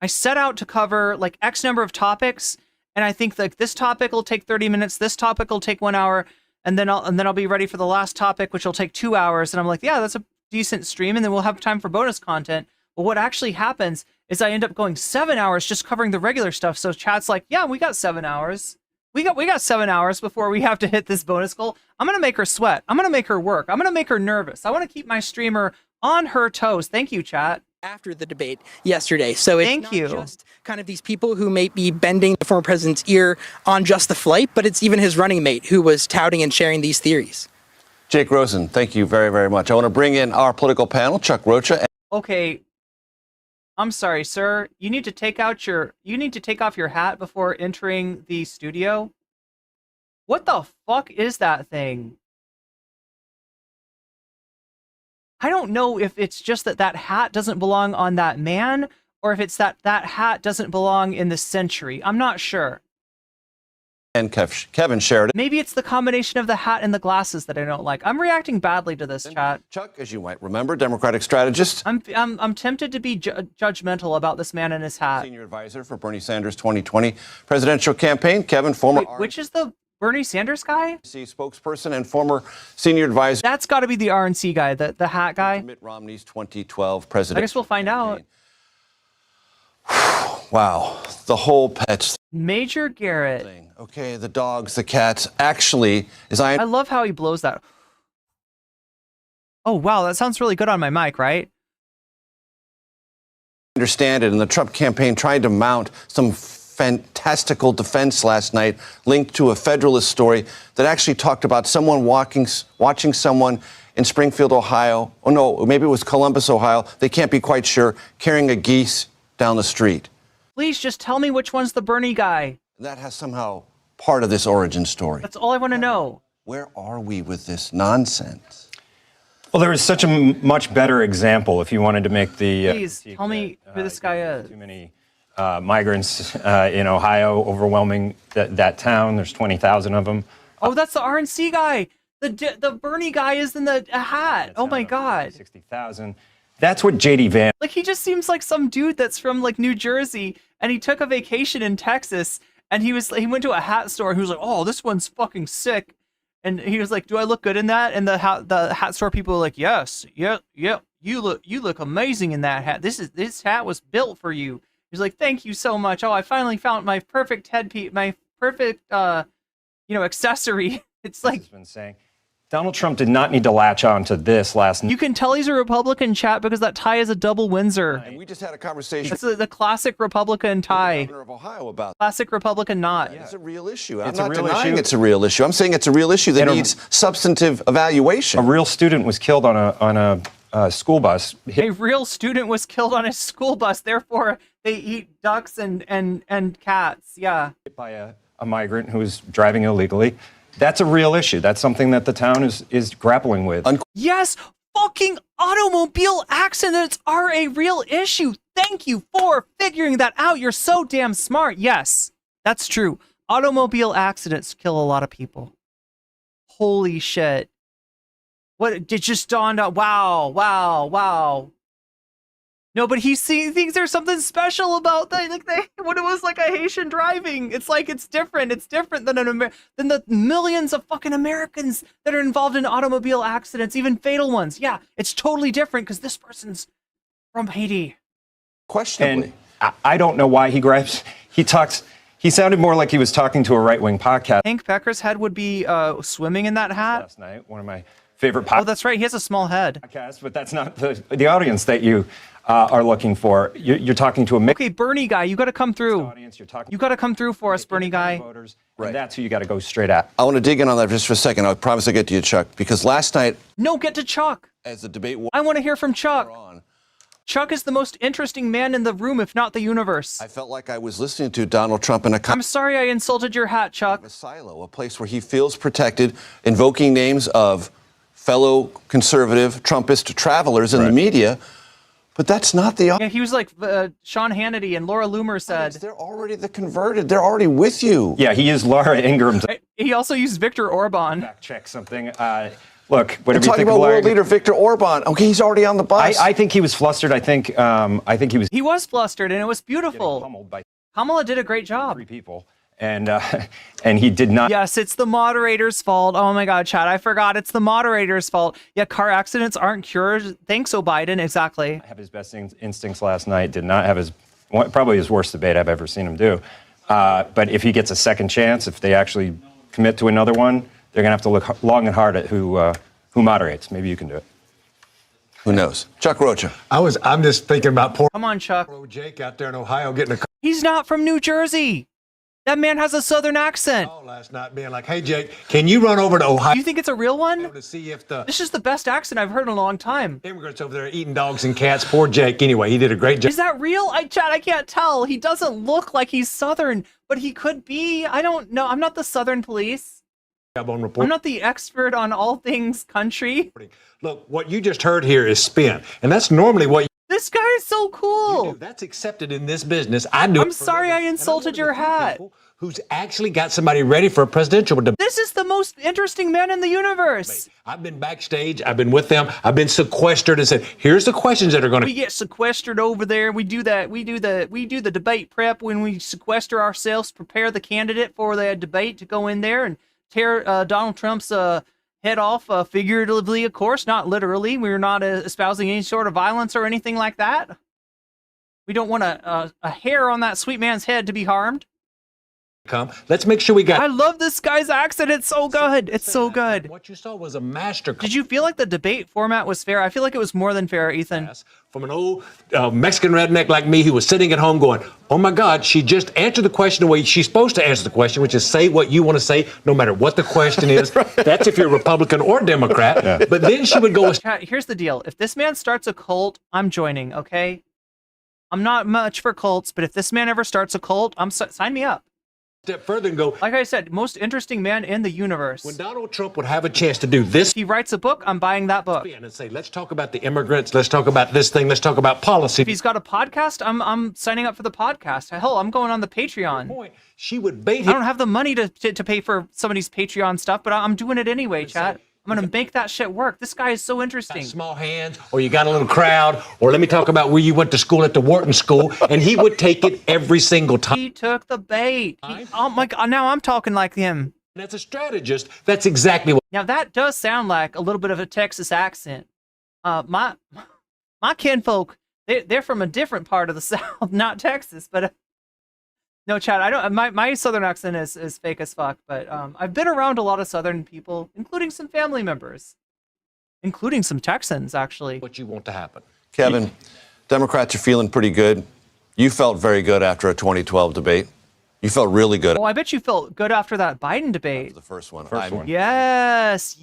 set out to cover like X number of topics. And I think like this topic will take 30 minutes, this topic will take 1 hour, and then I'll be ready for the last topic, which will take 2 hours. And I'm like, yeah, that's a decent stream, and then we'll have time for bonus content. But what actually happens is I end up going 7 hours just covering the regular stuff. So chat's like, yeah, we got 7 hours. We got 7 hours before we have to hit this bonus goal. I'm gonna make her sweat. I'm gonna make her work. I'm gonna make her nervous. I want to keep my streamer on her toes. Thank you, chat. After the debate yesterday. So it's not just kind of these people who may be bending the former president's ear on just the flight, but it's even his running mate who was touting and sharing these theories. Jake Rosen, thank you very, very much. I want to bring in our political panel, Chuck Rocha. Okay, I'm sorry, sir. You need to take off your hat before entering the studio. What the fuck is that thing? I don't know if it's just that hat doesn't belong on that man, or if it's that hat doesn't belong in the century. I'm not sure. And Kevin shared it. Maybe it's the combination of the hat and the glasses that I don't like. I'm reacting badly to this, chat. Chuck, as you might remember, Democratic strategist. I'm tempted to be judgmental about this man and his hat. Senior advisor for Bernie Sanders' 2020 presidential campaign. Kevin, former... Wait, which is the Bernie Sanders guy? Spokesperson and former senior advisor. That's got to be the RNC guy, the hat guy. Mitt Romney's 2012 presidential I guess we'll find campaign. out. Wow, the whole pets. Major Garrett. Okay, the dogs, the cats. Actually, I love how he blows that. Oh, wow, that sounds really good on my mic, right? Understand it, and the Trump campaign tried to mount some fantastical defense last night linked to a Federalist story that actually talked about someone watching someone in Springfield, Ohio. Oh, no, maybe it was Columbus, Ohio. They can't be quite sure, carrying a geese down the street. Please just tell me which one's the Bernie guy. That has somehow part of this origin story. That's all I want to know. Where are we with this nonsense? Well, there is such a much better example if you wanted to make the... Please, tell me who this guy is. Too many migrants in Ohio overwhelming that town. There's 20,000 of them. Oh, that's the RNC guy. The Bernie guy is in the hat. Oh my God. 60,000. That's what JD Vance. Like, he just seems like some dude that's from like New Jersey, and he took a vacation in Texas, and he went to a hat store, and he was like, "Oh, this one's fucking sick," and he was like, "Do I look good in that?" And the hat store people were like, "Yes, yeah, you look amazing in that hat. This hat was built for you." He's like, "Thank you so much. Oh, I finally found my perfect headpiece, my perfect accessory." It's like, has been saying. Donald Trump did not need to latch on to this last night. You can tell he's a Republican, chat, because that tie is a double Windsor. And we just had a conversation. It's the classic Republican tie. Governor of Ohio about classic Republican knot. It's a real issue. I'm not denying it's a real issue. I'm saying it's a real issue that needs substantive evaluation. A real student was killed on a school bus. A real student was killed on a school bus. Therefore, they eat ducks and cats. Yeah. Hit by a migrant who was driving illegally. That's a real issue. That's something that the town is grappling with. Yes, fucking automobile accidents are a real issue. Thank you for figuring that out. You're so damn smart. Yes, that's true. Automobile accidents kill a lot of people. Holy shit. What, it just dawned on, wow. No, but he thinks there's something special about that. Like when it was like a Haitian driving, it's like it's different. It's different than than the millions of fucking Americans that are involved in automobile accidents, even fatal ones. Yeah, it's totally different because this person's from Haiti. Questionably. And I don't know why he sounded more like he was talking to a right-wing podcast. Hank Becker's head would be swimming in that hat. Last night, one of my favorite podcasts. Oh, that's right. He has a small head. Podcast, but that's not the audience that you are looking for. You're talking to a okay, Bernie guy. You got to come through. You got to come through for us, Bernie guy. Voters, right. That's who you got to go straight at. I want to dig in on that just for a second. I promise I'll get to you, Chuck, because last night... No, get to Chuck. As the debate... I want to hear from Chuck. Chuck is the most interesting man in the room, if not the universe. I felt like I was listening to Donald Trump in a... I'm sorry I insulted your hat, Chuck. A silo, a place where he feels protected, invoking names of fellow conservative Trumpist travelers in the media. But that's not the... Yeah, he was like Sean Hannity and Laura Loomer said. They're already the converted. They're already with you. Yeah, he is Laura Ingraham. He also used Viktor Orban. Fact check something. Look, whatever We're you talking think about of world leader Viktor Orban. Okay, he's already on the bus. I think he was flustered. I think he was... He was flustered, and it was beautiful. Pummeled by Kamala did a great job. 3 people. And he did not... Yes, it's the moderator's fault. Oh my God, Chad, I forgot. It's the moderator's fault. Yeah, car accidents aren't cured. Thanks, O'Biden. Exactly. I have his best instincts last night. Did not have probably his worst debate I've ever seen him do. But if he gets a second chance, if they actually commit to another one, they're going to have to look long and hard at who moderates. Maybe you can do it. Who knows? Chuck Rocha. I'm just thinking about poor... Come on, Chuck. Jake out there in Ohio getting a... He's not from New Jersey. That man has a southern accent. Oh, last night being like, hey, Jake, can you run over to Ohio? You think it's a real one? To see if This is the best accent I've heard in a long time. Immigrants over there eating dogs and cats. Poor Jake. Anyway, he did a great job. Is that real? Chad, I can't tell. He doesn't look like he's southern, but he could be. I don't know. I'm not the Southern police. On report. I'm not the expert on all things country. Look, what you just heard here is spin, and that's normally what... This guy is so cool. That's accepted in this business. I'm sorry I insulted your hat. Who's actually got somebody ready for a presidential debate. This is the most interesting man in the universe. I've been backstage. I've been with them. I've been sequestered and said, here's the questions that are going to... We get sequestered over there. We do that. We do the debate prep when we sequester ourselves, prepare the candidate for the debate to go in there and tear Donald Trump's head off, figuratively, of course, not literally. We're not espousing any sort of violence or anything like that. We don't want a hair on that sweet man's head to be harmed. Let's make sure we got... I love this guy's accent. It's so good. It's so good. What you saw was a master... Did you feel like the debate format was fair? I feel like it was more than fair, Ethan. From an old Mexican redneck like me who was sitting at home going, oh my God, she just answered the question the way she's supposed to answer the question, which is say what you want to say, no matter what the question is. That's if you're Republican or Democrat. Yeah. But then she would go... Here's the deal. If this man starts a cult, I'm joining, okay? I'm not much for cults, but if this man ever starts a cult, sign me up. Step further and go, like I said, most interesting man in the universe. When Donald Trump would have a chance to do this, he writes a book, I'm buying that book. And say, let's talk about the immigrants, let's talk about this thing, let's talk about policy. If he's got a podcast, I'm signing up for the podcast. Hell, I'm going on the Patreon. She would bait him. I don't have the money to pay for somebody's Patreon stuff, but I'm doing it anyway, chat. I'm going to make that shit work. This guy is so interesting. Small hands, or you got a little crowd, or let me talk about where you went to school at the Wharton School, and he would take it every single time. He took the bait. Oh my God, now I'm talking like him. And as a strategist, that's exactly what... Now that does sound like a little bit of a Texas accent. My kinfolk, they're from a different part of the South, not Texas, but... No, Chad, I don't. My Southern accent is fake as fuck, but I've been around a lot of Southern people, including some family members, including some Texans, actually. What you want to happen, Kevin? Democrats are feeling pretty good. You felt very good after a 2012 debate. You felt really good. Oh, I bet you felt good after that Biden debate. The first one. Yes,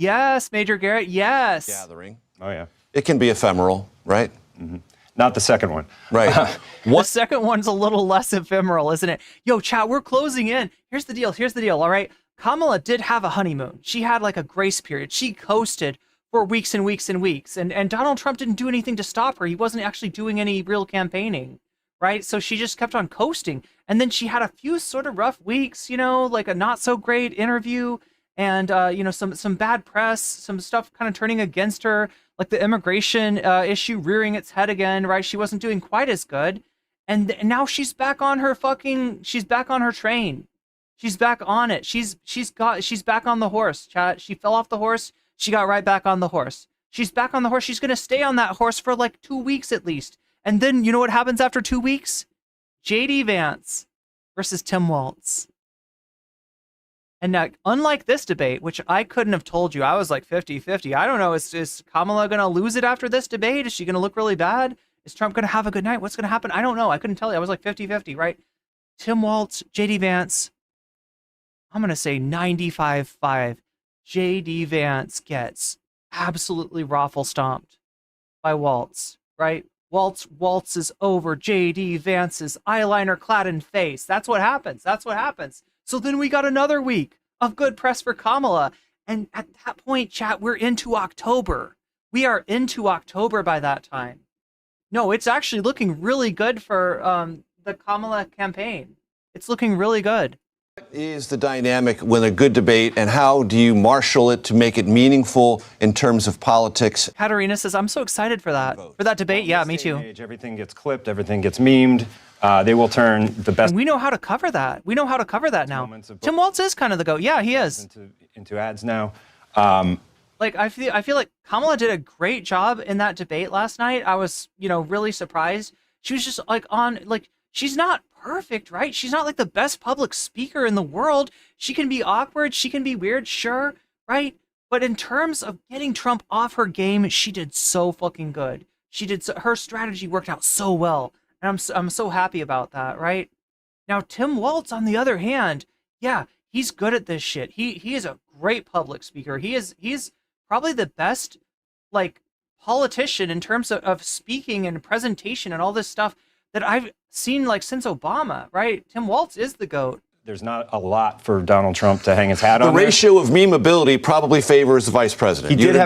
Major Garrett. Yes. Gathering. Oh yeah. It can be ephemeral, right? Mm-hmm. Not the second one. Right. The second one's a little less ephemeral, isn't it? Yo, chat, we're closing in. Here's the deal. All right. Kamala did have a honeymoon. She had like a grace period. She coasted for weeks and weeks and weeks. And Donald Trump didn't do anything to stop her. He wasn't actually doing any real campaigning. right? So she just kept on coasting. And then she had a few sort of rough weeks, you know, like a not so great interview and, you know, some bad press, some stuff kind of turning against her, like the immigration issue rearing its head again, right? She wasn't doing quite as good. And now she's back on her she's back on her train. She's back on it. She's back on the horse, chat. She fell off the horse. She got right back on the horse. She's back on the horse. She's going to stay on that horse for like 2 weeks at least. And then you know what happens after 2 weeks? JD Vance versus Tim Walz. And now, unlike this debate, which I couldn't have told you, I was like 50-50. I don't know. Is Kamala going to lose it after this debate? Is she going to look really bad? Is Trump going to have a good night? What's going to happen? I don't know. I couldn't tell you. I was like 50-50, right? Tim Walz, JD Vance. I'm going to say 95-5. JD Vance gets absolutely raffle stomped by Walz, right? Waltzes over JD Vance's eyeliner clad in face. That's what happens. That's what happens. So then we got another week of good press for Kamala. And at that point, chat, we're into October. We are into October by that time. No, it's actually looking really good for the Kamala campaign. It's looking really good. What is the dynamic when a good debate, and how do you marshal it to make it meaningful in terms of politics? Katarina says, I'm so excited for that debate. Yeah, me too. Everything gets clipped, everything gets memed. They will turn the best. And we know how to cover that. We know how to cover that now. Tim Walz is kind of the GOAT. Yeah, he is. Into ads now. Like I feel like Kamala did a great job in that debate last night. I was, you know, really surprised. She was just she's not perfect, right? She's not like the best public speaker in the world. She can be awkward, she can be weird, sure, right? But in terms of getting Trump off her game, she did so fucking good. Her strategy worked out so well. And I'm so happy about that, right? Now Tim Walz, on the other hand, yeah, he's good at this shit. He is a great public speaker. He's probably the best like politician in terms of speaking and presentation and all this stuff that I've seen like since Obama, right? Tim Walz is the GOAT. There's not a lot for Donald Trump to hang his hat on. The ratio of memeability probably favors the vice president. He did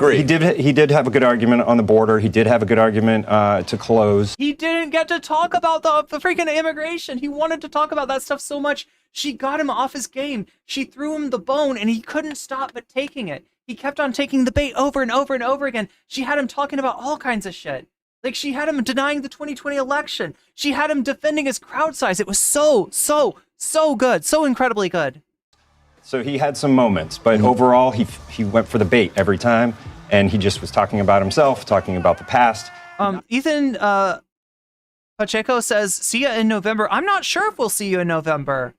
have a good argument on the border. He did have a good argument to close. He didn't get to talk about the freaking immigration. He wanted to talk about that stuff so much. She got him off his game. She threw him the bone, and he couldn't stop but taking it. He kept on taking the bait over and over and over again. She had him talking about all kinds of shit. Like, she had him denying the 2020 election. She had him defending his crowd size. It was so good. So incredibly good. So he had some moments, but overall, he went for the bait every time, and he just was talking about himself, talking about the past. Ethan Pacheco says, see ya in November. I'm not sure if we'll see you in November.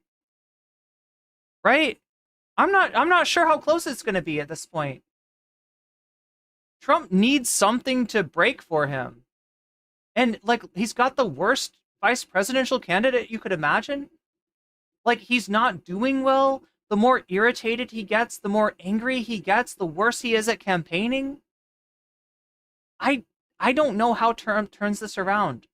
Right? I'm not sure how close it's going to be at this point. Trump needs something to break for him. And, like, he's got the worst vice presidential candidate you could imagine. Like, he's not doing well. The more irritated he gets, the more angry he gets, the worse he is at campaigning. I don't know how Trump turns this around.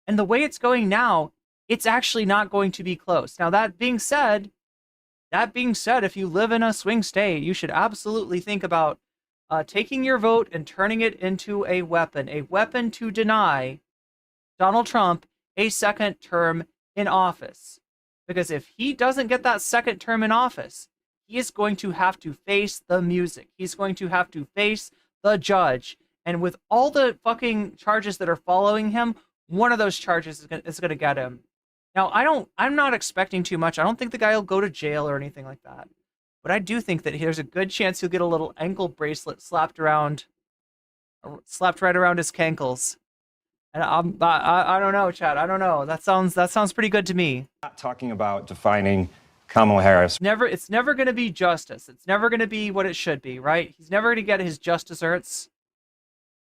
And the way it's going now, it's actually not going to be close. Now, that being said, if you live in a swing state, you should absolutely think about taking your vote and turning it into a weapon to deny Donald Trump a second term in office. Because if he doesn't get that second term in office, he is going to have to face the music. He's going to have to face the judge. And with all the fucking charges that are following him, one of those charges is going to get him. Now, I'm not expecting too much. I don't think the guy will go to jail or anything like that. But I do think that there's a good chance he'll get a little ankle bracelet slapped right around his cankles. And I don't know, Chad. I don't know. That sounds pretty good to me. Not talking about defining Kamala Harris. It's never going to be justice. It's never going to be what it should be, right? He's never going to get his just desserts,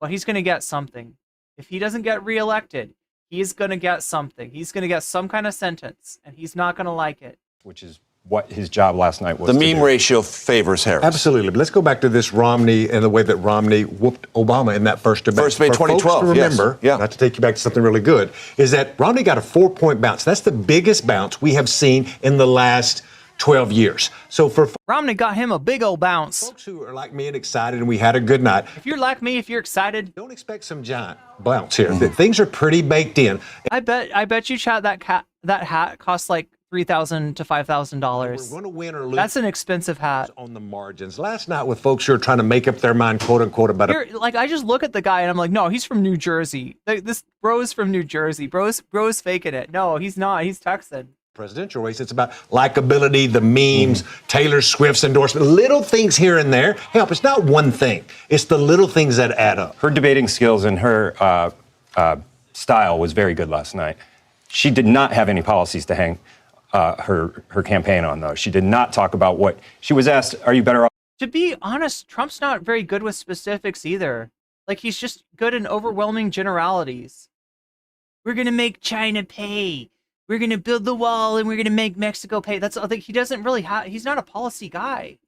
but he's going to get something. If he doesn't get reelected, he's going to get something. He's going to get some kind of sentence, and he's not going to like it. Which is what his job last night was. The meme ratio favors Harris. Absolutely. But let's go back to this Romney and the way that Romney whooped Obama in that first debate. First debate, 2012. To remember, yes. not to take you back to something really good, is that Romney got a 4-point bounce. That's the biggest bounce we have seen in the last 12 years. So for Romney got him a big old bounce. Folks who are like me and excited and we had a good night. If you're like me, if you're excited, don't expect some giant bounce here. Things are pretty baked in. I bet you, Chad, that hat costs like $3,000 to $5,000. We're going to win or lose. That's an expensive hat. On the margins. Last night with folks who are trying to make up their mind, quote unquote, about it. Like, I just look at the guy and I'm like, no, he's from New Jersey. This bro's from New Jersey. Bro's faking it. No, he's not. He's Texan. Presidential race. It's about likability, the memes, Taylor Swift's endorsement, little things here and there help. It's not one thing. It's the little things that add up. Her debating skills and her style was very good last night. She did not have any policies to hang her campaign on, though. She did not talk about what she was asked. Are you better off? To be honest, Trump's not very good with specifics either. Like, he's just good in overwhelming generalities. We're gonna make China pay. We're gonna build the wall, and we're gonna make Mexico pay. That's I think he doesn't really have. He's not a policy guy.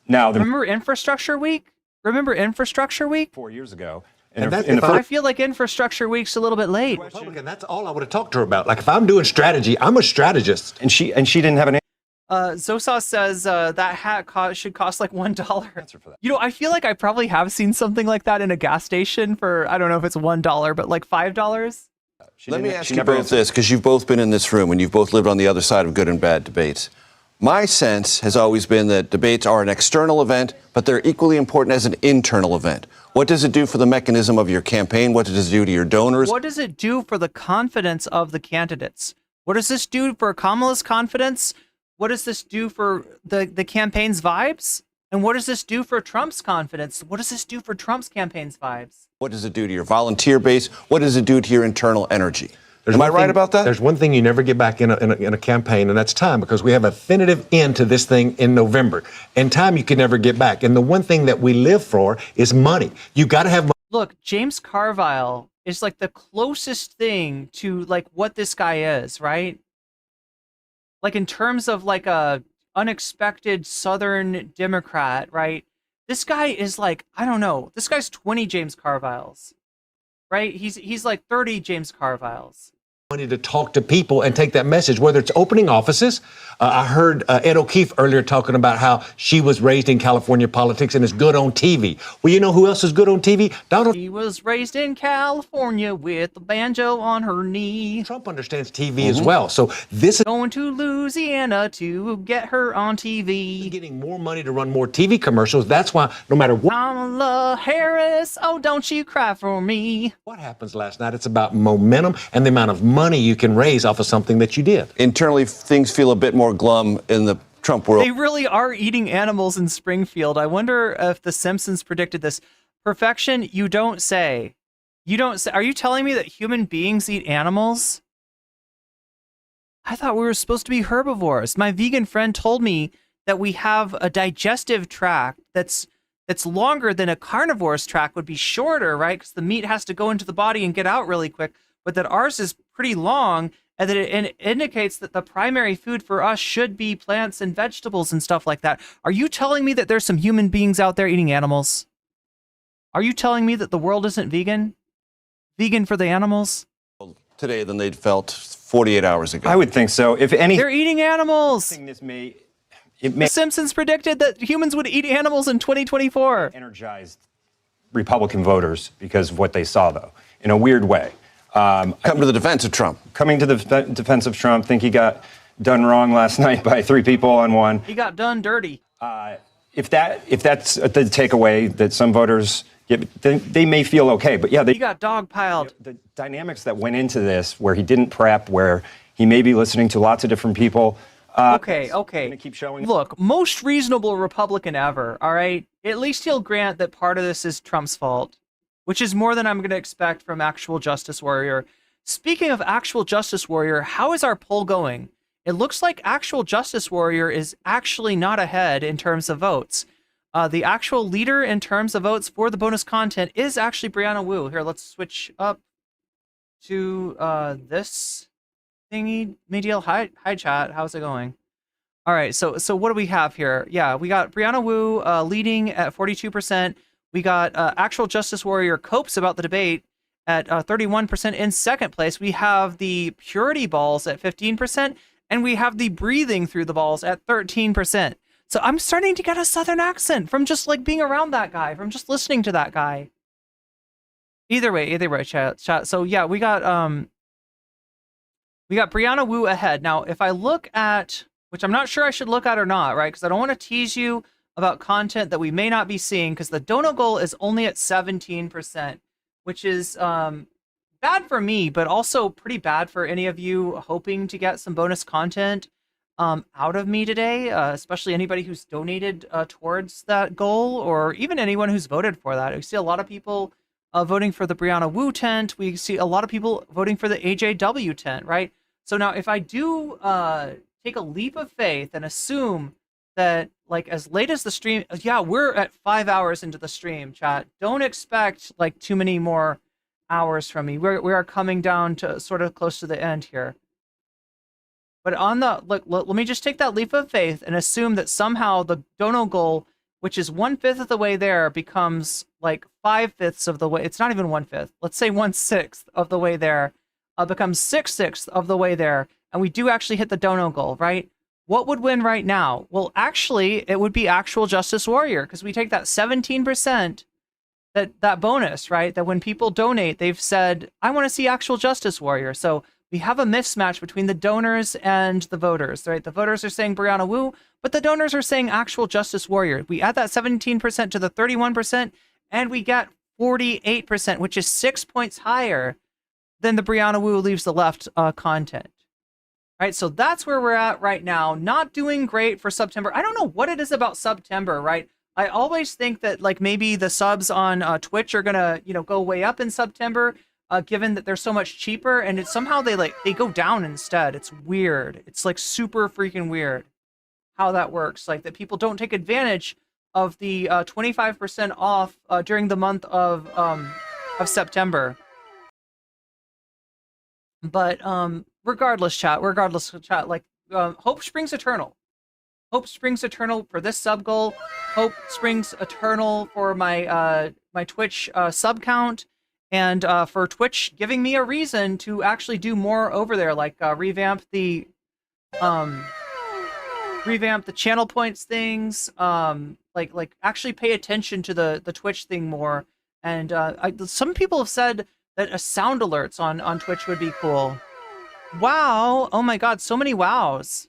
Now, remember Infrastructure Week? 4 years ago. I feel like Infrastructure Week's a little bit late. Republican, that's all I would have talked to her about. Like, if I'm doing strategy, I'm a strategist. And she didn't have an Zosa says that hat should cost like $1. Answer for that. You know, I feel like I probably have seen something like that in a gas station for, I don't know if it's $1, but like $5. Let me ask you both this, because you've both been in this room and you've both lived on the other side of good and bad debates. My sense has always been that debates are an external event, but they're equally important as an internal event. What does it do for the mechanism of your campaign? What does it do to your donors? What does it do for the confidence of the candidates? What does this do for Kamala's confidence? What does this do for the campaign's vibes? And what does this do for Trump's confidence? What does this do for Trump's campaign's vibes? What does it do to your volunteer base? What does it do to your internal energy? Am I right about that? There's one thing you never get back in a campaign, and that's time, because we have a definitive end to this thing in November. And time you can never get back. And the one thing that we live for is money. You got to have money. Look, James Carville is like the closest thing to like what this guy is, right? Like in terms of like a unexpected Southern Democrat, right? This guy is like, I don't know. This guy's 20 James Carviles, right? He's like 30 James Carviles. Money to talk to people and take that message, whether it's opening offices. I heard Ed O'Keefe earlier talking about how she was raised in California politics and is good on TV. Well, you know who else is good on TV? She was raised in California with the banjo on her knee. Trump understands TV as well. So this is going to Louisiana to get her on TV. Getting more money to run more TV commercials. That's why no matter what. Kamala Harris, oh, don't you cry for me. What happens last night? It's about momentum and the amount of money you can raise off of something that you did. Internally, things feel a bit more glum in the Trump world. They really are eating animals in Springfield. I wonder if The Simpsons predicted this. Perfection, you don't say. You don't say. Are you telling me that human beings eat animals? I thought we were supposed to be herbivores. My vegan friend told me that we have a digestive tract that's longer than a carnivore's tract would be shorter, right? Because the meat has to go into the body and get out really quick. But that ours is pretty long, and that it indicates that the primary food for us should be plants and vegetables and stuff like that. Are you telling me that there's some human beings out there eating animals? Are you telling me that the world isn't vegan? Vegan for the animals? Today than they'd felt 48 hours ago. I would think so. If any, they're eating animals. The Simpsons predicted that humans would eat animals in 2024. Energized Republican voters because of what they saw, though, in a weird way. Come to the defense of Trump. Coming to the defense of Trump. Think he got done wrong last night by 3 people on one. He got done dirty. If that's the takeaway that some voters get, then they may feel okay. But yeah, he got dogpiled. The dynamics that went into this, where he didn't prep, where he may be listening to lots of different people. Okay. Gonna keep showing. Look, most reasonable Republican ever. All right, at least he'll grant that part of this is Trump's fault, which is more than I'm going to expect from Actual Justice Warrior. Speaking of Actual Justice Warrior, how is our poll going? It looks like Actual Justice Warrior is actually not ahead in terms of votes. The actual leader in terms of votes for the bonus content is actually Brianna Wu. Here, let's switch up to this thingy. Medial. Hi chat. How's it going? All right, so what do we have here? Yeah, we got Brianna Wu leading at 42%. We got Actual Justice Warrior Copes about the debate at 31% in second place. We have the Purity Balls at 15%, and we have the Breathing Through the Balls at 13%. So I'm starting to get a Southern accent from just like being around that guy, from just listening to that guy. Either way, chat. So yeah, we got Brianna Wu ahead. Now, if I look at, which I'm not sure I should look at or not, right? Because I don't want to tease you about content that we may not be seeing, because the dono goal is only at 17%, which is bad for me, but also pretty bad for any of you hoping to get some bonus content out of me today, especially anybody who's donated towards that goal, or even anyone who's voted for that. We see a lot of people voting for the Brianna Wu tent. We see a lot of people voting for the AJW tent, right? So now if I do take a leap of faith and assume that, like, as late as the stream, yeah, we're at 5 hours into the stream, chat. Don't expect like too many more hours from me. We are coming down to sort of close to the end here. But on the, let me just take that leap of faith and assume that somehow the dono goal, which is 1/5 of the way there, becomes like 5/5 of the way. It's not even 1/5. Let's say 1/6 of the way there, becomes 6/6 of the way there, and we do actually hit the dono goal, right? What would win right now? Well, actually, it would be Actual Justice Warrior, because we take that 17%, that bonus, right? That when people donate, they've said, I want to see Actual Justice Warrior. So we have a mismatch between the donors and the voters, right? The voters are saying Brianna Wu, but the donors are saying Actual Justice Warrior. We add that 17% to the 31%, and we get 48%, which is 6 points higher than the Brianna Wu Leaves the Left content. Right, so that's where we're at right now. Not doing great for September. I don't know what it is about September, right? I always think that like maybe the subs on Twitch are gonna, go way up in September, given that they're so much cheaper, and it's somehow they go down instead. It's weird. It's like super freaking weird how that works. Like that people don't take advantage of the 25% off during the month of September. But regardless, chat, like hope springs eternal. Hope springs eternal for this sub goal. Hope springs eternal for my my Twitch sub count, and for Twitch giving me a reason to actually do more over there, like revamp the channel points things, like actually pay attention to the Twitch thing more. And some people have said that a sound alerts on Twitch would be cool. Wow! Oh my God! So many wows.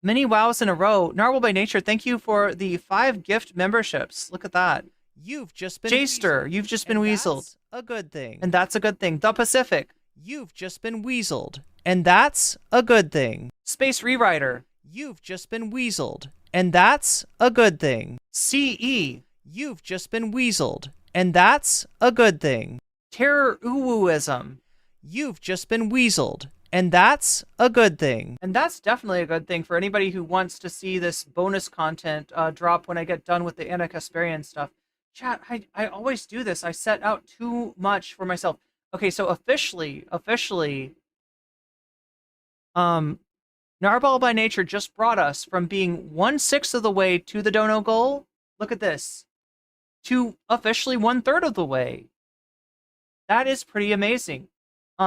Many wows in a row. Narwhal by Nature, thank you for the 5 gift memberships. Look at that. You've just been Jster, you've just been weaseled. A good thing. And that's a good thing. The Pacific. You've just been weaseled. And that's a good thing. Space Rewriter. You've just been weaseled. And that's a good thing. CE. You've just been weaseled. And that's a good thing. Terror Uwuism. You've just been weaseled. And that's a good thing. And that's definitely a good thing for anybody who wants to see this bonus content drop when I get done with the Kasparian stuff. Chat, I always do this. I set out too much for myself. Okay, so officially, Narwhal by Nature just brought us from being 1/6 of the way to the dono goal. Look at this. To officially 1/3 of the way. That is pretty amazing.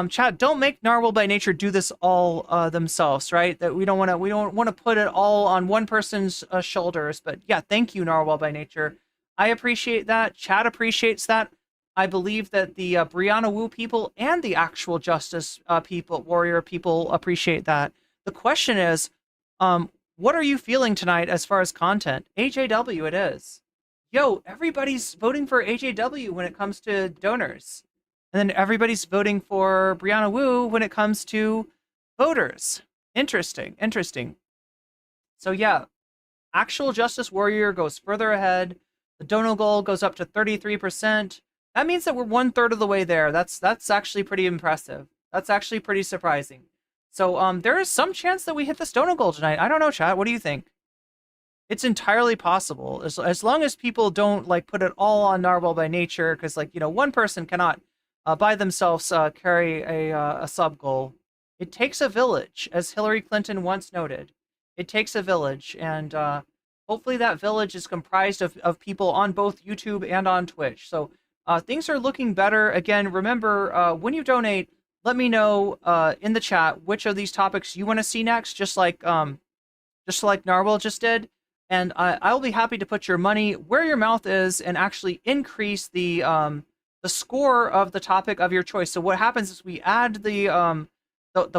Chat, don't make Narwhal by Nature do this all themselves, right? That we don't want to put it all on one person's shoulders. But yeah, thank you, Narwhal by Nature. I appreciate that. Chat appreciates that. I believe that the Brianna Wu people and the Actual Justice Warrior people appreciate that. The question is, what are you feeling tonight as far as content? AJW it is. Yo, everybody's voting for AJW when it comes to donors. And then everybody's voting for Brianna Wu when it comes to voters. Interesting. So yeah, Actual Justice Warrior goes further ahead. The dono goal goes up to 33%. That means that we're 1/3 of the way there. That's actually pretty impressive. That's actually pretty surprising. So there is some chance that we hit this dono goal tonight. I don't know, chat. What do you think? It's entirely possible, as long as people don't like put it all on Narwhal by Nature, because one person cannot by themselves carry a sub goal. It takes a village, as Hillary Clinton once noted. It takes a village, and hopefully that village is comprised of people on both YouTube and on Twitch. So things are looking better. Again, remember, when you donate, let me know in the chat which of these topics you want to see next, just like Narwhal just did. And I'll be happy to put your money where your mouth is and actually increase the the score of the topic of your choice. So what happens is we add the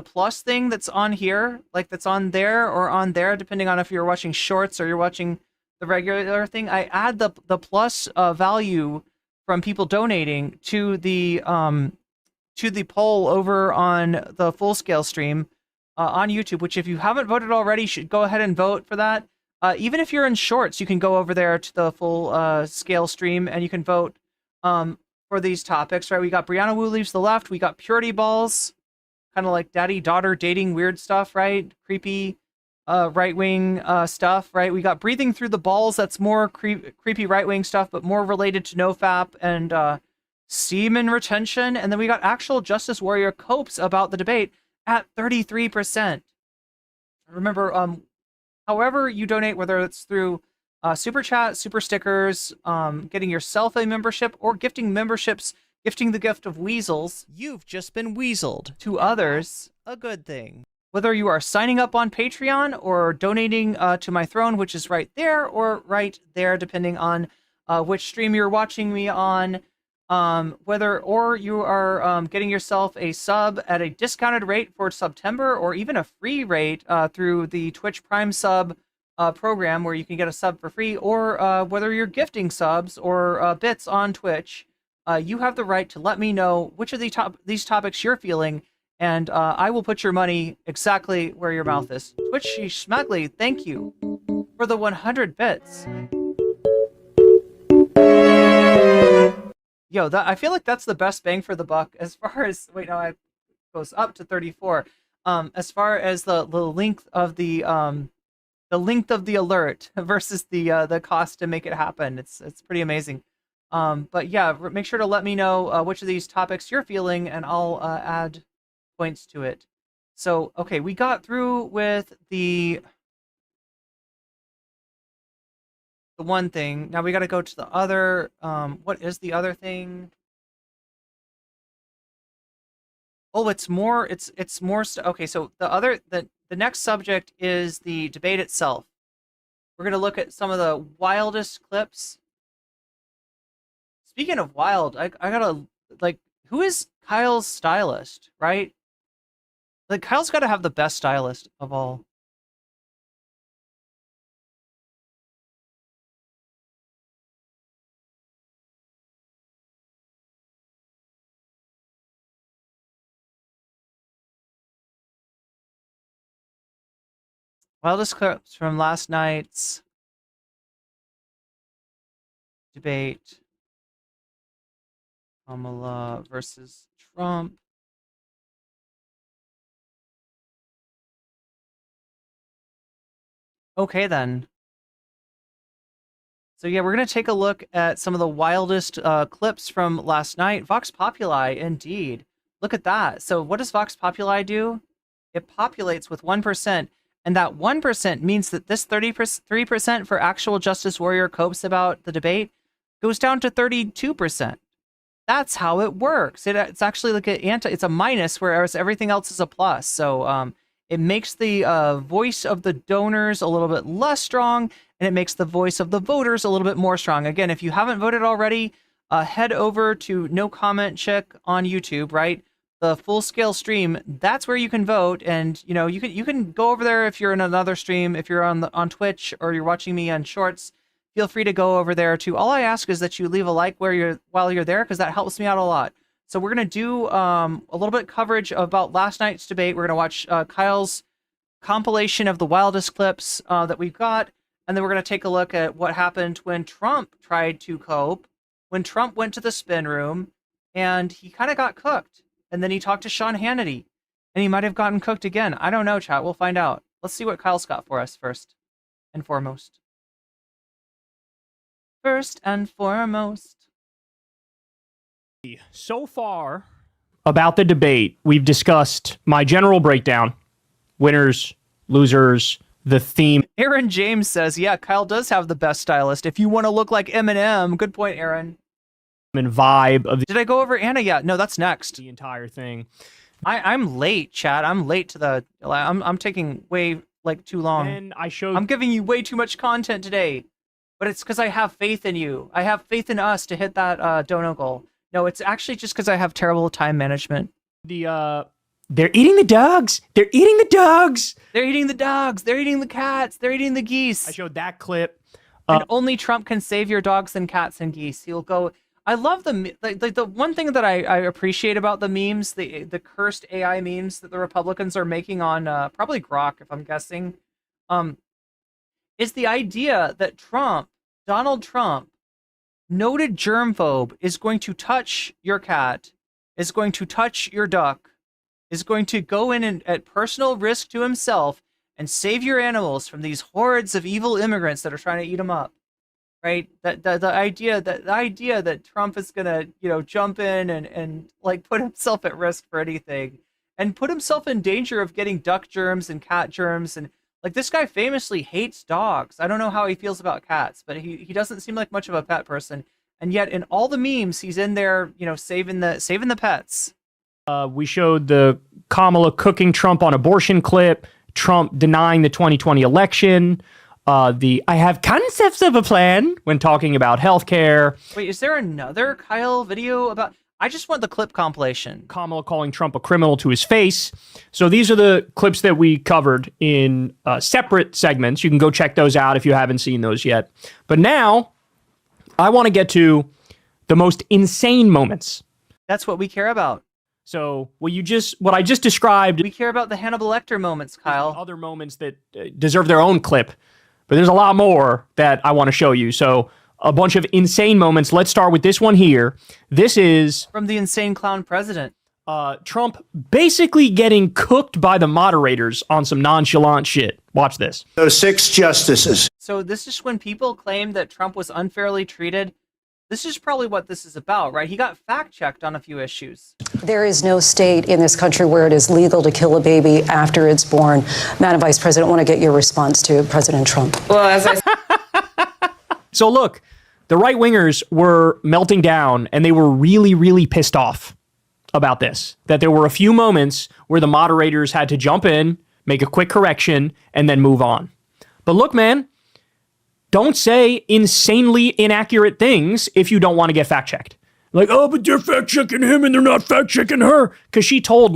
plus thing that's on here, like that's on there or on there, depending on if you're watching shorts or you're watching the regular thing. I add the plus value from people donating to the poll over on the full scale stream on YouTube, which if you haven't voted already, you should go ahead and vote for that. Even if you're in shorts, you can go over there to the full scale stream and you can vote for these topics, right? We got Brianna Wu Leaves the Left. We got Purity Balls, kind of like daddy-daughter dating weird stuff, right? Creepy right-wing stuff, right? We got Breathing Through the Balls. That's more creepy right-wing stuff, but more related to NoFap and semen retention. And then we got Actual Justice Warrior Copes about the debate at 33%. Remember, however you donate, whether it's through super chat, super stickers, getting yourself a membership, or gifting memberships, gifting the gift of weasels. You've just been weaseled. To others. A good thing. Whether you are signing up on Patreon or donating to my throne, which is right there or right there, depending on which stream you're watching me on. Whether or you are getting yourself a sub at a discounted rate for September, or even a free rate through the Twitch Prime sub program where you can get a sub for free, or whether you're gifting subs or bits on Twitch, you have the right to let me know which of these topics you're feeling, and I will put your money exactly where your mouth is. Twitchy Schmagley, thank you for the 100 bits. Yo, I feel like that's the best bang for the buck as far as, wait, no, it goes up to 34. As far as the length of the alert versus the cost to make it happen. It's pretty amazing. But yeah, make sure to let me know which of these topics you're feeling, and I'll add points to it. So, okay, we got through with the one thing. Now we got to go to the other. What is the other thing? Oh, it's more. It's more. Okay, so the next subject is the debate itself. We're gonna look at some of the wildest clips. Speaking of wild, I gotta, like, who is Kyle's stylist, right? Like, Kyle's got to have the best stylist of all. Wildest clips from last night's debate. Kamala versus Trump. Okay, then. So yeah, we're going to take a look at some of the wildest clips from last night. Vox Populi, indeed. Look at that. So what does Vox Populi do? It populates with 1%. And that 1% means that this 33% for Actual Justice Warrior Copes about the debate goes down to 32%. That's how it works. It's actually like it's a minus, whereas everything else is a plus. So it makes the voice of the donors a little bit less strong, and it makes the voice of the voters a little bit more strong. Again, if you haven't voted already, head over to nocommentchick on YouTube, right? The full scale stream, that's where you can vote. And you can go over there if you're in another stream. If you're on Twitch or you're watching me on Shorts, feel free to go over there too. All I ask is that you leave a like while you're there, because that helps me out a lot. So we're gonna do a little bit of coverage about last night's debate. We're gonna watch Kyle's compilation of the wildest clips that we've got, and then we're gonna take a look at what happened when Trump tried to cope, when Trump went to the spin room, and he kind of got cooked. And then he talked to Sean Hannity, and he might have gotten cooked again. I don't know, chat. We'll find out. Let's see what Kyle's got for us first and foremost. First and foremost. So far about the debate, we've discussed my general breakdown, winners, losers, the theme. Aaron James says, yeah, Kyle does have the best stylist. If you want to look like Eminem, good point, Aaron. And vibe of Did I go over Anna yet? No, that's next. The entire thing. I'm late, Chad. I'm late to the. I'm taking way too long. And I'm giving you way too much content today, but it's because I have faith in you. I have faith in us to hit that dono goal. No, it's actually just because I have terrible time management. They're eating the dogs. They're eating the dogs. They're eating the dogs. They're eating the cats. They're eating the geese. I showed that clip. And only Trump can save your dogs and cats and geese. He'll go. I love the one thing that I appreciate about the memes, the cursed AI memes that the Republicans are making on probably Grok, if I'm guessing, is the idea that Donald Trump, noted germphobe, is going to touch your cat, is going to touch your duck, is going to go in and at personal risk to himself and save your animals from these hordes of evil immigrants that are trying to eat them up. Right? The idea that Trump is gonna, jump in and like put himself at risk for anything and put himself in danger of getting duck germs and cat germs, and like this guy famously hates dogs. I don't know how he feels about cats, but he doesn't seem like much of a pet person. And yet in all the memes, he's in there, saving the pets. We showed the Kamala cooking Trump on abortion clip, Trump denying the 2020 election. I have concepts of a plan when talking about healthcare. Wait, is there another Kyle video about? I just want the clip compilation. Kamala calling Trump a criminal to his face. So these are the clips that we covered in separate segments. You can go check those out if you haven't seen those yet. But now I want to get to the most insane moments. That's what we care about. So what I just described. We care about the Hannibal Lecter moments, Kyle. Other moments that deserve their own clip. But there's a lot more that I want to show you. So a bunch of insane moments. Let's start with this one here. This is from the insane clown president. Trump basically getting cooked by the moderators on some nonchalant shit. Watch this. Those 6 justices. So this is when people claim that Trump was unfairly treated. This is probably what this is about, right? He got fact-checked on a few issues. There is no state in this country where it is legal to kill a baby after it's born. Madam Vice President, I want to get your response to President Trump. Well, as I So look, the right-wingers were melting down, and they were really, really pissed off about this. That there were a few moments where the moderators had to jump in, make a quick correction, and then move on. But look, man, don't say insanely inaccurate things if you don't want to get fact-checked. Like, oh, but they're fact-checking him and they're not fact-checking her. Because he told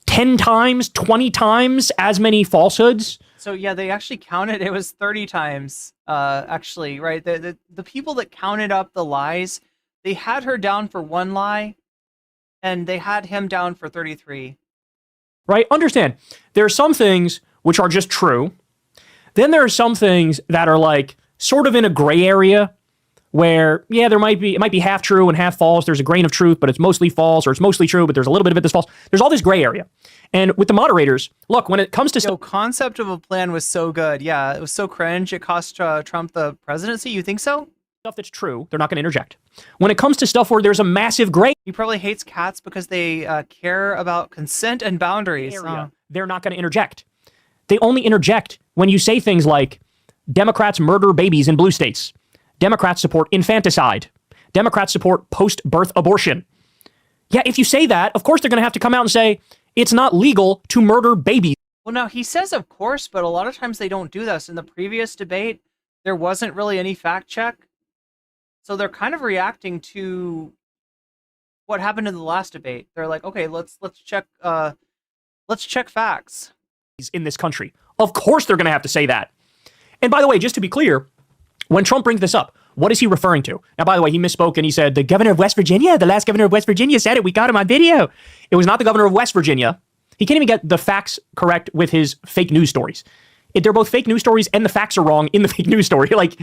10 times, 20 times as many falsehoods. So yeah, they actually counted. It was 30 times, actually, right? The people that counted up the lies, they had her down for 1 lie, and they had him down for 33. Right? Understand, there are some things which are just true. Then there are some things that are like sort of in a gray area where, yeah, it might be half true and half false. There's a grain of truth, but it's mostly false, or it's mostly true, but there's a little bit of it that's false. There's all this gray area. And with the moderators, look, when it comes to the concept of a plan was so good. Yeah, it was so cringe. It cost Trump the presidency. You think so? Stuff that's true, they're not going to interject. When it comes to stuff where there's a massive gray, he probably hates cats because they care about consent and boundaries. They're not going to interject. They only interject when you say things like, Democrats murder babies in blue states. Democrats support infanticide. Democrats support post-birth abortion. Yeah, if you say that, of course they're going to have to come out and say, it's not legal to murder babies. Well, now, he says of course, but a lot of times they don't do this. In the previous debate, there wasn't really any fact check. So they're kind of reacting to what happened in the last debate. They're like, okay, let's check facts. In this country. Of course they're going to have to say that. And by the way, just to be clear, when Trump brings this up, what is he referring to? Now, by the way, he misspoke and he said, the governor of West Virginia, the last governor of West Virginia said it. We got him on video. It was not the governor of West Virginia. He can't even get the facts correct with his fake news stories. They're both fake news stories and the facts are wrong in the fake news story. Like,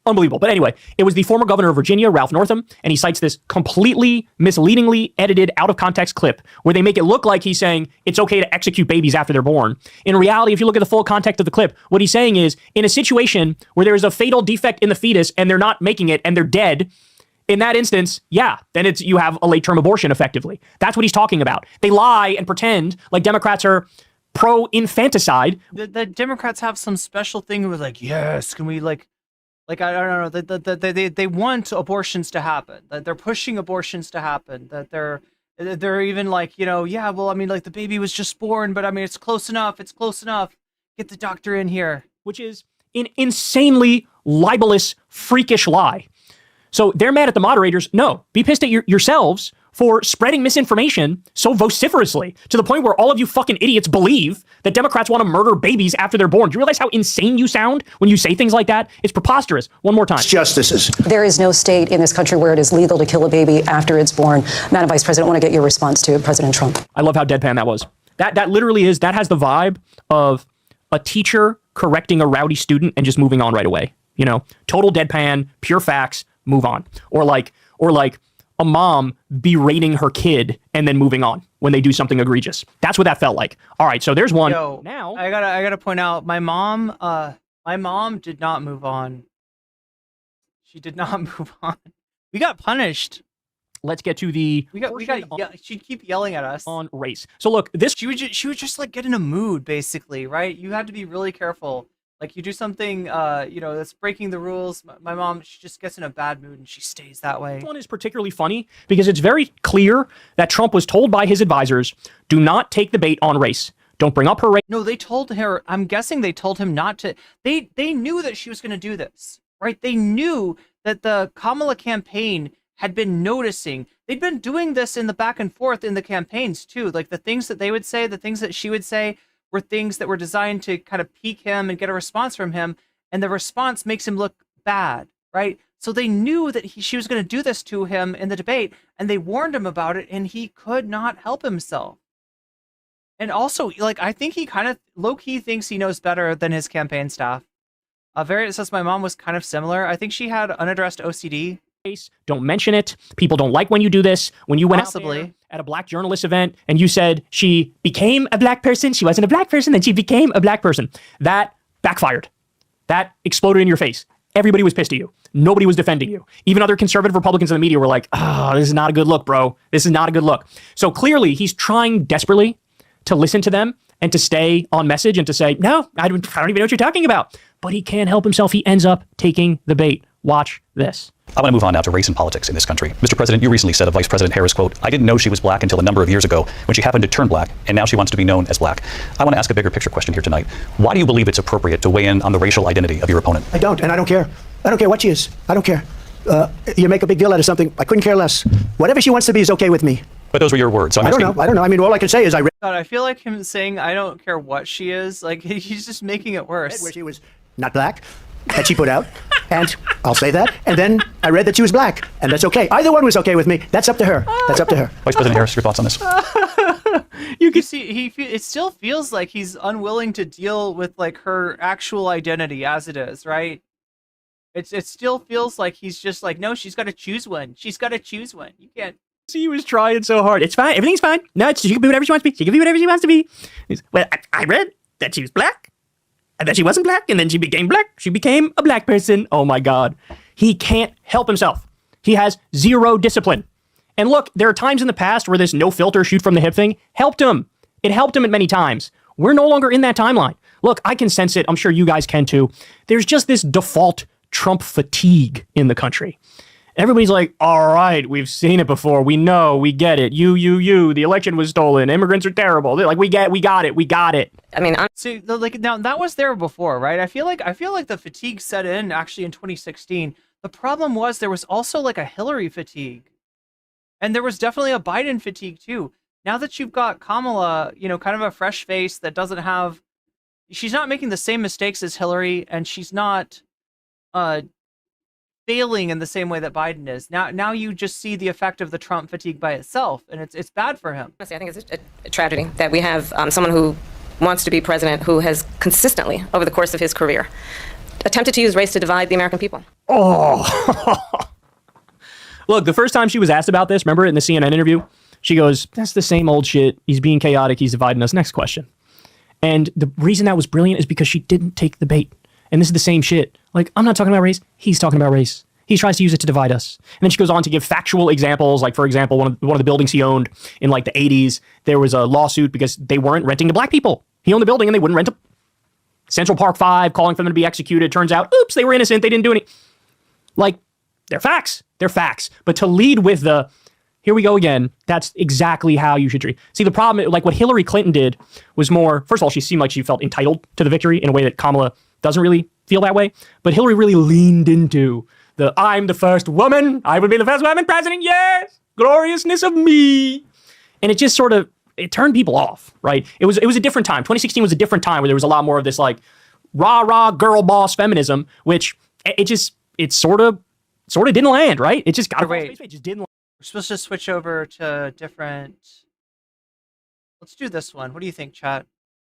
unbelievable. But anyway, it was the former governor of Virginia, Ralph Northam, and he cites this completely misleadingly edited out of context clip where they make it look like he's saying it's okay to execute babies after they're born. In reality, if you look at the full context of the clip, what he's saying is in a situation where there is a fatal defect in the fetus and they're not making it and they're dead, in that instance, yeah, then you have a late-term abortion effectively. That's what he's talking about. They lie and pretend like Democrats are pro-infanticide. The Democrats have some special thing with like, yes, can we like I don't know, they want abortions to happen, that they're pushing abortions to happen, that they're even like, yeah, well, I mean, like the baby was just born, but I mean, it's close enough. Get the doctor in here. Which is an insanely libelous, freakish lie. So they're mad at the moderators. No, be pissed at yourselves for spreading misinformation so vociferously to the point where all of you fucking idiots believe that Democrats want to murder babies after they're born. Do you realize how insane you sound when you say things like that? It's preposterous. One more time. Justices. There is no state in this country where it is legal to kill a baby after it's born. Madam Vice President, I want to get your response to President Trump. I love how deadpan that was. That literally is, that has the vibe of a teacher correcting a rowdy student and just moving on right away. You know, total deadpan, pure facts, move on. Or like a mom berating her kid and then moving on when they do something egregious. That's what that felt like. All right, so there's one. Yo, now I gotta point out, my mom did not move on. She did not move on. We got punished. Let's get to the. She'd keep yelling at us on race. So look, this. She would just like get in a mood, basically, right? You had to be really careful. Like you do something, that's breaking the rules. My mom, she just gets in a bad mood and she stays that way. This one is particularly funny because it's very clear that Trump was told by his advisors, do not take the bait on race. Don't bring up her race. No, they told her, I'm guessing they told him not to. They knew that she was going to do this, right? They knew that the Kamala campaign had been noticing. They'd been doing this in the back and forth in the campaigns too. Like the things that they would say, the things that she would say, were things that were designed to kind of pique him and get a response from him, and the response makes him look bad, right? So they knew that she was going to do this to him in the debate, and they warned him about it, and he could not help himself. And also, like, I think he kind of low-key thinks he knows better than his campaign staff. It says my mom was kind of similar. I think she had unaddressed OCD. Don't mention it. People don't like when you do this. When you went out there at a black journalist event and you said she became a black person, she wasn't a black person, then she became a black person. That backfired. That exploded in your face. Everybody was pissed at you. Nobody was defending you. Even other conservative Republicans in the media were like, this is not a good look, bro. This is not a good look. So clearly he's trying desperately to listen to them and to stay on message and to say, no, I don't even know what you're talking about. But he can't help himself. He ends up taking the bait. Watch this. I want to move on now to race and politics in this country. Mr. President, you recently said of Vice President Harris, quote, I didn't know she was black until a number of years ago when she happened to turn black, and now she wants to be known as black. I want to ask a bigger picture question here tonight. Why do you believe it's appropriate to weigh in on the racial identity of your opponent? I don't, and I don't care. I don't care what she is. I don't care. You make a big deal out of something. I couldn't care less. Whatever she wants to be is okay with me. But those were your words. So I don't know. I mean, all I can say is I read. God, I feel like him saying, I don't care what she is. Like, he's just making it worse. Where she was not black, that she put out. And I'll say that. And then I read that she was black, and that's okay. Either one was okay with me. That's up to her. That's up to her. Vice President Harris, your thoughts on this? You can see it still feels like he's unwilling to deal with like her actual identity as it is, right? It still feels like he's just like, no, she's got to choose one. She's got to choose one. You can't. See, he was trying so hard. It's fine. Everything's fine. No, she can be whatever she wants to be. She can be whatever she wants to be. Well, I read that she was black. And then she wasn't black, and then she became black. She became a black person. Oh my God. He can't help himself. He has zero discipline. And look, there are times in the past where this no filter shoot from the hip thing helped him. It helped him at many times. We're no longer in that timeline. Look, I can sense it. I'm sure you guys can too. There's just this default Trump fatigue in the country. Everybody's like, all right, we've seen it before. We know, we get it. The election was stolen. Immigrants are terrible. They're like, we got it. I mean, see, like now that was there before, right? I feel like the fatigue set in actually in 2016. The problem was there was also like a Hillary fatigue, and there was definitely a Biden fatigue too. Now that you've got Kamala, kind of a fresh face that doesn't have, she's not making the same mistakes as Hillary, and she's not, failing in the same way that Biden is. Now you just see the effect of the Trump fatigue by itself, and it's bad for him. I think it's a tragedy that we have someone who wants to be president who has consistently, over the course of his career, attempted to use race to divide the American people. Oh. Look, the first time she was asked about this, remember in the CNN interview, she goes, that's the same old shit. He's being chaotic. He's dividing us. Next question. And the reason that was brilliant is because she didn't take the bait. And this is the same shit. Like, I'm not talking about race. He's talking about race. He tries to use it to divide us. And then she goes on to give factual examples. Like, for example, one of the buildings he owned in like the 80s, there was a lawsuit because they weren't renting to black people. He owned the building and they wouldn't rent to Central Park 5, calling for them to be executed. Turns out, oops, they were innocent. They didn't do any. Like, they're facts. They're facts. But to lead with the, here we go again, that's exactly how you should treat. See, the problem, like what Hillary Clinton did was more, first of all, she seemed like she felt entitled to the victory in a way that Kamala doesn't really feel that way. But Hillary really leaned into I'm the first woman. I will be the first woman president. Yes. Gloriousness of me. And it just sort of, it turned people off, right? It was a different time. 2016 was a different time where there was a lot more of this like rah girl boss feminism, which it sort of didn't land, right? It just got away. It just didn't. We're supposed to switch over to different. Let's do this one. What do you think, chat?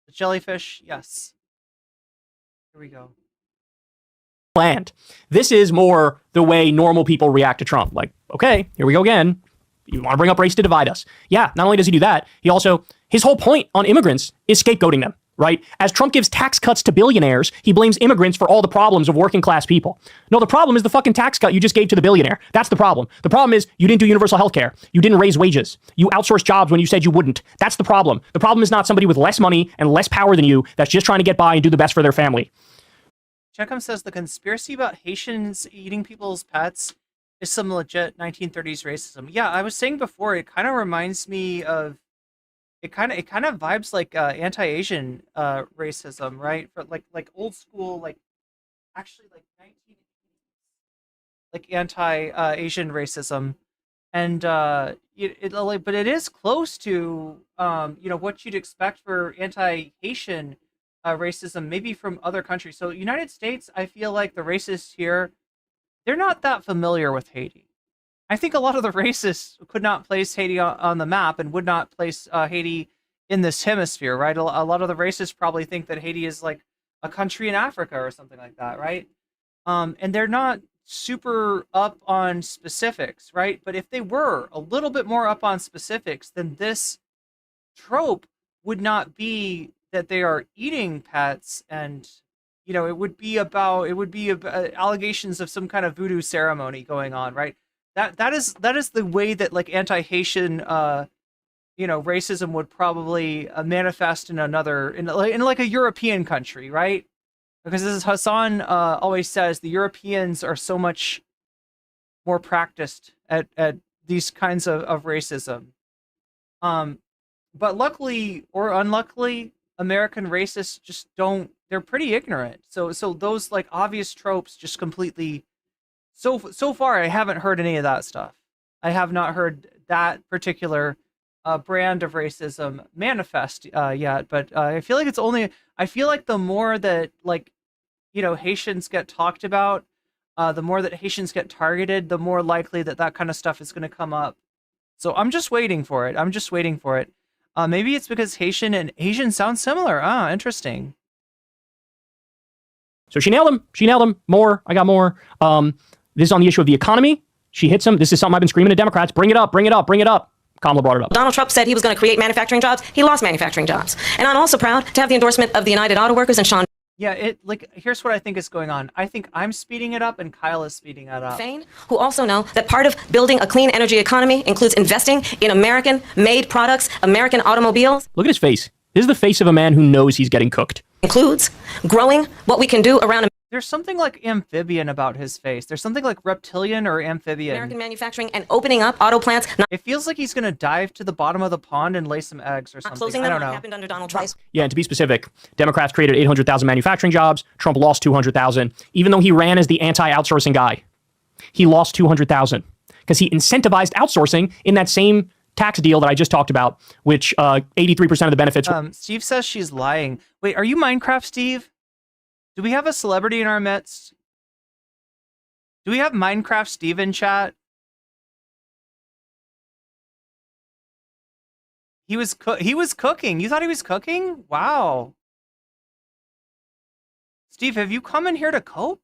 The jellyfish? Yes. Here we go. Land. This is more the way normal people react to Trump. Like, okay, here we go again. You want to bring up race to divide us. Yeah, not only does he do that, his whole point on immigrants is scapegoating them, right? As Trump gives tax cuts to billionaires, he blames immigrants for all the problems of working class people. No, the problem is the fucking tax cut you just gave to the billionaire. That's the problem. The problem is you didn't do universal health care. You didn't raise wages. You outsourced jobs when you said you wouldn't. That's the problem. The problem is not somebody with less money and less power than you that's just trying to get by and do the best for their family. Checkham says the conspiracy about Haitians eating people's pets is some legit 1930s racism. Yeah, I was saying before, it kind of reminds me of, it kind of vibes like anti-Asian racism, right? For like old school, like actually like 1980s, like anti-Asian racism, and but it is close to what you'd expect for anti-Haitian racism, maybe from other countries. So United States, I feel like the racists here, they're not that familiar with Haiti. I think a lot of the racists could not place Haiti on the map and would not place Haiti in this hemisphere, right? A lot of the racists probably think that Haiti is like a country in Africa or something like that, right? And they're not super up on specifics, right? But if they were a little bit more up on specifics, then this trope would not be that they are eating pets, and it would be about allegations of some kind of voodoo ceremony going on, right? That is the way that like anti-Haitian racism would probably manifest in like a European country, right? Because as Hassan always says, the Europeans are so much more practiced at these kinds of racism. But luckily or unluckily, American racists just don't, they're pretty ignorant. So those like obvious tropes just completely, so far I haven't heard any of that stuff. I have not heard that particular brand of racism manifest yet, but I feel like the more that Haitians get talked about, the more that Haitians get targeted, the more likely that kind of stuff is going to come up. So I'm just waiting for it. Maybe it's because Haitian and Asian sound similar. Interesting. So she nailed him. More. I got more. This is on the issue of the economy. She hits him. This is something I've been screaming to Democrats. Bring it up. Kamala brought it up. Donald Trump said he was going to create manufacturing jobs. He lost manufacturing jobs. And I'm also proud to have the endorsement of the United Auto Workers and Sean. Yeah, here's what I think is going on. I think I'm speeding it up and Kyle is speeding it up. Fain, who also know that part of building a clean energy economy includes investing in American-made products, American automobiles. Look at his face. This is the face of a man who knows he's getting cooked. Includes growing what we can do around. There's something like amphibian about his face. There's something like reptilian or amphibian. American manufacturing and opening up auto plants. It feels like he's going to dive to the bottom of the pond and lay some eggs or something. Closing them happened under Donald Trump. Yeah, and to be specific, Democrats created 800,000 manufacturing jobs. Trump lost 200,000, even though he ran as the anti-outsourcing guy. He lost 200,000 because he incentivized outsourcing in that same tax deal that I just talked about, which 83% of the benefits. Steve says she's lying. Wait, are you Minecraft Steve? Do we have a celebrity in our midst? Do we have Minecraft Steve in chat? He was cooking. You thought he was cooking? Wow. Steve, have you come in here to cope?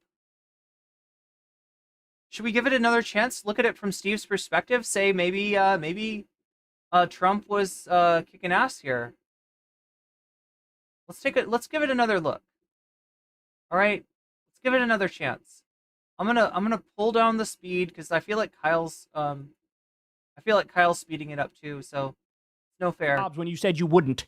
Should we give it another chance? Look at it from Steve's perspective. Say maybe Trump was kicking ass here. Let's give it another look. All right, let's give it another chance. I'm gonna pull down the speed because I feel like Kyle's speeding it up too. So it's no fair. When you said you wouldn't,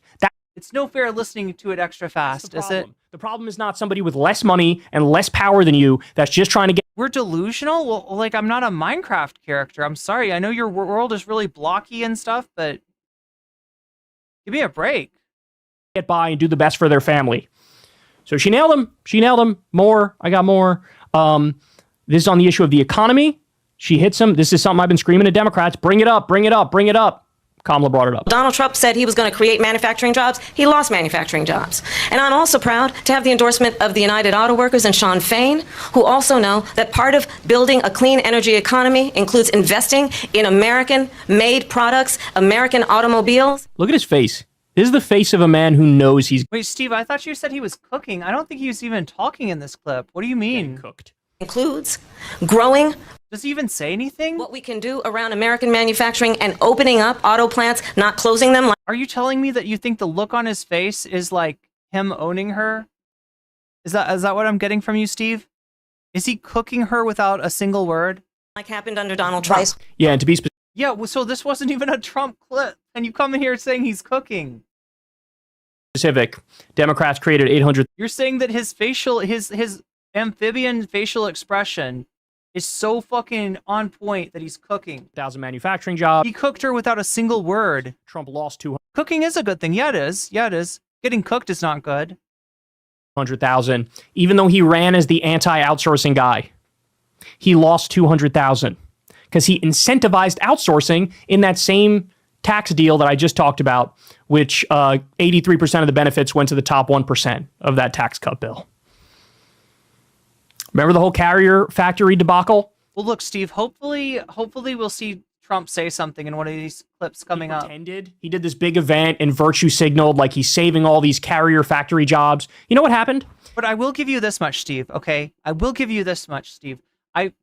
it's no fair listening to it extra fast, is it? The problem is not somebody with less money and less power than you that's just trying to get. We're delusional. Well, like I'm not a Minecraft character. I'm sorry. I know your world is really blocky and stuff, but give me a break. Get by and do the best for their family. So she nailed him. More. I got more. This is on the issue of the economy. She hits him. This is something I've been screaming at Democrats. Bring it up, bring it up, bring it up. Kamala brought it up. Donald Trump said he was going to create manufacturing jobs. He lost manufacturing jobs. And I'm also proud to have the endorsement of the United Auto Workers and Sean Fain, who also know that part of building a clean energy economy includes investing in American-made products, American automobiles. Look at his face. This is the face of a man who knows he's... Wait, Steve, I thought you said he was cooking. I don't think he was even talking in this clip. What do you mean? Cooked. Includes growing. Does he even say anything? What we can do around American manufacturing and opening up auto plants, not closing them. Are you telling me that you think the look on his face is like him owning her? Is that what I'm getting from you, Steve? Is he cooking her without a single word? Like happened under Donald Trump. Yeah, and to be specific... Yeah, well, so this wasn't even a Trump clip, and you come in here saying he's cooking. Democrats created 800... You're saying that his amphibian facial expression is so fucking on point that he's cooking. 1,000 manufacturing jobs. He cooked her without a single word. Trump lost 200. Cooking is a good thing. Yeah, it is. Yeah, it is. Getting cooked is not good. 100,000. Even though he ran as the anti-outsourcing guy, he lost 200,000 because he incentivized outsourcing in that same tax deal that I just talked about, which 83% of the benefits went to the top 1% of that tax cut bill. Remember the whole carrier factory debacle? Well, look, Steve, hopefully we'll see Trump say something in one of these clips coming up. He did this big event and virtue signaled like he's saving all these carrier factory jobs. You know what happened? But I will give you this much, Steve, okay? I will give you this much, Steve.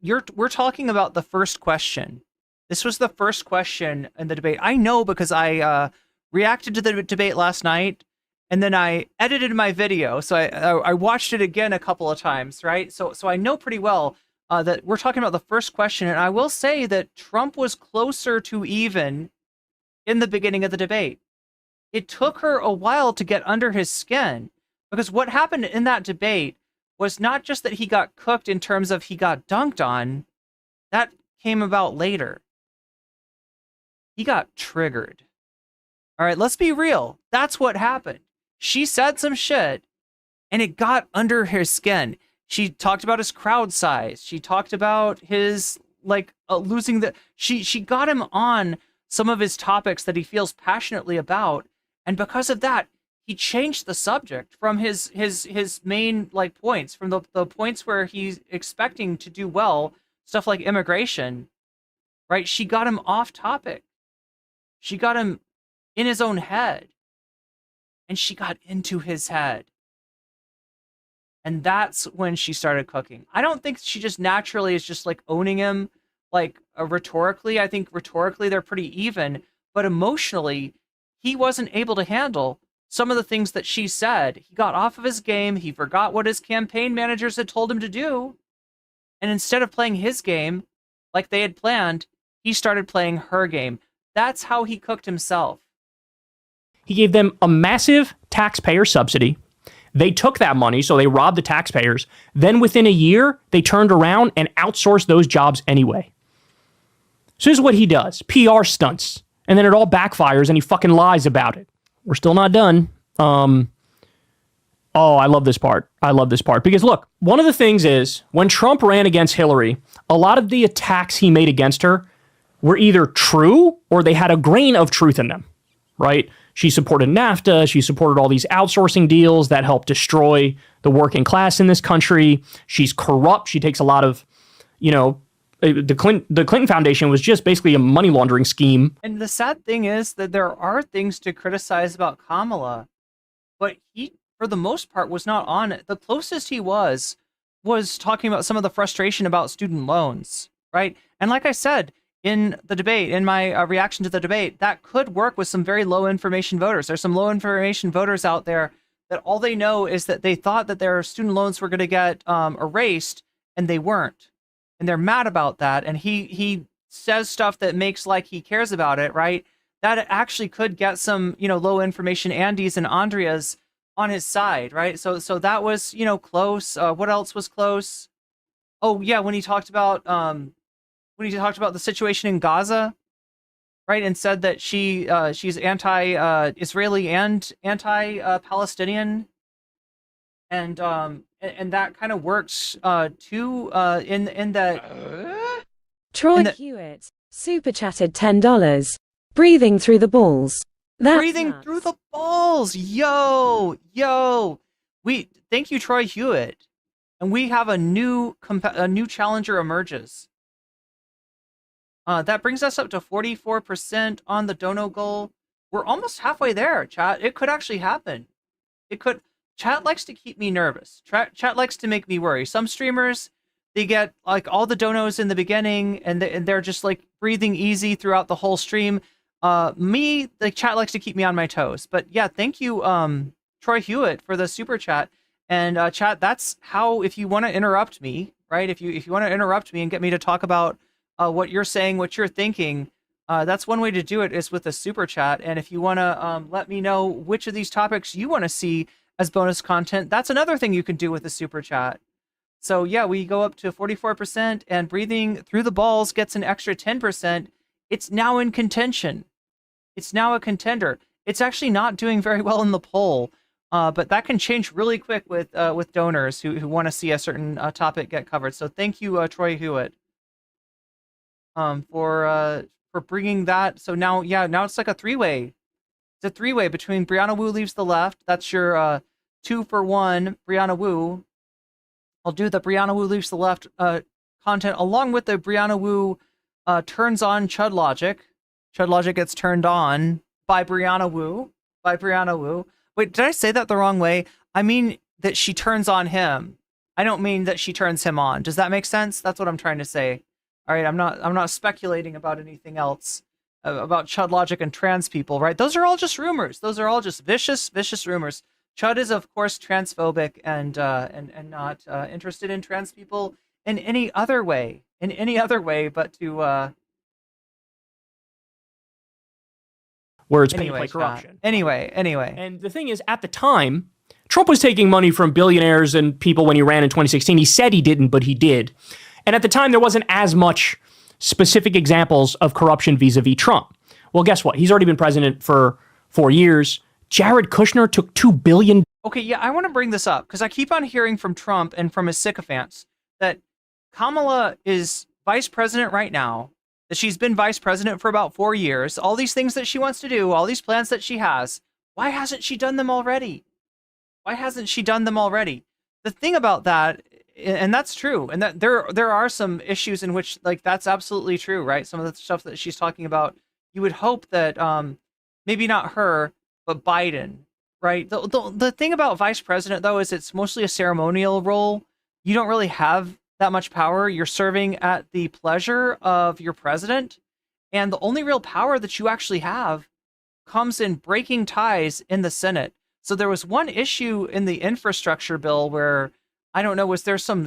We're talking about the first question. This was the first question in the debate. I know because I reacted to the debate last night, and then I edited my video, so I watched it again a couple of times, right? So I know pretty well that we're talking about the first question, and I will say that Trump was closer to even in the beginning of the debate. It took her a while to get under his skin, because what happened in that debate was not just that he got cooked in terms of he got dunked on. That came about later. He got triggered. All right, let's be real. That's what happened. She said some shit, and it got under his skin. She talked about his crowd size. She talked about his, losing the... She got him on some of his topics that he feels passionately about, and because of that, he changed the subject from his main, points, from the points where he's expecting to do well, stuff like immigration, right? She got him off topic. She got him in his own head. And she got into his head. And that's when she started cooking. I don't think she just naturally is just owning him rhetorically. I think rhetorically they're pretty even, but emotionally he wasn't able to handle some of the things that she said. He got off of his game. He forgot what his campaign managers had told him to do. And instead of playing his game like they had planned, he started playing her game. That's how he cooked himself. He gave them a massive taxpayer subsidy. They took that money, so they robbed the taxpayers. Then within a year, they turned around and outsourced those jobs anyway. So this is what he does. PR stunts. And then it all backfires and he fucking lies about it. We're still not done. I love this part. I love this part. Because look, one of the things is, when Trump ran against Hillary, a lot of the attacks he made against her were either true or they had a grain of truth in them, right? She supported NAFTA. She supported all these outsourcing deals that helped destroy the working class in this country. She's corrupt. She takes a lot of, the Clinton Foundation was just basically a money laundering scheme. And the sad thing is that there are things to criticize about Kamala, but he, for the most part, was not on it. The closest he was talking about some of the frustration about student loans, right? And like I said, in the debate, in my reaction to the debate, that could work with some very low information voters. There's some low information voters out there that all they know is that they thought that their student loans were going to get erased, and they weren't. And they're mad about that. And he says stuff that makes like he cares about it, right? That actually could get some, low information Andes and Andreas on his side, right? So that was, close. What else was close? Oh yeah, when he talked about the situation in Gaza, right, and said that she's anti-Israeli and anti-Palestinian. and that kind of works too in that. Troy Hewitt super chatted $10. Breathing through the balls. That's breathing nuts. through the balls. Yo. Thank you, Troy Hewitt. And we have a new challenger emerges. That brings us up to 44% on the dono goal. We're almost halfway there, chat. It could actually happen. It could. Chat likes to keep me nervous. Chat likes to make me worry. Some streamers, they get like all the donos in the beginning, and they're just like breathing easy throughout the whole stream. The chat likes to keep me on my toes. But yeah, thank you, Troy Hewitt, for the super chat. And chat, that's how, if you want to interrupt me, right? If you want to interrupt me and get me to talk about what you're saying, what you're thinking, that's one way to do it, is with a super chat. And if you want to let me know which of these topics you want to see as bonus content, that's another thing you can do with the super chat. So yeah, we go up to 44%, and breathing through the balls gets an extra 10%. It's now in contention. It's now a contender. It's actually not doing very well in the poll, but that can change really quick with donors who want to see a certain topic get covered. So thank you, Troy Hewitt, for bringing that. So now it's like a three-way. It's a three-way between Brianna Wu leaves the left. That's your 2-for-1 Brianna Wu. I'll do the Brianna Wu leaves the left content along with the Brianna Wu turns on Chud Logic. Chud Logic gets turned on by Brianna Wu. Wait, did I say that the wrong way? I mean that she turns on him. I don't mean that she turns him on. Does that make sense? That's what I'm trying to say. All right, I'm not speculating about anything else about Chud Logic and trans people, right? Those are all just rumors. Those are all just vicious rumors. Chud is, of course, transphobic and not interested in trans people in any other way, but to where it's paid like corruption. Anyway. And the thing is, at the time, Trump was taking money from billionaires and people when he ran in 2016. He said he didn't, but he did. And at the time, there wasn't as much specific examples of corruption vis-a-vis Trump. Well, guess what? He's already been president for 4 years. Jared Kushner took $2 billion. Okay, yeah, I want to bring this up because I keep on hearing from Trump and from his sycophants that Kamala is vice president right now, that she's been vice president for about 4 years, all these things that she wants to do, all these plans that she has. Why hasn't she done them already? The thing about that, and that's true, and that there are some issues in which, like, that's absolutely true, right? Some of the stuff that she's talking about, you would hope that maybe not her, but Biden, right? The thing about vice president, though, is it's mostly a ceremonial role. You don't really have that much power. You're serving at the pleasure of your president, and the only real power that you actually have comes in breaking ties in the Senate. So there was one issue in the infrastructure bill where, I don't know, was there some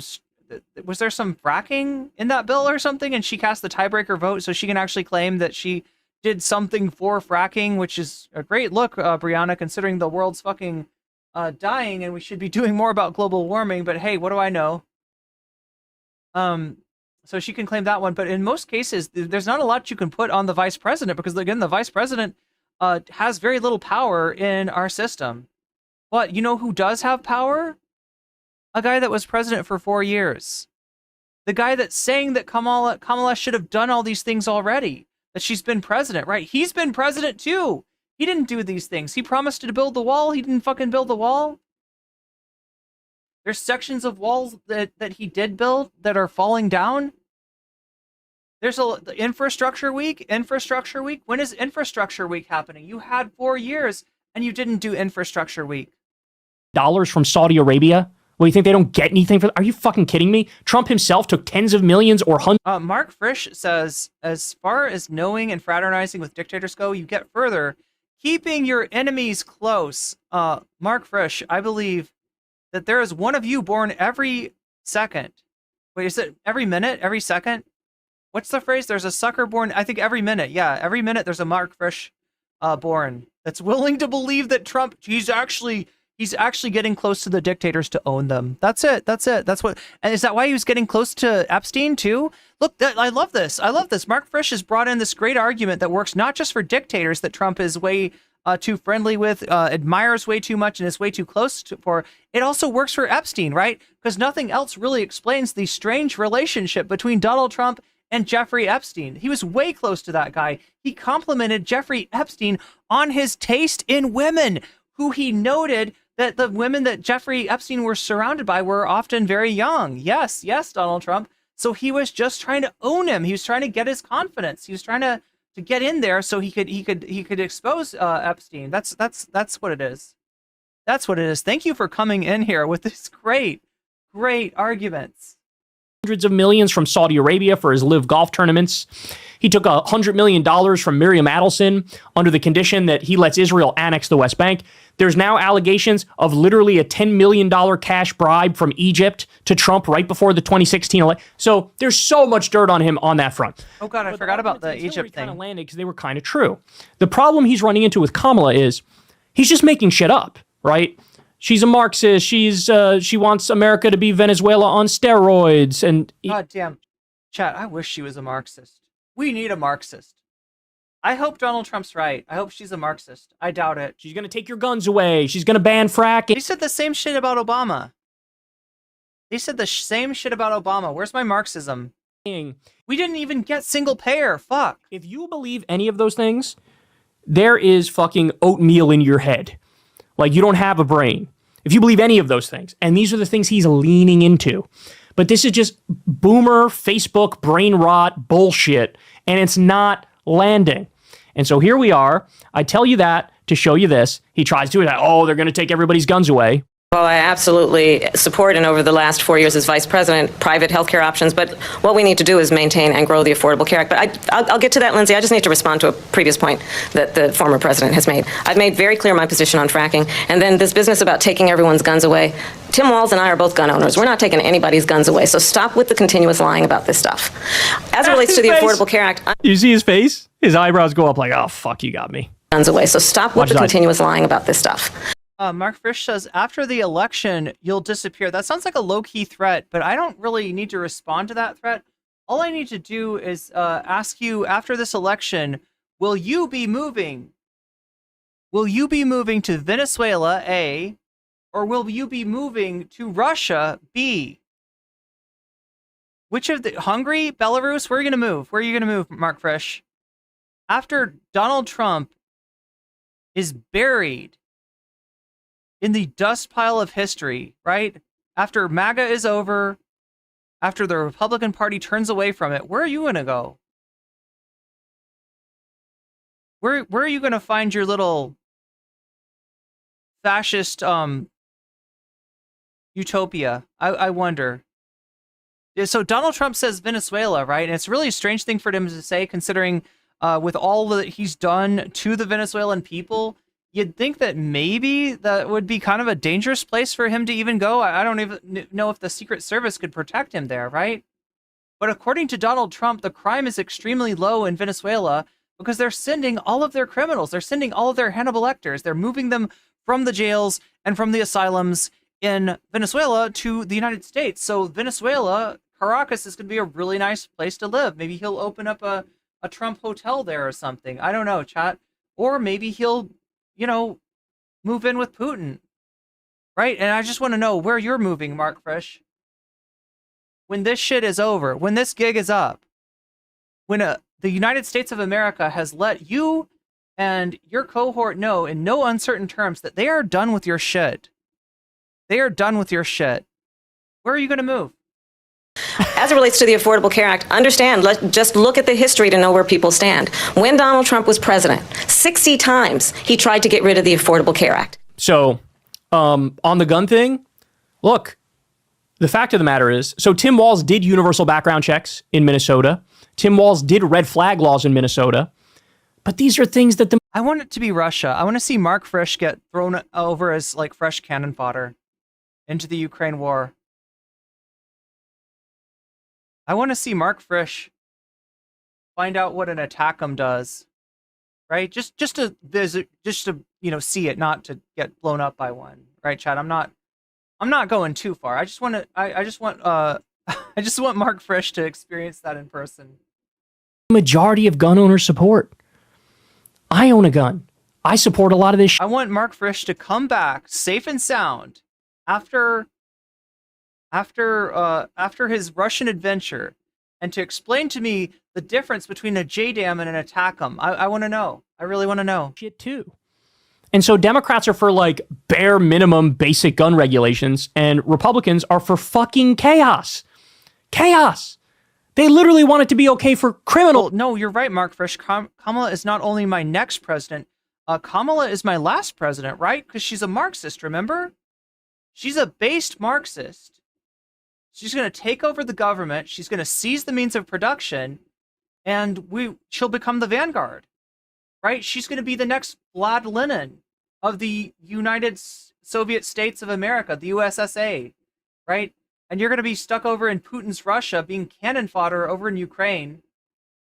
fracking in that bill or something, and she cast the tiebreaker vote so she can actually claim that she did something for fracking, which is a great look, Brianna, considering the world's fucking dying and we should be doing more about global warming, but hey, what do I know? So she can claim that one, but in most cases, there's not a lot you can put on the vice president because, again, the vice president has very little power in our system. But you know who does have power? A guy that was president for 4 years. The guy that's saying that Kamala should have done all these things already, that she's been president, right? He's been president too. He didn't do these things. He promised to build the wall. He didn't fucking build the wall. There's sections of walls that he did build that are falling down. There's the infrastructure week. When is infrastructure week happening? You had 4 years and you didn't do infrastructure week. Dollars from Saudi Arabia? Well, you think they don't get anything for? Are you fucking kidding me? Trump himself took tens of millions or hundreds. Mark Frisch says, as far as knowing and fraternizing with dictators go, you get further keeping your enemies close. Mark Frisch, I believe that there is one of you born every second. Wait, is it every minute, every second? What's the phrase? There's a sucker born, I think, every minute. Yeah, every minute there's a Mark Frisch born that's willing to believe that Trump, he's actually getting close to the dictators to own them. That's it. That's what. And is that why he was getting close to Epstein too? Look, I love this. Mark Frisch has brought in this great argument that works not just for dictators, that Trump is way too friendly with, admires way too much, and is way too close for. It also works for Epstein, right? Because nothing else really explains the strange relationship between Donald Trump and Jeffrey Epstein. He was way close to that guy. He complimented Jeffrey Epstein on his taste in women, who he noted that the women that Jeffrey Epstein were surrounded by were often very young. Yes, Donald Trump. So he was just trying to own him. He was trying to get his confidence. He was trying to get in there so he could expose Epstein. That's what it is. That's what it is. Thank you for coming in here with these great arguments. Hundreds of millions from Saudi Arabia for his live golf tournaments. He took $100 million from Miriam Adelson under the condition that he lets Israel annex the West Bank. There's now allegations of literally a $10 million cash bribe from Egypt to Trump right before the 2016 election. So there's so much dirt on him on that front. Oh God, I forgot about the Egypt thing. Landed because they were kind of true. The problem he's running into with Kamala is he's just making shit up, right? She's a Marxist. She wants America to be Venezuela on steroids. And God damn, chat, I wish she was a Marxist. We need a Marxist. I hope Donald Trump's right. I hope she's a Marxist. I doubt it. She's going to take your guns away. She's going to ban fracking. He said the same shit about Obama. He said the same shit about Obama. Where's my Marxism? We didn't even get single payer. Fuck. If you believe any of those things, there is fucking oatmeal in your head. Like, you don't have a brain. If you believe any of those things. And these are the things he's leaning into. But this is just boomer, Facebook, brain rot bullshit. And it's not landing. And so here we are. I tell you that to show you this. He tries to do that. Oh, they're going to take everybody's guns away. Well, I absolutely support, and over the last 4 years as vice president, private healthcare options. But what we need to do is maintain and grow the Affordable Care Act. But I'll get to that, Lindsay. I just need to respond to a previous point that the former president has made. I've made very clear my position on fracking. And then this business about taking everyone's guns away. Tim Walz and I are both gun owners. We're not taking anybody's guns away. So stop with the continuous lying about this stuff. As it relates to the Affordable Care Act. You see his face? His eyebrows go up like, oh, fuck, you got me. Guns away. So stop with the continuous lying about this stuff. Mark Frisch says, after the election, you'll disappear. That sounds like a low-key threat, but I don't really need to respond to that threat. All I need to do is ask you, after this election, will you be moving? Will you be moving to Venezuela, A, or will you be moving to Russia, B? Which of the... Hungary? Belarus? Where are you going to move? Where are you going to move, Mark Frisch? After Donald Trump is buried in the dust pile of history, right? After MAGA is over, after the Republican Party turns away from it, where are you going to go? Where are you going to find your little fascist utopia? I wonder. So Donald Trump says Venezuela, right? And it's really a strange thing for him to say, considering with all that he's done to the Venezuelan people. You'd think that maybe that would be kind of a dangerous place for him to even go. I don't even know if the Secret Service could protect him there, right? But according to Donald Trump, the crime is extremely low in Venezuela because they're sending all of their criminals. They're sending all of their Hannibal Lecters. They're moving them from the jails and from the asylums in Venezuela to the United States. So Venezuela, Caracas, is going to be a really nice place to live. Maybe he'll open up a Trump hotel there or something. I don't know, chat. Or maybe he'll, move in with Putin, right? And I just want to know where you're moving, Mark Frisch. When this shit is over, when this gig is up, when the United States of America has let you and your cohort know in no uncertain terms that they are done with your shit. They are done with your shit. Where are you going to move? As it relates to the Affordable Care Act, understand, just look at the history to know where people stand. When Donald Trump was president, 60 times he tried to get rid of the Affordable Care Act. So, on the gun thing, look, the fact of the matter is, so Tim Walz did universal background checks in Minnesota. Tim Walz did red flag laws in Minnesota. But these are things that I want it to be Russia. I want to see Mark Frisch get thrown over as like fresh cannon fodder into the Ukraine war. I want to see Mark Frisch find out what an attack-em does, right? Just to see it, not to get blown up by one, right, Chad? I'm not going too far. I just want Mark Frisch to experience that in person. Majority of gun owners support. I own a gun. I support a lot of this shit. I want Mark Frisch to come back safe and sound after his Russian adventure, and to explain to me the difference between a JDAM and an ATACM. I want to know. I really want to know. Shit too. And so Democrats are for like bare minimum basic gun regulations, and Republicans are for fucking chaos. Chaos. They literally want it to be okay for criminal. Well, no, you're right, Mark Frisch. Kamala is not only my next president, Kamala is my last president, right? Because she's a Marxist, remember? She's a based Marxist. She's going to take over the government. She's going to seize the means of production, and she'll become the vanguard, right? She's going to be the next Vlad Lenin of the United Soviet States of America, the USSA, right? And you're going to be stuck over in Putin's Russia, being cannon fodder over in Ukraine.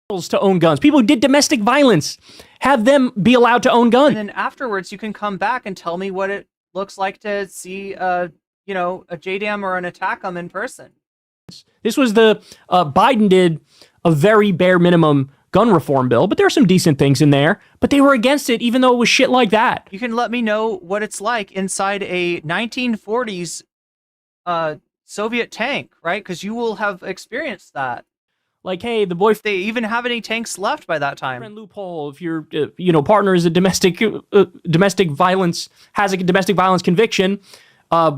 To own guns. People who did domestic violence, have them be allowed to own guns. And then afterwards, you can come back and tell me what it looks like to see, a JDAM or an ATACM in person. This was Biden did a very bare minimum gun reform bill, but there are some decent things in there, but they were against it even though it was shit like that. You can let me know what it's like inside a 1940s Soviet tank, right? Because you will have experienced that. Like, hey, the boy, if they even have any tanks left by that time. Loophole. If your partner is a domestic violence, has a domestic violence conviction,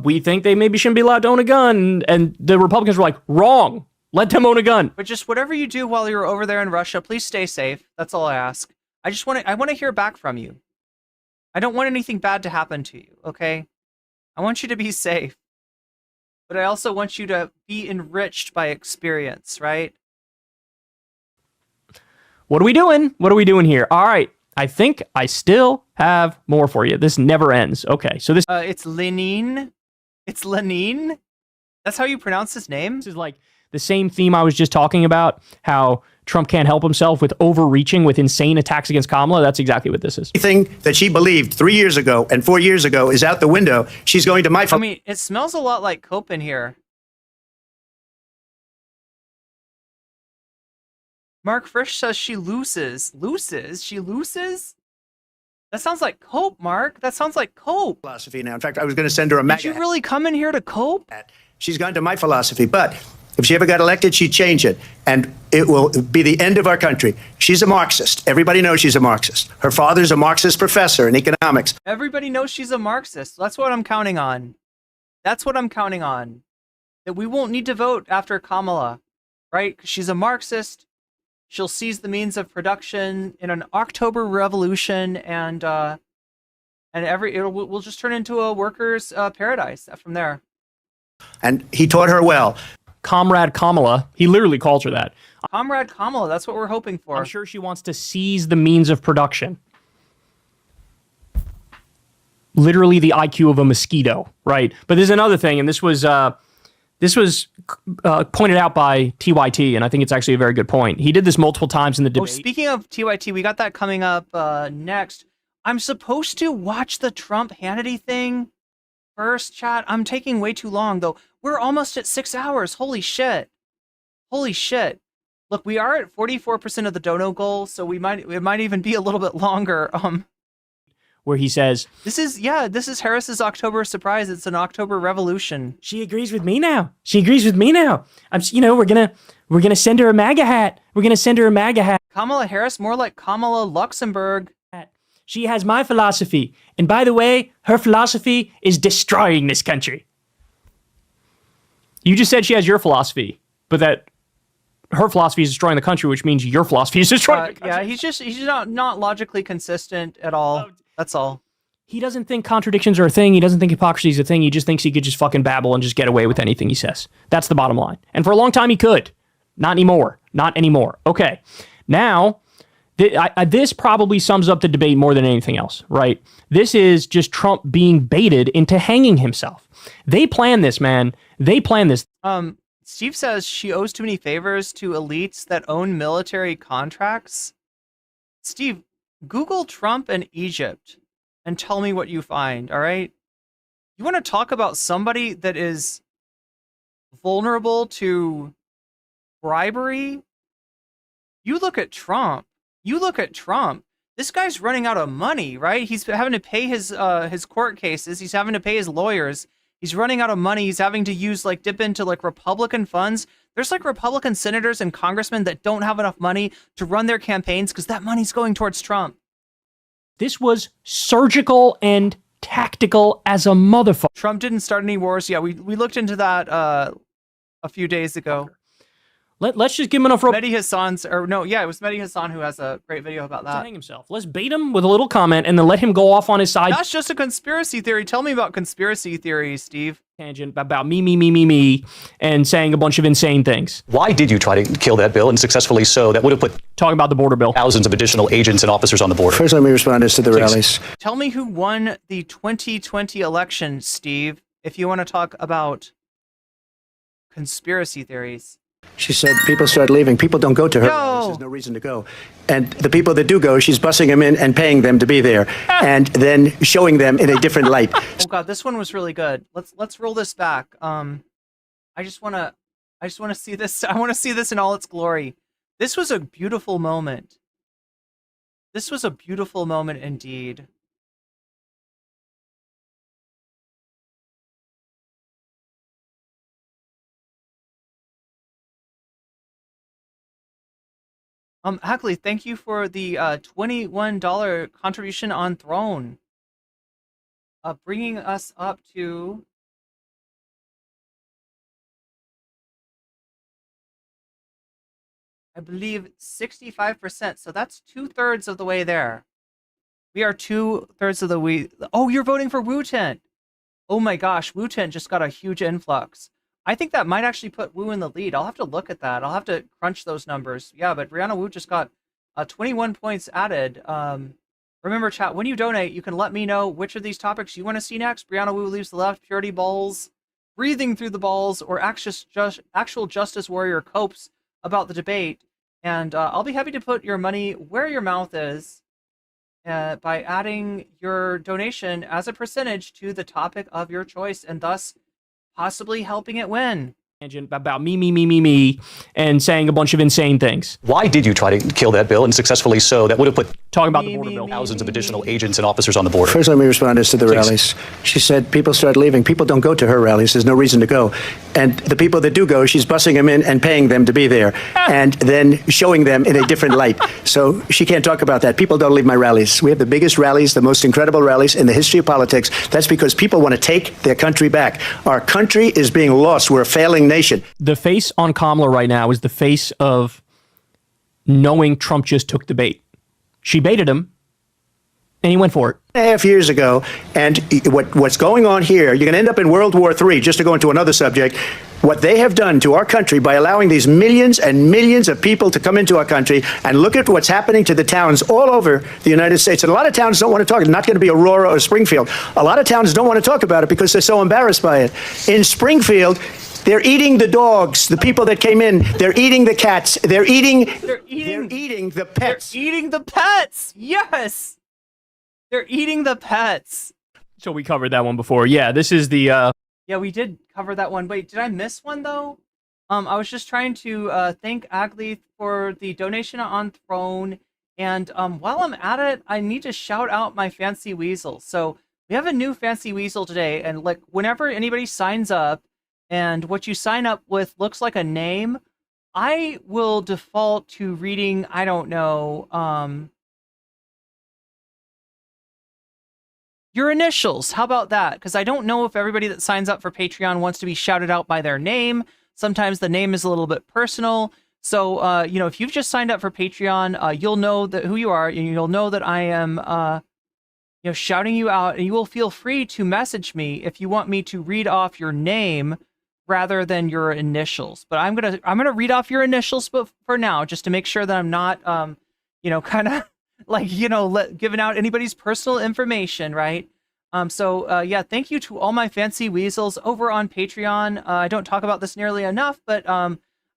we think they maybe shouldn't be allowed to own a gun. And the Republicans were like, wrong. Let them own a gun. But just whatever you do while you're over there in Russia, please stay safe. That's all I ask. I want to hear back from you. I don't want anything bad to happen to you, okay? I want you to be safe. But I also want you to be enriched by experience, right? What are we doing? What are we doing here? All right. I think I still have more for you. This never ends. Okay. So this... it's Lenin. It's Lenin? That's how you pronounce his name? This is like the same theme I was just talking about, how Trump can't help himself with overreaching with insane attacks against Kamala. That's exactly what this is. Everything that she believed 3 years ago and 4 years ago is out the window. She's going to my... I mean, it smells a lot like cope in here. Mark Frisch says she loses. She loses? That sounds like cope, Mark. That sounds like cope. Philosophy now. In fact, I was going to send her a Maga. Did you really come in here to cope? She's gone to my philosophy, but if she ever got elected, she'd change it, and it will be the end of our country. She's a Marxist. Everybody knows she's a Marxist. Her father's a Marxist professor in economics. Everybody knows she's a Marxist. That's what I'm counting on. That's what I'm counting on. That we won't need to vote after Kamala, right? 'Cause she's a Marxist. She'll seize the means of production in an October revolution, and we'll just turn into a workers' paradise from there. And he taught her well. Comrade Kamala, he literally calls her that. Comrade Kamala, that's what we're hoping for. I'm sure she wants to seize the means of production. Literally the IQ of a mosquito, right? But there's another thing, and this was pointed out by TYT, and I think it's actually a very good point. He did this multiple times in the debate. Oh, speaking of TYT, we got that coming up next. I'm supposed to watch the Trump Hannity thing first, chat. I'm taking way too long, though. We're almost at 6 hours. Holy shit. Holy shit. Look, we are at 44% of the dono goal, so it might even be a little bit longer. Where he says, this is Harris's October surprise. It's an October revolution. She agrees with me now. She agrees with me now. We're gonna send her a MAGA hat. We're gonna send her a MAGA hat. Kamala Harris, more like Kamala Luxembourg. She has my philosophy. And by the way, her philosophy is destroying this country. You just said she has your philosophy, but that her philosophy is destroying the country, which means your philosophy is destroying the country. Yeah, he's not logically consistent at all. That's all. He doesn't think contradictions are a thing. He doesn't think hypocrisy is a thing. He just thinks he could just fucking babble and just get away with anything he says. That's the bottom line. And for a long time he could. Not anymore. Not anymore. Okay. Now, this probably sums up the debate more than anything else, right? This is just Trump being baited into hanging himself. They plan this, man. They plan this. Steve says she owes too many favors to elites that own military contracts. Steve, Google Trump and Egypt and tell me what you find, all right? You want to talk about somebody that is vulnerable to bribery? You look at Trump. this guy's running out of money, right? He's having to pay his court cases. He's having to pay his lawyers. He's running out of money. He's having to use dip into Republican funds. There's Republican senators and congressmen that don't have enough money to run their campaigns because that money's going towards Trump. This was surgical and tactical as a motherfucker. Trump didn't start any wars. Yeah, we looked into that a few days ago. Let's just give him enough rope. Mehdi Hassan's, or no, yeah, it was Mehdi Hassan who has a great video about that. To hang himself. Let's bait him with a little comment and then let him go off on his side. That's just a conspiracy theory. Tell me about conspiracy theories, Steve. Tangent about me, and saying a bunch of insane things. Why did you try to kill that bill, and successfully so? That would have put talking about the border bill, thousands of additional agents and officers on the border. First, let me respond as to the rallies. Tell me who won the 2020 election, Steve, if you want to talk about conspiracy theories. She said people start leaving. People don't go to her rallies. There's no reason to go. And the people that do go, she's bussing them in and paying them to be there, and then showing them in a different light. Oh God, this one was really good. Let's roll this back. I just want to see this. I want to see this in all its glory. This was a beautiful moment. This was a beautiful moment indeed. Hackley, thank you for the $21 contribution on Throne. Bringing us up to I believe 65%. So that's 2/3 of the way there. We are 2/3 of the way. Oh, you're voting for Wu Tent. Oh my gosh, Wu Tent just got a huge influx. I think that might actually put Wu in the lead. I'll have to look at that. I'll have to crunch those numbers. Yeah, but Brianna Wu just got 21 points added. Remember, chat, when you donate, you can let me know which of these topics you want to see next. Brianna Wu leaves the left, purity balls, breathing through the balls, or actual justice warrior copes about the debate. And I'll be happy to put your money where your mouth is by adding your donation as a percentage to the topic of your choice, and thus possibly helping it win. About me, and saying a bunch of insane things. Why did you try to kill that bill, and successfully so? That would have put talking about the border bill, thousands of additional agents and officers on the border. First, let me respond as to the rallies. She said people start leaving. People don't go to her rallies. There's no reason to go. And the people that do go, she's bussing them in and paying them to be there, and then showing them in a different light. So she can't talk about that. People don't leave my rallies. We have the biggest rallies, the most incredible rallies in the history of politics. That's because people want to take their country back. Our country is being lost. We're a failing nation. The face on Kamala right now is the face of knowing Trump just took the bait. She baited him, and he went for it. 2.5 years ago, and what's going on here, you're going to end up in World War III, just to go into another subject. What they have done to our country by allowing these millions and millions of people to come into our country, and look at what's happening to the towns all over the United States. And a lot of towns don't want to talk. It's not going to be Aurora or Springfield. A lot of towns don't want to talk about it because they're so embarrassed by it. In Springfield, they're eating the dogs, the people that came in. They're eating the cats. They're eating the pets. They're eating the pets. Yes. They're eating the pets. So we covered that one before. Yeah, this is the... Yeah, we did cover that one. Wait, did I miss one, though? I was just trying to thank Agley for the donation on Throne. And while I'm at it, I need to shout out my Fancy Weasel. So we have a new Fancy Weasel today. And like whenever anybody signs up, and what you sign up with looks like a name, I will default to reading, I don't know, your initials. How about that? Because I don't know if everybody that signs up for Patreon wants to be shouted out by their name. Sometimes the name is a little bit personal. So, you know, if you've just signed up for Patreon, you'll know that who you are, and you'll know that I am, you know, shouting you out, and you will feel free to message me if you want me to read off your name rather than your initials. But I'm gonna read off your initials, but for now, just to make sure that I'm not, you know, kind of like, you know, giving out anybody's personal information, right? So yeah, thank you to all my Fancy Weasels over on Patreon. I don't talk about this nearly enough, but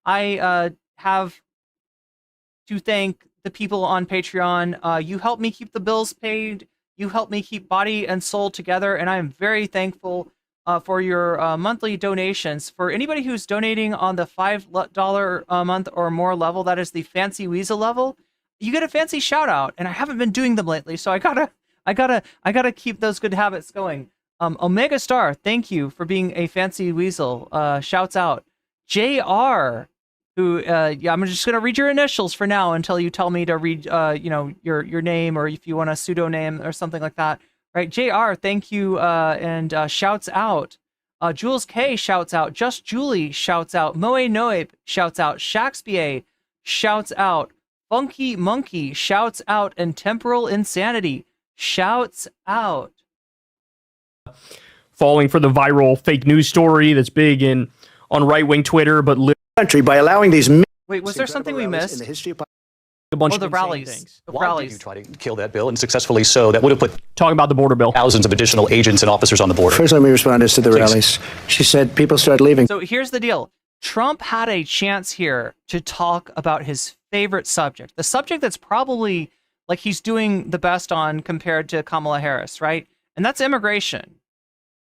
I have to thank the people on Patreon. You help me keep the bills paid. You help me keep body and soul together, and I am very thankful for your monthly donations. For anybody who's donating on the $5 a month or more level, that is the Fancy Weasel level, you get a fancy shout out, and I haven't been doing them lately, so I gotta keep those good habits going. Omega Star, thank you for being a fancy weasel. Shouts out. JR, who, yeah, I'm just gonna read your initials for now until you tell me to read, your name, or if you want a pseudonym or something like that. Right, JR, thank you, and shouts out. Jules K shouts out. Just Julie shouts out. Moe Noeb shouts out. Shakespeare shouts out. Funky Monkey shouts out. And Temporal Insanity shouts out. Falling for the viral fake news story that's big on right-wing Twitter, but country by allowing these. Wait, was there something we missed? In the history of a bunch of the rallies. Things. Why did you try to kill that bill, and successfully so? That would have put talking about the border bill, thousands of additional agents and officers on the border. First, let me respond as to the rallies. She said people start leaving. So here's the deal. Trump had a chance here to talk about his favorite subject, the subject that's probably like he's doing the best on compared to Kamala Harris, right? And that's immigration.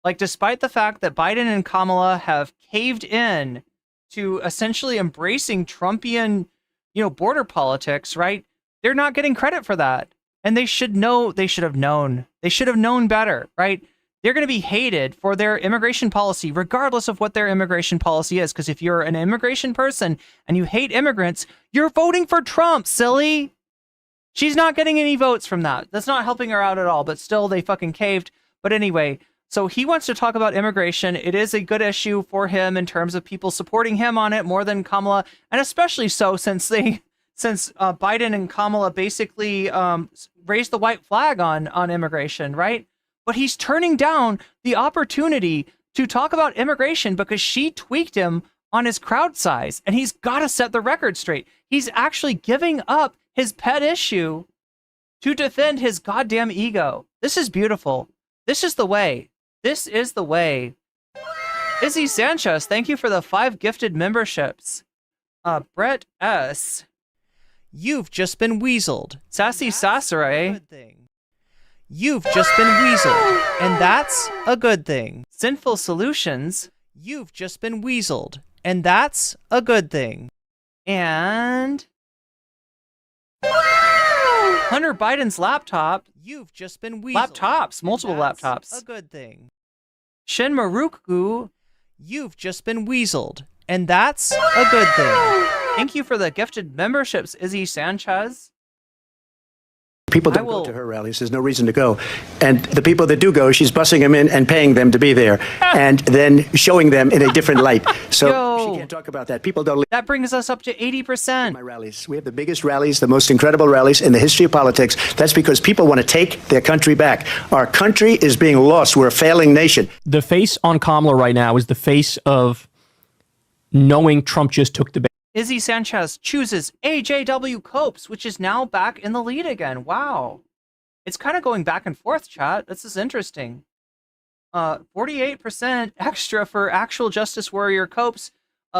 Like, despite the fact that Biden and Kamala have caved in to essentially embracing Trumpian, border politics, right? They're not getting credit for that. And they should know, they should have known. They should have known better, right? They're going to be hated for their immigration policy, regardless of what their immigration policy is. Because if you're an immigration person and you hate immigrants, you're voting for Trump, silly. She's not getting any votes from that. That's not helping her out at all, but still they fucking caved. But anyway, so he wants to talk about immigration. It is a good issue for him in terms of people supporting him on it more than Kamala, and especially so since Biden and Kamala basically raised the white flag on immigration, right? But he's turning down the opportunity to talk about immigration because she tweaked him on his crowd size, and he's got to set the record straight. He's actually giving up his pet issue to defend his goddamn ego. This is beautiful. This is the way. This is the way. Izzy Sanchez, thank you for the 5 gifted memberships. Brett S. You've just been weaseled. Sassy Sassare. You've just been weaseled, and that's a good thing. Sinful Solutions. You've just been weaseled, and that's a good thing. And Hunter Biden's laptop. You've just been weaseled. Laptops, multiple laptops. A good thing. Shin Marukku. You've just been weaseled, and that's a good thing. Thank you for the gifted memberships, Izzy Sanchez. People don't go to her rallies. There's no reason to go. And the people that do go, she's bussing them in and paying them to be there and then showing them in a different light. So she can't talk about that. People don't. That brings us up to 80%. My rallies. We have the biggest rallies, the most incredible rallies in the history of politics. That's because people want to take their country back. Our country is being lost. We're a failing nation. The face on Kamala right now is the face of knowing Trump just took the bait. Izzy Sanchez chooses AJW Copes, which is now back in the lead again. Wow. It's kind of going back and forth, chat. This is interesting. 48% extra for Actual Justice Warrior Copes,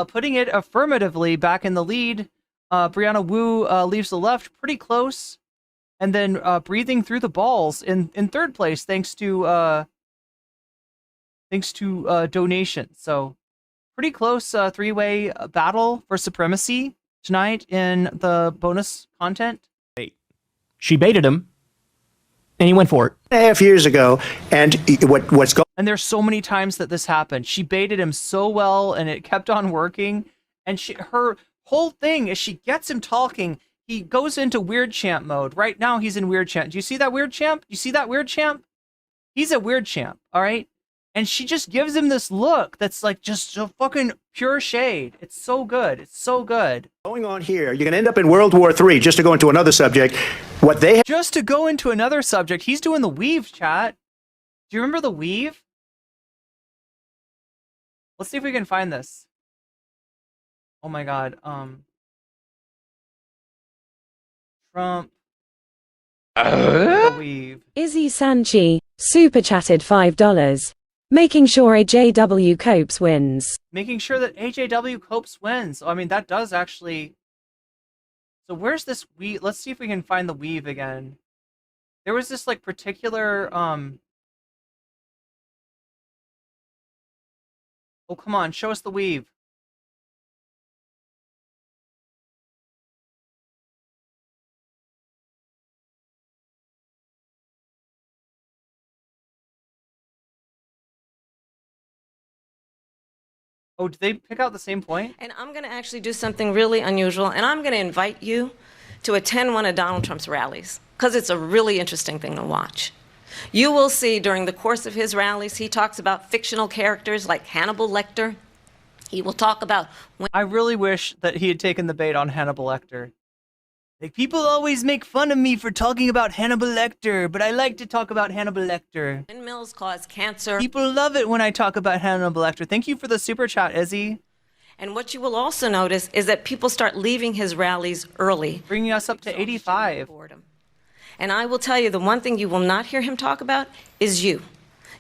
putting it affirmatively back in the lead. Brianna Wu leaves the left pretty close. And then Breathing Through the Balls in third place, thanks to donations. So pretty close three-way battle for supremacy tonight in the bonus content. She baited him, and he went for it. 2.5 years ago, and what's going? And there's so many times that this happened. She baited him so well, and it kept on working. And her whole thing is she gets him talking. He goes into weird champ mode. Right now, he's in weird champ. Do you see that weird champ? You see that weird champ? He's a weird champ, all right? And she just gives him this look that's like just so fucking pure shade. It's so good. It's so good. Going on here, you're going to end up in World War III, just to go into another subject. Just to go into another subject, he's doing the weave, chat. Do you remember the weave? Let's see if we can find this. Oh my god. Trump. The weave. Izzy Sanchi, super chatted $5. Making sure AJW Copes wins. Making sure that AJW Copes wins. Oh, I mean, that does actually... So where's this weave? Let's see if we can find the weave again. There was this, like, particular... Oh, come on. Show us the weave. Oh, did they pick out the same point? And I'm going to actually do something really unusual, and I'm going to invite you to attend one of Donald Trump's rallies, because it's a really interesting thing to watch. You will see during the course of his rallies, he talks about fictional characters like Hannibal Lecter. He will talk about... I really wish that he had taken the bait on Hannibal Lecter. Like, people always make fun of me for talking about Hannibal Lecter, but I like to talk about Hannibal Lecter. Windmills cause cancer. People love it when I talk about Hannibal Lecter. Thank you for the super chat, Izzy. And what you will also notice is that people start leaving his rallies early. Bringing us up to 85. And I will tell you, the one thing you will not hear him talk about is you.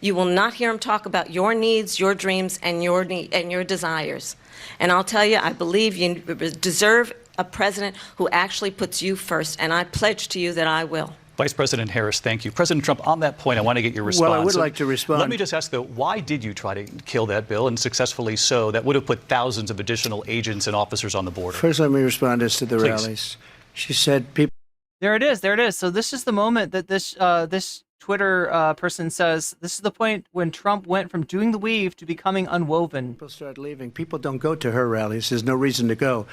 You will not hear him talk about your needs, your dreams, and your desires. And I'll tell you, I believe you deserve a president who actually puts you first, and I pledge to you that I will. Vice President Harris, thank you. President Trump, on that point, I want to get your response. Well, I would like to respond. Let me just ask, though, why did you try to kill that bill, and successfully so? That would have put thousands of additional agents and officers on the border. First, let me respond as to the rallies. She said people... There it is. There it is. So this is the moment that this Twitter person says, this is the point when Trump went from doing the weave to becoming unwoven. People start leaving. People don't go to her rallies. There's no reason to go.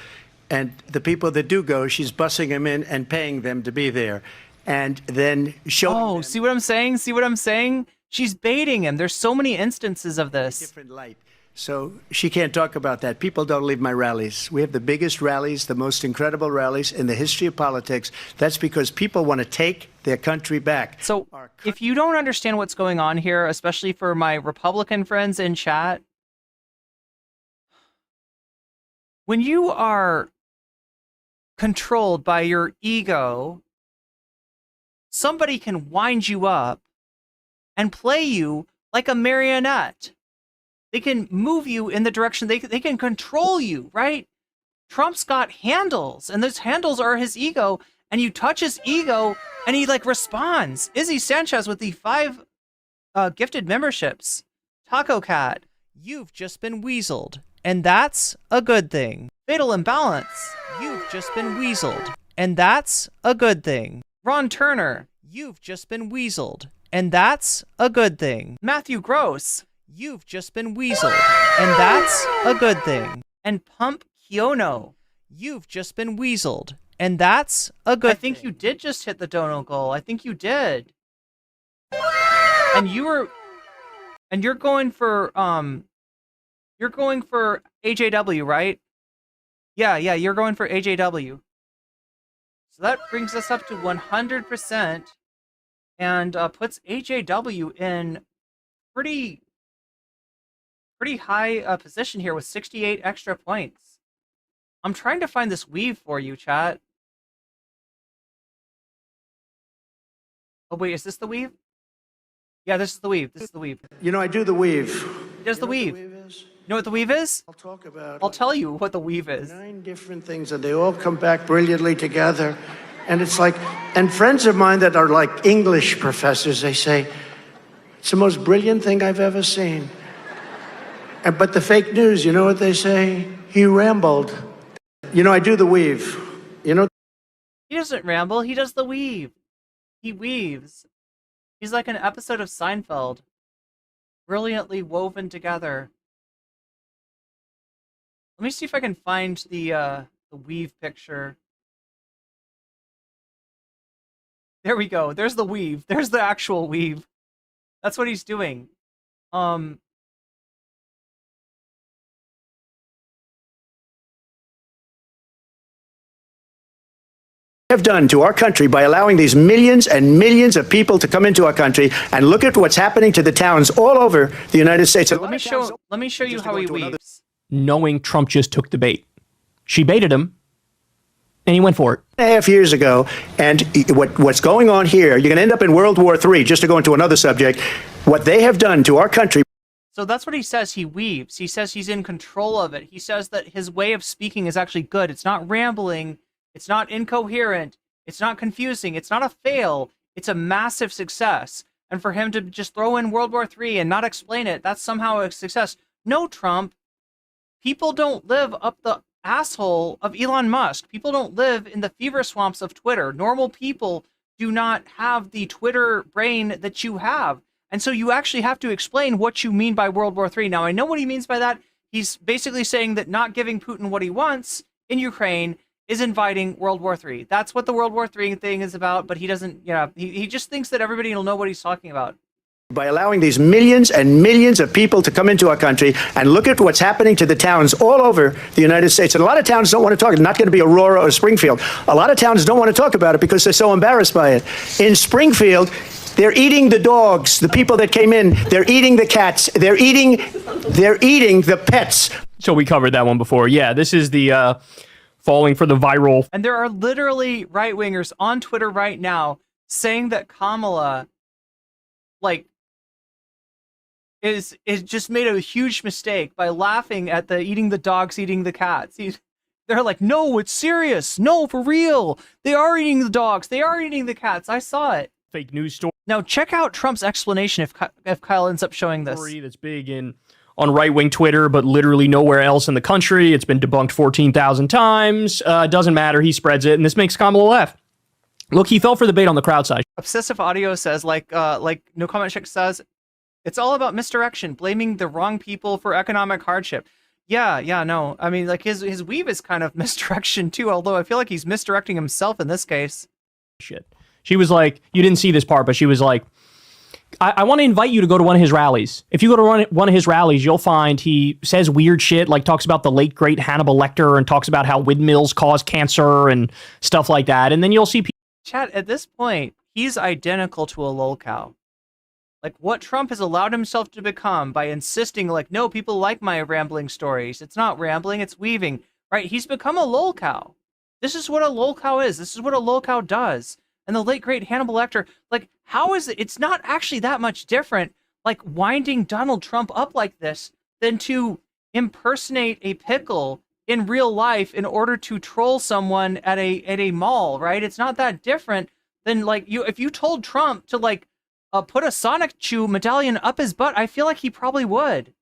And the people that do go, she's bussing them in and paying them to be there. And then showing them see what I'm saying? See what I'm saying? She's baiting him. There's so many instances of this. Different light. So she can't talk about that. People don't leave my rallies. We have the biggest rallies, the most incredible rallies in the history of politics. That's because people want to take their country back. So if you don't understand what's going on here, especially for my Republican friends in chat, when you are controlled by your ego, somebody can wind you up and play you like a marionette. They can move you in the direction, they can control you, right? Trump's got handles, and those handles are his ego, and you touch his ego, and he, like, responds. Izzy Sanchez with the 5 gifted memberships. Taco Cat, you've just been weaseled, and that's a good thing. Fatal Imbalance, you've just been weaseled, and that's a good thing. Ron Turner, you've just been weaseled, and that's a good thing. Matthew Gross, you've just been weaseled, and that's a good thing. And Pump Kiono, you've just been weaseled, and that's a good thing. I think you did just hit the dono goal. I think you did. And you're going for AJW, right? Yeah, you're going for AJW. So that brings us up to 100% and puts AJW in pretty high position here with 68 extra points. I'm trying to find this weave for you, chat. Oh, wait, is this the weave? Yeah, this is the weave. This is the weave. You know, I do the weave. He does the weave. You know what the weave is? I'll tell you what the weave is. 9 different things, and they all come back brilliantly together. And it's like, and friends of mine that are like English professors, they say, it's the most brilliant thing I've ever seen. But the fake news, you know what they say? He rambled. You know, I do the weave. You know? He doesn't ramble. He does the weave. He weaves. He's like an episode of Seinfeld. Brilliantly woven together. Let me see if I can find the weave picture. There we go. There's the weave. There's the actual weave. That's what he's doing. Have done to our country by allowing these millions and millions of people to come into our country, and look at what's happening to the towns all over the United States. Let me show you how he weaves. Knowing Trump just took the bait. She baited him, and he went for it. 2.5 years ago, and what's going on here, you're going to end up in World War III, just to go into another subject, what they have done to our country. So that's what he says. He weaves. He says he's in control of it. He says that his way of speaking is actually good. It's not rambling. It's not incoherent. It's not confusing. It's not a fail. It's a massive success. And for him to just throw in World War III and not explain it, that's somehow a success. No, Trump. People don't live up the asshole of Elon Musk. People don't live in the fever swamps of Twitter. Normal people do not have the Twitter brain that you have. And so you actually have to explain what you mean by World War III. Now, I know what he means by that. he's basically saying that not giving Putin what he wants in Ukraine is inviting World War III. That's what the World War III thing is about, but he doesn't, he just thinks that everybody will know what he's talking about. By allowing these millions and millions of people to come into our country, and look at what's happening to the towns all over the United States. And a lot of towns don't want to talk. It's not going to be Aurora or Springfield. A lot of towns don't want to talk about it because they're so embarrassed by it. In Springfield, they're eating the dogs, the people that came in. They're eating the cats. They're eating the pets. So we covered that one before. Yeah, this is the falling for the viral. And there are literally right-wingers on Twitter right now saying that Kamala, is just made a huge mistake by laughing at the eating the dogs, eating the cats. They're like, no, it's serious. No, for real. They are eating the dogs. They are eating the cats. I saw it. Fake news story. Now check out Trump's explanation if Kyle ends up showing this. That's big on right-wing Twitter, but literally nowhere else in the country. It's been debunked 14,000 times. It doesn't matter. He spreads it, and this makes Kamala laugh. Look, he fell for the bait on the crowd side. Obsessive Audio says, nocommentchick says, it's all about misdirection, blaming the wrong people for economic hardship. Yeah, no. I mean, his weave is kind of misdirection too, although I feel like he's misdirecting himself in this case. Shit. She was like, you didn't see this part, but she was like, I want to invite you to go to one of his rallies. If you go to one of his rallies, you'll find he says weird shit, like talks about the late, great Hannibal Lecter and talks about how windmills cause cancer and stuff like that. And then you'll see people. Chat, at this point, he's identical to a lol cow. Like what Trump has allowed himself to become by insisting no, people like my rambling stories. It's not rambling, it's weaving, right? He's become a lol cow. This is what a lol cow is. This is what a lol cow does. And the late, great Hannibal Lecter, how is it? It's not actually that much different, winding Donald Trump up like this than to impersonate a pickle in real life in order to troll someone at a mall, right? It's not that different than if you told Trump to put a Sonic Chew medallion up his butt, I feel like he probably would.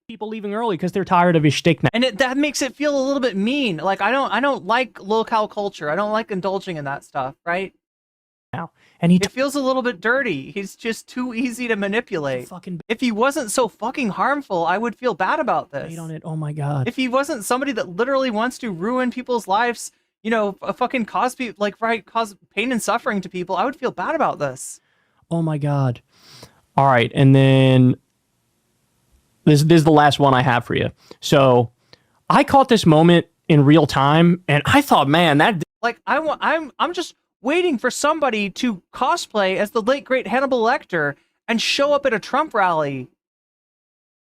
People leaving early because they're tired of his shtick now. And that makes it feel a little bit mean. I don't like lol-cow culture. I don't like indulging in that stuff, right? Now, and it feels a little bit dirty. He's just too easy to manipulate. If he wasn't so fucking harmful, I would feel bad about this. Wait on it. Oh my God. If he wasn't somebody that literally wants to ruin people's lives, cause pain and suffering to people, I would feel bad about this. Oh my God. All right, and then this is the last one I have for you. So I caught this moment in real time, and I thought, man, that I'm just waiting for somebody to cosplay as the late great Hannibal Lecter and show up at a Trump rally.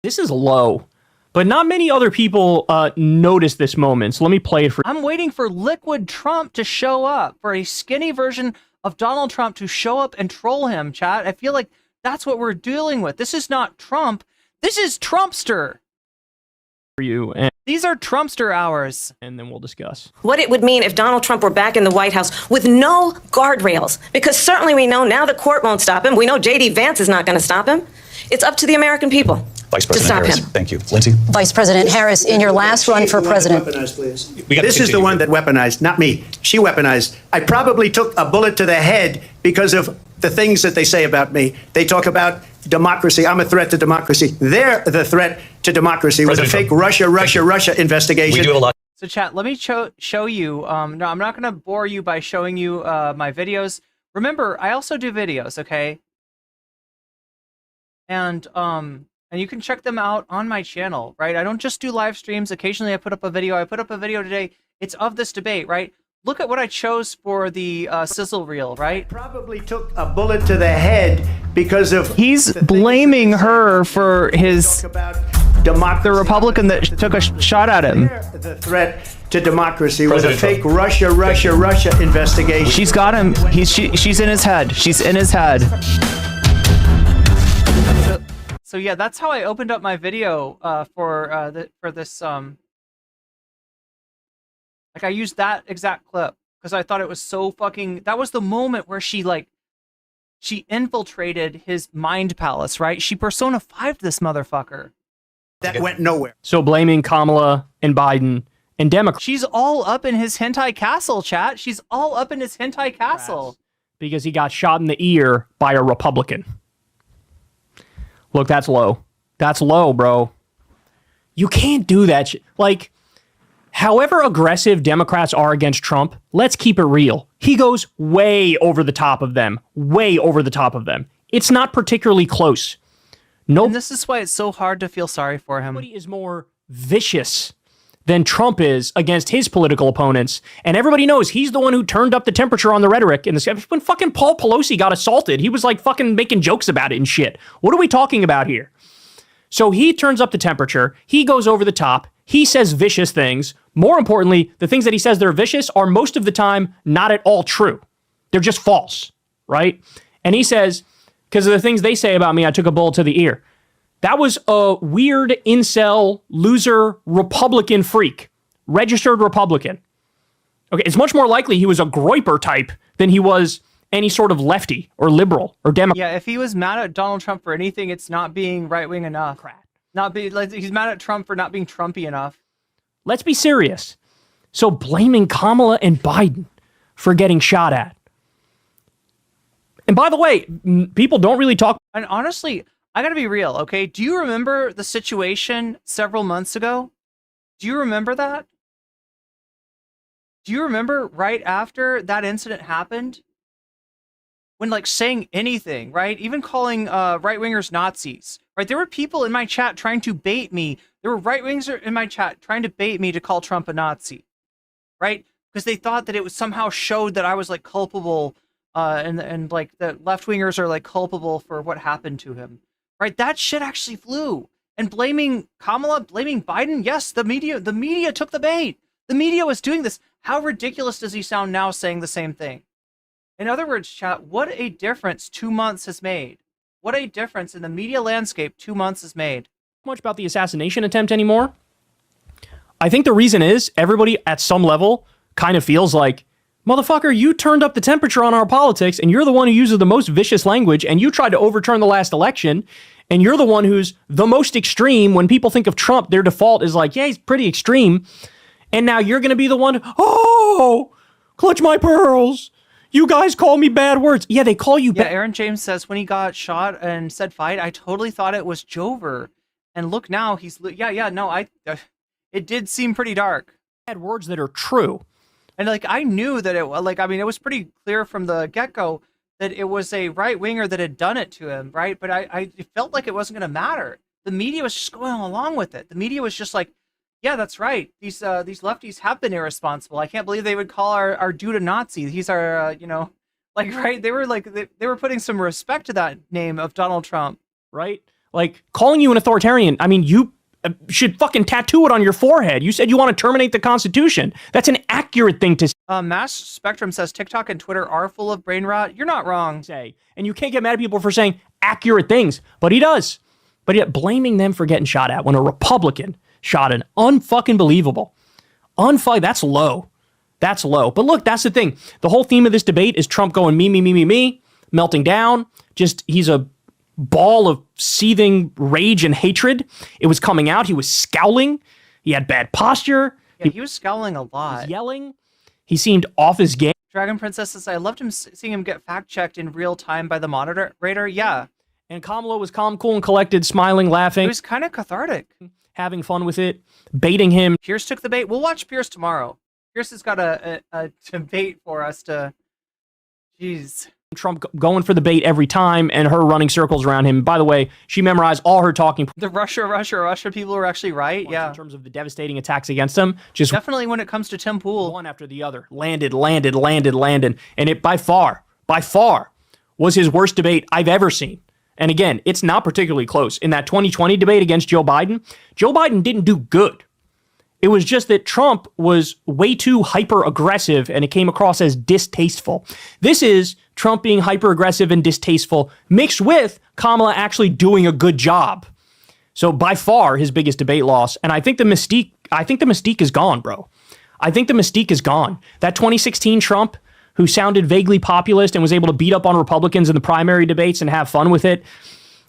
This is low, but not many other people noticed this moment. So let me play it for. I'm waiting for Liquid Trump to show up, for a skinny version of Donald Trump to show up and troll him, chat. I feel like that's what we're dealing with. This is not Trump. This is Trumpster. For you. And these are Trumpster hours. And then we'll discuss what it would mean if Donald Trump were back in the White House with no guardrails. Because certainly we know now the court won't stop him. We know J.D. Vance is not going to stop him. It's up to the American people. Vice President Harris, thank you. Lindsay? Vice President Harris, in your last run for president. This is the one that weaponized, not me. She weaponized. I probably took a bullet to the head because of the things that they say about me. They talk about democracy. I'm a threat to democracy. They're the threat to democracy with a fake Russia investigation. We do have a lot. So chat, let me show you. No, I'm not going to bore you by showing you my videos. Remember, I also do videos, okay? And you can check them out on my channel, right? I don't just do live streams. Occasionally I put up a video. I put up a video today. It's of this debate, right? Look at what I chose for the sizzle reel, right? I probably took a bullet to the head because of... He's blaming her for the Republican that took a shot at him. The threat to democracy with a fake Russia investigation. She's got him. She's in his head. She's in his head. So yeah, that's how I opened up my video for this. I used that exact clip because I thought it was so fucking. That was the moment where she infiltrated his mind palace, right? She Persona 5'd this motherfucker. That went nowhere. So blaming Kamala and Biden and Democrats. She's all up in his hentai castle, chat. She's all up in his hentai castle. Because he got shot in the ear by a Republican. Look, that's low. That's low, bro. You can't do that. Like, however aggressive Democrats are against Trump, let's keep it real. He goes way over the top of them. Way over the top of them. It's not particularly close. No. And this is why it's so hard to feel sorry for him. Nobody is more vicious than Trump is against his political opponents. And everybody knows he's the one who turned up the temperature on the rhetoric. When fucking Paul Pelosi got assaulted, he was like fucking making jokes about it and shit. What are we talking about here? So he turns up the temperature. He goes over the top. He says vicious things. More importantly, the things that he says that are vicious are most of the time not at all true. They're just false, right? And he says, because of the things they say about me, I took a bullet to the ear. That was a weird incel, loser, Republican freak. Registered Republican. Okay, it's much more likely he was a Groyper type than he was any sort of lefty or liberal or Democrat. Yeah, if he was mad at Donald Trump for anything, it's not being right-wing enough. Not be like he's mad at Trump for not being Trumpy enough. Let's be serious. So blaming Kamala and Biden for getting shot at. And by the way, people don't really talk. And honestly, I gotta be real, okay? Do you remember the situation several months ago? Do you remember that? Do you remember right after that incident happened? When like saying anything, right? Even calling right-wingers Nazis, right? There were people in my chat trying to bait me. There were right-wingers in my chat trying to bait me to call Trump a Nazi, right? Because they thought that it was somehow showed that I was like culpable and like the left-wingers are like culpable for what happened to him, right? That shit actually flew. And blaming Kamala, blaming Biden, yes, the media took the bait. The media was doing this. How ridiculous does he sound now saying the same thing? In other words, chat, what a difference 2 months has made. What a difference in the media landscape 2 months has made. Much about the assassination attempt anymore. I think the reason is everybody at some level kind of feels like, motherfucker, you turned up the temperature on our politics and you're the one who uses the most vicious language and you tried to overturn the last election and you're the one who's the most extreme. When people think of Trump, their default is like, yeah, he's pretty extreme. And now you're going to be the one, oh, clutch my pearls. You guys call me bad words. Yeah, they call you bad. Yeah, Aaron James says when he got shot and said fight, I totally thought it was Jover. And look now, he's, it did seem pretty dark. Bad words that are true. And like, I knew that it was pretty clear from the get-go that it was a right-winger that had done it to him, right? But I felt like it wasn't going to matter. The media was just going along with it. The media was just like, yeah, that's right. These lefties have been irresponsible. I can't believe they would call our dude a Nazi. He's our, right? They were putting some respect to that name of Donald Trump. Right? Like, calling you an authoritarian, I mean, you should fucking tattoo it on your forehead. You said you want to terminate the Constitution. That's an accurate thing to say. Mass Spectrum says TikTok and Twitter are full of brain rot. You're not wrong. And you can't get mad at people for saying accurate things, but he does. But yet blaming them for getting shot at when a Republican shot an unfucking believable. That's low. That's low. But look, that's the thing. The whole theme of this debate is Trump going me, melting down. Just, he's a ball of seething rage and hatred. It was coming out. He was scowling. He had bad posture. Yeah, he was scowling a lot. He was yelling. He seemed off his game. Dragon Princess says, I loved him seeing him get fact-checked in real time by the moderator. Yeah. And Kamala was calm, cool, and collected, smiling, laughing. It was kind of cathartic. Having fun with it, baiting him. Pierce took the bait. We'll watch Pierce tomorrow. Pierce has got a debate for us to... Jeez. Trump going for the bait every time and her running circles around him. By the way, she memorized all her talking points. The Russia people were actually right, yeah. In terms of the devastating attacks against them. Just definitely when it comes to Tim Pool. One after the other. Landed. And it by far was his worst debate I've ever seen. And again, it's not particularly close. In that 2020 debate against Joe Biden didn't do good. It was just that Trump was way too hyper-aggressive and it came across as distasteful. This is Trump being hyper-aggressive and distasteful mixed with Kamala actually doing a good job. So by far his biggest debate loss. And I think the mystique is gone, bro. I think the mystique is gone. That 2016 Trump who sounded vaguely populist and was able to beat up on Republicans in the primary debates and have fun with it.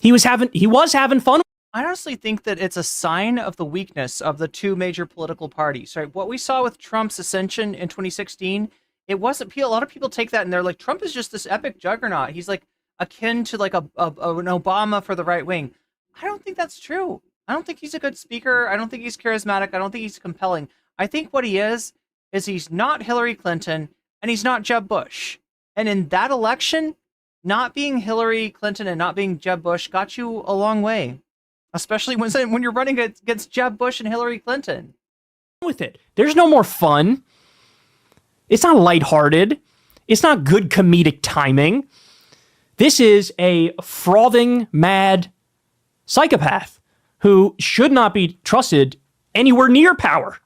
He was having fun. I honestly think that it's a sign of the weakness of the two major political parties, right? What we saw with Trump's ascension in 2016, it wasn't, a lot of people take that and they're like, Trump is just this epic juggernaut. He's like akin to like an Obama for the right wing. I don't think that's true. I don't think he's a good speaker. I don't think he's charismatic. I don't think he's compelling. I think what he is he's not Hillary Clinton and he's not Jeb Bush. And in that election, not being Hillary Clinton and not being Jeb Bush got you a long way, especially when you're running against Jeb Bush and Hillary Clinton. With it, there's no more fun. It's not lighthearted. It's not good comedic timing. This is a frothing, mad psychopath who should not be trusted anywhere near power.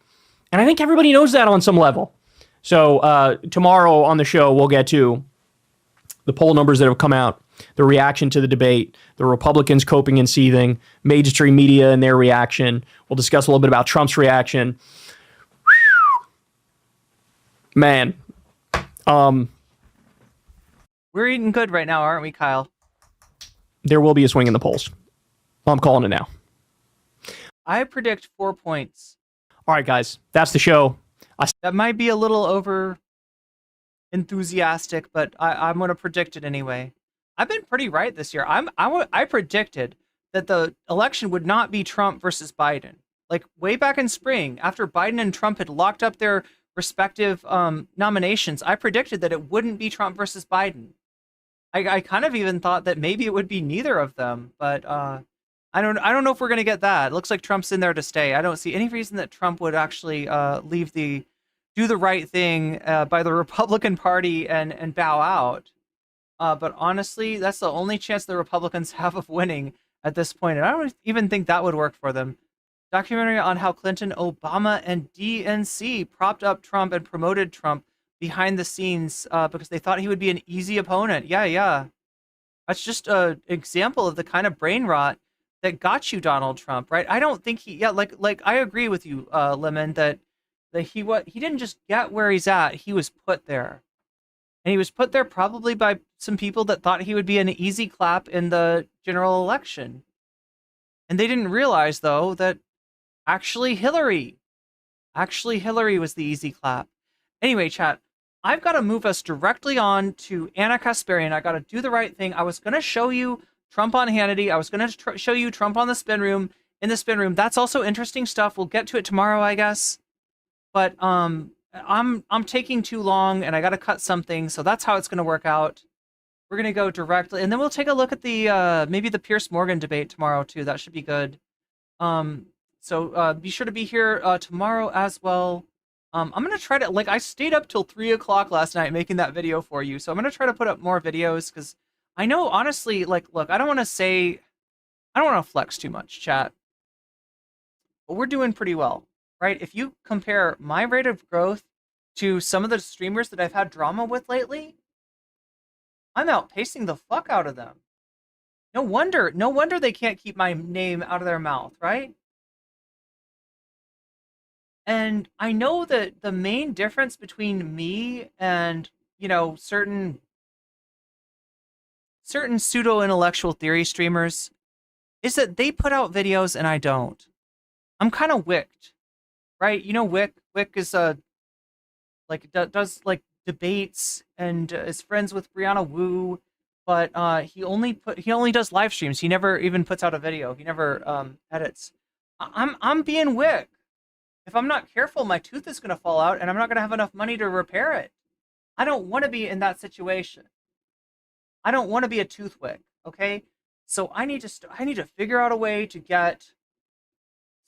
And I think everybody knows that on some level. So tomorrow on the show, we'll get to the poll numbers that have come out, the reaction to the debate, the Republicans coping and seething, mainstream media and their reaction. We'll discuss a little bit about Trump's reaction. Man. We're eating good right now, aren't we, Kyle? There will be a swing in the polls. I'm calling it now. I predict 4 points. All right, guys, that's the show. That might be a little over enthusiastic, but I'm going to predict it anyway. I've been pretty right this year. I predicted that the election would not be Trump versus Biden. Like way back in spring, after Biden and Trump had locked up their respective nominations, I predicted that it wouldn't be Trump versus Biden. I kind of even thought that maybe it would be neither of them, but I don't know if we're going to get that. It looks like Trump's in there to stay. I don't see any reason that Trump would actually do the right thing by the Republican Party and bow out. But honestly, that's the only chance the Republicans have of winning at this point. And I don't even think that would work for them. Documentary on how Clinton, Obama, and DNC propped up Trump and promoted Trump behind the scenes because they thought he would be an easy opponent. Yeah. That's just an example of the kind of brain rot that got you Donald Trump, right? I don't think like I agree with you, Lemon, that he didn't just get where he's at, he was put there. And he was put there probably by some people that thought he would be an easy clap in the general election. And they didn't realize, though, that actually Hillary was the easy clap. Anyway, chat, I've got to move us directly on to Anna Kasparian. I got to do the right thing. I was going to show you Trump on Hannity. I was going to show you Trump on the spin room, in the spin room. That's also interesting stuff. We'll get to it tomorrow, I guess. But I'm taking too long and I got to cut something. So that's how it's going to work out. We're going to go directly, and then we'll take a look at the maybe the Pierce Morgan debate tomorrow too. That should be good. So be sure to be here tomorrow as well. I'm going to try to, I stayed up till 3 o'clock last night making that video for you. So I'm going to try to put up more videos because I know, honestly, look, I don't want to flex too much, chat. But we're doing pretty well, right? If you compare my rate of growth to some of the streamers that I've had drama with lately, I'm outpacing the fuck out of them. No wonder they can't keep my name out of their mouth, right? And I know that the main difference between me and, certain pseudo-intellectual theory streamers is that they put out videos and I don't. I'm kind of wicked, right? Wick is does debates and is friends with Brianna Wu, but he only does live streams. He never even puts out a video. He never edits. I'm being wick. If I'm not careful, my tooth is going to fall out and I'm not going to have enough money to repair it. I don't want to be in that situation. I don't want to be a tooth wick, okay? So I need to figure out a way to get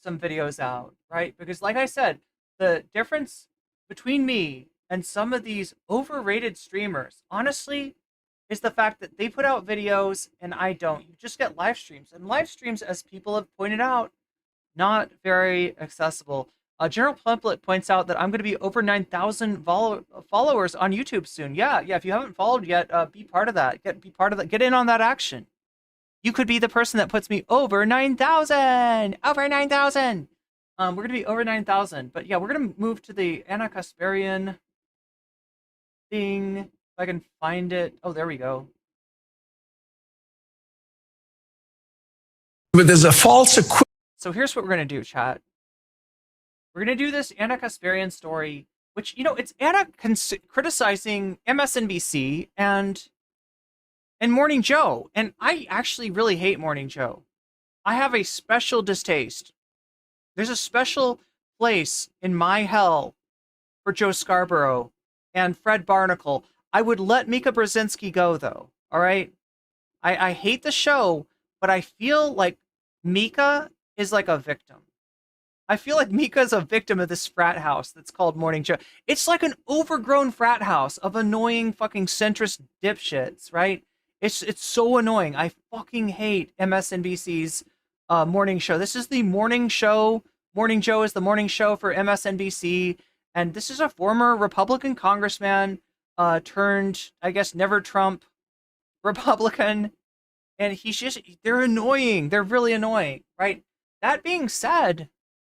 some videos out, right? Because like I said, the difference between me and some of these overrated streamers, honestly, is the fact that they put out videos and I don't. You just get live streams. And live streams, as people have pointed out, not very accessible. General Plumplet points out that I'm going to be over 9,000 followers on YouTube soon. Yeah. If you haven't followed yet, be part of that. Get in on that action. You could be the person that puts me over 9,000. Over 9,000. We're going to be over 9,000. But yeah, we're going to move to the Anna Kasparian thing. If I can find it. Oh, there we go. But there's a false So here's what we're going to do, chat. We're going to do this Anna Kasparian story, which, it's Anna criticizing MSNBC and Morning Joe. And I actually really hate Morning Joe. I have a special distaste. There's a special place in my hell for Joe Scarborough and Fred Barnacle. I would let Mika Brzezinski go, though. All right? I hate the show, but I feel like Mika is like a victim. I feel like Mika is a victim of this frat house that's called Morning Joe. It's like an overgrown frat house of annoying fucking centrist dipshits, right? It's so annoying. I fucking hate MSNBC's morning show. This is the morning show. Morning Joe is the morning show for MSNBC. And this is a former Republican congressman turned, I guess, never Trump Republican. And they're annoying. They're really annoying, right? That being said,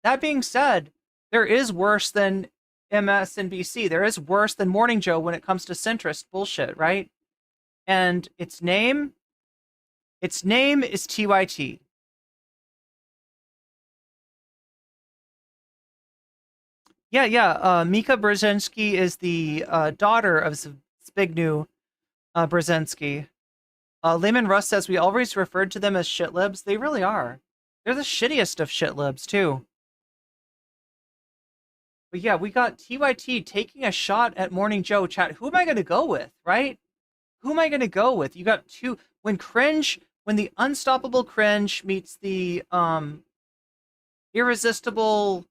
there is worse than MSNBC. There is worse than Morning Joe when it comes to centrist bullshit, right? And its name is TYT. Yeah. Mika Brzezinski is the daughter of Zbigniew Brzezinski. Lehman Russ says we always referred to them as shitlibs. They really are. They're the shittiest of shitlibs, too. But yeah, we got TYT taking a shot at Morning Joe. Chat, who am I going to go with, right? Who am I going to go with? You got two. When the unstoppable cringe meets the irresistible,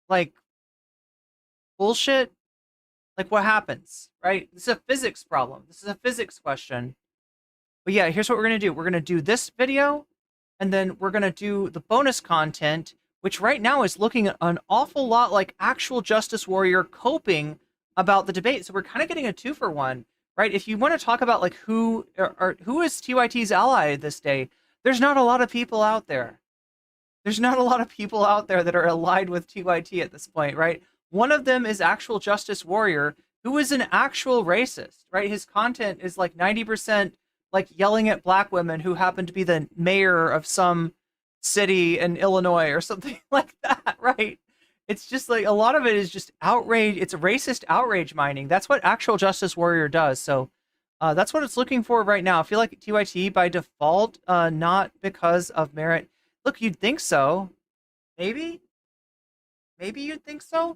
like, bullshit, like, what happens, right? This is a physics problem. This is a physics question. But yeah, here's what we're going to do. We're going to do this video, and then we're going to do the bonus content, which right now is looking an awful lot like actual Justice Warrior coping about the debate. So we're kind of getting a 2-for-1, right? If you want to talk about like who is TYT's ally this day, there's not a lot of people out there. There's not a lot of people out there that are allied with TYT at this point, right? One of them is actual Justice Warrior, who is an actual racist, right? His content is like 90% like yelling at black women who happen to be the mayor of some city in Illinois or something like that, right? It's just like a lot of it is just outrage. It's racist outrage mining. That's what actual Justice Warrior does. So that's what it's looking for right now. I feel like TYT by default, not because of merit. Look, you'd think so. Maybe you'd think so.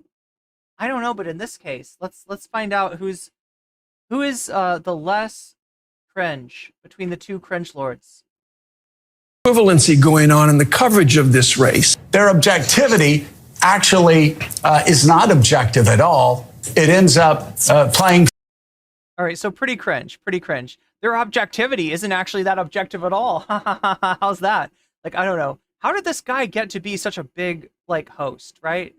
I don't know, but in this case, let's find out who is the less cringe between the two cringe lords. Equivalency going on in the coverage of this race. Their objectivity actually is not objective at all. It ends up playing. All right, so pretty cringe. Their objectivity isn't actually that objective at all. How's that? Like, I don't know. How did this guy get to be such a big, like, host, right?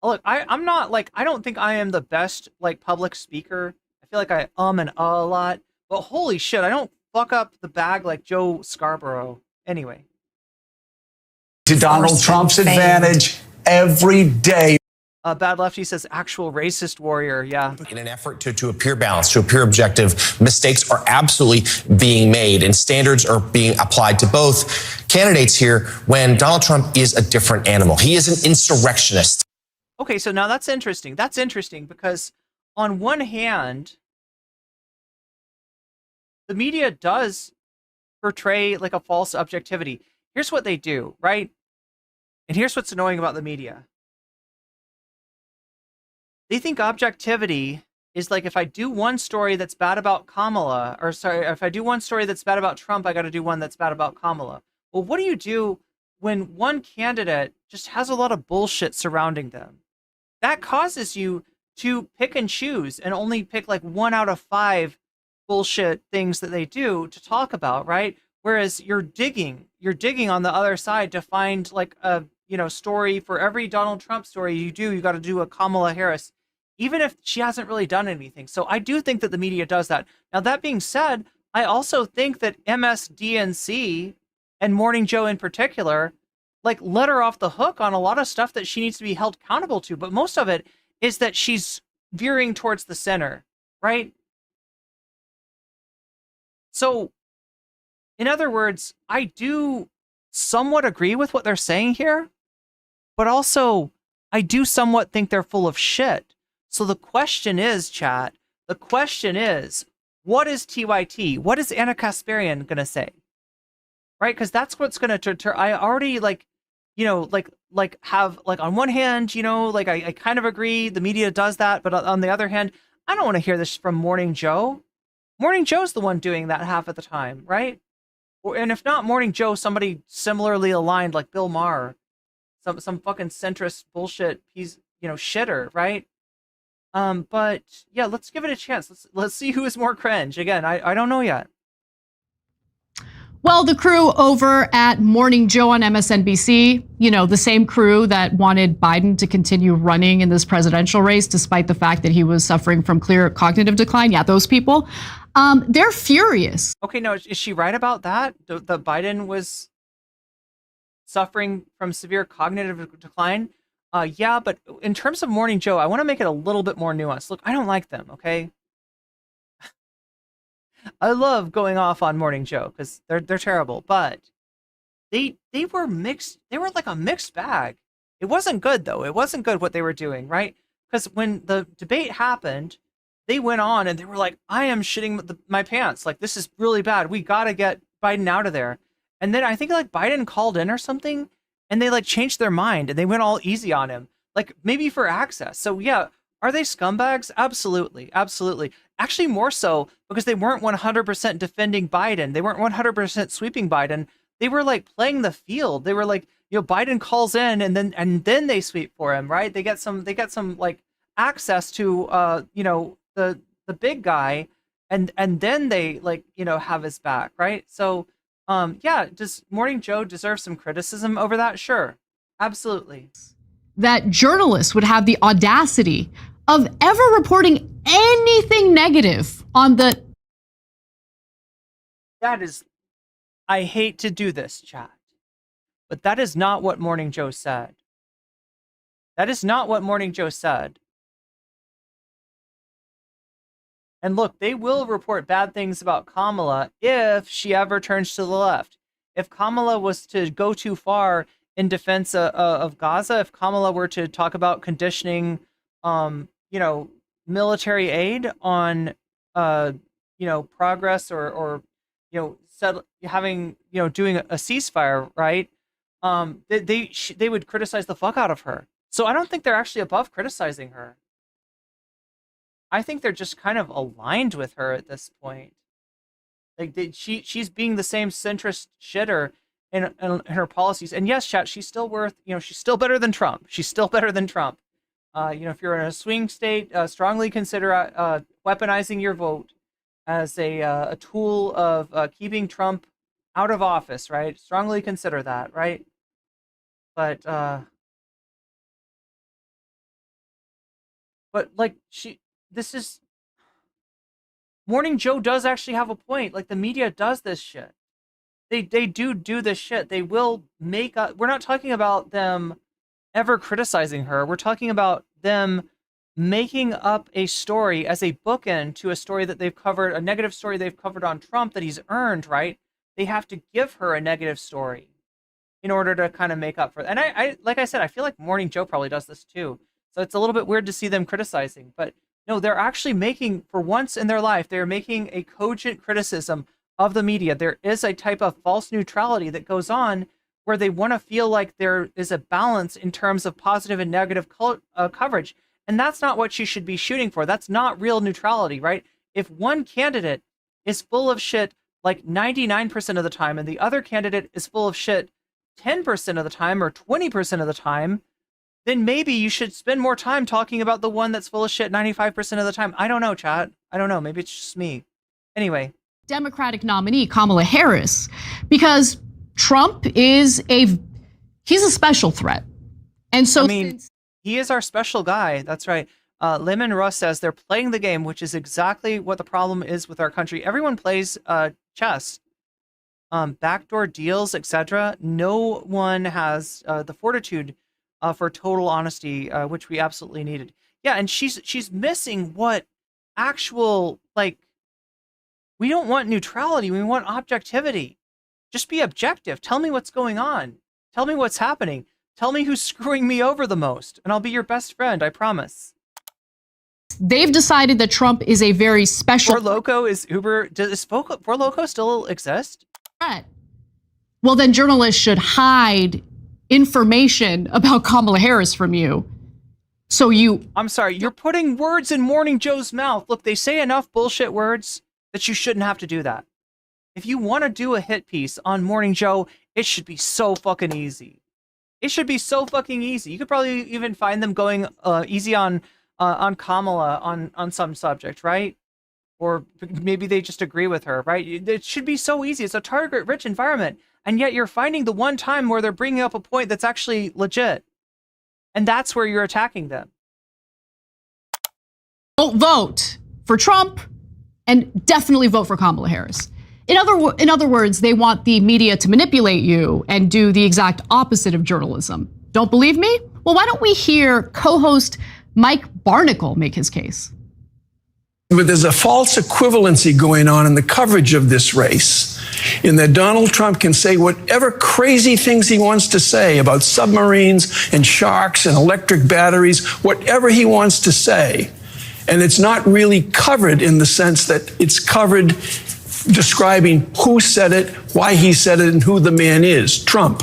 Look, I'm not, like, I don't think I am the best, like, public speaker. I feel like I and a lot. But holy shit, I don't fuck up the bag like Joe Scarborough. Anyway. To Donald Trump's advantage every day. Bad Lefty says actual racist warrior. Yeah. In an effort to appear balanced, to appear objective, mistakes are absolutely being made and standards are being applied to both candidates here when Donald Trump is a different animal. He is an insurrectionist. Okay, so now that's interesting. That's interesting because on one hand, the media does portray like a false objectivity. Here's what they do, right? And here's what's annoying about the media. They think objectivity is like if I do one story that's bad about Kamala, or sorry, if I do one story that's bad about Trump, I got to do one that's bad about Kamala. Well, what do you do when one candidate just has a lot of bullshit surrounding them? That causes you to pick and choose and only pick like 1 out of 5 bullshit things that they do to talk about, right? Whereas you're digging on the other side to find like a, story for every Donald Trump story you got to do a Kamala Harris, even if she hasn't really done anything. So I do think that the media does that. Now, that being said, I also think that MSDNC and Morning Joe in particular, like, let her off the hook on a lot of stuff that she needs to be held accountable to. But most of it is that she's veering towards the center, right? So, in other words, I do somewhat agree with what they're saying here, but also I do somewhat think they're full of shit. So the question is, chat, what is TYT? What is Anna Kasparian going to say? right? Because that's what's going to deter. I already have on one hand, I kind of agree the media does that, but on the other hand, I don't want to hear this from Morning Joe. Morning Joe's the one doing that half of the time, right? And if not Morning Joe, somebody similarly aligned like Bill Maher, some fucking centrist bullshit he's shitter, right? But yeah, let's give it a chance. Let's see who is more cringe. Again, I don't know yet. Well, the crew over at Morning Joe on MSNBC, the same crew that wanted Biden to continue running in this presidential race, despite the fact that he was suffering from clear cognitive decline. Yeah, those people, they're furious. Okay, no, is she right about that? That Biden was suffering from severe cognitive decline? Yeah, but in terms of Morning Joe, I want to make it a little bit more nuanced. Look, I don't like them, okay? I love going off on Morning Joe because they're terrible, but they were mixed. They were like a mixed bag. It wasn't good though. It wasn't good what they were doing, right? Because when the debate happened, they went on and they were like, "I am shitting my pants. Like this is really bad. We gotta get Biden out of there." And then I think like Biden called in or something, and they like changed their mind and they went all easy on him, like maybe for access. So yeah. Are they scumbags? Absolutely. Absolutely. Actually, more so because they weren't 100% defending Biden. They weren't 100% sweeping Biden. They were like playing the field. They were like, Biden calls in and then they sweep for him, right? They get some like access to, the big guy and then they like, have his back, right? So, yeah, does Morning Joe deserve some criticism over that? Sure. Absolutely. That journalists would have the audacity of ever reporting anything negative on the... That is... I hate to do this, chat, but that is not what Morning Joe said. That is not what Morning Joe said. And look, they will report bad things about Kamala if she ever turns to the left. If Kamala was to go too far in defense of Gaza, if Kamala were to talk about conditioning, military aid on, progress or doing a ceasefire, right? They would criticize the fuck out of her. So I don't think they're actually above criticizing her. I think they're just kind of aligned with her at this point. Like she's being the same centrist shitter in her policies. And yes, chat, she's still worth, she's still better than Trump. She's still better than Trump. If you're in a swing state, strongly consider weaponizing your vote as a tool of keeping Trump out of office, right? Strongly consider that, right? But like Morning Joe does actually have a point. Like the media does this shit. They do this shit. They will make up. We're not talking about them ever criticizing her. We're talking about them making up a story as a bookend to a story that they've covered, a negative story they've covered on Trump that he's earned, right? They have to give her a negative story in order to kind of make up for it. And I like I said, I feel like Morning Joe probably does this too. So it's a little bit weird to see them criticizing, but no, they're actually making, for once in their life, they're making a cogent criticism of the media. There is a type of false neutrality that goes on where they want to feel like there is a balance in terms of positive and negative coverage. And that's not what you should be shooting for. That's not real neutrality, right? If one candidate is full of shit like 99% of the time and the other candidate is full of shit 10% of the time or 20% of the time, then maybe you should spend more time talking about the one that's full of shit 95% of the time. I don't know, chat. I don't know. Maybe it's just me. Anyway. Democratic nominee, Kamala Harris, because Trump he's a special threat. And so he is our special guy. That's right. Lemon Russ says they're playing the game, which is exactly what the problem is with our country. Everyone plays chess, backdoor deals, etc. No one has the fortitude for total honesty, which we absolutely needed. Yeah, and she's missing what actual, like, we don't want neutrality. We want objectivity. Just be objective. Tell me what's going on. Tell me what's happening. Tell me who's screwing me over the most, and I'll be your best friend, I promise. They've decided that Trump is a very special... Four Loko is Uber... Does Four Loko still exist? Threat. well, then journalists should hide information about Kamala Harris from you. So I'm sorry, you're putting words in Morning Joe's mouth. Look, they say enough bullshit words that you shouldn't have to do that. If you want to do a hit piece on Morning Joe, it should be so fucking easy. It should be so fucking easy. You could probably even find them going easy on Kamala on some subject, right? Or maybe they just agree with her, right? It should be so easy. It's a target-rich environment, and yet you're finding the one time where they're bringing up a point that's actually legit, and that's where you're attacking them. Don't vote for Trump, and definitely vote for Kamala Harris. In other words, they want the media to manipulate you and do the exact opposite of journalism. Don't believe me? Well, why don't we hear co-host Mike Barnicle make his case? But there's a false equivalency going on in the coverage of this race, in that Donald Trump can say whatever crazy things he wants to say about submarines and sharks and electric batteries, whatever he wants to say. And it's not really covered in the sense that it's covered describing who said it, why he said it, and who the man is, Trump,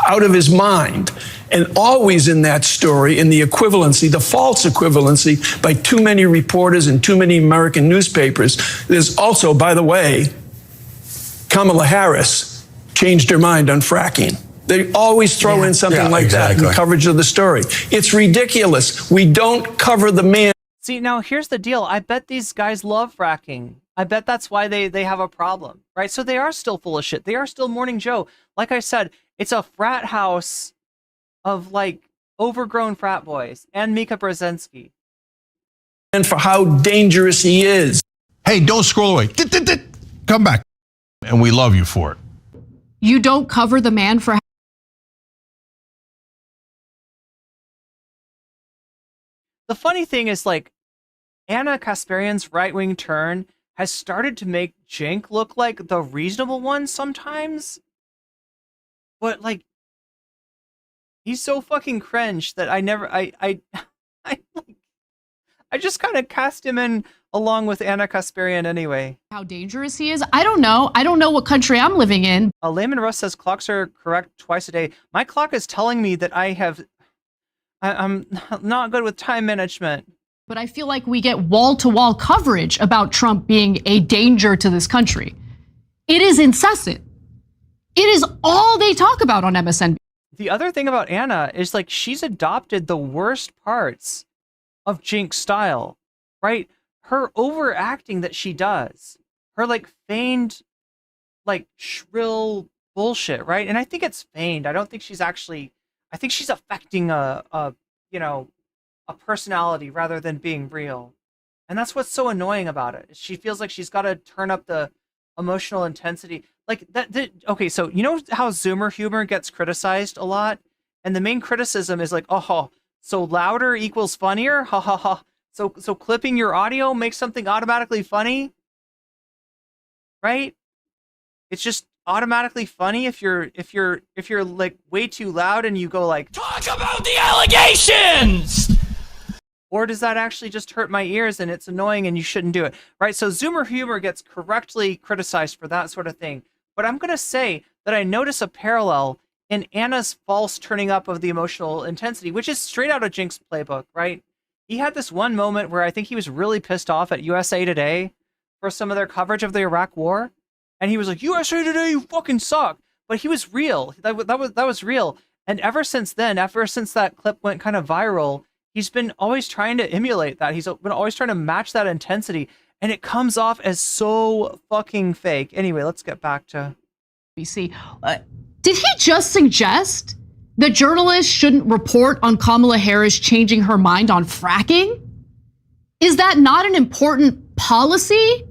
out of his mind. And always in that story, in the equivalency, the false equivalency by too many reporters and too many American newspapers, there's also, by the way, Kamala Harris changed her mind on fracking. They always throw in something like that in the coverage of the story. It's ridiculous. We don't cover the man. See, now here's the deal. I bet these guys love fracking. I bet that's why they have a problem, right? So they are still full of shit. They are still Morning Joe. Like I said, it's a frat house of like overgrown frat boys and Mika Brzezinski. And for how dangerous he is. Hey, don't scroll away. Come back. And we love you for it. You don't cover the man for. The funny thing is, like, Anna Kasparian's right-wing turn has started to make Cenk look like the reasonable one sometimes. But, like, he's so fucking cringe that I just kind of cast him in along with Anna Kasparian anyway. How dangerous he is? I don't know. I don't know what country I'm living in. Layman Russ says clocks are correct twice a day. My clock is telling me that I'm not good with time management. But I feel like we get wall-to-wall coverage about Trump being a danger to this country. It is incessant. It is all they talk about on MSNBC. The other thing about Anna is, like, she's adopted the worst parts of Cenk's style, right? Her overacting that she does, her, like, feigned, like, shrill bullshit, right? And I think it's feigned. I don't think she's actually, I think she's affecting a personality rather than being real. And that's what's so annoying about it. She feels like she's got to turn up the emotional intensity. Like okay, so you know how Zoomer humor gets criticized a lot? And the main criticism is like, oh, so louder equals funnier? Ha ha ha. So clipping your audio makes something automatically funny? Right? It's just automatically funny if you're like way too loud and you go like, talk about the allegations! Or does that actually just hurt my ears and it's annoying and you shouldn't do it, right? So Zoomer humor gets correctly criticized for that sort of thing. But I'm going to say that I notice a parallel in Anna's false turning up of the emotional intensity, which is straight out of Cenk's playbook, right? He had this one moment where I think he was really pissed off at USA Today for some of their coverage of the Iraq War. And he was like, USA Today, you fucking suck. But he was real. That was real. And ever since then, ever since that clip went kind of viral, he's been always trying to emulate that. He's been always trying to match that intensity. And it comes off as so fucking fake. Anyway, let's get back to BC. Did he just suggest that journalists shouldn't report on Kamala Harris changing her mind on fracking? Is that not an important policy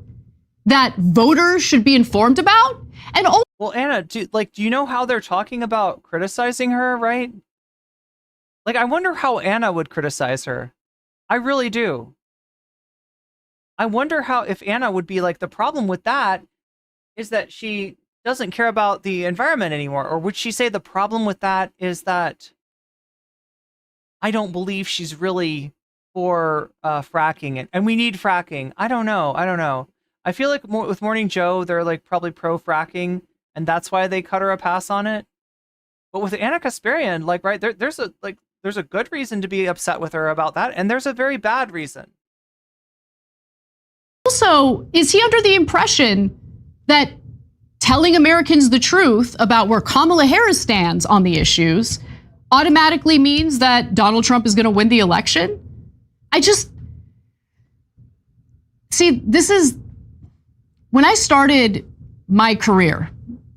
that voters should be informed about? And well, Anna, do you know how they're talking about criticizing her, right? Like, I wonder how Anna would criticize her. I really do. I wonder if Anna would be like, the problem with that is that she doesn't care about the environment anymore. Or would she say the problem with that is that I don't believe she's really for fracking and we need fracking. I don't know. I feel like with Morning Joe, they're like probably pro fracking and that's why they cut her a pass on it. But with Anna Kasparian, like, right, there's a good reason to be upset with her about that, and there's a very bad reason. Also, is he under the impression that telling Americans the truth about where Kamala Harris stands on the issues automatically means that Donald Trump is going to win the election? This is when I started my career,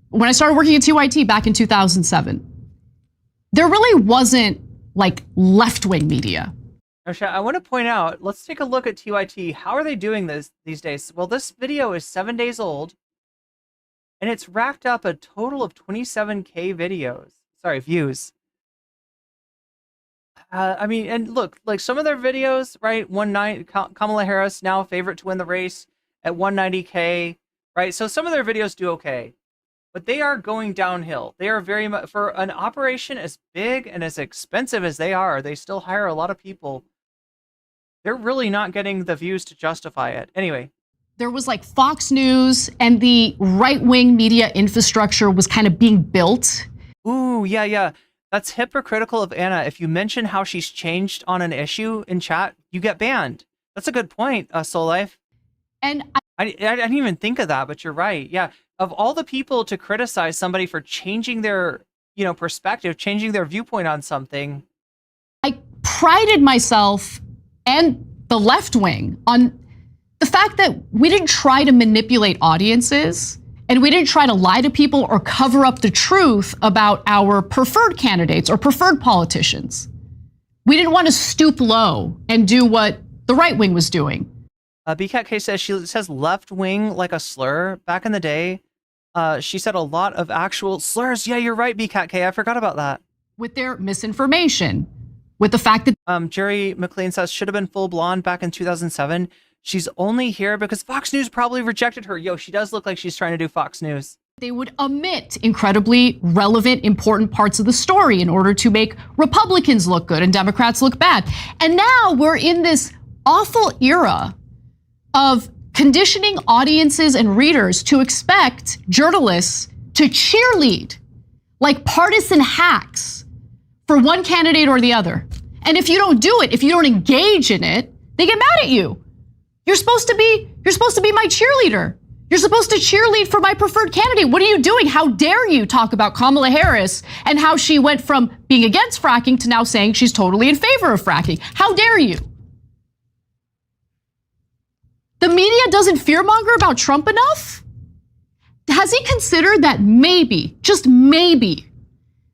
when I started working at TYT back in 2007, there really wasn't like left-wing media. I want to point out, let's take a look at TYT. How are they doing this these days? Well, this video is 7 days old, and it's racked up a total of 27K views. I mean, and look, like some of their videos, right? Kamala Harris now favorite to win the race at 190K, right? So some of their videos do okay, but they are going downhill. They are very much, for an operation as big and as expensive as they are, they still hire a lot of people. They're really not getting the views to justify it. Anyway. There was like Fox News, and the right-wing media infrastructure was kind of being built. Ooh, yeah. That's hypocritical of Anna. If you mention how she's changed on an issue in chat, you get banned. That's a good point, Soul Life. And I didn't even think of that, but you're right. Yeah, of all the people to criticize somebody for changing their, perspective, changing their viewpoint on something, I prided myself and the left wing on the fact that we didn't try to manipulate audiences, and we didn't try to lie to people or cover up the truth about our preferred candidates or preferred politicians. We didn't want to stoop low and do what the right wing was doing. BCatK says she says left wing like a slur. Back in the day, she said a lot of actual slurs. Yeah, you're right, BCatK. I forgot about that. With their misinformation, with the fact that Jerry McLean says should have been full blonde back in 2007. She's only here because Fox News probably rejected her. Yo, she does look like she's trying to do Fox News. They would omit incredibly relevant, important parts of the story in order to make Republicans look good and Democrats look bad. And now we're in this awful era of conditioning audiences and readers to expect journalists to cheerlead like partisan hacks for one candidate or the other. And if you don't do it, if you don't engage in it, they get mad at you. You're supposed to be my cheerleader. You're supposed to cheerlead for my preferred candidate. What are you doing? How dare you talk about Kamala Harris and how she went from being against fracking to now saying she's totally in favor of fracking? How dare you? The media doesn't fearmonger about Trump enough? Has he considered that maybe, just maybe,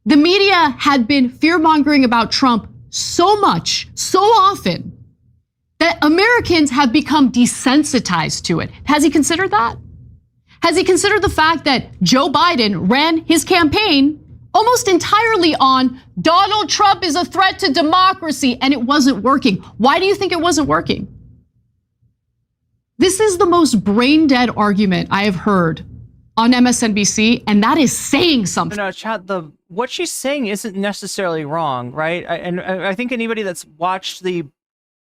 the media had been fearmongering about Trump so much, so often, that Americans have become desensitized to it? Has he considered that? Has he considered the fact that Joe Biden ran his campaign almost entirely on Donald Trump is a threat to democracy, and it wasn't working? Why do you think it wasn't working? This is the most brain-dead argument I have heard on MSNBC, and that is saying something. No, Chad, what she's saying isn't necessarily wrong, right? And I think anybody that's watched the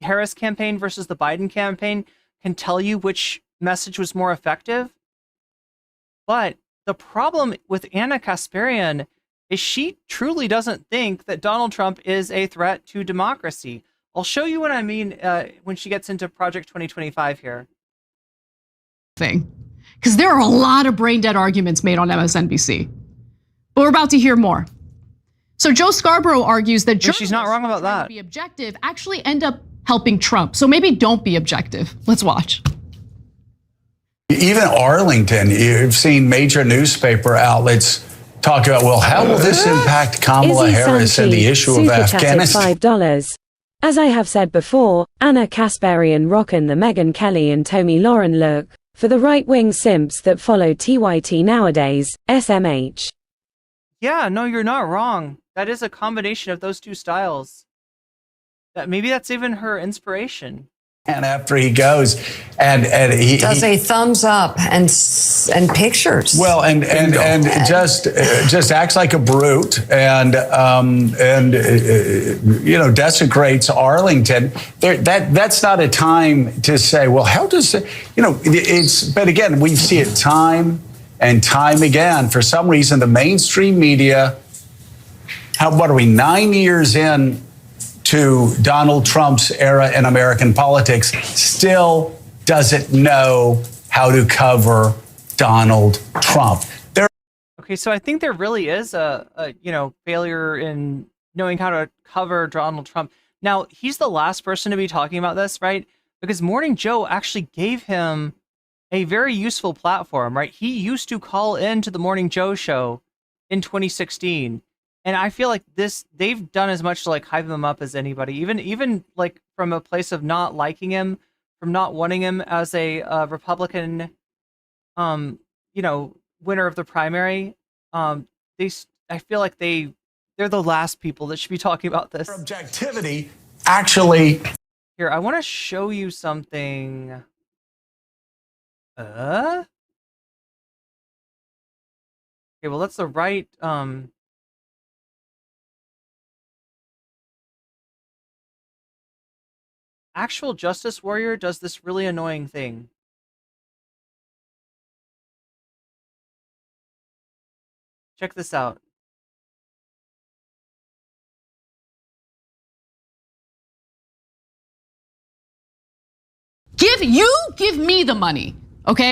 Harris campaign versus the Biden campaign can tell you which message was more effective. But the problem with Anna Kasparian is she truly doesn't think that Donald Trump is a threat to democracy. I'll show you what I mean when she gets into Project 2025 here. Because there are a lot of brain dead arguments made on MSNBC. But we're about to hear more. So Joe Scarborough argues that she's not wrong about that. To be objective actually end up helping Trump. So maybe don't be objective. Let's watch. Even Arlington, you've seen major newspaper outlets talk about, well, how will this impact Kamala Harris and the issue of Afghanistan? $5. As I have said before, Anna Kasparian rockin' the Megyn Kelly and Tomi Lahren look. For the right-wing simps that follow TYT nowadays, SMH. Yeah, no, you're not wrong. That is a combination of those two styles. Maybe that's even her inspiration. And after he goes, and he does a thumbs up and pictures. Well, and just acts like a brute, and desecrates Arlington. That's not a time to say, well, how does it? It's. But again, we see it time and time again. For some reason, the mainstream media, what are we, 9 years in to Donald Trump's era in American politics, still doesn't know how to cover Donald Trump. Okay, so I think there really is a failure in knowing how to cover Donald Trump. Now, he's the last person to be talking about this, right? Because Morning Joe actually gave him a very useful platform, right? He used to call into the Morning Joe show in 2016. And I feel like they've done as much to like hype him up as anybody, even like from a place of not liking him, from not wanting him as a Republican, winner of the primary. I feel like they're the last people that should be talking about this. Objectivity, actually. Here, I want to show you something. Okay, well, that's the right, Actual Justice Warrior does this really annoying thing. Check this out. Give me the money, okay?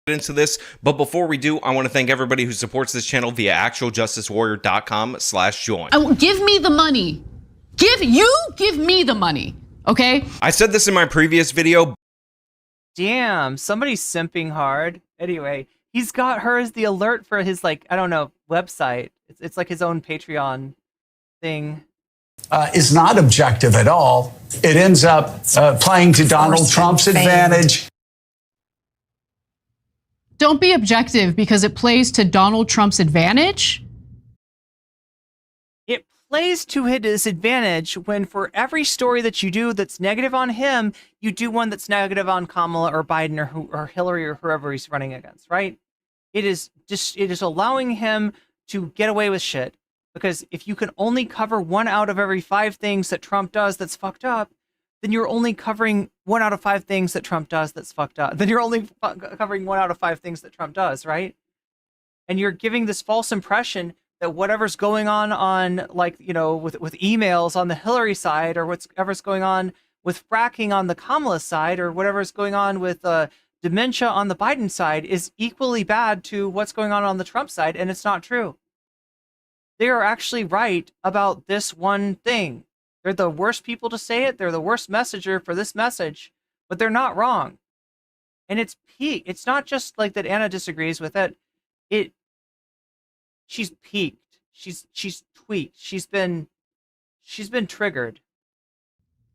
Into this, but before we do, I want to thank everybody who supports this channel via actualjusticewarrior.com/join. Give me the money. Give me the money, okay? I said this in my previous video. Damn, somebody's simping hard. Anyway, he's got her as the alert for his, like, I don't know, website. It's like his own Patreon thing. Is not objective at all. It ends up playing to Donald Trump's advantage. Don't be objective because it plays to Donald Trump's advantage. It plays to his advantage when for every story that you do that's negative on him, you do one that's negative on Kamala or Biden or Hillary or whoever he's running against, right? It is allowing him to get away with shit. Because if you can only cover 1 out of every 5 things that Trump does that's fucked up, then you're only covering 1 out of 5 things that Trump does that's fucked up. Then you're only covering 1 out of 5 things that Trump does, right? And you're giving this false impression that whatever's going on like, with emails on the Hillary side, or whatever's going on with fracking on the Kamala side, or whatever's going on with dementia on the Biden side is equally bad to what's going on the Trump side, and it's not true. They are actually right about this one thing. They're the worst people to say it. They're the worst messenger for this message, but they're not wrong. And it's peaked. It's not just like that Anna disagrees with it. She's peaked. She's tweaked. She's been triggered.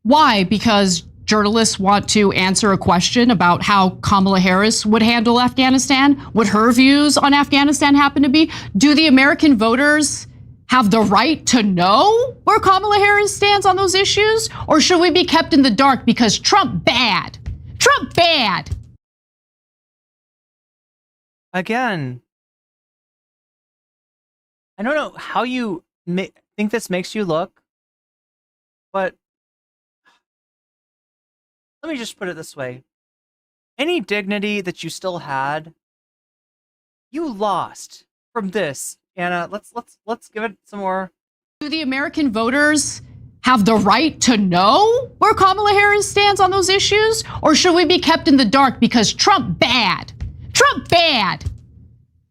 Why? Because journalists want to answer a question about how Kamala Harris would handle Afghanistan, what her views on Afghanistan happen to be. Do the American voters have the right to know where Kamala Harris stands on those issues? Or should we be kept in the dark because Trump bad? Trump bad. Again, I don't know how you think this makes you look, but let me just put it this way. Any dignity that you still had, you lost from this. Anna, let's give it some more. Do the American voters have the right to know where Kamala Harris stands on those issues? Or should we be kept in the dark because Trump bad? Trump bad.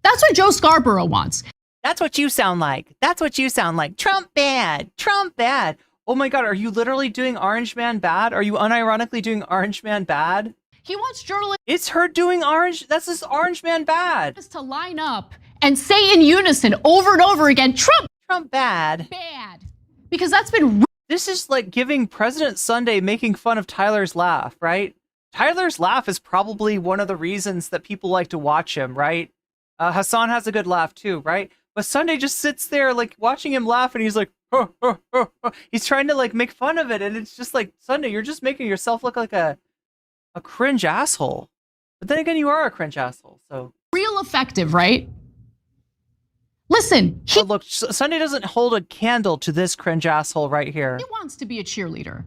That's what Joe Scarborough wants. That's what you sound like. That's what you sound like. Trump bad. Trump bad. Oh my God, are you literally doing Orange Man bad? Are you unironically doing Orange Man bad? He wants journalists. It's her doing Orange. That's this Orange Man bad. To line up and say in unison over and over again, Trump bad. Bad. Because that's been. This is like giving President Sunday making fun of Tyler's laugh, right? Tyler's laugh is probably one of the reasons that people like to watch him, right? Hassan has a good laugh too, right? But Sunday just sits there like watching him laugh and he's like, oh, oh, oh, oh. He's trying to like make fun of it. And it's just like, Sunday, you're just making yourself look like a cringe asshole. But then again, you are a cringe asshole, so. Real effective, right? Listen. Look, Sunday doesn't hold a candle to this cringe asshole right here. He wants to be a cheerleader.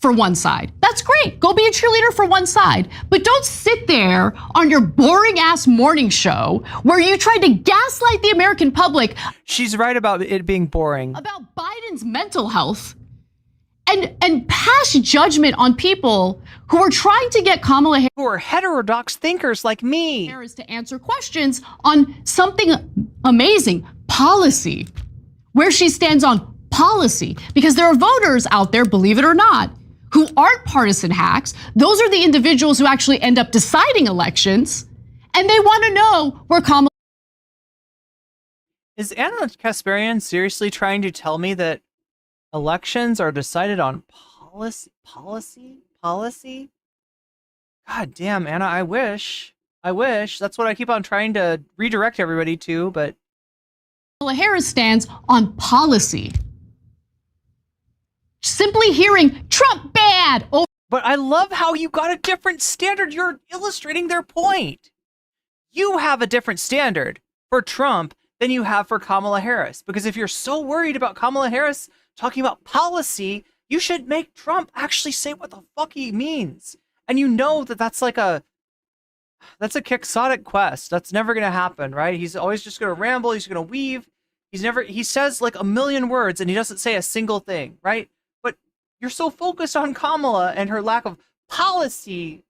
for one side. That's great. Go be a cheerleader for one side. But don't sit there on your boring ass morning show where you tried to gaslight the American public. She's right about it being boring. About Biden's mental health and pass judgment on people who are trying to get Kamala Harris, who are heterodox thinkers like me, to answer questions on something amazing, policy, where she stands on policy. Because there are voters out there, believe it or not, who aren't partisan hacks. Those are the individuals who actually end up deciding elections, and they want to know where Kamala. Is Anna Kasparian seriously trying to tell me that elections are decided on policy? God damn, Anna, I wish. That's what I keep on trying to redirect everybody to, but Kamala Harris stands on policy. Simply hearing Trump bad. But I love how you got a different standard. You're illustrating their point. You have a different standard for Trump than you have for Kamala Harris. Because if you're so worried about Kamala Harris talking about policy, you should make Trump actually say what the fuck he means. And you know that that's a quixotic quest. That's never going to happen, right? He's always just going to ramble. He's going to weave. He says like a million words and he doesn't say a single thing, right? But you're so focused on Kamala and her lack of policy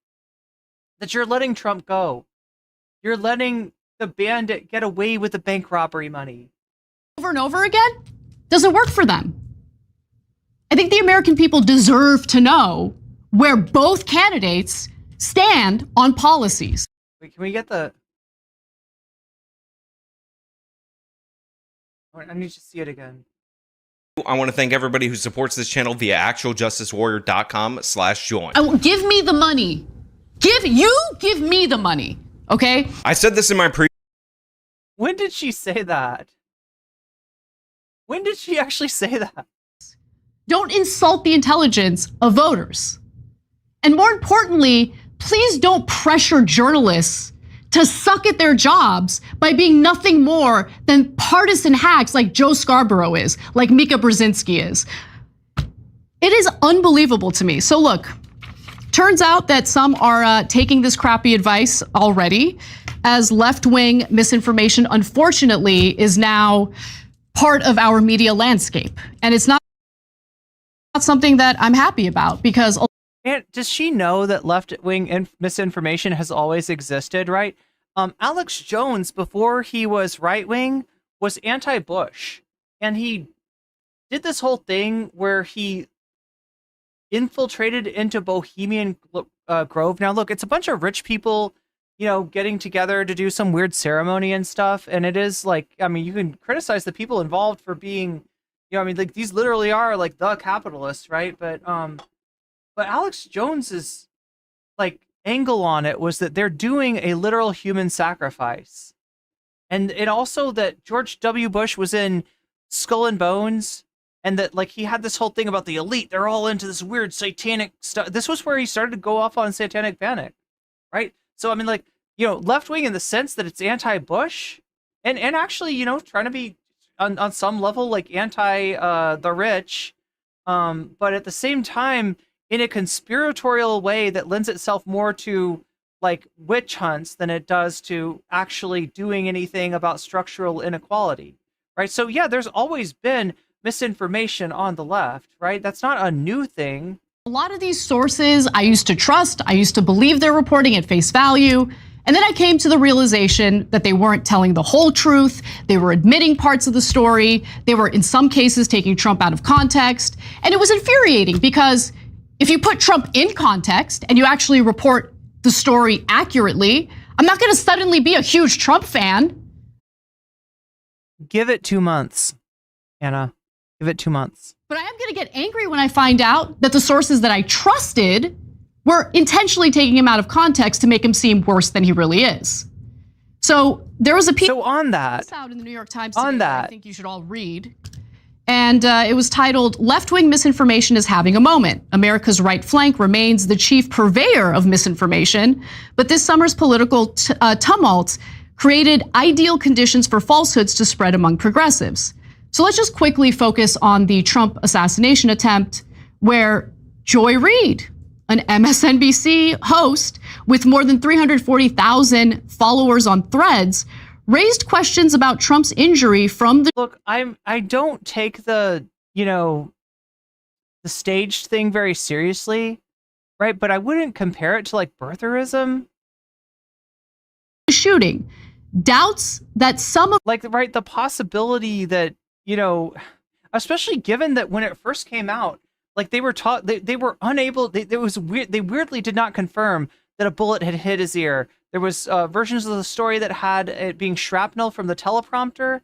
that you're letting Trump go. You're letting the bandit get away with the bank robbery money. Over and over again doesn't work for them. I think the American people deserve to know where both candidates stand on policies. Wait, can we get the... I need to see it again. I want to thank everybody who supports this channel via actualjusticewarrior.com/join. Give me the money. Give me the money, okay? I said this in my When did she say that? When did she actually say that? Don't insult the intelligence of voters. And more importantly, please don't pressure journalists to suck at their jobs by being nothing more than partisan hacks like Joe Scarborough is, like Mika Brzezinski is. It is unbelievable to me. So look, turns out that some are taking this crappy advice already, as left-wing misinformation, unfortunately, is now part of our media landscape. And it's not something that I'm happy about, because... And does she know that left-wing misinformation has always existed, right? Alex Jones, before he was right-wing, was anti-Bush. And he did this whole thing where he infiltrated into Bohemian Grove. Now, look, it's a bunch of rich people, you know, getting together to do some weird ceremony and stuff. And it is like, I mean, you can criticize the people involved for being, you know, I mean, like, these literally are like the capitalists, right? But Alex Jones's like angle on it was that they're doing a literal human sacrifice. And it also that George W. Bush was in Skull and Bones, and that like he had this whole thing about the elite. They're all into this weird satanic stuff. This was where he started to go off on satanic panic, right? So, I mean, like, you know, left wing in the sense that it's anti-Bush and actually, you know, trying to be on some level like anti the rich. But at the same time, in a conspiratorial way that lends itself more to like witch hunts than it does to actually doing anything about structural inequality, right? So yeah, there's always been misinformation on the left, right? That's not a new thing. A lot of these sources I used to trust, I used to believe they're reporting at face value. And then I came to the realization that they weren't telling the whole truth. They were admitting parts of the story. They were in some cases taking Trump out of context. And it was infuriating because if you put Trump in context and you actually report the story accurately, I'm not going to suddenly be a huge Trump fan. Give it 2 months, Anna. Give it 2 months. But I am going to get angry when I find out that the sources that I trusted were intentionally taking him out of context to make him seem worse than he really is. So there was a piece on that out in the New York Times today that I think you should all read. And it was titled, "Left-Wing Misinformation is Having a Moment. America's right flank remains the chief purveyor of misinformation, but this summer's political tumult created ideal conditions for falsehoods to spread among progressives." So let's just quickly focus on the Trump assassination attempt, where Joy Reid, an MSNBC host with more than 340,000 followers on Threads, raised questions about Trump's injury from the— Look, I don't take the, the staged thing very seriously, right? But I wouldn't compare it to like birtherism. Shooting. Doubts that some of— like, right, the possibility that, especially given that when it first came out, like they were taught, they were unable, it was weird, they weirdly did not confirm that a bullet had hit his ear. There was versions of the story that had it being shrapnel from the teleprompter.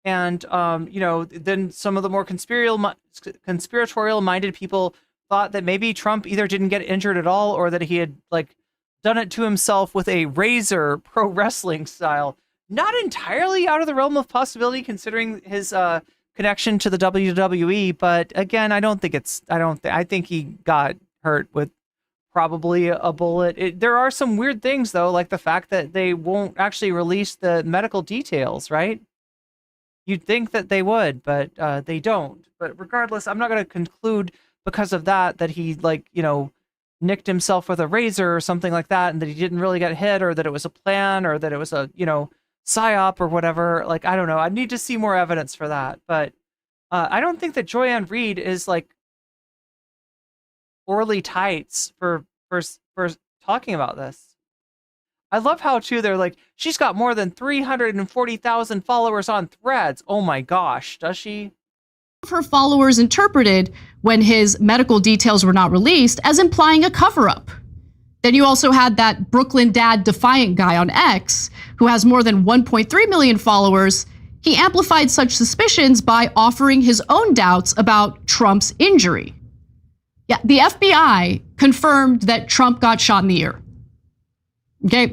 And, then some of the more conspiratorial-minded people thought that maybe Trump either didn't get injured at all or that he had, like, done it to himself with a razor pro wrestling style. Not entirely out of the realm of possibility considering his connection to the WWE, but again, I think he got hurt with probably a bullet. There are some weird things though, like the fact that they won't actually release the medical details, right? You'd think that they would, but they don't. But regardless, I'm not going to conclude because of that he, nicked himself with a razor or something like that, and that he didn't really get hit, or that it was a plan, or that it was a, psyop or whatever. Like, I don't know. I need to see more evidence for that. But I don't think that Joy Reid is, like, poorly tights for talking about this. I love how, too, they're like, she's got more than 340,000 followers on Threads. Oh my gosh, does she? Her followers interpreted when his medical details were not released as implying a cover-up. Then you also had that Brooklyn Dad Defiant guy on X, who has more than 1.3 million followers. He amplified such suspicions by offering his own doubts about Trump's injury. Yeah, the FBI confirmed that Trump got shot in the ear. Okay,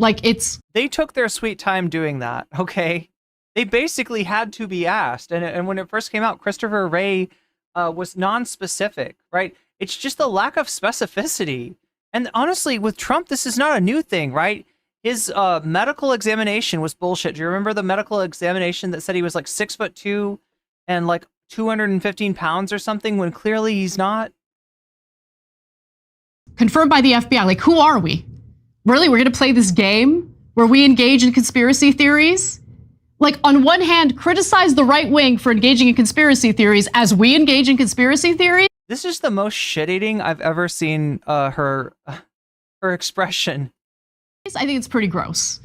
They took their sweet time doing that, okay? They basically had to be asked. And when it first came out, Christopher Wray was non-specific, right? It's just the lack of specificity. And honestly, with Trump, this is not a new thing, right? His medical examination was bullshit. Do you remember the medical examination that said he was like 6'2" and like 215 pounds or something, when clearly he's not? Confirmed by the FBI. Like, who are we? Really? We're going to play this game where we engage in conspiracy theories? Like, on one hand, criticize the right wing for engaging in conspiracy theories as we engage in conspiracy theories? This is the most shit-eating I've ever seen her expression. I think it's pretty gross.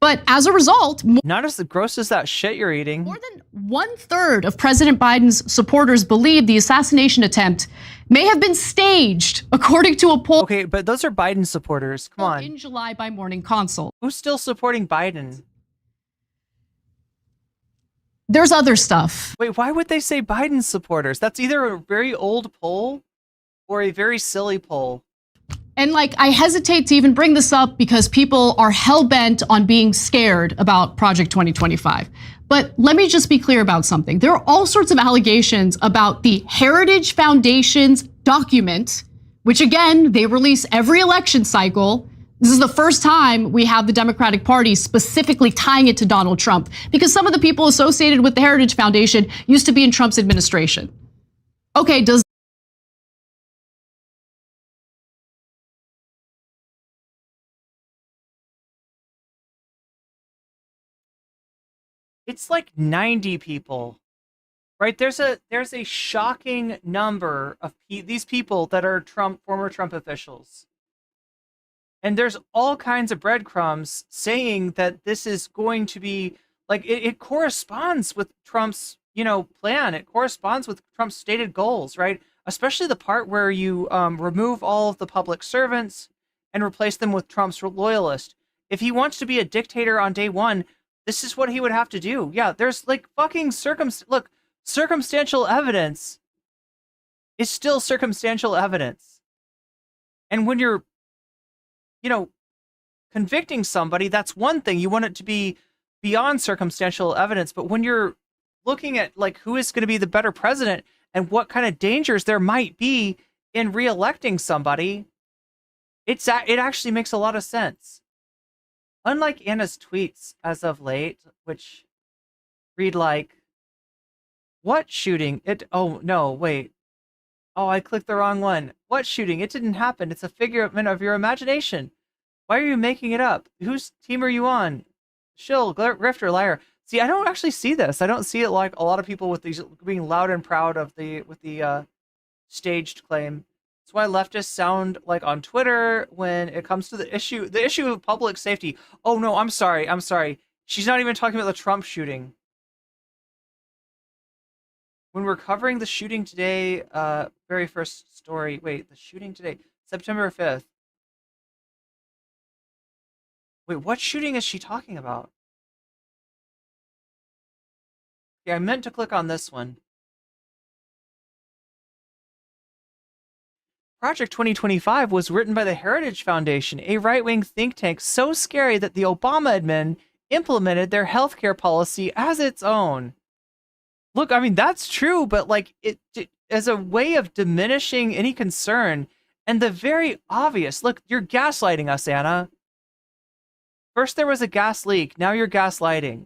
But as a result, not as gross as that shit you're eating. More than 1/3 of President Biden's supporters believe the assassination attempt may have been staged, according to a poll. Okay, but those are Biden supporters. Come on. In July by Morning Consult. Who's still supporting Biden? There's other stuff. Wait, why would they say Biden supporters? That's either a very old poll or a very silly poll. And I hesitate to even bring this up because people are hell-bent on being scared about Project 2025. But let me just be clear about something. There are all sorts of allegations about the Heritage Foundation's document, which again, they release every election cycle. This is the first time we have the Democratic Party specifically tying it to Donald Trump, because some of the people associated with the Heritage Foundation used to be in Trump's administration. Okay, does it's like 90 people, right? There's a shocking number of these people that are former Trump officials. And there's all kinds of breadcrumbs saying that this is going to be like, it corresponds with Trump's, plan. It corresponds with Trump's stated goals, right? Especially the part where you remove all of the public servants and replace them with Trump's loyalists. If he wants to be a dictator on day one, this is what he would have to do. Yeah, there's like fucking circumstantial evidence is still circumstantial evidence. And when you're, convicting somebody, that's one thing. You want it to be beyond circumstantial evidence. But when you're looking at who is going to be the better president and what kind of dangers there might be in reelecting somebody, it actually makes a lot of sense. Unlike Anna's tweets as of late, which read like, what shooting? Oh, no, wait. Oh, I clicked the wrong one. What shooting? It didn't happen. It's a figment of your imagination. Why are you making it up? Whose team are you on? Shill, grifter, liar. See, I don't actually see this. I don't see it like a lot of people with these being loud and proud of the staged claim. That's why leftists sound like on Twitter when it comes to the issue of public safety. Oh no, I'm sorry. She's not even talking about the Trump shooting. When we're covering the shooting today, very first story. Wait, the shooting today, September 5th. Wait, what shooting is she talking about? Yeah, I meant to click on this one. Project 2025 was written by the Heritage Foundation, a right-wing think tank so scary that the Obama admin implemented their healthcare policy as its own. Look, I mean, that's true, but like it as a way of diminishing any concern and the very obvious, look, you're gaslighting us, Anna. First there was a gas leak, now you're gaslighting.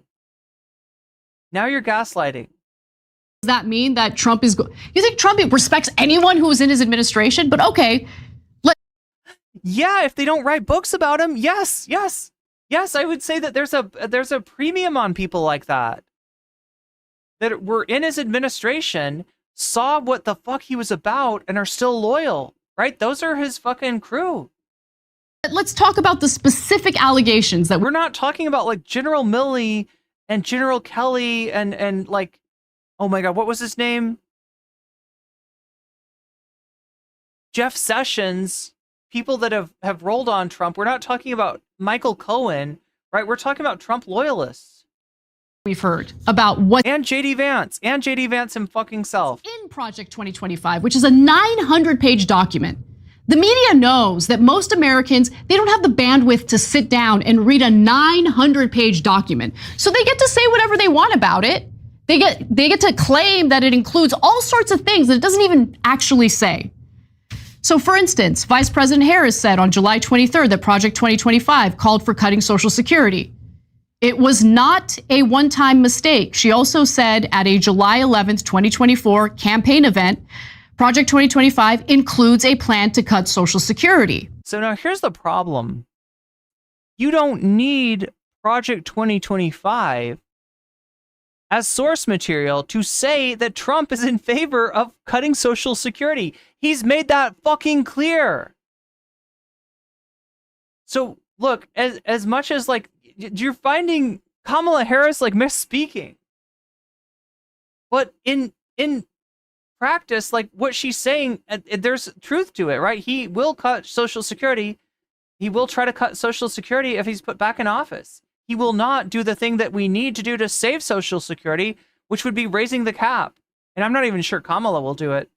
Now you're gaslighting. Does that mean that Trump is you think Trump respects anyone who was in his administration? But okay. Yeah, if they don't write books about him, yes, I would say that there's a premium on people like that. That were in his administration, saw what the fuck he was about, and are still loyal, right? Those are his fucking crew. Let's talk about the specific allegations that we're not talking about like General Milley and General Kelly and like, oh my God, what was his name? Jeff Sessions, people that have rolled on Trump. We're not talking about Michael Cohen, right? We're talking about Trump loyalists. We've heard about what and JD Vance himself in Project 2025, which is a 900-page document. The media knows that most Americans, they don't have the bandwidth to sit down and read a 900-page document. So they get to say whatever they want about it. They get to claim that it includes all sorts of things that it doesn't even actually say. So for instance, Vice President Harris said on July 23rd that Project 2025 called for cutting Social Security. It was not a one-time mistake. She also said at a July 11th, 2024 campaign event, Project 2025 includes a plan to cut Social Security. So now here's the problem. You don't need Project 2025 as source material to say that Trump is in favor of cutting Social Security. He's made that fucking clear. So look, as much as like, you're finding Kamala Harris like misspeaking. But in practice, like what she's saying, there's truth to it, right? He will cut Social Security. He will try to cut Social Security if he's put back in office. He will not do the thing that we need to do to save Social Security, which would be raising the cap. And I'm not even sure Kamala will do it.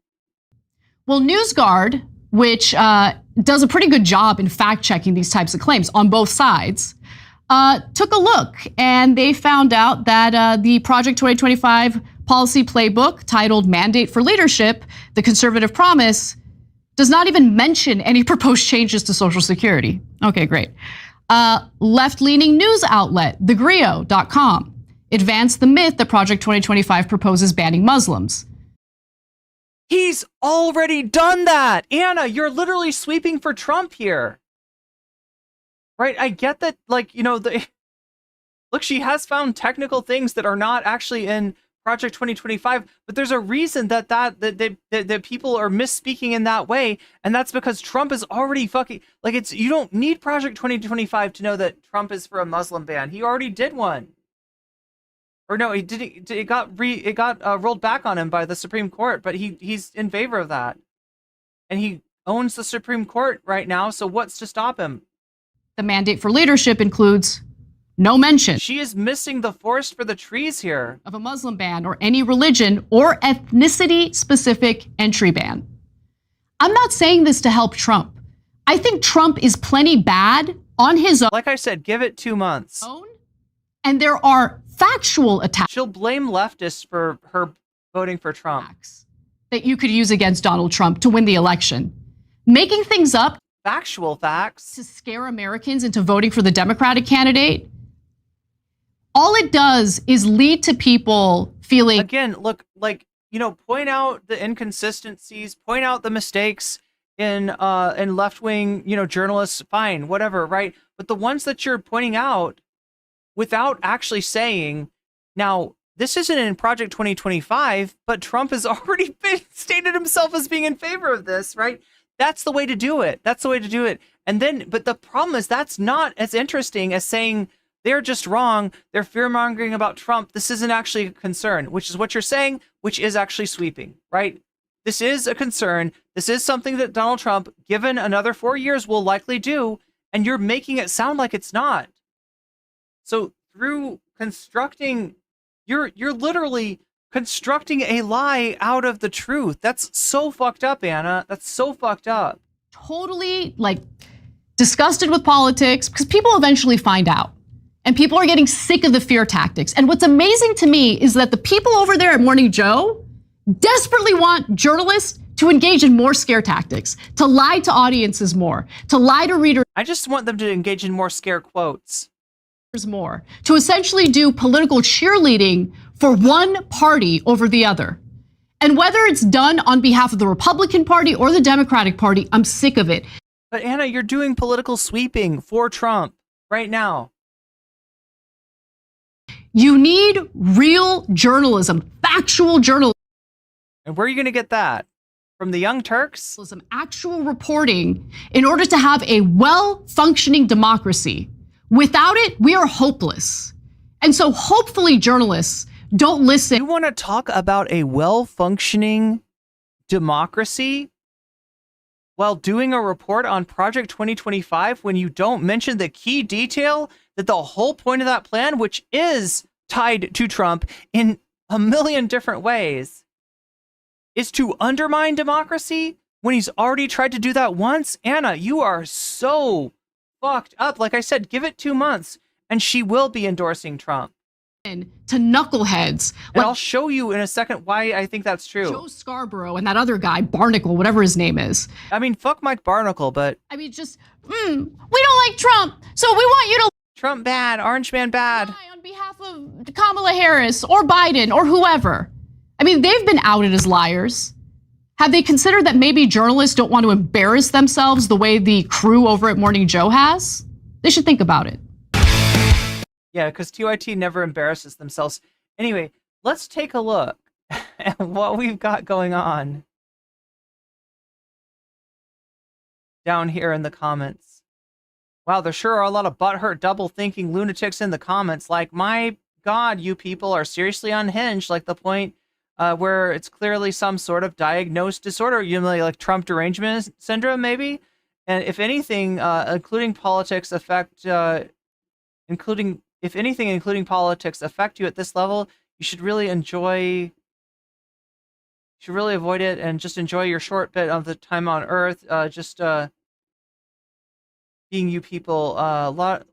Well, NewsGuard, which does a pretty good job in fact-checking these types of claims on both sides, took a look, and they found out that the Project 2025 policy playbook titled Mandate for Leadership, the Conservative Promise, does not even mention any proposed changes to Social Security. Okay, great. Left-leaning news outlet, thegrio.com, advanced the myth that Project 2025 proposes banning Muslims. He's already done that. Anna, you're literally sweeping for Trump here. Right, I get that, like, you know, look, she has found technical things that are not actually in Project 2025, but there's a reason that people are misspeaking in that way, and that's because Trump is already fucking, like, you don't need Project 2025 to know that Trump is for a Muslim ban. He already did one. Or no, he didn't. It got rolled back on him by the Supreme Court, but he's in favor of that, and he owns the Supreme Court right now. So what's to stop him? The mandate for leadership includes no mention. She is missing the forest for the trees here. Of a Muslim ban or any religion or ethnicity-specific entry ban. I'm not saying this to help Trump. I think Trump is plenty bad on his own. Like I said, give it 2 months. And there are factual attacks. She'll blame leftists for her voting for Trump. That you could use against Donald Trump to win the election. Making things up. Factual facts. To scare Americans into voting for the Democratic candidate. All it does is lead to people feeling. Again, look, like, point out the inconsistencies, point out the mistakes in left-wing, journalists, fine, whatever, right? But the ones that you're pointing out without actually saying, now, this isn't in Project 2025, but Trump has already stated himself as being in favor of this, right? That's the way to do it. That's the way to do it. And then, but the problem is that's not as interesting as saying they're just wrong. They're fear-mongering about Trump. This isn't actually a concern, which is what you're saying, which is actually sweeping, right? This is a concern. This is something that Donald Trump, given another 4 years, will likely do, and you're making it sound like it's not. So through constructing, you're literally constructing a lie out of the truth. That's so fucked up, Anna. That's so fucked up. Totally disgusted with politics because people eventually find out. And people are getting sick of the fear tactics. And what's amazing to me is that the people over there at Morning Joe desperately want journalists to engage in more scare tactics, to lie to audiences more, to lie to readers. I just want them to engage in more scare quotes. More, to essentially do political cheerleading for one party over the other. And whether it's done on behalf of the Republican Party or the Democratic Party, I'm sick of it. But Anna, you're doing political sweeping for Trump right now. You need real journalism, factual journalism. And where are you going to get that? From the Young Turks? Some actual reporting in order to have a well-functioning democracy. Without it, we are hopeless. And so hopefully journalists don't listen. You want to talk about a well-functioning democracy while doing a report on Project 2025 when you don't mention the key detail that the whole point of that plan, which is tied to Trump in a million different ways, is to undermine democracy when he's already tried to do that once? Anna, you are so fucked up. Like I said, give it 2 months and she will be endorsing Trump. To knuckleheads. And I'll show you in a second why I think that's true. Joe Scarborough and that other guy, Barnacle, whatever his name is. I mean, fuck Mike Barnacle, but... I mean, just, we don't like Trump, so we want you to... Trump bad, Orange Man bad. On behalf of Kamala Harris or Biden or whoever. I mean, they've been outed as liars. Have they considered that maybe journalists don't want to embarrass themselves the way the crew over at Morning Joe has? They should think about it. Yeah, because TYT never embarrasses themselves. Anyway, let's take a look at what we've got going on down here in the comments. Wow, there sure are a lot of butthurt, double-thinking lunatics in the comments. Like, my God, you people are seriously unhinged. Like the point where it's clearly some sort of diagnosed disorder, like Trump derangement syndrome, maybe. And if anything, including politics including politics affect you at this level, you should really avoid it and just enjoy your short bit of the time on Earth. Being you people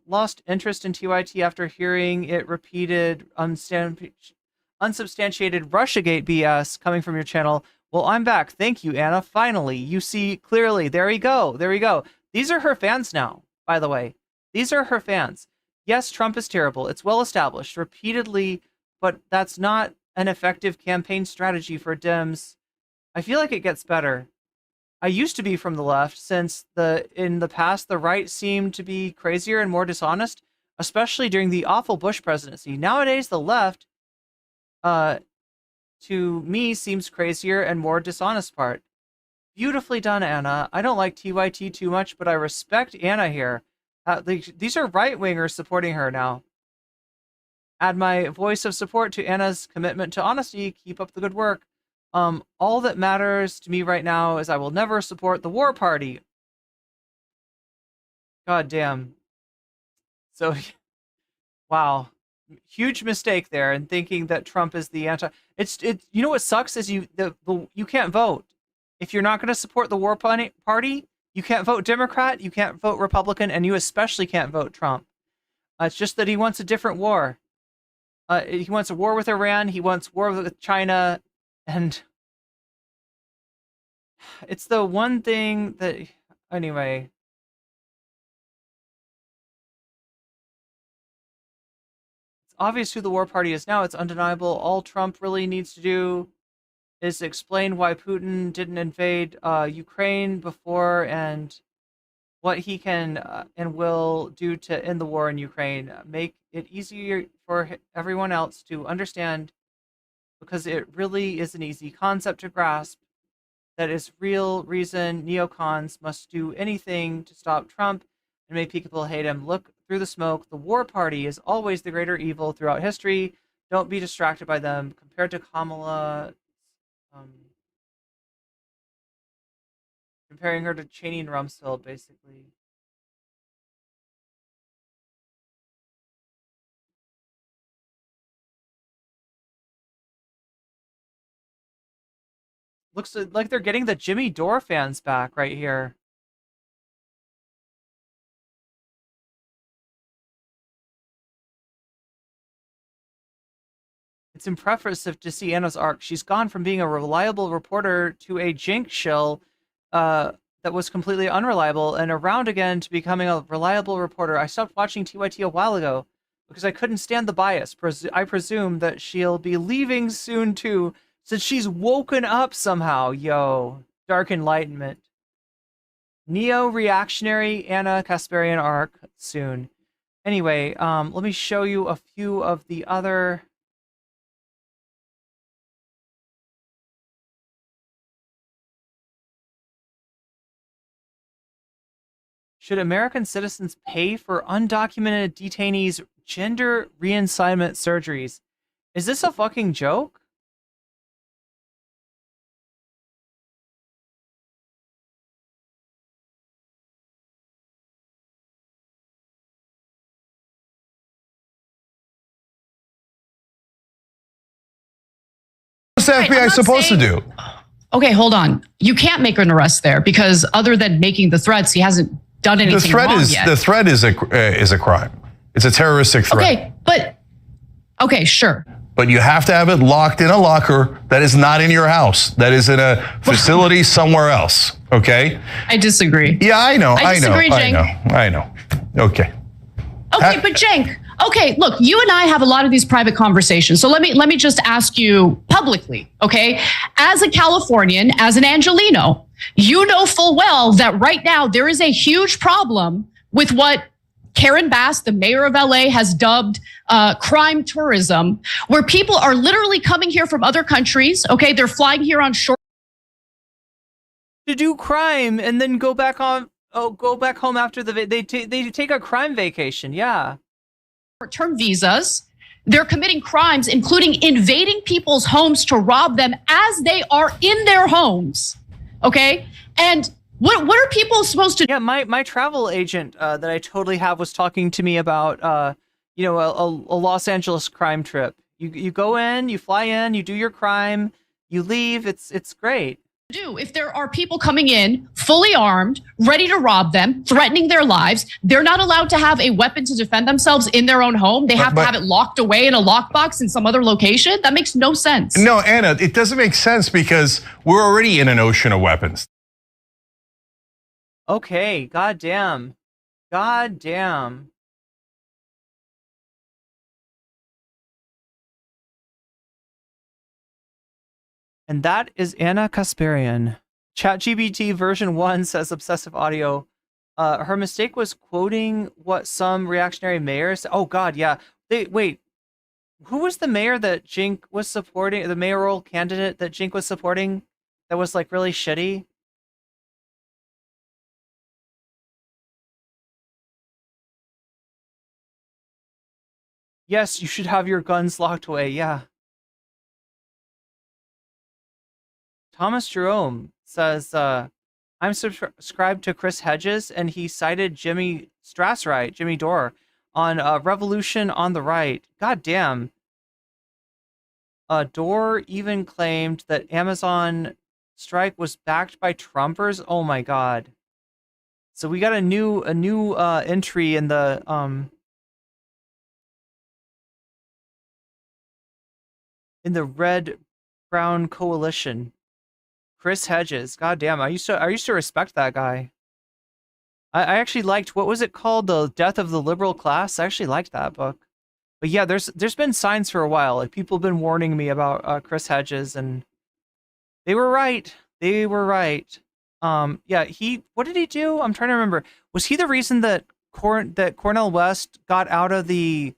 lost interest in TYT after hearing it repeated unsubstantiated Russiagate BS coming from your channel. Well, I'm back. Thank you, Anna. Finally, you see clearly. There we go. There we go. These are her fans now, by the way. These are her fans. Yes, Trump is terrible. It's well established repeatedly, but that's not an effective campaign strategy for Dems. I feel like it gets better. I used to be from the left since in the past, the right seemed to be crazier and more dishonest, especially during the awful Bush presidency. Nowadays, the left, to me, seems crazier and more dishonest part. Beautifully done, Anna. I don't like TYT too much, but I respect Anna here. These are right-wingers supporting her now. Add my voice of support to Anna's commitment to honesty. Keep up the good work. All that matters to me right now is I will never support the war party. God damn. So, wow. Huge mistake there in thinking that Trump is the anti... You know what sucks is you can't vote. If you're not going to support the war party, you can't vote Democrat, you can't vote Republican, and you especially can't vote Trump. It's just that he wants a different war. He wants a war with Iran, he wants war with China, and it's the one thing that... Anyway... Obvious who the war party is now. It's undeniable. All Trump really needs to do is explain why Putin didn't invade Ukraine before and what he can and will do to end the war in Ukraine. Make it easier for everyone else to understand, because it really is an easy concept to grasp. That is real reason neocons must do anything to stop Trump and make people hate him. Look through the smoke. The war party is always the greater evil throughout history. Don't be distracted by them. Compared to Kamala, comparing her to Cheney and Rumsfeld, basically. Looks like they're getting the Jimmy Dore fans back right here. It's impressive to see Anna's arc. She's gone from being a reliable reporter to a jink shill that was completely unreliable, and around again to becoming a reliable reporter. I stopped watching TYT a while ago because I couldn't stand the bias. I presume that she'll be leaving soon too, since she's woken up somehow. Yo, dark enlightenment. Neo-reactionary Anna Kasparian arc soon. Anyway, let me show you a few of the other... Should American citizens pay for undocumented detainees' gender reassignment surgeries? Is this a fucking joke? What's the FBI supposed to do? Okay, hold on. You can't make an arrest there because other than making the threats, he hasn't done anything wrong yet. The threat is a crime. It's a terroristic threat. Okay, but okay, sure. But you have to have it locked in a locker that is not in your house. That is in a facility somewhere else. Okay? I disagree. Yeah, I know. I disagree, Cenk. I know. Okay. Okay, but Cenk, okay, look, you and I have a lot of these private conversations. So let me just ask you publicly, okay? As a Californian, as an Angelino, you know full well that right now there is a huge problem with what Karen Bass, the mayor of LA, has dubbed crime tourism, where people are literally coming here from other countries, okay? They're flying here on short to do crime and then go back home after they take a crime vacation. Yeah. Short-term visas. They're committing crimes, including invading people's homes to rob them as they are in their homes. Okay? And what are people supposed to do? Yeah, my travel agent that I totally have was talking to me about a Los Angeles crime trip. You go in, you fly in, you do your crime, you leave. It's great. Do if there are people coming in fully armed, ready to rob them, threatening their lives, they're not allowed to have a weapon to defend themselves in their own home. They have to have it locked away in a lockbox in some other location. That makes no sense. No, Anna, it doesn't make sense because we're already in an ocean of weapons. Okay, goddamn. Goddamn. And that is Anna Kasparian. ChatGPT version 1 says obsessive audio. Her mistake was quoting what some reactionary mayors. Oh God, yeah. Wait. Who was the mayor that Jink was supporting? The mayoral candidate that Jink was supporting? That was like really shitty. Yes, you should have your guns locked away. Yeah. Thomas Jerome says, I'm subscribed to Chris Hedges, and he cited Jimmy Strassright, Jimmy Dore, on Revolution on the Right. God damn. Dore even claimed that Amazon strike was backed by Trumpers. Oh my God. So we got a new entry in the red-brown coalition. Chris Hedges. God damn, I used to respect that guy. I actually liked, what was it called? The Death of the Liberal Class? I actually liked that book. But yeah, there's been signs for a while. Like people have been warning me about Chris Hedges, and They were right. They were right. Yeah, what did he do? I'm trying to remember. Was he the reason that Cornel West got out of the...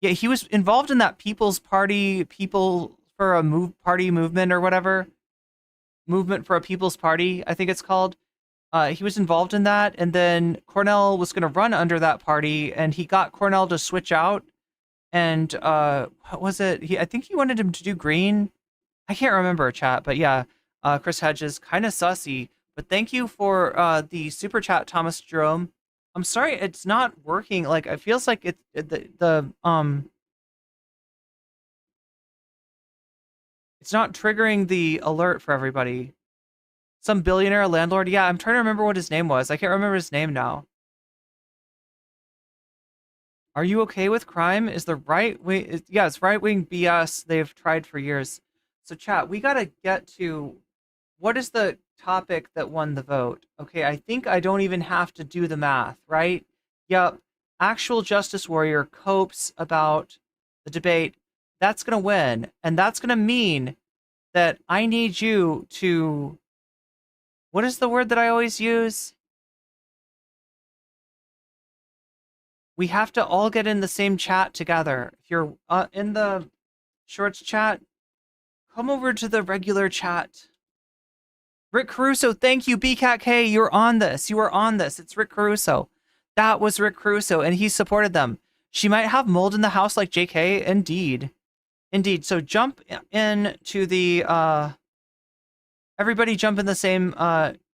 Yeah, he was involved in that People's Party, People for a Party movement or whatever. Movement for a People's Party, I think it's called. He was involved in that, and then Cornel was going to run under that party, and he got Cornel to switch out. And what was it? I think he wanted him to do green. I can't remember, chat, but yeah, Chris Hedges, kind of sussy. But thank you for the super chat, Thomas Jerome. I'm sorry, it's not working. Like, it feels like it's not triggering the alert for everybody. Some billionaire landlord. Yeah, I'm trying to remember what his name was. I can't remember his name now. Are you okay with crime? Is the right wing? Yeah, it's right wing BS they've tried for years. So chat, we got to get to what is the topic that won the vote. Okay, I think I don't even have to do the math, right? Yep. Actual justice warrior copes about the debate. That's going to win. And that's going to mean that I need you to... What is the word that I always use? We have to all get in the same chat together. If you're in the shorts chat, come over to the regular chat. Rick Caruso, thank you, BCAT-K. You're on this. You are on this. It's Rick Caruso. That was Rick Caruso, and he supported them. She might have mold in the house like JK. Indeed. Indeed. So jump in to the... Everybody jump in the same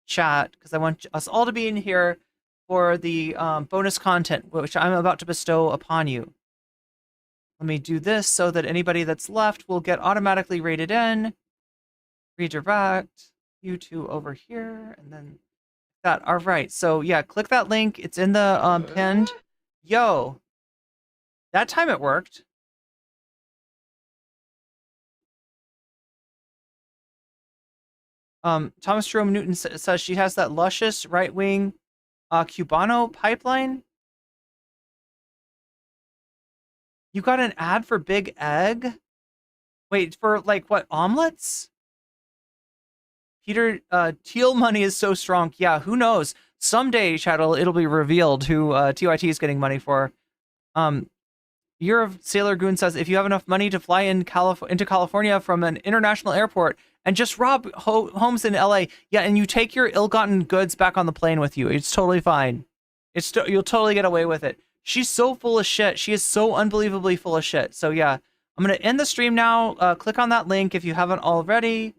chat, because I want us all to be in here for the bonus content, which I'm about to bestow upon you. Let me do this so that anybody that's left will get automatically rated in. Redirect you two over here, and then that. All right, so yeah, click that link. It's in the pinned. Yo, that time it worked. Thomas Jerome Newton says she has that luscious right-wing Cubano pipeline. You got an ad for Big Egg? Wait, for like what, omelets? Peter, Teal money is so strong. Yeah, who knows? Someday, Chattel, it'll be revealed who TYT is getting money for. Year of Sailor Goon says, if you have enough money to fly into California from an international airport and just rob homes in LA, yeah, and you take your ill-gotten goods back on the plane with you, it's totally fine. You'll totally get away with it. She's so full of shit. She is so unbelievably full of shit. So yeah, I'm going to end the stream now. Click on that link if you haven't already.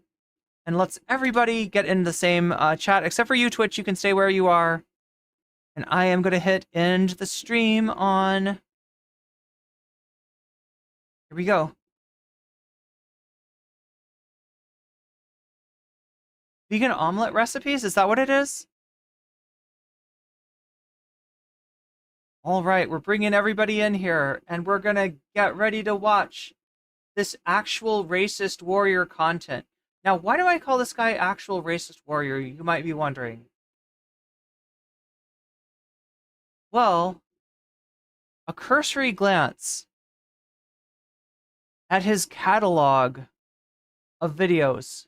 And let's everybody get in the same chat, except for you, Twitch. You can stay where you are. And I am going to hit end the stream on... Here we go. Vegan omelet recipes? Is that what it is? All right, we're bringing everybody in here, and we're going to get ready to watch this actual racist warrior content. Now, why do I call this guy actual racist warrior? You might be wondering. Well, a cursory glance at his catalog of videos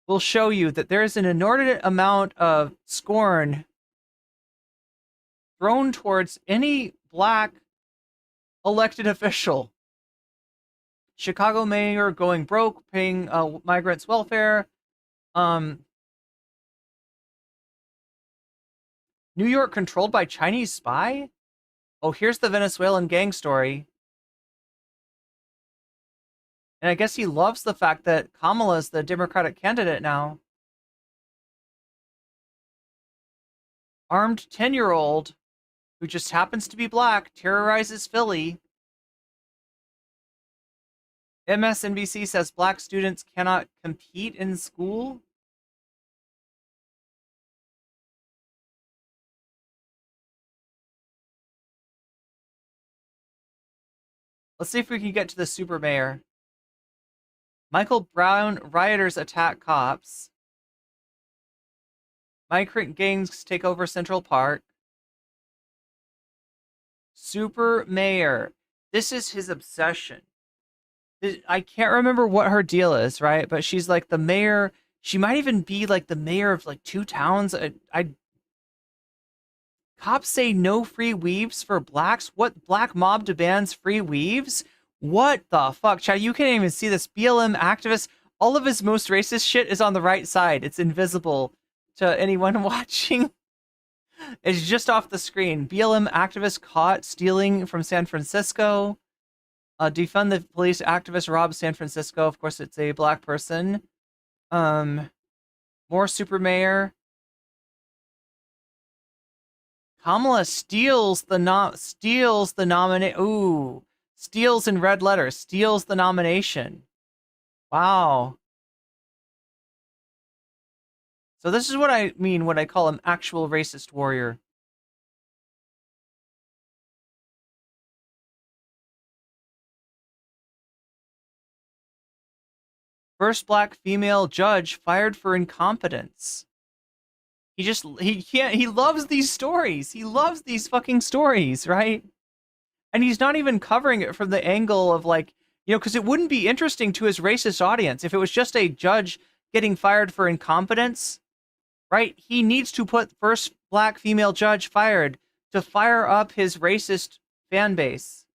will show you that there is an inordinate amount of scorn thrown towards any black elected official. Chicago mayor going broke, paying migrants welfare. New York controlled by Chinese spy? Oh, here's the Venezuelan gang story. And I guess he loves the fact that Kamala's the Democratic candidate now. Armed 10-year-old who just happens to be black terrorizes Philly. MSNBC says black students cannot compete in school. Let's see if we can get to the super mayor. Michael Brown rioters attack cops. Migrant gangs take over Central Park. Super mayor. This is his obsession. I can't remember what her deal is, right? But she's like the mayor. She might even be like the mayor of like 2 towns. Cops say no free weaves for blacks. What black mob demands free weaves? What the fuck, Chad? You can't even see this. BLM activist. All of his most racist shit is on the right side. It's invisible to anyone watching. It's just off the screen. BLM activist caught stealing from San Francisco. Defund the police activist robbed San Francisco. Of course, it's a black person. More super mayor. Kamala steals the nomination. Ooh, steals in red letters. Steals the nomination. Wow. So this is what I mean when I call him actual racist warrior. First black female judge fired for incompetence. He loves these stories. He loves these fucking stories, right? And he's not even covering it from the angle of like, because it wouldn't be interesting to his racist audience if it was just a judge getting fired for incompetence, right? He needs to put first black female judge fired to fire up his racist fan base.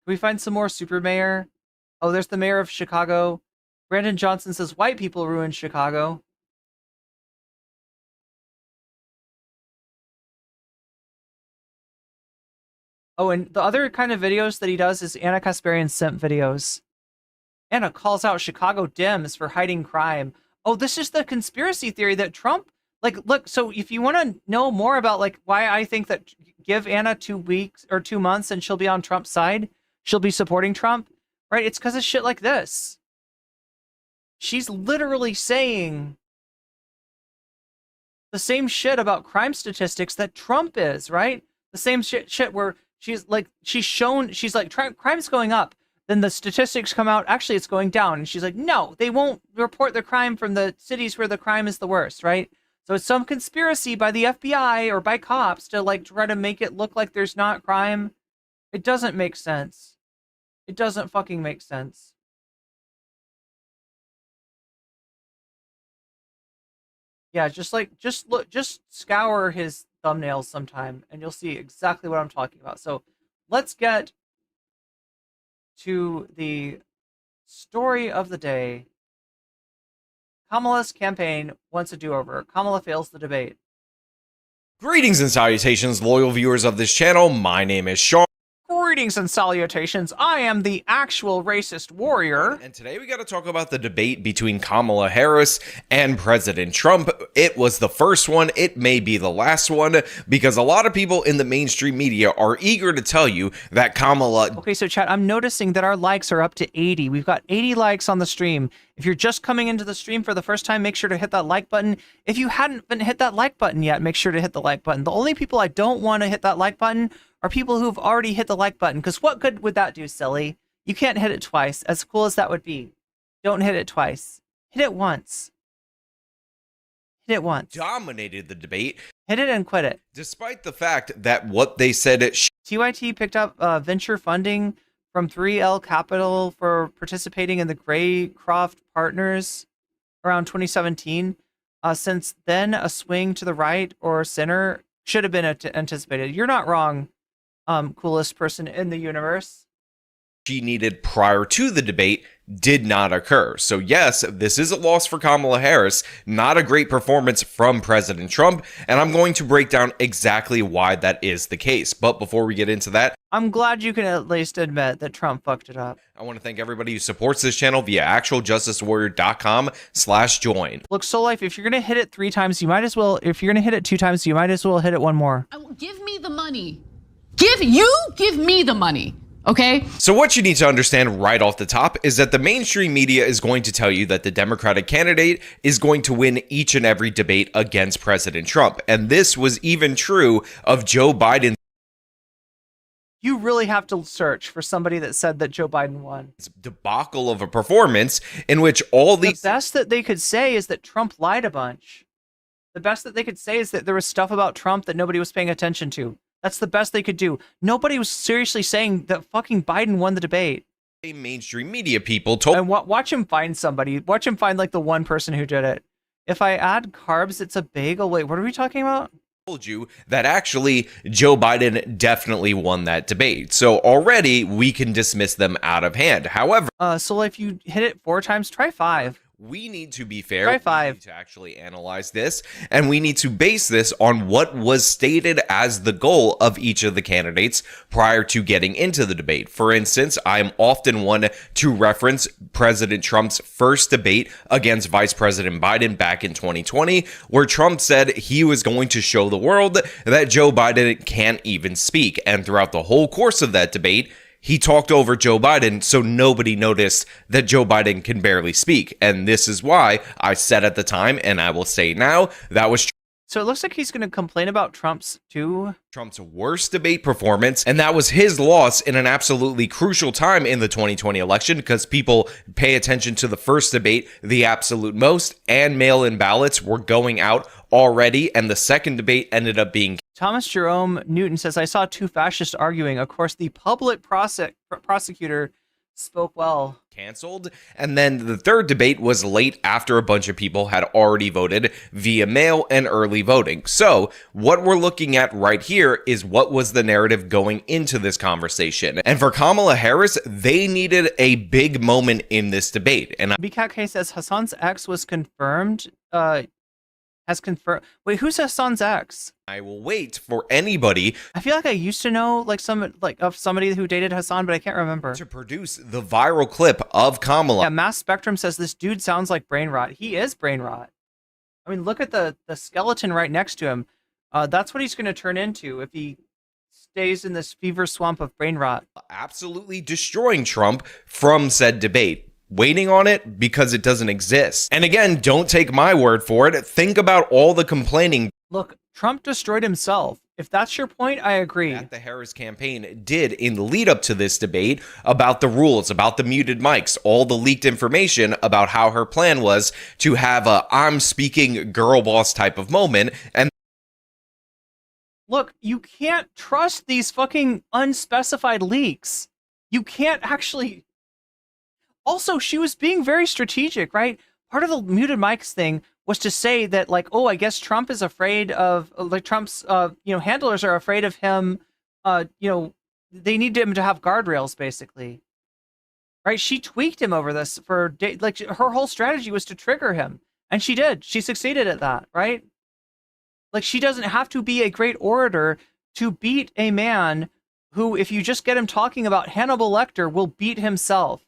Can we find some more super mayor? Oh, there's the mayor of Chicago. Brandon Johnson says white people ruined Chicago. Oh, and the other kind of videos that he does is Anna Kasparian simp videos. Anna calls out Chicago Dems for hiding crime. Oh, this is the conspiracy theory that Trump, like, look, so if you want to know more about like why I think that give Anna 2 weeks or 2 months and she'll be on Trump's side, she'll be supporting Trump, right? It's because of shit like this. She's literally saying the same shit about crime statistics that Trump is, right? The same shit where she's like crime's going up. Then the statistics come out, actually it's going down. And she's like, no, they won't report the crime from the cities where the crime is the worst, right? So it's some conspiracy by the FBI or by cops to like try to make it look like there's not crime. It doesn't make sense. It doesn't fucking make sense. Yeah, just scour his thumbnails sometime and you'll see exactly what I'm talking about. So let's get to the story of the day. Kamala's campaign wants a do-over. Kamala fails the debate. Greetings and salutations, loyal viewers of this channel. My name is Sean. Greetings and salutations. I am the actual racist warrior. And today we got to talk about the debate between Kamala Harris and President Trump. It was the first one. It may be the last one because a lot of people in the mainstream media are eager to tell you that Kamala... Okay, so chat, I'm noticing that our likes are up to 80. We've got 80 likes on the stream. If you're just coming into the stream for the first time, make sure to hit that like button. If you hadn't been hit that like button yet, make sure to hit the like button. The only people I don't want to hit that like button are people who've already hit the like button, because what good would that do, silly? You can't hit it twice, as cool as that would be. Don't hit it twice. Hit it once. Hit it once. Dominated the debate. Hit it and quit it. Despite the fact that what they said... TYT picked up venture funding from 3L Capital for participating in the Graycroft Partners around 2017. Since then, a swing to the right or center should have been anticipated. You're not wrong, coolest person in the universe. She needed prior to the debate did not occur. So yes, this is a loss for Kamala Harris, not a great performance from President Trump, and I'm going to break down exactly why that is the case. But before we get into that, I'm glad you can at least admit that Trump fucked it up. I want to thank everybody who supports this channel via actualjusticewarrior.com/join. Look, Soul Life, if you're going to hit it 3 times, you might as well, if you're going to hit it 2 times, you might as well hit it 1 more. Give me the money. Give me the money. Okay. So what you need to understand right off the top is that the mainstream media is going to tell you that the Democratic candidate is going to win each and every debate against President Trump. And this was even true of Joe Biden. You really have to search for somebody that said that Joe Biden won. It's a debacle of a performance in which all these... The best that they could say is that Trump lied a bunch. The best that they could say is that there was stuff about Trump that nobody was paying attention to. That's the best they could do. Nobody was seriously saying that fucking Biden won the debate. Mainstream media people told. And watch him find somebody. Watch him find like the one person who did it. If I add carbs, it's a bagel. Wait, what are we talking about? Told you that actually Joe Biden definitely won that debate. So already we can dismiss them out of hand. However, so if you hit it 4 times, try 5. we need to be fair. Try 5. We need to actually analyze this, and we need to base this on what was stated as the goal of each of the candidates prior to getting into the debate. For instance, I'm often one to reference President Trump's first debate against Vice President Biden back in 2020, where Trump said he was going to show the world that Joe Biden can't even speak. And throughout the whole course of that debate, he talked over Joe Biden, so nobody noticed that Joe Biden can barely speak. And this is why I said at the time, and I will say now, that was So it looks like he's going to complain about Trump's worst debate performance, and that was his loss in an absolutely crucial time in the 2020 election, because people pay attention to the first debate the absolute most, and mail-in ballots were going out already, and the second debate ended up being. Thomas Jerome Newton says, I saw 2 fascists arguing. Of course, the public prosecutor spoke well. Canceled. And then the third debate was late after a bunch of people had already voted via mail and early voting. So what we're looking at right here is what was the narrative going into this conversation. And for Kamala Harris, they needed a big moment in this debate. And BKK says Hassan's ex was confirmed. Has confirmed. Wait, who's Hassan's ex? I will wait for anybody. I feel like I used to know of somebody who dated Hassan, but I can't remember. To produce the viral clip of Kamala. Yeah, Mass Spectrum says this dude sounds like brain rot. He is brain rot. I mean, look at the skeleton right next to him. That's what he's going to turn into if he stays in this fever swamp of brain rot. Absolutely destroying Trump from said debate. Waiting on it because it doesn't exist. And again, don't take my word for it. Think about all the complaining. Look, Trump destroyed himself. If that's your point, I agree. That the Harris campaign did in the lead up to this debate about the rules, about the muted mics, all the leaked information about how her plan was to have a I'm speaking girl boss type of moment. And look, you can't trust these fucking unspecified leaks. You can't actually. Also, she was being very strategic, right? Part of the muted mics thing was to say that, like, oh, I guess Trump is afraid of, like, Trump's, handlers are afraid of him. They need him to have guardrails, basically. Right? She tweaked him over this for, like, her whole strategy was to trigger him. And she did. She succeeded at that, right? Like, she doesn't have to be a great orator to beat a man who, if you just get him talking about Hannibal Lecter, will beat himself.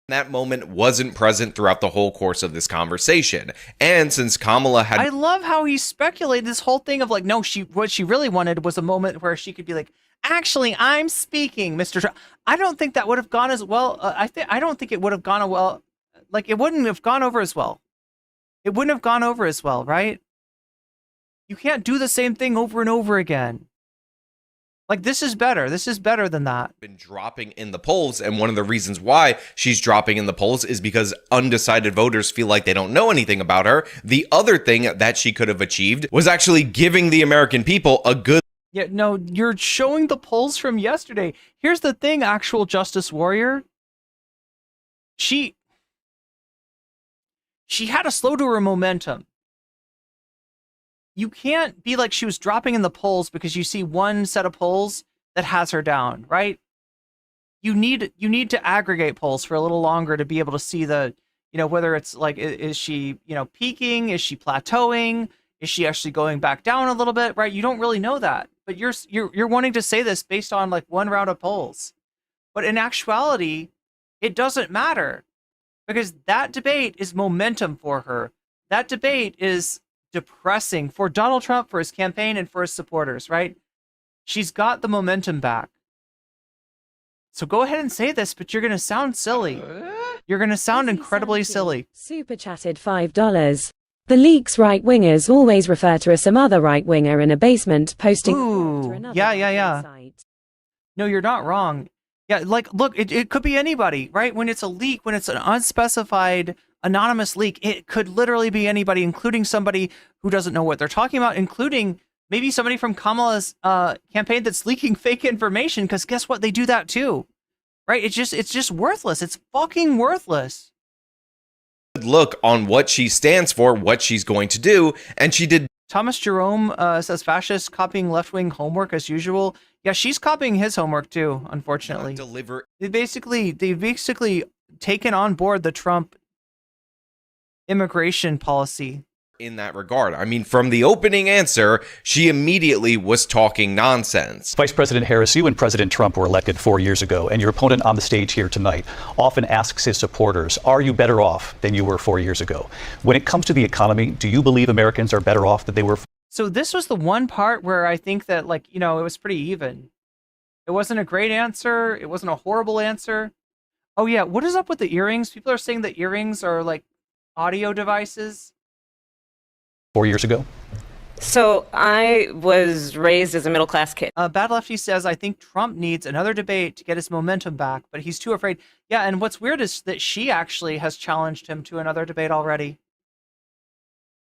That moment wasn't present throughout the whole course of this conversation. And since Kamala had... I love how he speculated this whole thing of like, no, what she really wanted was a moment where she could be like, actually, I'm speaking, Mr. Trump. I don't think that would have gone as well. I don't think it would have gone well. Like, it wouldn't have gone over as well. It wouldn't have gone over as well, right? You can't do the same thing over and over again. Like, this is better. This is better than that. Been dropping in the polls, and one of the reasons why she's dropping in the polls is because undecided voters feel like they don't know anything about her. The other thing that she could have achieved was actually giving the American people a good... Yeah, no, you're showing the polls from yesterday. Here's the thing, actual Justice Warrior. She had a slow to her momentum. You can't be like she was dropping in the polls because you see one set of polls that has her down, right? You need to aggregate polls for a little longer to be able to see the, whether it's like, is she, peaking? Is she plateauing? Is she actually going back down a little bit, right? You don't really know that, but you're wanting to say this based on like one round of polls. But in actuality, it doesn't matter because that debate is momentum for her. That debate is depressing for Donald Trump, for his campaign, and for his supporters, right? She's got the momentum back. So go ahead and say this, but you're going to sound silly. You're going to sound incredibly silly. Super chatted $5. The leaks right-wingers always refer to some other right-winger in a basement posting. Ooh, yeah. No, you're not wrong. Yeah, like, look, it could be anybody, right? When it's a leak, when it's an unspecified anonymous leak, it could literally be anybody, including somebody who doesn't know what they're talking about, including maybe somebody from Kamala's campaign that's leaking fake information, because guess what? They do that too, right? It's just worthless. It's fucking worthless. Look on what she stands for, what she's going to do, and she did. Thomas Jerome says fascists copying left-wing homework as usual. Yeah, she's copying his homework too, unfortunately. They basically taken on board the Trump immigration policy. In that regard, I mean, from the opening answer, she immediately was talking nonsense. Vice President Harris, you and President Trump were elected 4 years ago, and your opponent on the stage here tonight often asks his supporters, are you better off than you were 4 years ago? When it comes to the economy, do you believe Americans are better off than they were? So this was the one part where I think that, like, you know, it was pretty even. It wasn't a great answer. It wasn't a horrible answer. Oh yeah, what is up with the earrings? People are saying that earrings are like audio devices. 4 years ago? So I was raised as a middle-class kid. Bad Lefty says, I think Trump needs another debate to get his momentum back, but he's too afraid. Yeah, and what's weird is that she actually has challenged him to another debate already.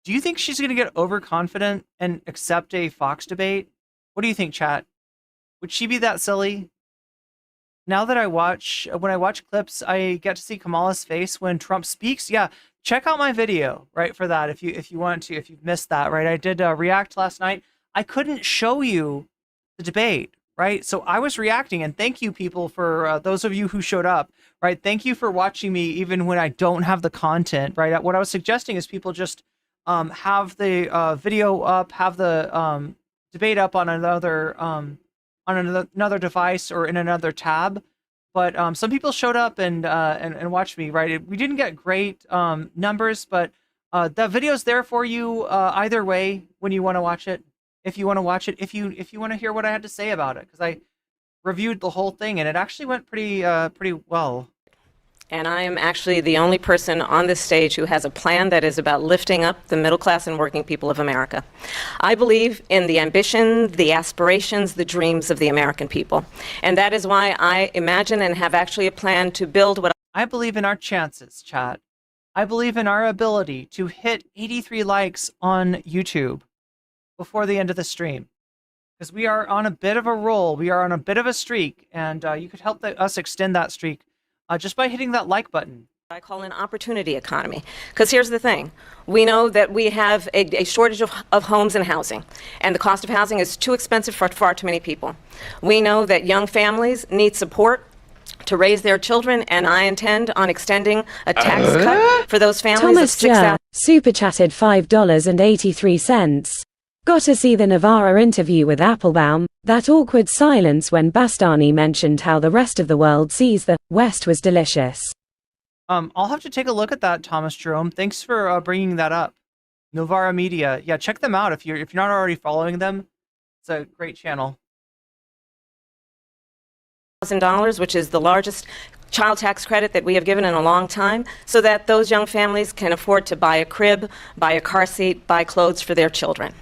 Do you think she's going to get overconfident and accept a Fox debate? What do you think, chat? Would she be that silly? Now that when I watch clips, I get to see Kamala's face when Trump speaks. Yeah, check out my video, right, for that if you want to, if you've missed that, right? I did react last night. I couldn't show you the debate, right? So I was reacting, and thank you, people, for those of you who showed up, right? Thank you for watching me even when I don't have the content, right? What I was suggesting is people just have the video up, have the debate up on another device or in another tab. But some people showed up and watched me, right? We didn't get great numbers, but the video's there for you either way when you want to watch it. If you want to watch it, if you want to hear what I had to say about it, because I reviewed the whole thing and it actually went pretty well. And I am actually the only person on this stage who has a plan that is about lifting up the middle class and working people of America. I believe in the ambition, the aspirations, the dreams of the American people. And that is why I imagine and have actually a plan to build what I believe in our chances, chat. I believe in our ability to hit 83 likes on YouTube before the end of the stream. Because we are on a bit of a roll. We are on a bit of a streak. And you could help us extend that streak just by hitting that like button. I call an opportunity economy. Because here's the thing. We know that we have a shortage of homes and housing. And the cost of housing is too expensive for far too many people. We know that young families need support to raise their children, and I intend on extending a tax cut for those families. Thomas Jer super chatted $5.83. Got to see the Navarra interview with Applebaum. That awkward silence when Bastani mentioned how the rest of the world sees the West was delicious. I'll have to take a look at that, Thomas Jerome. Thanks for bringing that up. Novara Media. Yeah, check them out if you're not already following them. It's a great channel. $1,000, which is the largest child tax credit that we have given in a long time, so that those young families can afford to buy a crib, buy a car seat, buy clothes for their children.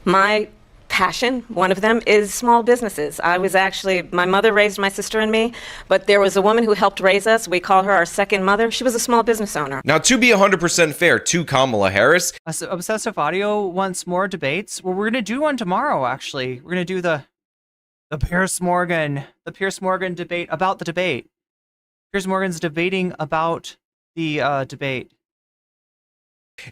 My passion, one of them, is small businesses. My mother raised my sister and me, but there was a woman who helped raise us. We call her our second mother. She was a small business owner. Now, to be 100% fair to Kamala Harris, Obsessive Audio wants more debates. Well, we're going to do one tomorrow, actually. We're going to do the Piers Morgan debate about the debate. Piers Morgan's debating about the debate.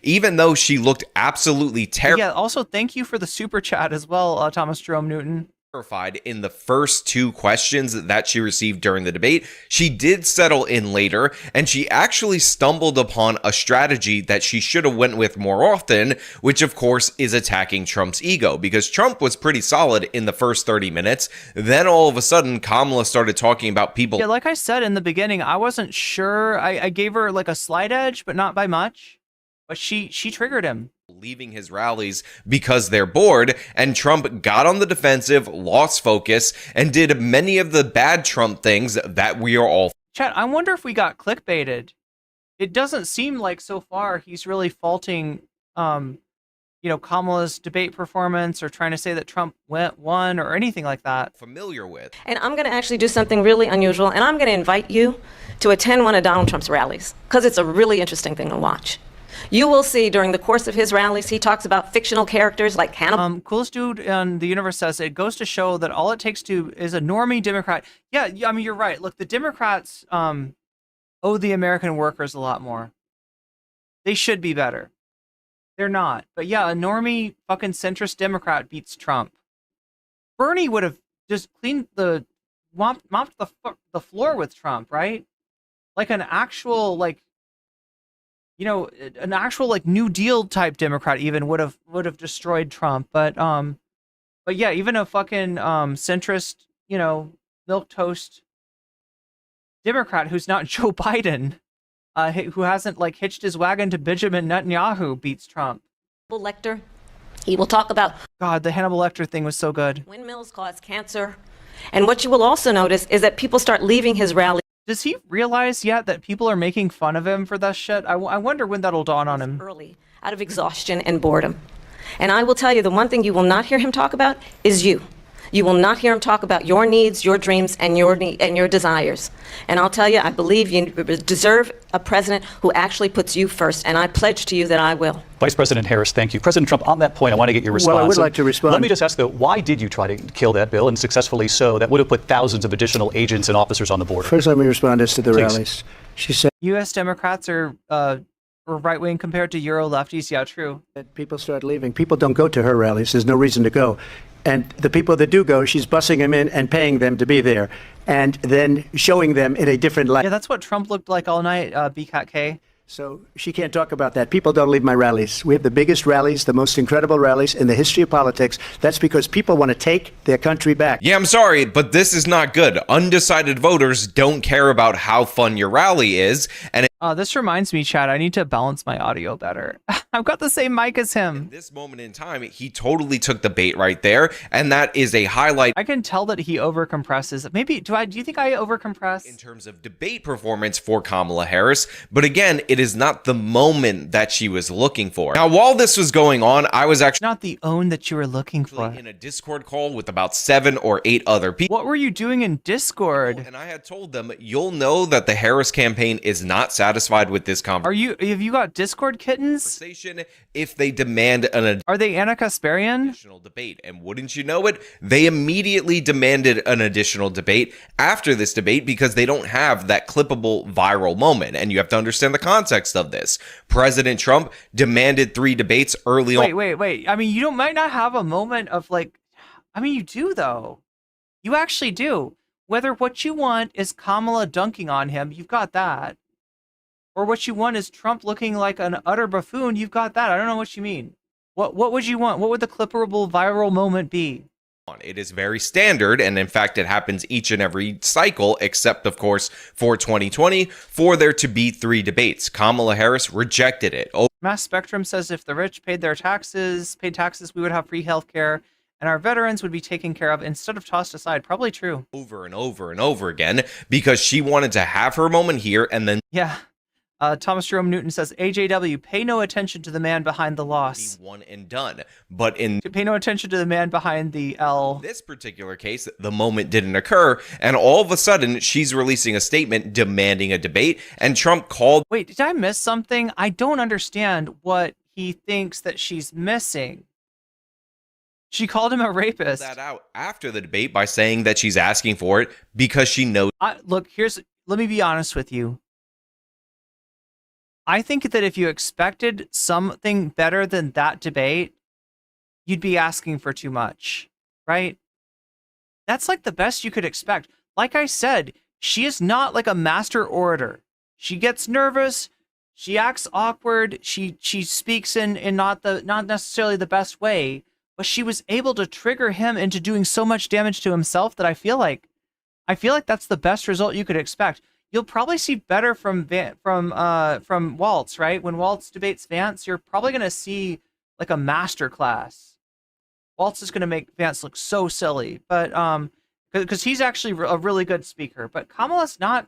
Even though she looked absolutely terrified. Yeah, also thank you for the super chat as well, Thomas Jerome Newton. Terrified in the first two questions that she received during the debate. She did settle in later, and she actually stumbled upon a strategy that she should have went with more often, which of course is attacking Trump's ego, because Trump was pretty solid in the first 30 minutes. Then all of a sudden, Kamala started talking about people. Yeah, like I said in the beginning, I wasn't sure. I gave her like a slight edge, but not by much. But she triggered him. Leaving his rallies because they're bored, and Trump got on the defensive, lost focus, and did many of the bad Trump things that we are all. Chat, I wonder if we got clickbaited. It doesn't seem like so far he's really faulting, Kamala's debate performance or trying to say that Trump won or anything like that. Familiar with. And I'm going to actually do something really unusual, and I'm going to invite you to attend one of Donald Trump's rallies, because it's a really interesting thing to watch. You will see during the course of his rallies, he talks about fictional characters like Hannibal. Coolest dude in the universe says it goes to show that all it takes to is a normie Democrat. Yeah, I mean, you're right. Look, the Democrats owe the American workers a lot more. They should be better. They're not. But yeah, a normie fucking centrist Democrat beats Trump. Bernie would have just cleaned mopped the floor with Trump, right? Like an actual, like, you know, an actual like New Deal type Democrat even would have destroyed Trump. But yeah, even a fucking centrist, you know, milquetoast Democrat who's not Joe Biden, who hasn't like hitched his wagon to Benjamin Netanyahu, beats Trump. Lecter. He will talk about God, the Hannibal Lecter thing was so good. Windmills cause cancer. And what you will also notice is that people start leaving his rally. Does he realize yet that people are making fun of him for that shit? I wonder when that'll dawn on him. Early, out of exhaustion and boredom. And I will tell you, the one thing you will not hear him talk about is you. You will not hear him talk about your needs, your dreams, and your desires. And I'll tell you, I believe you deserve a president who actually puts you first, and I pledge to you that I will. Vice President Harris, thank you. President Trump, on that point, I want to get your response. Well, I would like to respond. Let me just ask, though, why did you try to kill that bill, and successfully so? That would have put thousands of additional agents and officers on the border. First, let me respond as to the rallies. She said U.S. Democrats are right-wing compared to Euro lefties. Yeah, true. That people start leaving. People don't go to her rallies. There's no reason to go. And the people that do go, she's bussing them in and paying them to be there, and then showing them in a different light. Yeah, that's what Trump looked like all night, BCAT-K. So she can't talk about that. People don't leave my rallies. We have the biggest rallies, the most incredible rallies in the history of politics. That's because people want to take their country back. Yeah, I'm sorry, but this is not good. Undecided voters don't care about how fun your rally is. And this reminds me, Chad, I need to balance my audio better. I've got the same mic as him. At this moment in time, he totally took the bait right there, and that is a highlight. I can tell that he overcompresses. Maybe, do you think I overcompress? In terms of debate performance for Kamala Harris, but again, it is not the moment that she was looking for. Now, while this was going on, I was actually not the own that you were looking for. In a Discord call with about 7 or 8 other people. What were you doing in Discord? And I had told them, you'll know that the Harris campaign is not satisfied with this conversation. Have you got Discord kittens? If they demand an Are they Anna Kasparian? Additional debate. And wouldn't you know it, they immediately demanded an additional debate after this debate because they don't have that clippable viral moment. And you have to understand the context of this. President Trump demanded 3 debates early on. Wait. I mean, you might not have a moment of like, I mean, you do though. You actually do. Whether what you want is Kamala dunking on him, you've got that. Or what you want is Trump looking like an utter buffoon, you've got that. I don't know what you mean. What would you want? What would the clippable viral moment be? It is very standard, and in fact, it happens each and every cycle, except, of course, for 2020, for there to be 3 debates. Kamala Harris rejected it. Mass Spectrum says if the rich paid taxes, we would have free health care, and our veterans would be taken care of instead of tossed aside. Probably true. Over and over and over again, because she wanted to have her moment here, and then... Yeah. Thomas Jerome Newton says, AJW, pay no attention to the man behind the loss. Be one and done. But in... Pay no attention to the man behind the L. In this particular case, the moment didn't occur, and all of a sudden, she's releasing a statement demanding a debate, and Trump called... Wait, did I miss something? I don't understand what he thinks that she's missing. She called him a rapist. That out after the debate by saying that she's asking for it because she knows... Look, let me be honest with you. I think that if you expected something better than that debate, you'd be asking for too much, right? That's like the best you could expect. Like I said, she is not like a master orator. She gets nervous. She acts awkward. She speaks in not necessarily the best way, but she was able to trigger him into doing so much damage to himself that I feel like that's the best result you could expect. You'll probably see better from Waltz, right? When Waltz debates Vance, you're probably going to see like a master class. Waltz is going to make Vance look so silly, but because he's actually a really good speaker. But Kamala's not,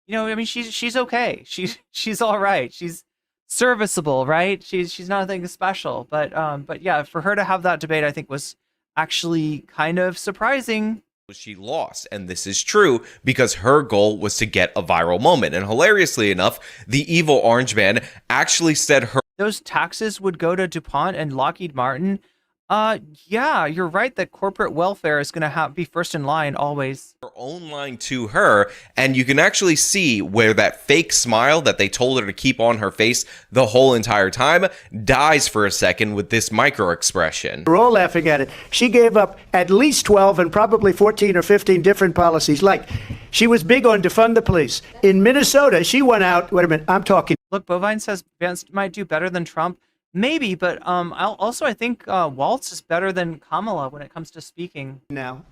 I mean, she's okay. She's all right. She's serviceable, right? She's nothing special. But yeah, for her to have that debate, I think was actually kind of surprising. She lost, and this is true because her goal was to get a viral moment. And hilariously enough, the evil orange man actually said her those taxes would go to DuPont and Lockheed Martin, yeah, you're right that corporate welfare is going to be first in line always. Her own line to her, and you can actually see where that fake smile that they told her to keep on her face the whole entire time dies for a second with this micro expression. We're all laughing at it. She gave up at least 12 and probably 14 or 15 different policies. Like, she was big on defund the police. In Minnesota, she went out, wait a minute, I'm talking. Look, Bovine says Vance might do better than Trump. Maybe, but I think Waltz is better than Kamala when it comes to speaking. Now,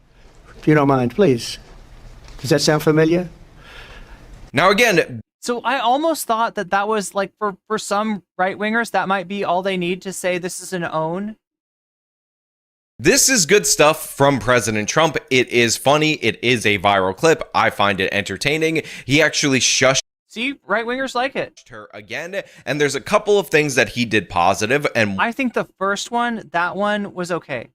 if you don't mind, please. Does that sound familiar? Now again, so I almost thought that was like for some right-wingers, that might be all they need to say this is an own. this is good stuff from President Trump. It is funny. It is a viral clip. I find it entertaining. He actually shushed. See, right-wingers like it. Her again, and there's a couple of things that he did positive, and I think the first one, that one was okay.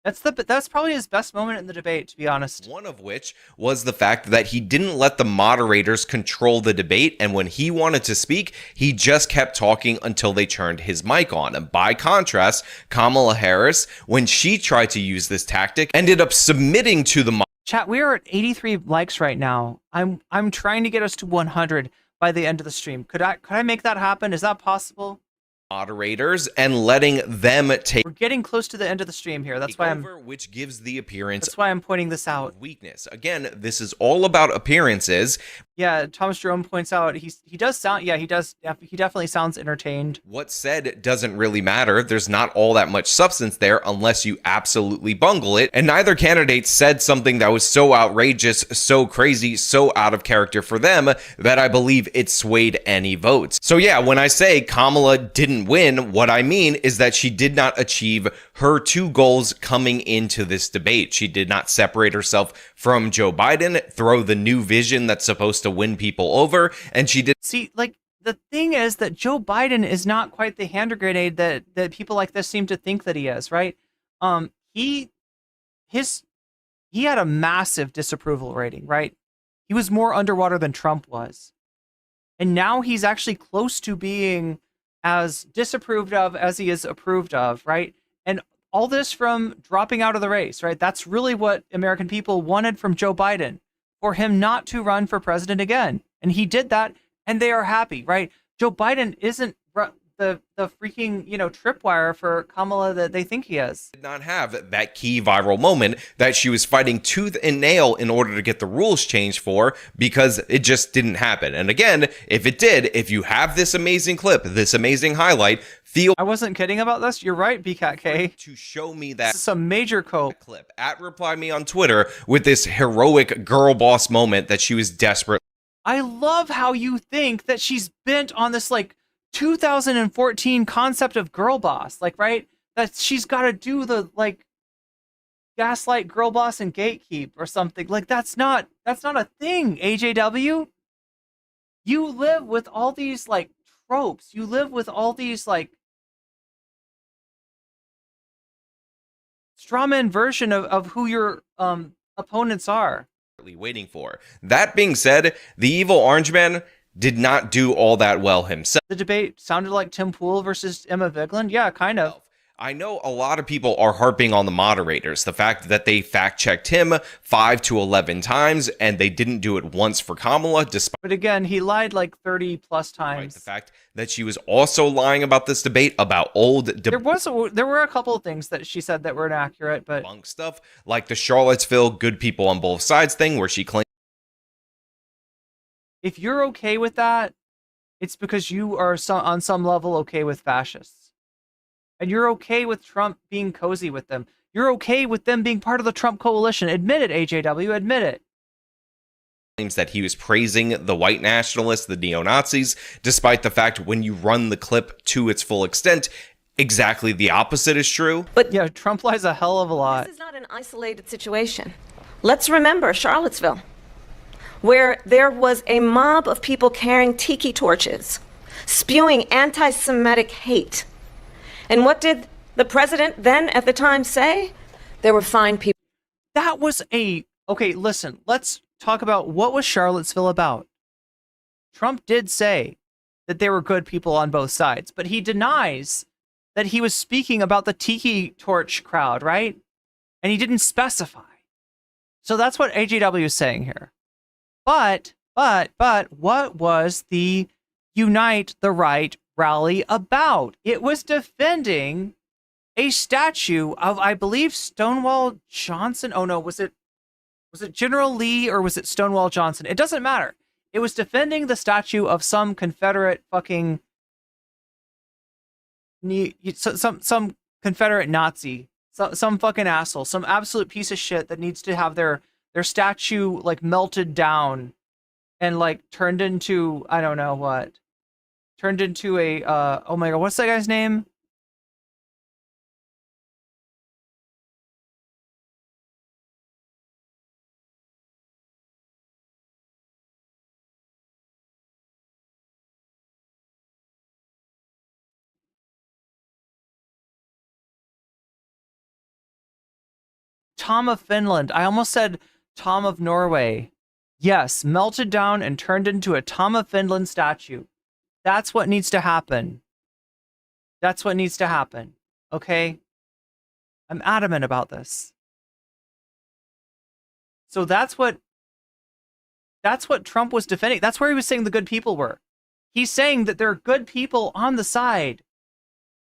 That's probably his best moment in the debate, to be honest. One of which was the fact that he didn't let the moderators control the debate, and when he wanted to speak, he just kept talking until they turned his mic on. And by contrast, Kamala Harris, when she tried to use this tactic, ended up submitting to the Chat, we are at 83 likes right now. I'm trying to get us to 100 by the end of the stream. Could I make that happen? Is that possible? Moderators and letting them take. We're getting close to the end of the stream here. That's why which gives the appearance. That's why I'm pointing this out. Weakness. Again, this is all about appearances. Yeah, Thomas Jerome points out he does sound. Yeah, he definitely sounds entertained. What's said doesn't really matter. There's not all that much substance there unless you absolutely bungle it. And neither candidate said something that was so outrageous, so crazy, so out of character for them that I believe it swayed any votes. So yeah, when I say Kamala didn't win, what I mean is that she did not achieve her two goals coming into this debate. She did not separate herself from Joe Biden, throw the new vision that's supposed to win people over, and she did. See, like, the thing is that Joe Biden is not quite the hand grenade that people like this seem to think that he is, right? He had a massive disapproval rating, right? He was more underwater than Trump was. And now he's actually close to being as disapproved of as he is approved of, right? And all this from dropping out of the race, right? That's really what American people wanted from Joe Biden, for him not to run for president again. And he did that, and they are happy, right? Joe Biden isn't the freaking, tripwire for Kamala that they think he is. Did not have that key viral moment that she was fighting tooth and nail in order to get the rules changed for, because it just didn't happen. And again, if it did, if you have this amazing clip, this amazing highlight, I wasn't kidding about this. You're right, BCAT to show me that. This is a major clip at Reply Me on Twitter with this heroic girl boss moment that she was desperate. I love how you think that she's bent on this, like, 2014 concept of girl boss, like, right? That she's got to do the, like, gaslight girl boss and gatekeep or something. Like, that's not a thing, AJW. You live with all these, like, tropes. You live with all these, like, strawman version of who your opponents are. Waiting for. That being said, the evil orange man did not do all that well himself. The debate sounded like Tim Pool versus Emma Vigeland. Yeah, kind of. I know a lot of people are harping on the moderators, the fact that they fact-checked him 5 to 11 times, and they didn't do it once for Kamala, despite... But again, he lied like 30 plus times. Right, the fact that she was also lying about this debate, about old... There were a couple of things that she said that were inaccurate, but... Stuff, like the Charlottesville good people on both sides thing, where she claimed... If you're okay with that, it's because you are on some level okay with fascists. And you're okay with Trump being cozy with them. You're okay with them being part of the Trump coalition. Admit it, AJW, admit it. Claims that he was praising the white nationalists, the neo-Nazis, despite the fact when you run the clip to its full extent, exactly the opposite is true. But yeah, Trump lies a hell of a lot. This is not an isolated situation. Let's remember Charlottesville, where there was a mob of people carrying tiki torches, spewing anti-Semitic hate. And what did the president then at the time say? There were fine people. That was okay, listen, let's talk about what was Charlottesville about. Trump did say that there were good people on both sides, but he denies that he was speaking about the tiki torch crowd, right? And he didn't specify. So that's what AJW is saying here. But what was the Unite the Right rally about? It was defending a statue of, I believe, Stonewall Johnson. Oh no, was it General Lee or was it Stonewall Johnson? It doesn't matter. It was defending the statue of some Confederate fucking some Confederate Nazi, some fucking asshole, some absolute piece of shit that needs to have their statue like melted down and like turned into, I don't know what, turned into a oh my god, what's that guy's name? Tom of Finland. I almost said Tom of Norway. Yes, melted down and turned into a Tom of Finland statue. That's what needs to happen. That's what needs to happen. Okay? I'm adamant about this. So that's what Trump was defending. That's where he was saying the good people were. He's saying that there are good people on the side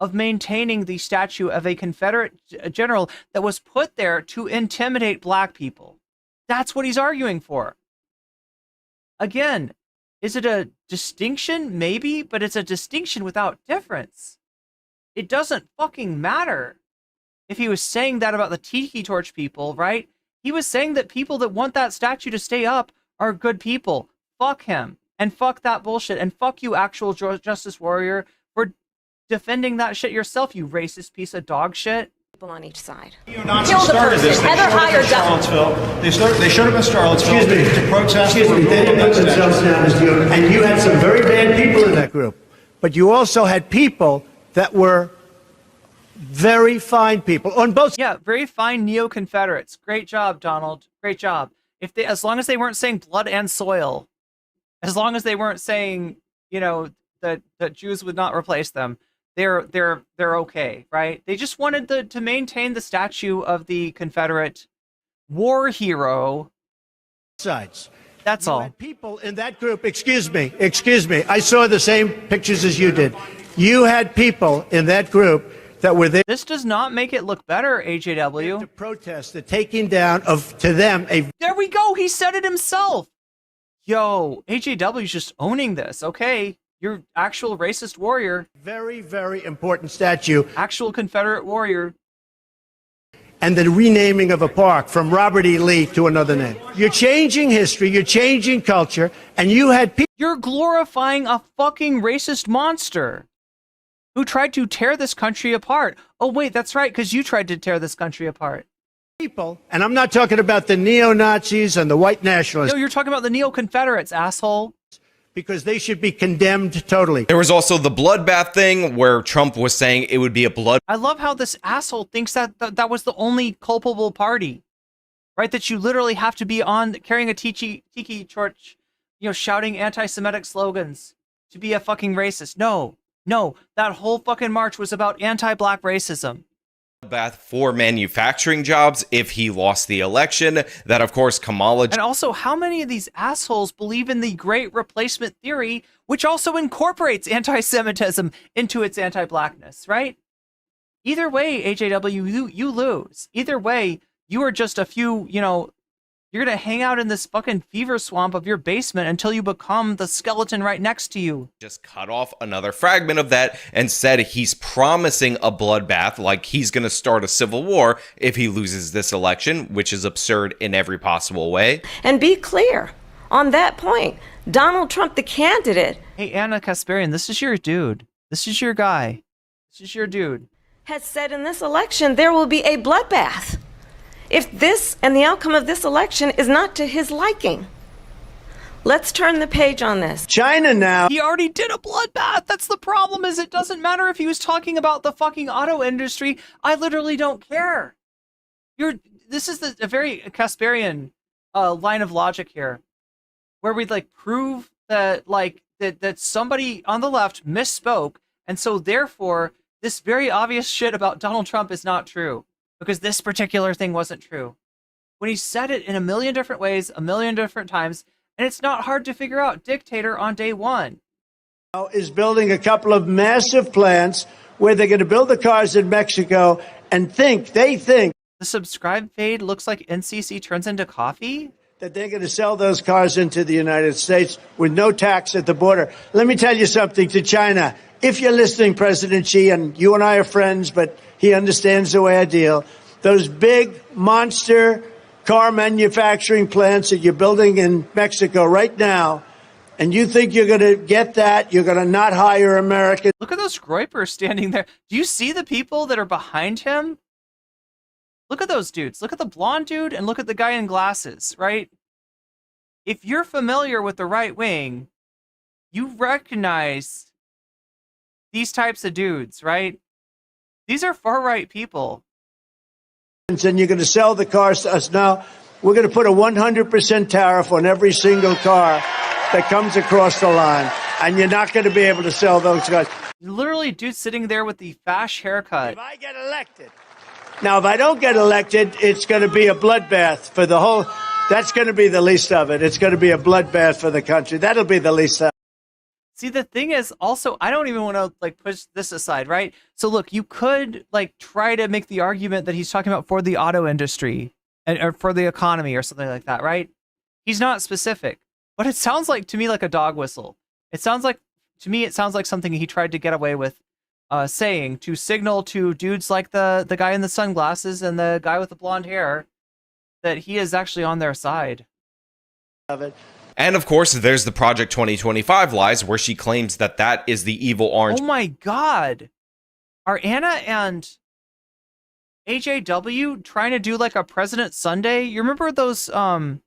of maintaining the statue of a Confederate general that was put there to intimidate black people. That's what he's arguing for. Again, is it a distinction? Maybe, but it's a distinction without difference. It doesn't fucking matter if he was saying that about the Tiki Torch people, right? He was saying that people that want that statue to stay up are good people. Fuck him. And fuck that bullshit. And fuck you, actual justice warrior, for defending that shit yourself, you racist piece of dog shit. People on each side. Neo-Nazis started this. They showed up in Charlottesville to protest. Excuse me, they didn't put themselves down as you, and you had some very bad people in that group. But you also had people that were very fine people on both. Yeah, very fine neo-Confederates. Great job, Donald. Great job. If they, as long as they weren't saying blood and soil, as long as they weren't saying, you know, that Jews would not replace them, they're okay, right? They just wanted to maintain the statue of the Confederate war hero. Sides. That's all. People in that group, excuse me, I saw the same pictures as you did. You had people in that group that were there. This does not make it look better, AJW. To protest the taking down of, to them, a... There we go, he said it himself. Yo, AJW's just owning this, okay? You're actual racist warrior. Very, very important statue. Actual Confederate warrior. And the renaming of a park from Robert E. Lee to another name. You're changing history, you're changing culture, and you had people... You're glorifying a fucking racist monster who tried to tear this country apart. Oh, wait, that's right, because you tried to tear this country apart. People, and I'm not talking about the neo-Nazis and the white nationalists. No, you're talking about the neo-Confederates, asshole. Because they should be condemned totally. There was also the bloodbath thing where Trump was saying it would be a blood. I love how this asshole thinks that was the only culpable party, right? That you literally have to be on carrying a tiki torch, you know, shouting anti-Semitic slogans to be a fucking racist. No, that whole fucking march was about anti-black racism. Bloodbath for manufacturing jobs if he lost the election. That, of course, Kamala. And also, how many of these assholes believe in the Great Replacement theory, which also incorporates anti-Semitism into its anti-blackness, right? Either way, AJW, you lose. Either way, you are just a few, you know, you're going to hang out in this fucking fever swamp of your basement until you become the skeleton right next to you. Just cut off another fragment of that and said he's promising a bloodbath, like he's going to start a civil war if he loses this election, which is absurd in every possible way. And be clear on that point. Donald Trump, the candidate. Hey, Anna Kasparian, this is your dude. This is your guy. This is your dude. Has said in this election there will be a bloodbath if this and the outcome of this election is not to his liking. Let's turn the page on this. China now. He already did a bloodbath. That's the problem, is it doesn't matter if he was talking about the fucking auto industry. I literally don't care. This is a very Kasparian line of logic here, where we'd like prove that like that somebody on the left misspoke, and so therefore this very obvious shit about Donald Trump is not true because this particular thing wasn't true. When he said it in a million different ways, a million different times, and it's not hard to figure out. Dictator on day one. Is building a couple of massive plants where they're going to build the cars in Mexico and they think the subscribe fade looks like NCC turns into coffee. That they're going to sell those cars into the United States with no tax at the border. Let me tell you something to China. If you're listening, President Xi, and you and I are friends, but he understands the way I deal, those big monster car manufacturing plants that you're building in Mexico right now, and you think you're going to get that, you're going to not hire Americans. Look at those groypers standing there. Do you see the people that are behind him? Look at those dudes. Look at the blonde dude and look at the guy in glasses, right? If you're familiar with the right wing, you recognize these types of dudes, right? These are far-right people. And you're going to sell the cars to us now. We're going to put a 100% tariff on every single car that comes across the line, and you're not going to be able to sell those cars. Literally, dude sitting there with the fash haircut. If I get elected. Now, if I don't get elected, it's going to be a bloodbath for the whole. That's going to be the least of it. It's going to be a bloodbath for the country. That'll be the least of it. See, the thing is also, I don't even want to like push this aside, right? So look, you could like try to make the argument that he's talking about for the auto industry or for the economy or something like that, right? He's not specific, but it sounds like to me like a dog whistle. It sounds like something he tried to get away with saying to signal to dudes like the guy in the sunglasses and the guy with the blonde hair that he is actually on their side. And of course, there's the Project 2025 lies where she claims that that is the evil orange. Oh my God. Are Anna and AJW trying to do like a President Sunday? You remember those, remember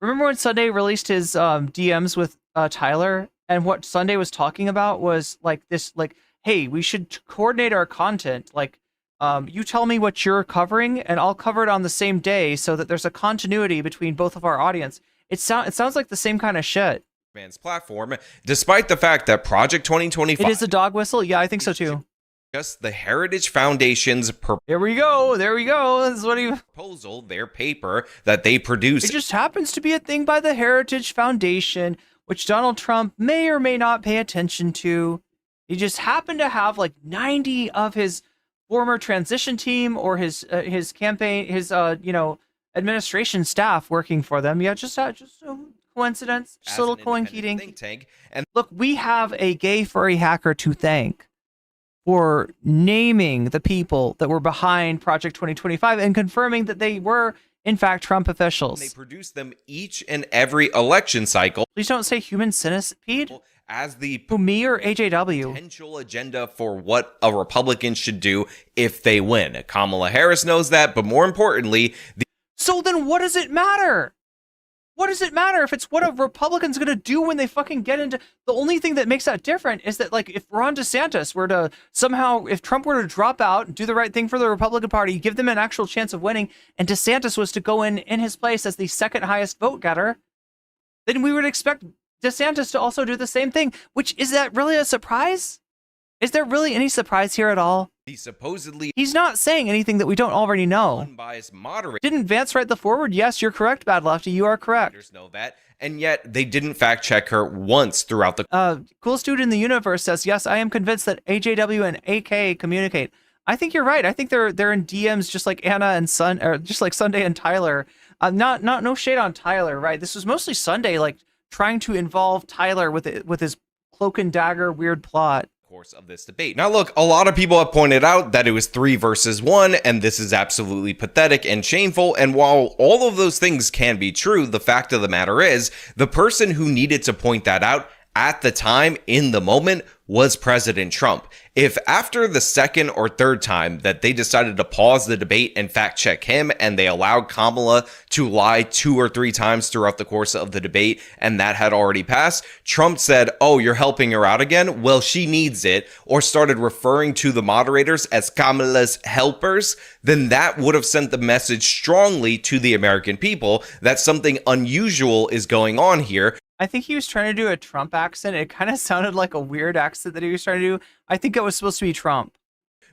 when Sunday released his DMs with Tyler? And what Sunday was talking about was like this, like, hey, we should coordinate our content. Like, you tell me what you're covering and I'll cover it on the same day so that there's a continuity between both of our audience. It sounds like the same kind of shit. Man's platform, despite the fact that Project 2025 it is a dog whistle. Yeah, I think so too. Just the Heritage Foundation's there we go. This is what he proposal, their paper that they produced. It just happens to be a thing by the Heritage Foundation, which Donald Trump may or may not pay attention to. He just happened to have like 90 of his former transition team or his campaign, his administration staff working for them. Yeah, just a coincidence, just a little coincidence. Think tank. And look, we have a gay furry hacker to thank for naming the people that were behind Project 2025 and confirming that they were in fact Trump officials. They produce them each and every election cycle. Please don't say human centipede. As the me or AJW potential agenda for what a Republican should do if they win. Kamala Harris knows that, but more importantly, so then what does it matter? What does it matter if it's what a Republican's going to do when they fucking get into... The only thing that makes that different is that, like, if Ron DeSantis were to somehow... If Trump were to drop out, do the right thing for the Republican Party, give them an actual chance of winning, and DeSantis was to go in his place as the second highest vote getter, then we would expect DeSantis to also do the same thing. Which, is that really a surprise? Is there really any surprise here at all? He's not saying anything that we don't already know. Unbiased moderate. Didn't Vance write the forward? Yes, you're correct, Bad Lefty. You are correct. Know that, and yet they didn't fact check her once throughout the. Coolest dude in the universe says, yes, I am convinced that AJW and AK communicate. I think you're right. I think they're in DMs just like Anna and just like Sunday and Tyler. No shade on Tyler, right? This was mostly Sunday, like trying to involve Tyler with his cloak and dagger weird plot. Course of this debate. Now look, a lot of people have pointed out that it was 3 versus 1 and this is absolutely pathetic and shameful, and while all of those things can be true, the fact of the matter is the person who needed to point that out at the time in the moment was President Trump. If after the second or third time that they decided to pause the debate and fact check him and they allowed Kamala to lie 2 or 3 times throughout the course of the debate and that had already passed, Trump said, oh, you're helping her out again? Well, she needs it, or started referring to the moderators as Kamala's helpers, then that would have sent the message strongly to the American people that something unusual is going on here. I think he was trying to do a Trump accent. It kind of sounded like a weird accent that he was trying to do. I think it was supposed to be Trump.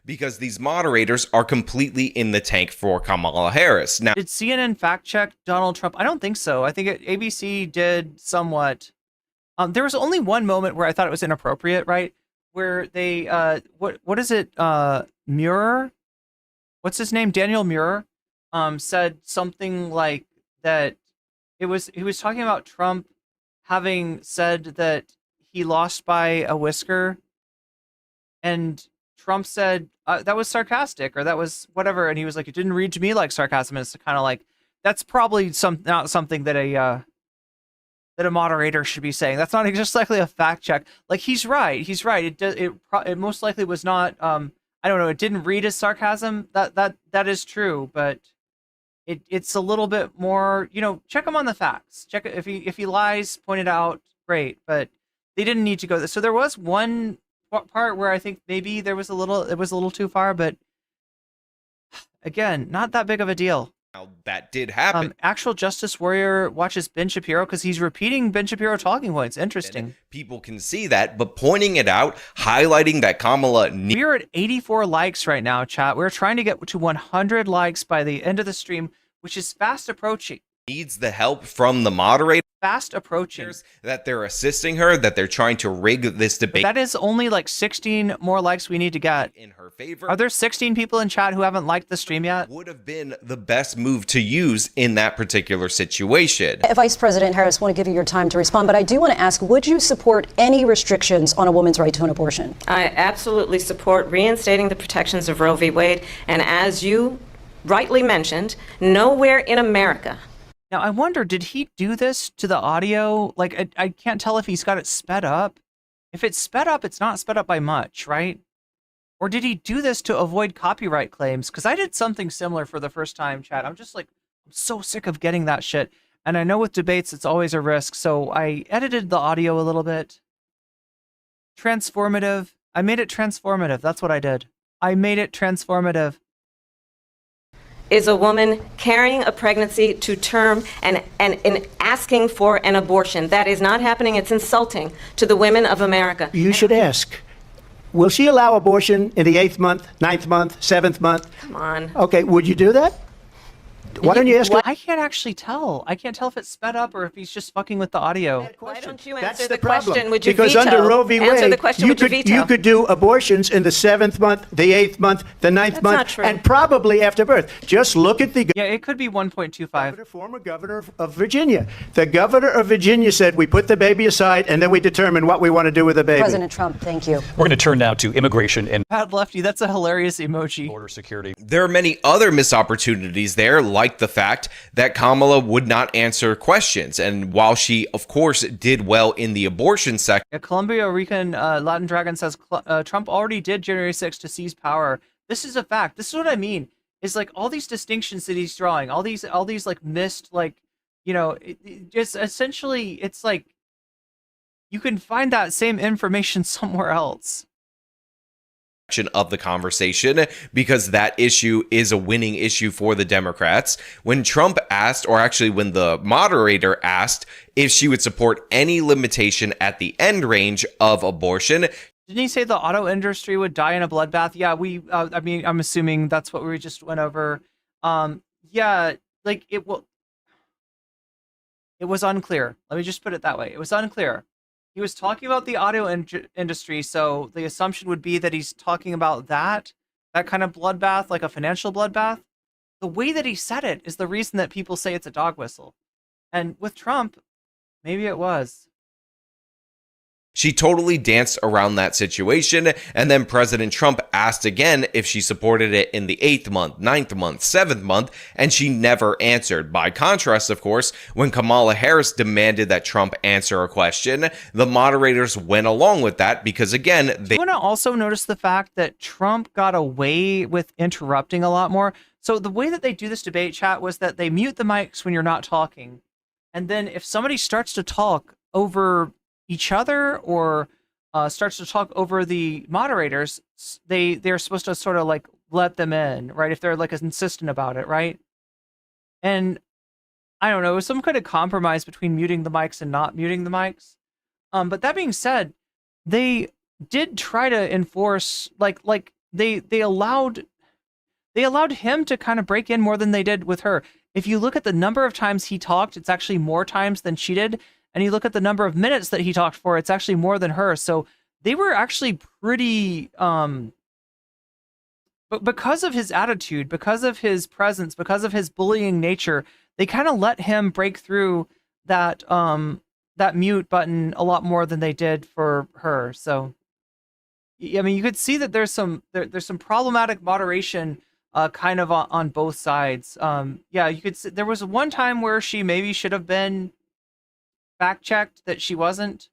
Because these moderators are completely in the tank for Kamala Harris. Now, did CNN fact check Donald Trump? I don't think so. I think ABC did somewhat. There was only one moment where I thought it was inappropriate, right? Where they, what is it? Muir? What's his name? Daniel Muir, said something like that. He was talking about Trump having said that he lost by a whisker, and Trump said that was sarcastic, or that was whatever, and he was like, it didn't read to me like sarcasm. And it's kind of like, that's probably not something that a moderator should be saying. That's not exactly a fact check. Like, he's right. It most likely was not. I don't know. It didn't read as sarcasm. That is true, but it's a little bit more. Check him on the facts. Check it if he lies. Point it out. Great, but they didn't need to go there. So there was one part where I think maybe it was a little too far, but again, not that big of a deal. Now, that did happen. Actual Justice Warrior watches Ben Shapiro because he's repeating Ben Shapiro talking points. Interesting. People can see that, but pointing it out, highlighting that Kamala... We're at 84 likes right now, chat. We're trying to get to 100 likes by the end of the stream, which is fast approaching. Needs the help from the moderator. Fast approaching. That they're assisting her, that they're trying to rig this debate. But that is only like 16 more likes we need to get. In her favor. Are there 16 people in chat who haven't liked the stream yet? Would have been the best move to use in that particular situation. Vice President Harris, I want to give you your time to respond, but I do want to ask, would you support any restrictions on a woman's right to an abortion? I absolutely support reinstating the protections of Roe v. Wade. And as you rightly mentioned, nowhere in America. Now, I wonder, did he do this to the audio? Like, I can't tell if he's got it sped up. If it's sped up, it's not sped up by much, right? Or did he do this to avoid copyright claims? Because I did something similar for the first time, chat. I'm just like, I'm so sick of getting that shit. And I know with debates, it's always a risk. So I edited the audio a little bit. Transformative. I made it transformative. That's what I did. I made it transformative. Is a woman carrying a pregnancy to term and asking for an abortion. That is not happening. It's insulting to the women of America. You should ask, will she allow abortion in the 8th month, 9th month, 7th month? Come on. Okay, would you do that? Why don't you ask? I can't actually tell. I can't tell if it's sped up or if he's just fucking with the audio. Why don't you That's answer the the question? problem. Would you Because veto? under Roe v. Answer Wade, the question. Would you veto? you could do abortions in the 7th month, the 8th month, the 9th That's month, not true. and probably after birth. Just look at the Yeah, it could be 1.25. former governor of Virginia. The governor of Virginia said we put the baby aside and then we determine what we want to do with the baby. President Trump, thank you. We're going to turn now to immigration and Bad lefty, that's a hilarious emoji. border security. There are many other missed opportunities there, like the fact that Kamala would not answer questions. And while she, of course, did well in the abortion sector, Yeah, Columbia Rican Latin Dragon says Trump already did January 6th to seize power. This is a fact. This is what I mean. Is like all these distinctions that he's drawing, all these like missed, like, just essentially, it's like you can find that same information somewhere else. of the conversation, because that issue is a winning issue for the Democrats. When Trump asked, or actually when the moderator asked if she would support any limitation at the end range of abortion, Didn't he say the auto industry would die in a bloodbath? Yeah, I mean, I'm assuming that's what we just went over. Yeah, like it was unclear. Let me just put it that way. It was unclear. He was talking about the auto industry, so the assumption would be that he's talking about that kind of bloodbath, like a financial bloodbath. The way that he said it is the reason that people say it's a dog whistle. And with Trump, maybe it was. she totally danced around that situation, and then President Trump asked again if she supported it in the 8th month, 9th month, 7th month, and she never answered. By contrast, of course, when Kamala Harris demanded that Trump answer a question, the moderators went along with that because, again, they... You want to also notice the fact that Trump got away with interrupting a lot more. So the way that they do this debate, chat, was that they mute the mics when you're not talking. And then if somebody starts to talk over each other or starts to talk over the moderators, they're supposed to sort of like let them in, right? If they're like insistent about it, right? And I don't know, it was some kind of compromise between muting the mics and not muting the mics. But that being said, they did try to enforce, like they allowed him to kind of break in more than they did with her. If you look at the number of times he talked, it's actually more times than she did. And you look at the number of minutes that he talked for, it's actually more than her. So they were actually pretty, but because of his attitude, because of his presence, because of his bullying nature, they kind of let him break through that, that mute button a lot more than they did for her. So, I mean, you could see that there's some problematic moderation kind of on both sides. Yeah, you could see there was one time where she maybe should have been fact-checked that she wasn't.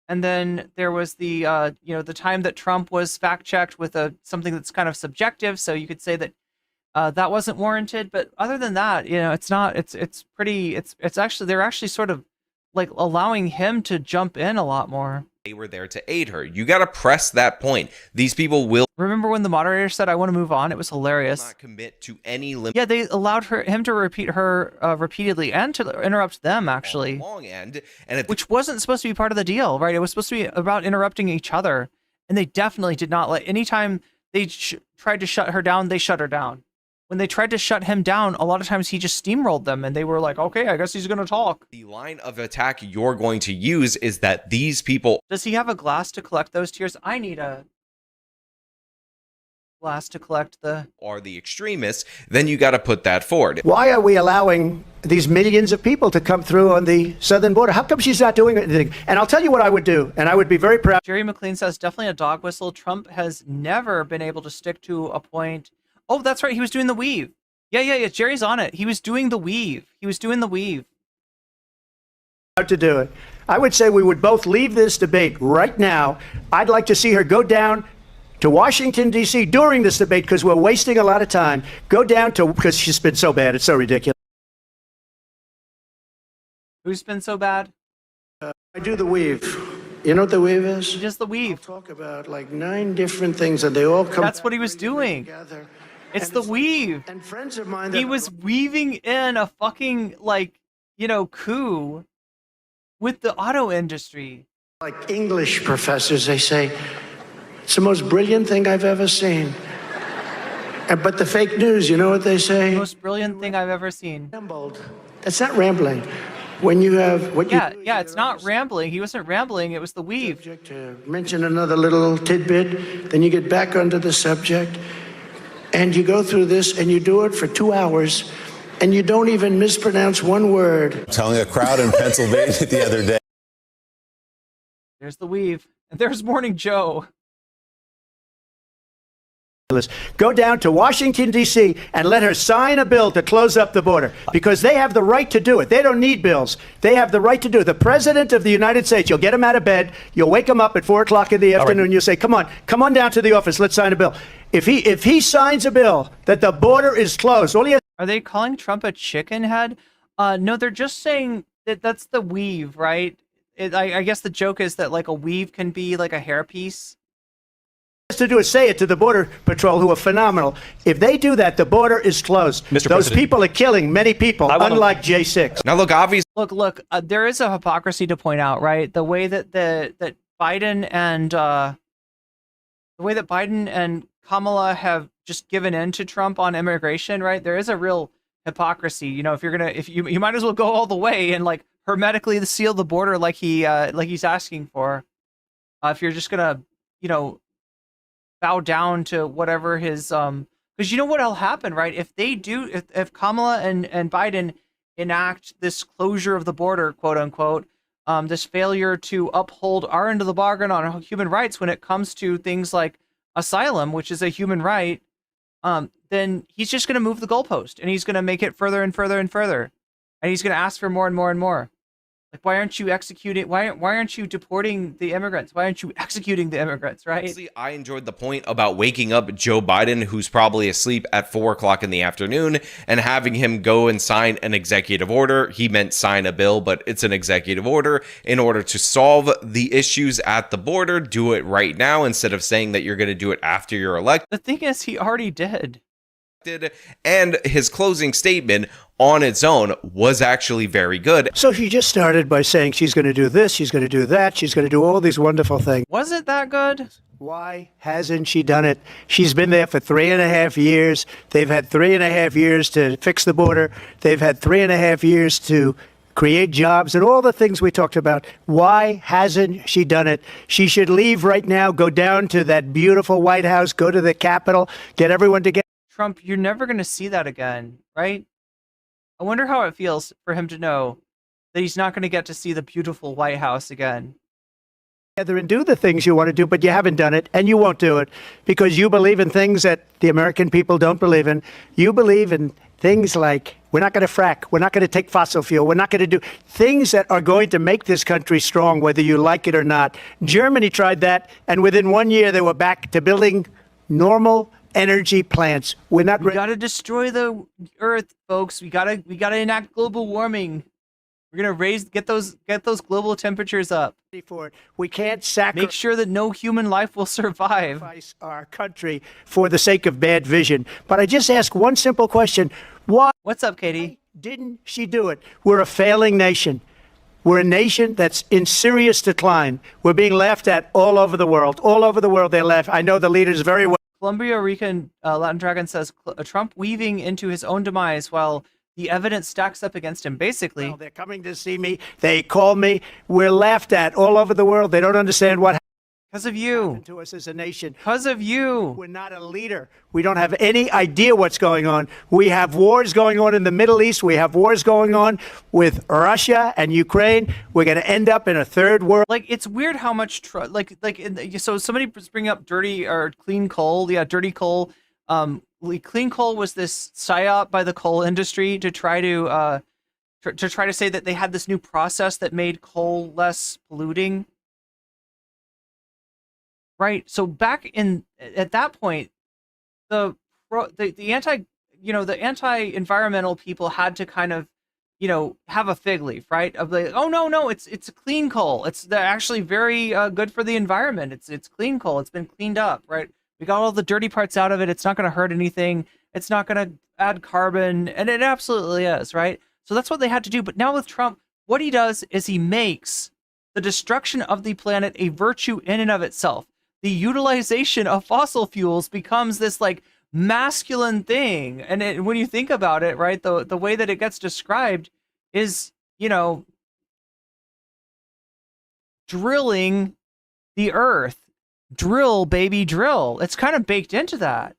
And then there was the the time that Trump was fact-checked with something that's kind of subjective, so you could say that that wasn't warranted. But other than that, it's not. It's actually, they're actually sort of like allowing him to jump in a lot more. They were there to aid her. You got to press that point. These people will. Remember when the moderator said, "I want to move on"? It was hilarious. Not commit to any limit. Yeah, they allowed him to repeat her repeatedly and to interrupt them, actually. Long end, and which wasn't supposed to be part of the deal, right? It was supposed to be about interrupting each other, and they definitely did not let. Anytime they tried to shut her down, they shut her down. When they tried to shut him down, a lot of times he just steamrolled them, and they were like, "Okay, I guess he's going to talk." The line of attack you're going to use is that these people. Does he have a glass to collect those tears? I need a glass to collect the. Are the extremists? Then you got to put that forward. Why are we allowing these millions of people to come through on the southern border? How come she's not doing anything? And I'll tell you what I would do, and I would be very proud. Jerry McLean says definitely a dog whistle. Trump has never been able to stick to a point. Oh, that's right. He was doing the weave. Yeah. Jerry's on it. He was doing the weave. To do it. I would say we would both leave this debate right now. I'd like to see her go down to Washington, D.C. during this debate because we're wasting a lot of time. Go down to, because she's been so bad. It's so ridiculous. Who's been so bad? I do the weave. You know what the weave is? Just the weave. I'll talk about like 9 different things and they all come. That's what he was doing. It's the weave. And friends of mine. He was weaving in a fucking coup with the auto industry. Like English professors, they say, it's the most brilliant thing I've ever seen. But the fake news, you know what they say? The most brilliant thing I've ever seen. That's not rambling. When you have what yeah, it's not rambling. He wasn't rambling. It was the weave. To mention another little tidbit, then you get back onto the subject, and you go through this, and you do it for 2 hours, and you don't even mispronounce one word. Telling a crowd in Pennsylvania the other day. There's the weave. And there's Morning Joe. Go down to Washington, D.C. and let her sign a bill to close up the border because they have the right to do it. They don't need bills. They have the right to do it. The President of the United States, you'll get him out of bed. You'll wake him up at 4 o'clock in the afternoon. Right. You'll say, come on down to the office. Let's sign a bill. If he signs a bill that the border is closed, all he has. Are they calling Trump a chicken head? No, they're just saying that that's the weave, right? I guess the joke is that like a weave can be like a hairpiece. To do is say it to the Border Patrol, who are phenomenal. If they do that, the border is closed. Mr. Those President, people are killing many people, unlike J6. Now, look, obviously, look. There is a hypocrisy to point out, right? The way that that Biden and Kamala have just given in to Trump on immigration, right? There is a real hypocrisy. If you might as well go all the way and like hermetically seal the border like he's asking for. If you're just gonna, bow down to whatever his because you know what'll happen, right? If they do, if Kamala and Biden enact this closure of the border, quote unquote, this failure to uphold our end of the bargain on human rights when it comes to things like asylum, which is a human right, then he's just going to move the goalpost and he's going to make it further and further and further, and he's going to ask for more and more and more. Like, why aren't you executing? Why aren't you deporting the immigrants? Why aren't you executing the immigrants? Right? Honestly, I enjoyed the point about waking up Joe Biden, who's probably asleep at 4 o'clock in the afternoon, and having him go and sign an executive order. He meant sign a bill, but it's an executive order in order to solve the issues at the border. Do it right now instead of saying that you're going to do it after you're elected. The thing is, he already did. And his closing statement on its own was actually very good. So she just started by saying she's going to do this, she's going to do that, she's going to do all these wonderful things. Was it that good? Why hasn't she done it? She's been there for 3.5 years. They've had 3.5 years to fix the border. They've had 3.5 years to create jobs and all the things we talked about. Why hasn't she done it? She should leave right now, go down to that beautiful White House, go to the Capitol, get everyone together. Trump, you're never going to see that again, right? I wonder how it feels for him to know that he's not going to get to see the beautiful White House again. And do the things you want to do, but you haven't done it, and you won't do it because you believe in things that the American people don't believe in. You believe in things like we're not going to frack, we're not going to take fossil fuel, we're not going to do things that are going to make this country strong, whether you like it or not. Germany tried that, and within 1 year they were back to building normal energy plants. We got to destroy the earth, folks. We got to enact global warming. We're gonna get those global temperatures up. We can't sacrifice. Make sure that no human life will survive Our country for the sake of bad vision. But I just ask one simple question: why? What's up, Katie? Didn't she do it? We're a failing nation. We're a nation that's in serious decline. We're being laughed at all over the world. All over the world, they laugh. I know the leaders very well. Columbia Rican Latin Dragon says Trump weaving into his own demise while the evidence stacks up against him. Basically, well, they're coming to see me. They call me. We're laughed at all over the world. They don't understand what because of you. To us as a nation. Because of you. We're not a leader. We don't have any idea what's going on. We have wars going on in the Middle East. We have wars going on with Russia and Ukraine. We're going to end up in a third world. Like, it's weird how much so somebody was bringing up dirty or clean coal. Yeah, dirty coal. Clean coal was this psyop by the coal industry to try to say that they had this new process that made coal less polluting. Right. So back at that point, the anti-environmental people had to kind of, have a fig leaf, right? Of like, oh no, it's a clean coal. They're actually very good for the environment. It's clean coal. It's been cleaned up, right? We got all the dirty parts out of it. It's not going to hurt anything. It's not going to add carbon, and it absolutely is, right? So that's what they had to do. But now with Trump, what he does is he makes the destruction of the planet a virtue in and of itself. The utilization of fossil fuels becomes this like masculine thing. And when you think about it, right, the way that it gets described is, drilling the earth. Drill, baby, drill. It's kind of baked into that.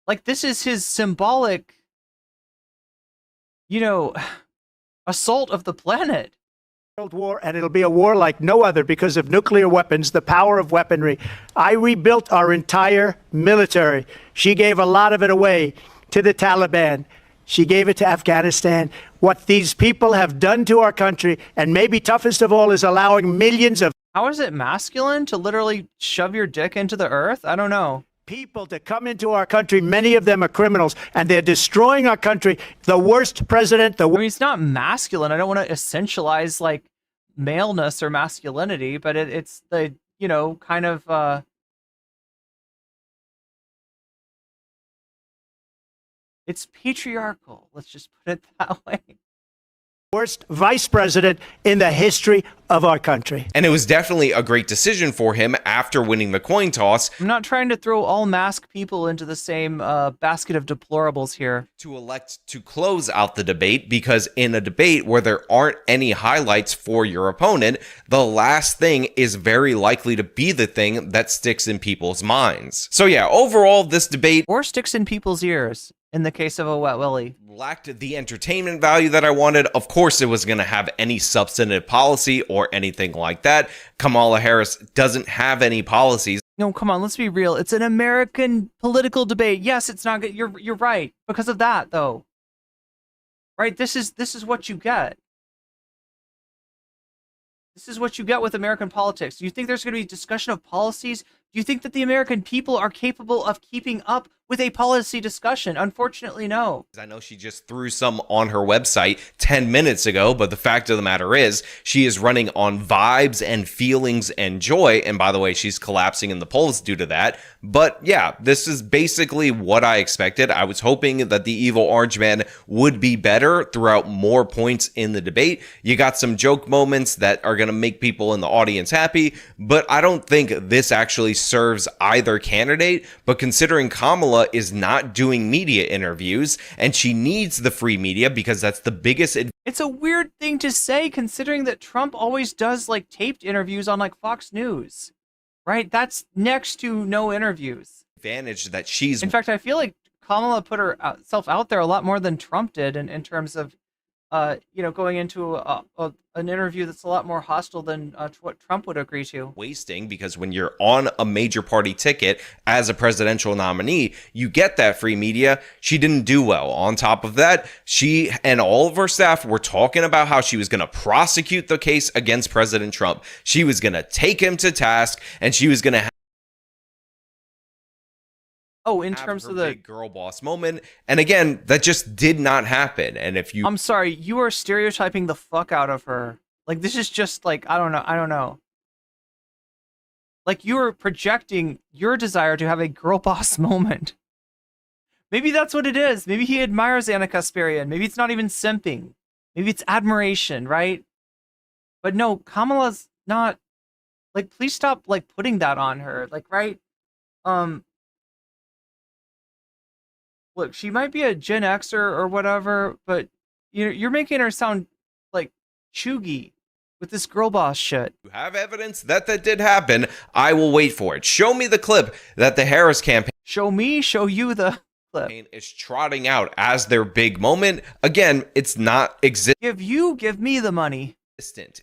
Like, this is his symbolic, assault of the planet. World war, and it'll be a war like no other because of nuclear weapons, the power of weaponry. I rebuilt our entire military. She gave a lot of it away to the Taliban. She gave it to Afghanistan. What these people have done to our country, and maybe toughest of all, is allowing millions of... How is it masculine to literally shove your dick into the earth? I don't know. People to come into our country, many of them are criminals, and they're destroying our country. The worst president, it's not masculine. I don't want to essentialize like maleness or masculinity, but it's the, kind of, it's patriarchal. Let's just put it that way. Worst vice president in the history of our country. And it was definitely a great decision for him after winning the coin toss. I'm not trying to throw all masked people into the same basket of deplorables here. To elect to close out the debate, because in a debate where there aren't any highlights for your opponent, the last thing is very likely to be the thing that sticks in people's minds. So yeah, overall, this debate... Or sticks in people's ears. In the case of a wet willy. Lacked the entertainment value that I wanted. Of course, it was going to have any substantive policy or anything like that. Kamala Harris doesn't have any policies. No, come on, let's be real. It's an American political debate. Yes, it's not good. You're right. Because of that, though. Right? This is what you get. This is what you get with American politics. Do you think there's going to be discussion of policies? Do you think that the American people are capable of keeping up with a policy discussion? Unfortunately, no. I know she just threw some on her website 10 minutes ago, but the fact of the matter is she is running on vibes and feelings and joy. And by the way, she's collapsing in the polls due to that. But yeah, this is basically what I expected. I was hoping that the evil orange man would be better throughout more points in the debate. You got some joke moments that are going to make people in the audience happy, but I don't think this actually serves either candidate. But considering Kamala is not doing media interviews and she needs the free media because that's the biggest It's a weird thing to say considering that Trump always does like taped interviews on like Fox News, right? That's next to no interviews. advantage that she's... In fact, I feel like Kamala put herself out there a lot more than Trump did in terms of, you know, going into an interview that's a lot more hostile than what Trump would agree to. Wasting, because when you're on a major party ticket as a presidential nominee, you get that free media. She didn't do well. On top of that, she and all of her staff were talking about how she was going to prosecute the case against President Trump. She was going to take him to task, and she was going to in terms of the big girl boss moment. And again, that just did not happen. And if you... I'm sorry, you are stereotyping the fuck out of her. Like, this is just like, I don't know. Like, you are projecting your desire to have a girl boss moment. Maybe that's what it is. Maybe he admires Anna Kasparian. Maybe it's not even simping. Maybe it's admiration, right? But no, Kamala's not... Like, please stop, like, putting that on her. Like, right? Look, she might be a Gen Xer or whatever, but you're making her sound like chuggy with this girl boss shit. You have evidence that did happen. I will wait for it. Show me the clip that the Harris campaign... Show you the clip. ...is trotting out as their big moment. Again, it's not existent. Give me the money.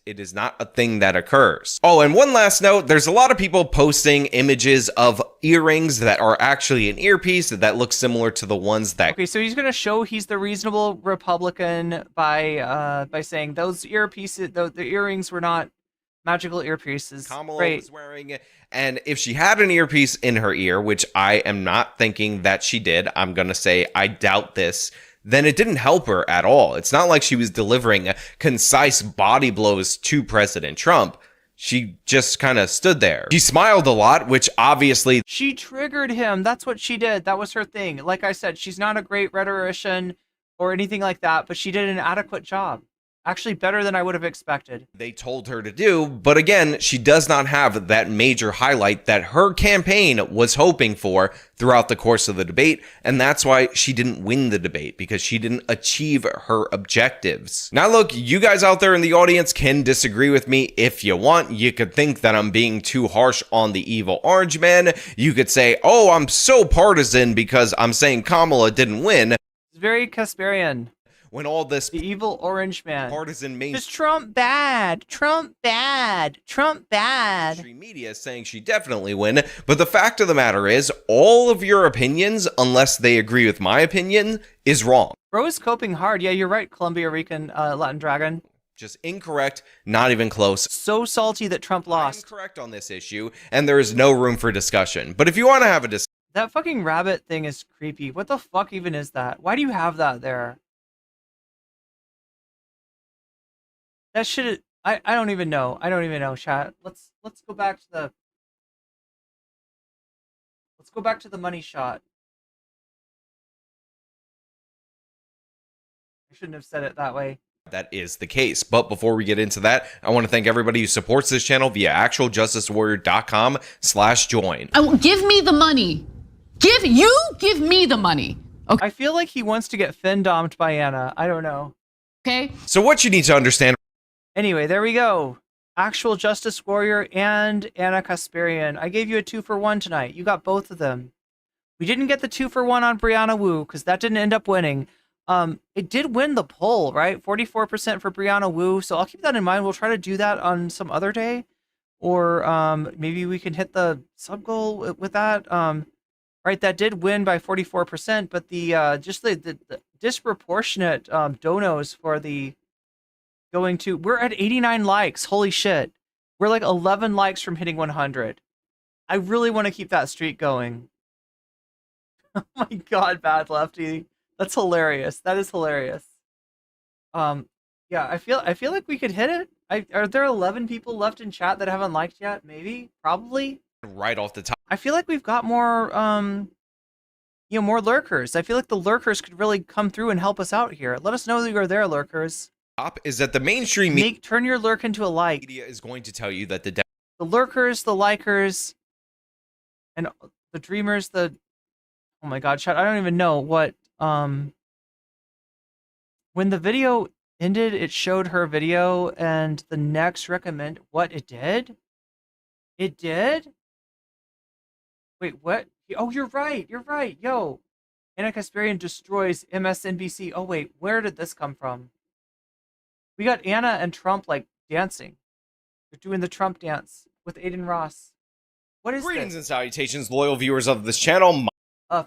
It is not a thing that occurs. Oh, and one last note, there's a lot of people posting images of earrings that are actually an earpiece that look similar to the ones that... Okay, so he's going to show he's the reasonable Republican by saying those earpieces, the earrings were not magical earpieces. Kamala was wearing, and if she had an earpiece in her ear, which I am not thinking that she did, I'm going to say I doubt this, then it didn't help her at all. It's not like she was delivering concise body blows to President Trump. She just kind of stood there. She smiled a lot, which obviously... She triggered him. That's what she did. That was her thing. Like I said, she's not a great rhetorician or anything like that, but she did an adequate job. Actually, better than I would have expected. They told her to do, but again, she does not have that major highlight that her campaign was hoping for throughout the course of the debate, and that's why she didn't win the debate, because she didn't achieve her objectives. Now look, you guys out there in the audience can disagree with me if you want. You could think that I'm being too harsh on the evil orange man. You could say, oh, I'm so partisan because I'm saying Kamala didn't win. It's very Kasparian. When all this... The evil orange man. Partisan mainstream... Just Trump bad. Trump bad. Trump bad. Media is saying she definitely win, but the fact of the matter is, all of your opinions, unless they agree with my opinion, is wrong. Bro is coping hard. Yeah, you're right, Columbia Rican Latin Dragon. Just incorrect, not even close. So salty that Trump lost. I'm correct on this issue, and there is no room for discussion. But if you want to have a discussion... That fucking rabbit thing is creepy. What the fuck even is that? Why do you have that there? That shit, I don't even know. I don't even know, chat. Let's go back to the money shot. I shouldn't have said it that way. That is the case. But before we get into that, I want to thank everybody who supports this channel via actualjusticewarrior.com/join. Give me the money. Give me the money. Okay. I feel like he wants to get fin-domed by Anna. I don't know. Okay. So what you need to understand... Anyway, there we go. Actual Justice Warrior and Anna Kasparian. I gave you a 2-for-1 tonight. You got both of them. We didn't get the 2-for-1 on Brianna Wu because that didn't end up winning. It did win the poll, right? 44% for Brianna Wu. So I'll keep that in mind. We'll try to do that on some other day. Or maybe we can hit the sub goal with that. Right, that did win by 44%, but the just the disproportionate donos for the going to, we're at 89 likes. Holy shit. We're like 11 likes from hitting 100. I really want to keep that streak going. Oh my God, Bad Lefty. That's hilarious. That is hilarious. Yeah, I feel like we could hit it. Are there 11 people left in chat that haven't liked yet? Maybe, probably. Right off the top. I feel like we've got more, more lurkers. I feel like the lurkers could really come through and help us out here. Let us know that you're there, lurkers. Is that the mainstream turn your lurk into a like. media is going to tell you that the lurkers, the likers, and the dreamers, oh my God, chat, I don't even know what, when the video ended, it showed her video, and the next recommend, what, it did? It did? Wait, what? Oh, you're right, yo. Anna Kasparian destroys MSNBC. Oh wait, where did this come from? We got Anna and Trump, like, dancing. They're doing the Trump dance with Aiden Ross. What is Greetings this? and salutations, loyal viewers of this channel.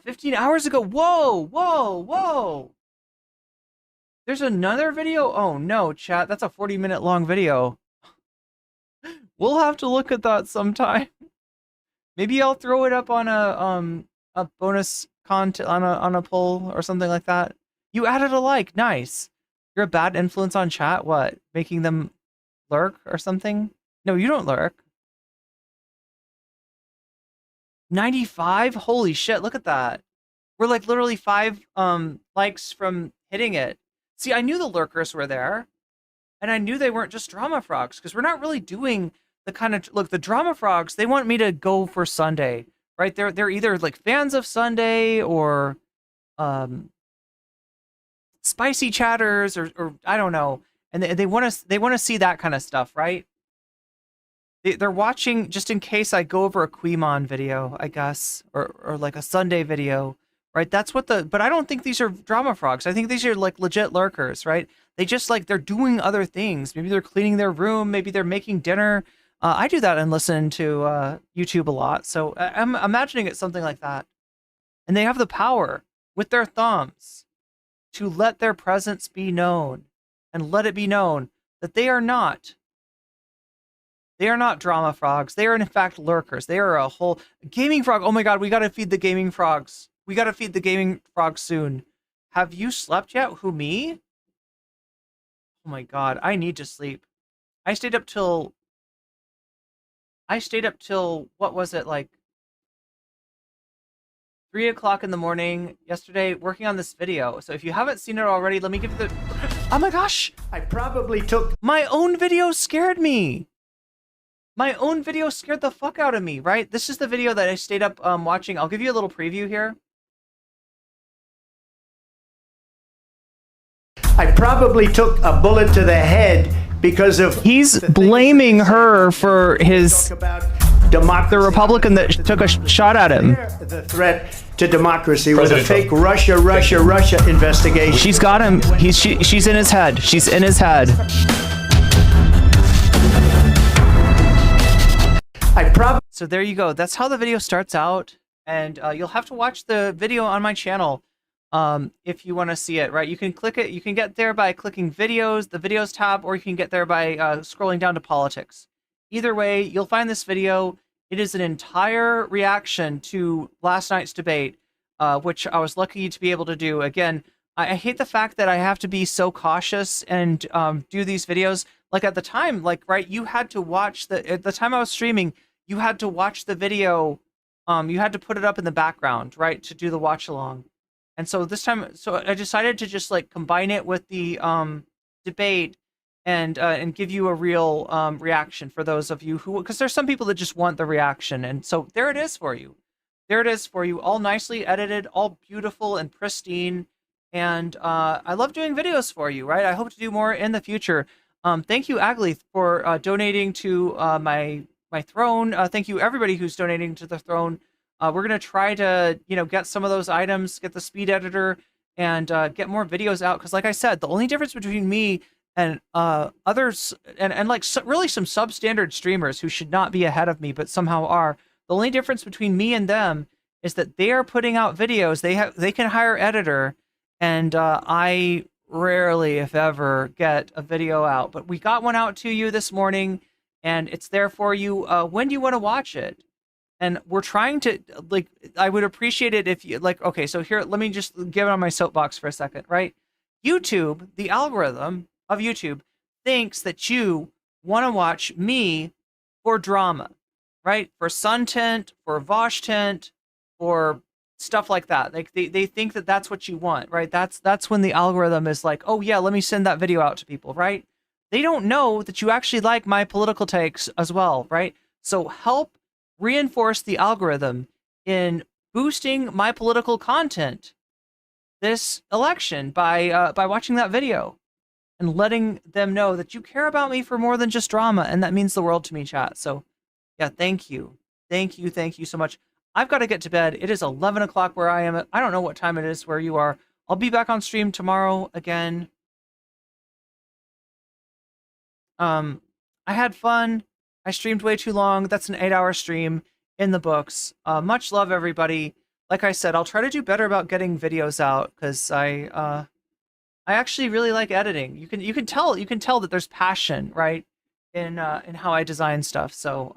15 hours ago. Whoa. There's another video? Oh no, chat. That's a 40-minute long video. We'll have to look at that sometime. Maybe I'll throw it up on a bonus content on a poll or something like that. You added a like. Nice. You're a bad influence on chat. What? Making them lurk or something? No, you don't lurk. 95? Holy shit, look at that. We're like literally 5 likes from hitting it. See, I knew the lurkers were there, and I knew they weren't just drama frogs, because we're not really doing the kind of, look, the drama frogs, they want me to go for Sunday, right? They're either like fans of Sunday or spicy chatters or I don't know, and they want to see that kind of stuff, right? They're watching just in case I go over a Quimon video, I guess, or like a Sunday video, right? That's what but I don't think these are drama frogs. I think these are like legit lurkers, right? They just like, they're doing other things. Maybe they're cleaning their room. Maybe they're making dinner. I do that and listen to YouTube a lot. So I'm imagining it's something like that. And they have the power with their thumbs to let their presence be known and let it be known that they are not drama frogs. They are in fact lurkers. They are a whole gaming frog. Oh my God, we got to feed the gaming frogs. We got to feed the gaming frogs soon. Have you slept yet? Who, me? Oh my God, I need to sleep. I stayed up till, what was it, like 3 o'clock in the morning yesterday working on this video. So if you haven't seen it already, let me give you the, oh my gosh. I probably took, my own video scared me. My own video scared the fuck out of me, right? This is the video that I stayed up watching. I'll give you a little preview here. I probably took a bullet to the head because of... He's blaming her for his... the Republican that took a shot at him. The threat to democracy was a fake Russia investigation. She's got him. She's in his head. She's in his head. So there you go. That's how the video starts out, and you'll have to watch the video on my channel if you want to see it, right? You can click it. You can get there by clicking videos, the videos tab, or you can get there by scrolling down to politics. Either way, you'll find this video. It is an entire reaction to last night's debate, which I was lucky to be able to do. Again, I hate the fact that I have to be so cautious and do these videos. Like at the time, like, right, you had to watch at the time I was streaming, you had to watch the video. You had to put it up in the background, right, to do the watch along. And so this time, so I decided to just like combine it with the debate and give you a real reaction for those of you who, because there's some people that just want the reaction. And so there it is for you. There it is for you, all nicely edited, all beautiful and pristine. And I love doing videos for you, right? I hope to do more in the future. Thank you, Agley, for donating to my throne. Thank you, everybody who's donating to the throne. We're going to try to, get some of those items, get the speed editor, and get more videos out. Because like I said, the only difference between me and others, and like really some substandard streamers who should not be ahead of me, but somehow are, the only difference between me and them is that they are putting out videos. They can hire editor, and I rarely, if ever, get a video out. But we got one out to you this morning, and it's there for you. When do you want to watch it? And we're trying to, like, I would appreciate it if you, like, okay, so here, let me just get on my soapbox for a second, right? YouTube, the algorithm of YouTube, thinks that you want to watch me for drama, right? For sun tint, for Vosh tint, for stuff like that. Like, they think that that's what you want, right? That's when the algorithm is like, oh yeah, let me send that video out to people, right? They don't know that you actually like my political takes as well, right? So help reinforce the algorithm in boosting my political content this election by watching that video and letting them know that you care about me for more than just drama, and that means the world to me, chat. So yeah, thank you so much. I've got to get to bed. It is 11 o'clock where I am. I don't know what time it is where you are. I'll be back on stream tomorrow again. I had fun. I streamed way too long. That's an 8-hour stream in the books. Much love, everybody. Like I said, I'll try to do better about getting videos out because I actually really like editing. You can tell that there's passion, right, in how I design stuff. So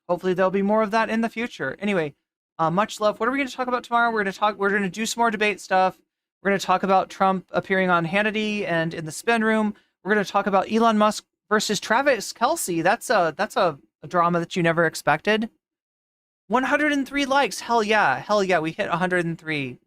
hopefully there'll be more of that in the future. Anyway, much love. What are we going to talk about tomorrow? We're going to do some more debate stuff. We're going to talk about Trump appearing on Hannity and in the spin room. We're going to talk about Elon Musk versus Travis Kelce. That's a drama that you never expected. 103 likes. Hell yeah. We hit 103.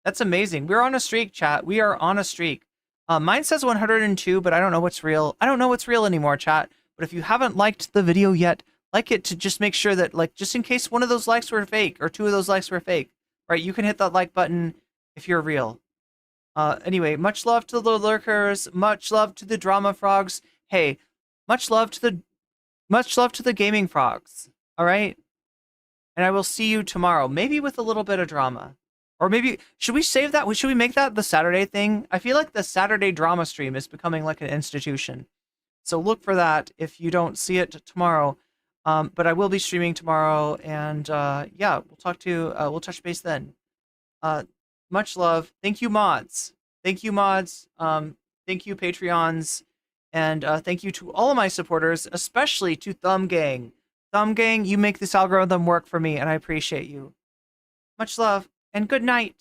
That's amazing. We're on a streak, chat. We are on a streak. Mine says 102, but I don't know what's real. I don't know what's real anymore, chat. But if you haven't liked the video yet, like it to just make sure that, like, just in case one of those likes were fake or two of those likes were fake, right? You can hit that like button if you're real. Anyway, much love to the lurkers. Much love to the drama frogs. Hey, much love to the gaming frogs. All right. And I will see you tomorrow, maybe with a little bit of drama. Or maybe, should we save that? Should we make that the Saturday thing? I feel like the Saturday drama stream is becoming like an institution. So look for that if you don't see it tomorrow. But I will be streaming tomorrow, and yeah, we'll touch base then. Much love. Thank you, mods. Thank you, mods. Thank you, Patreons. And thank you to all of my supporters, especially to Thumb Gang. Thumb Gang, you make this algorithm work for me, and I appreciate you. Much love, and good night.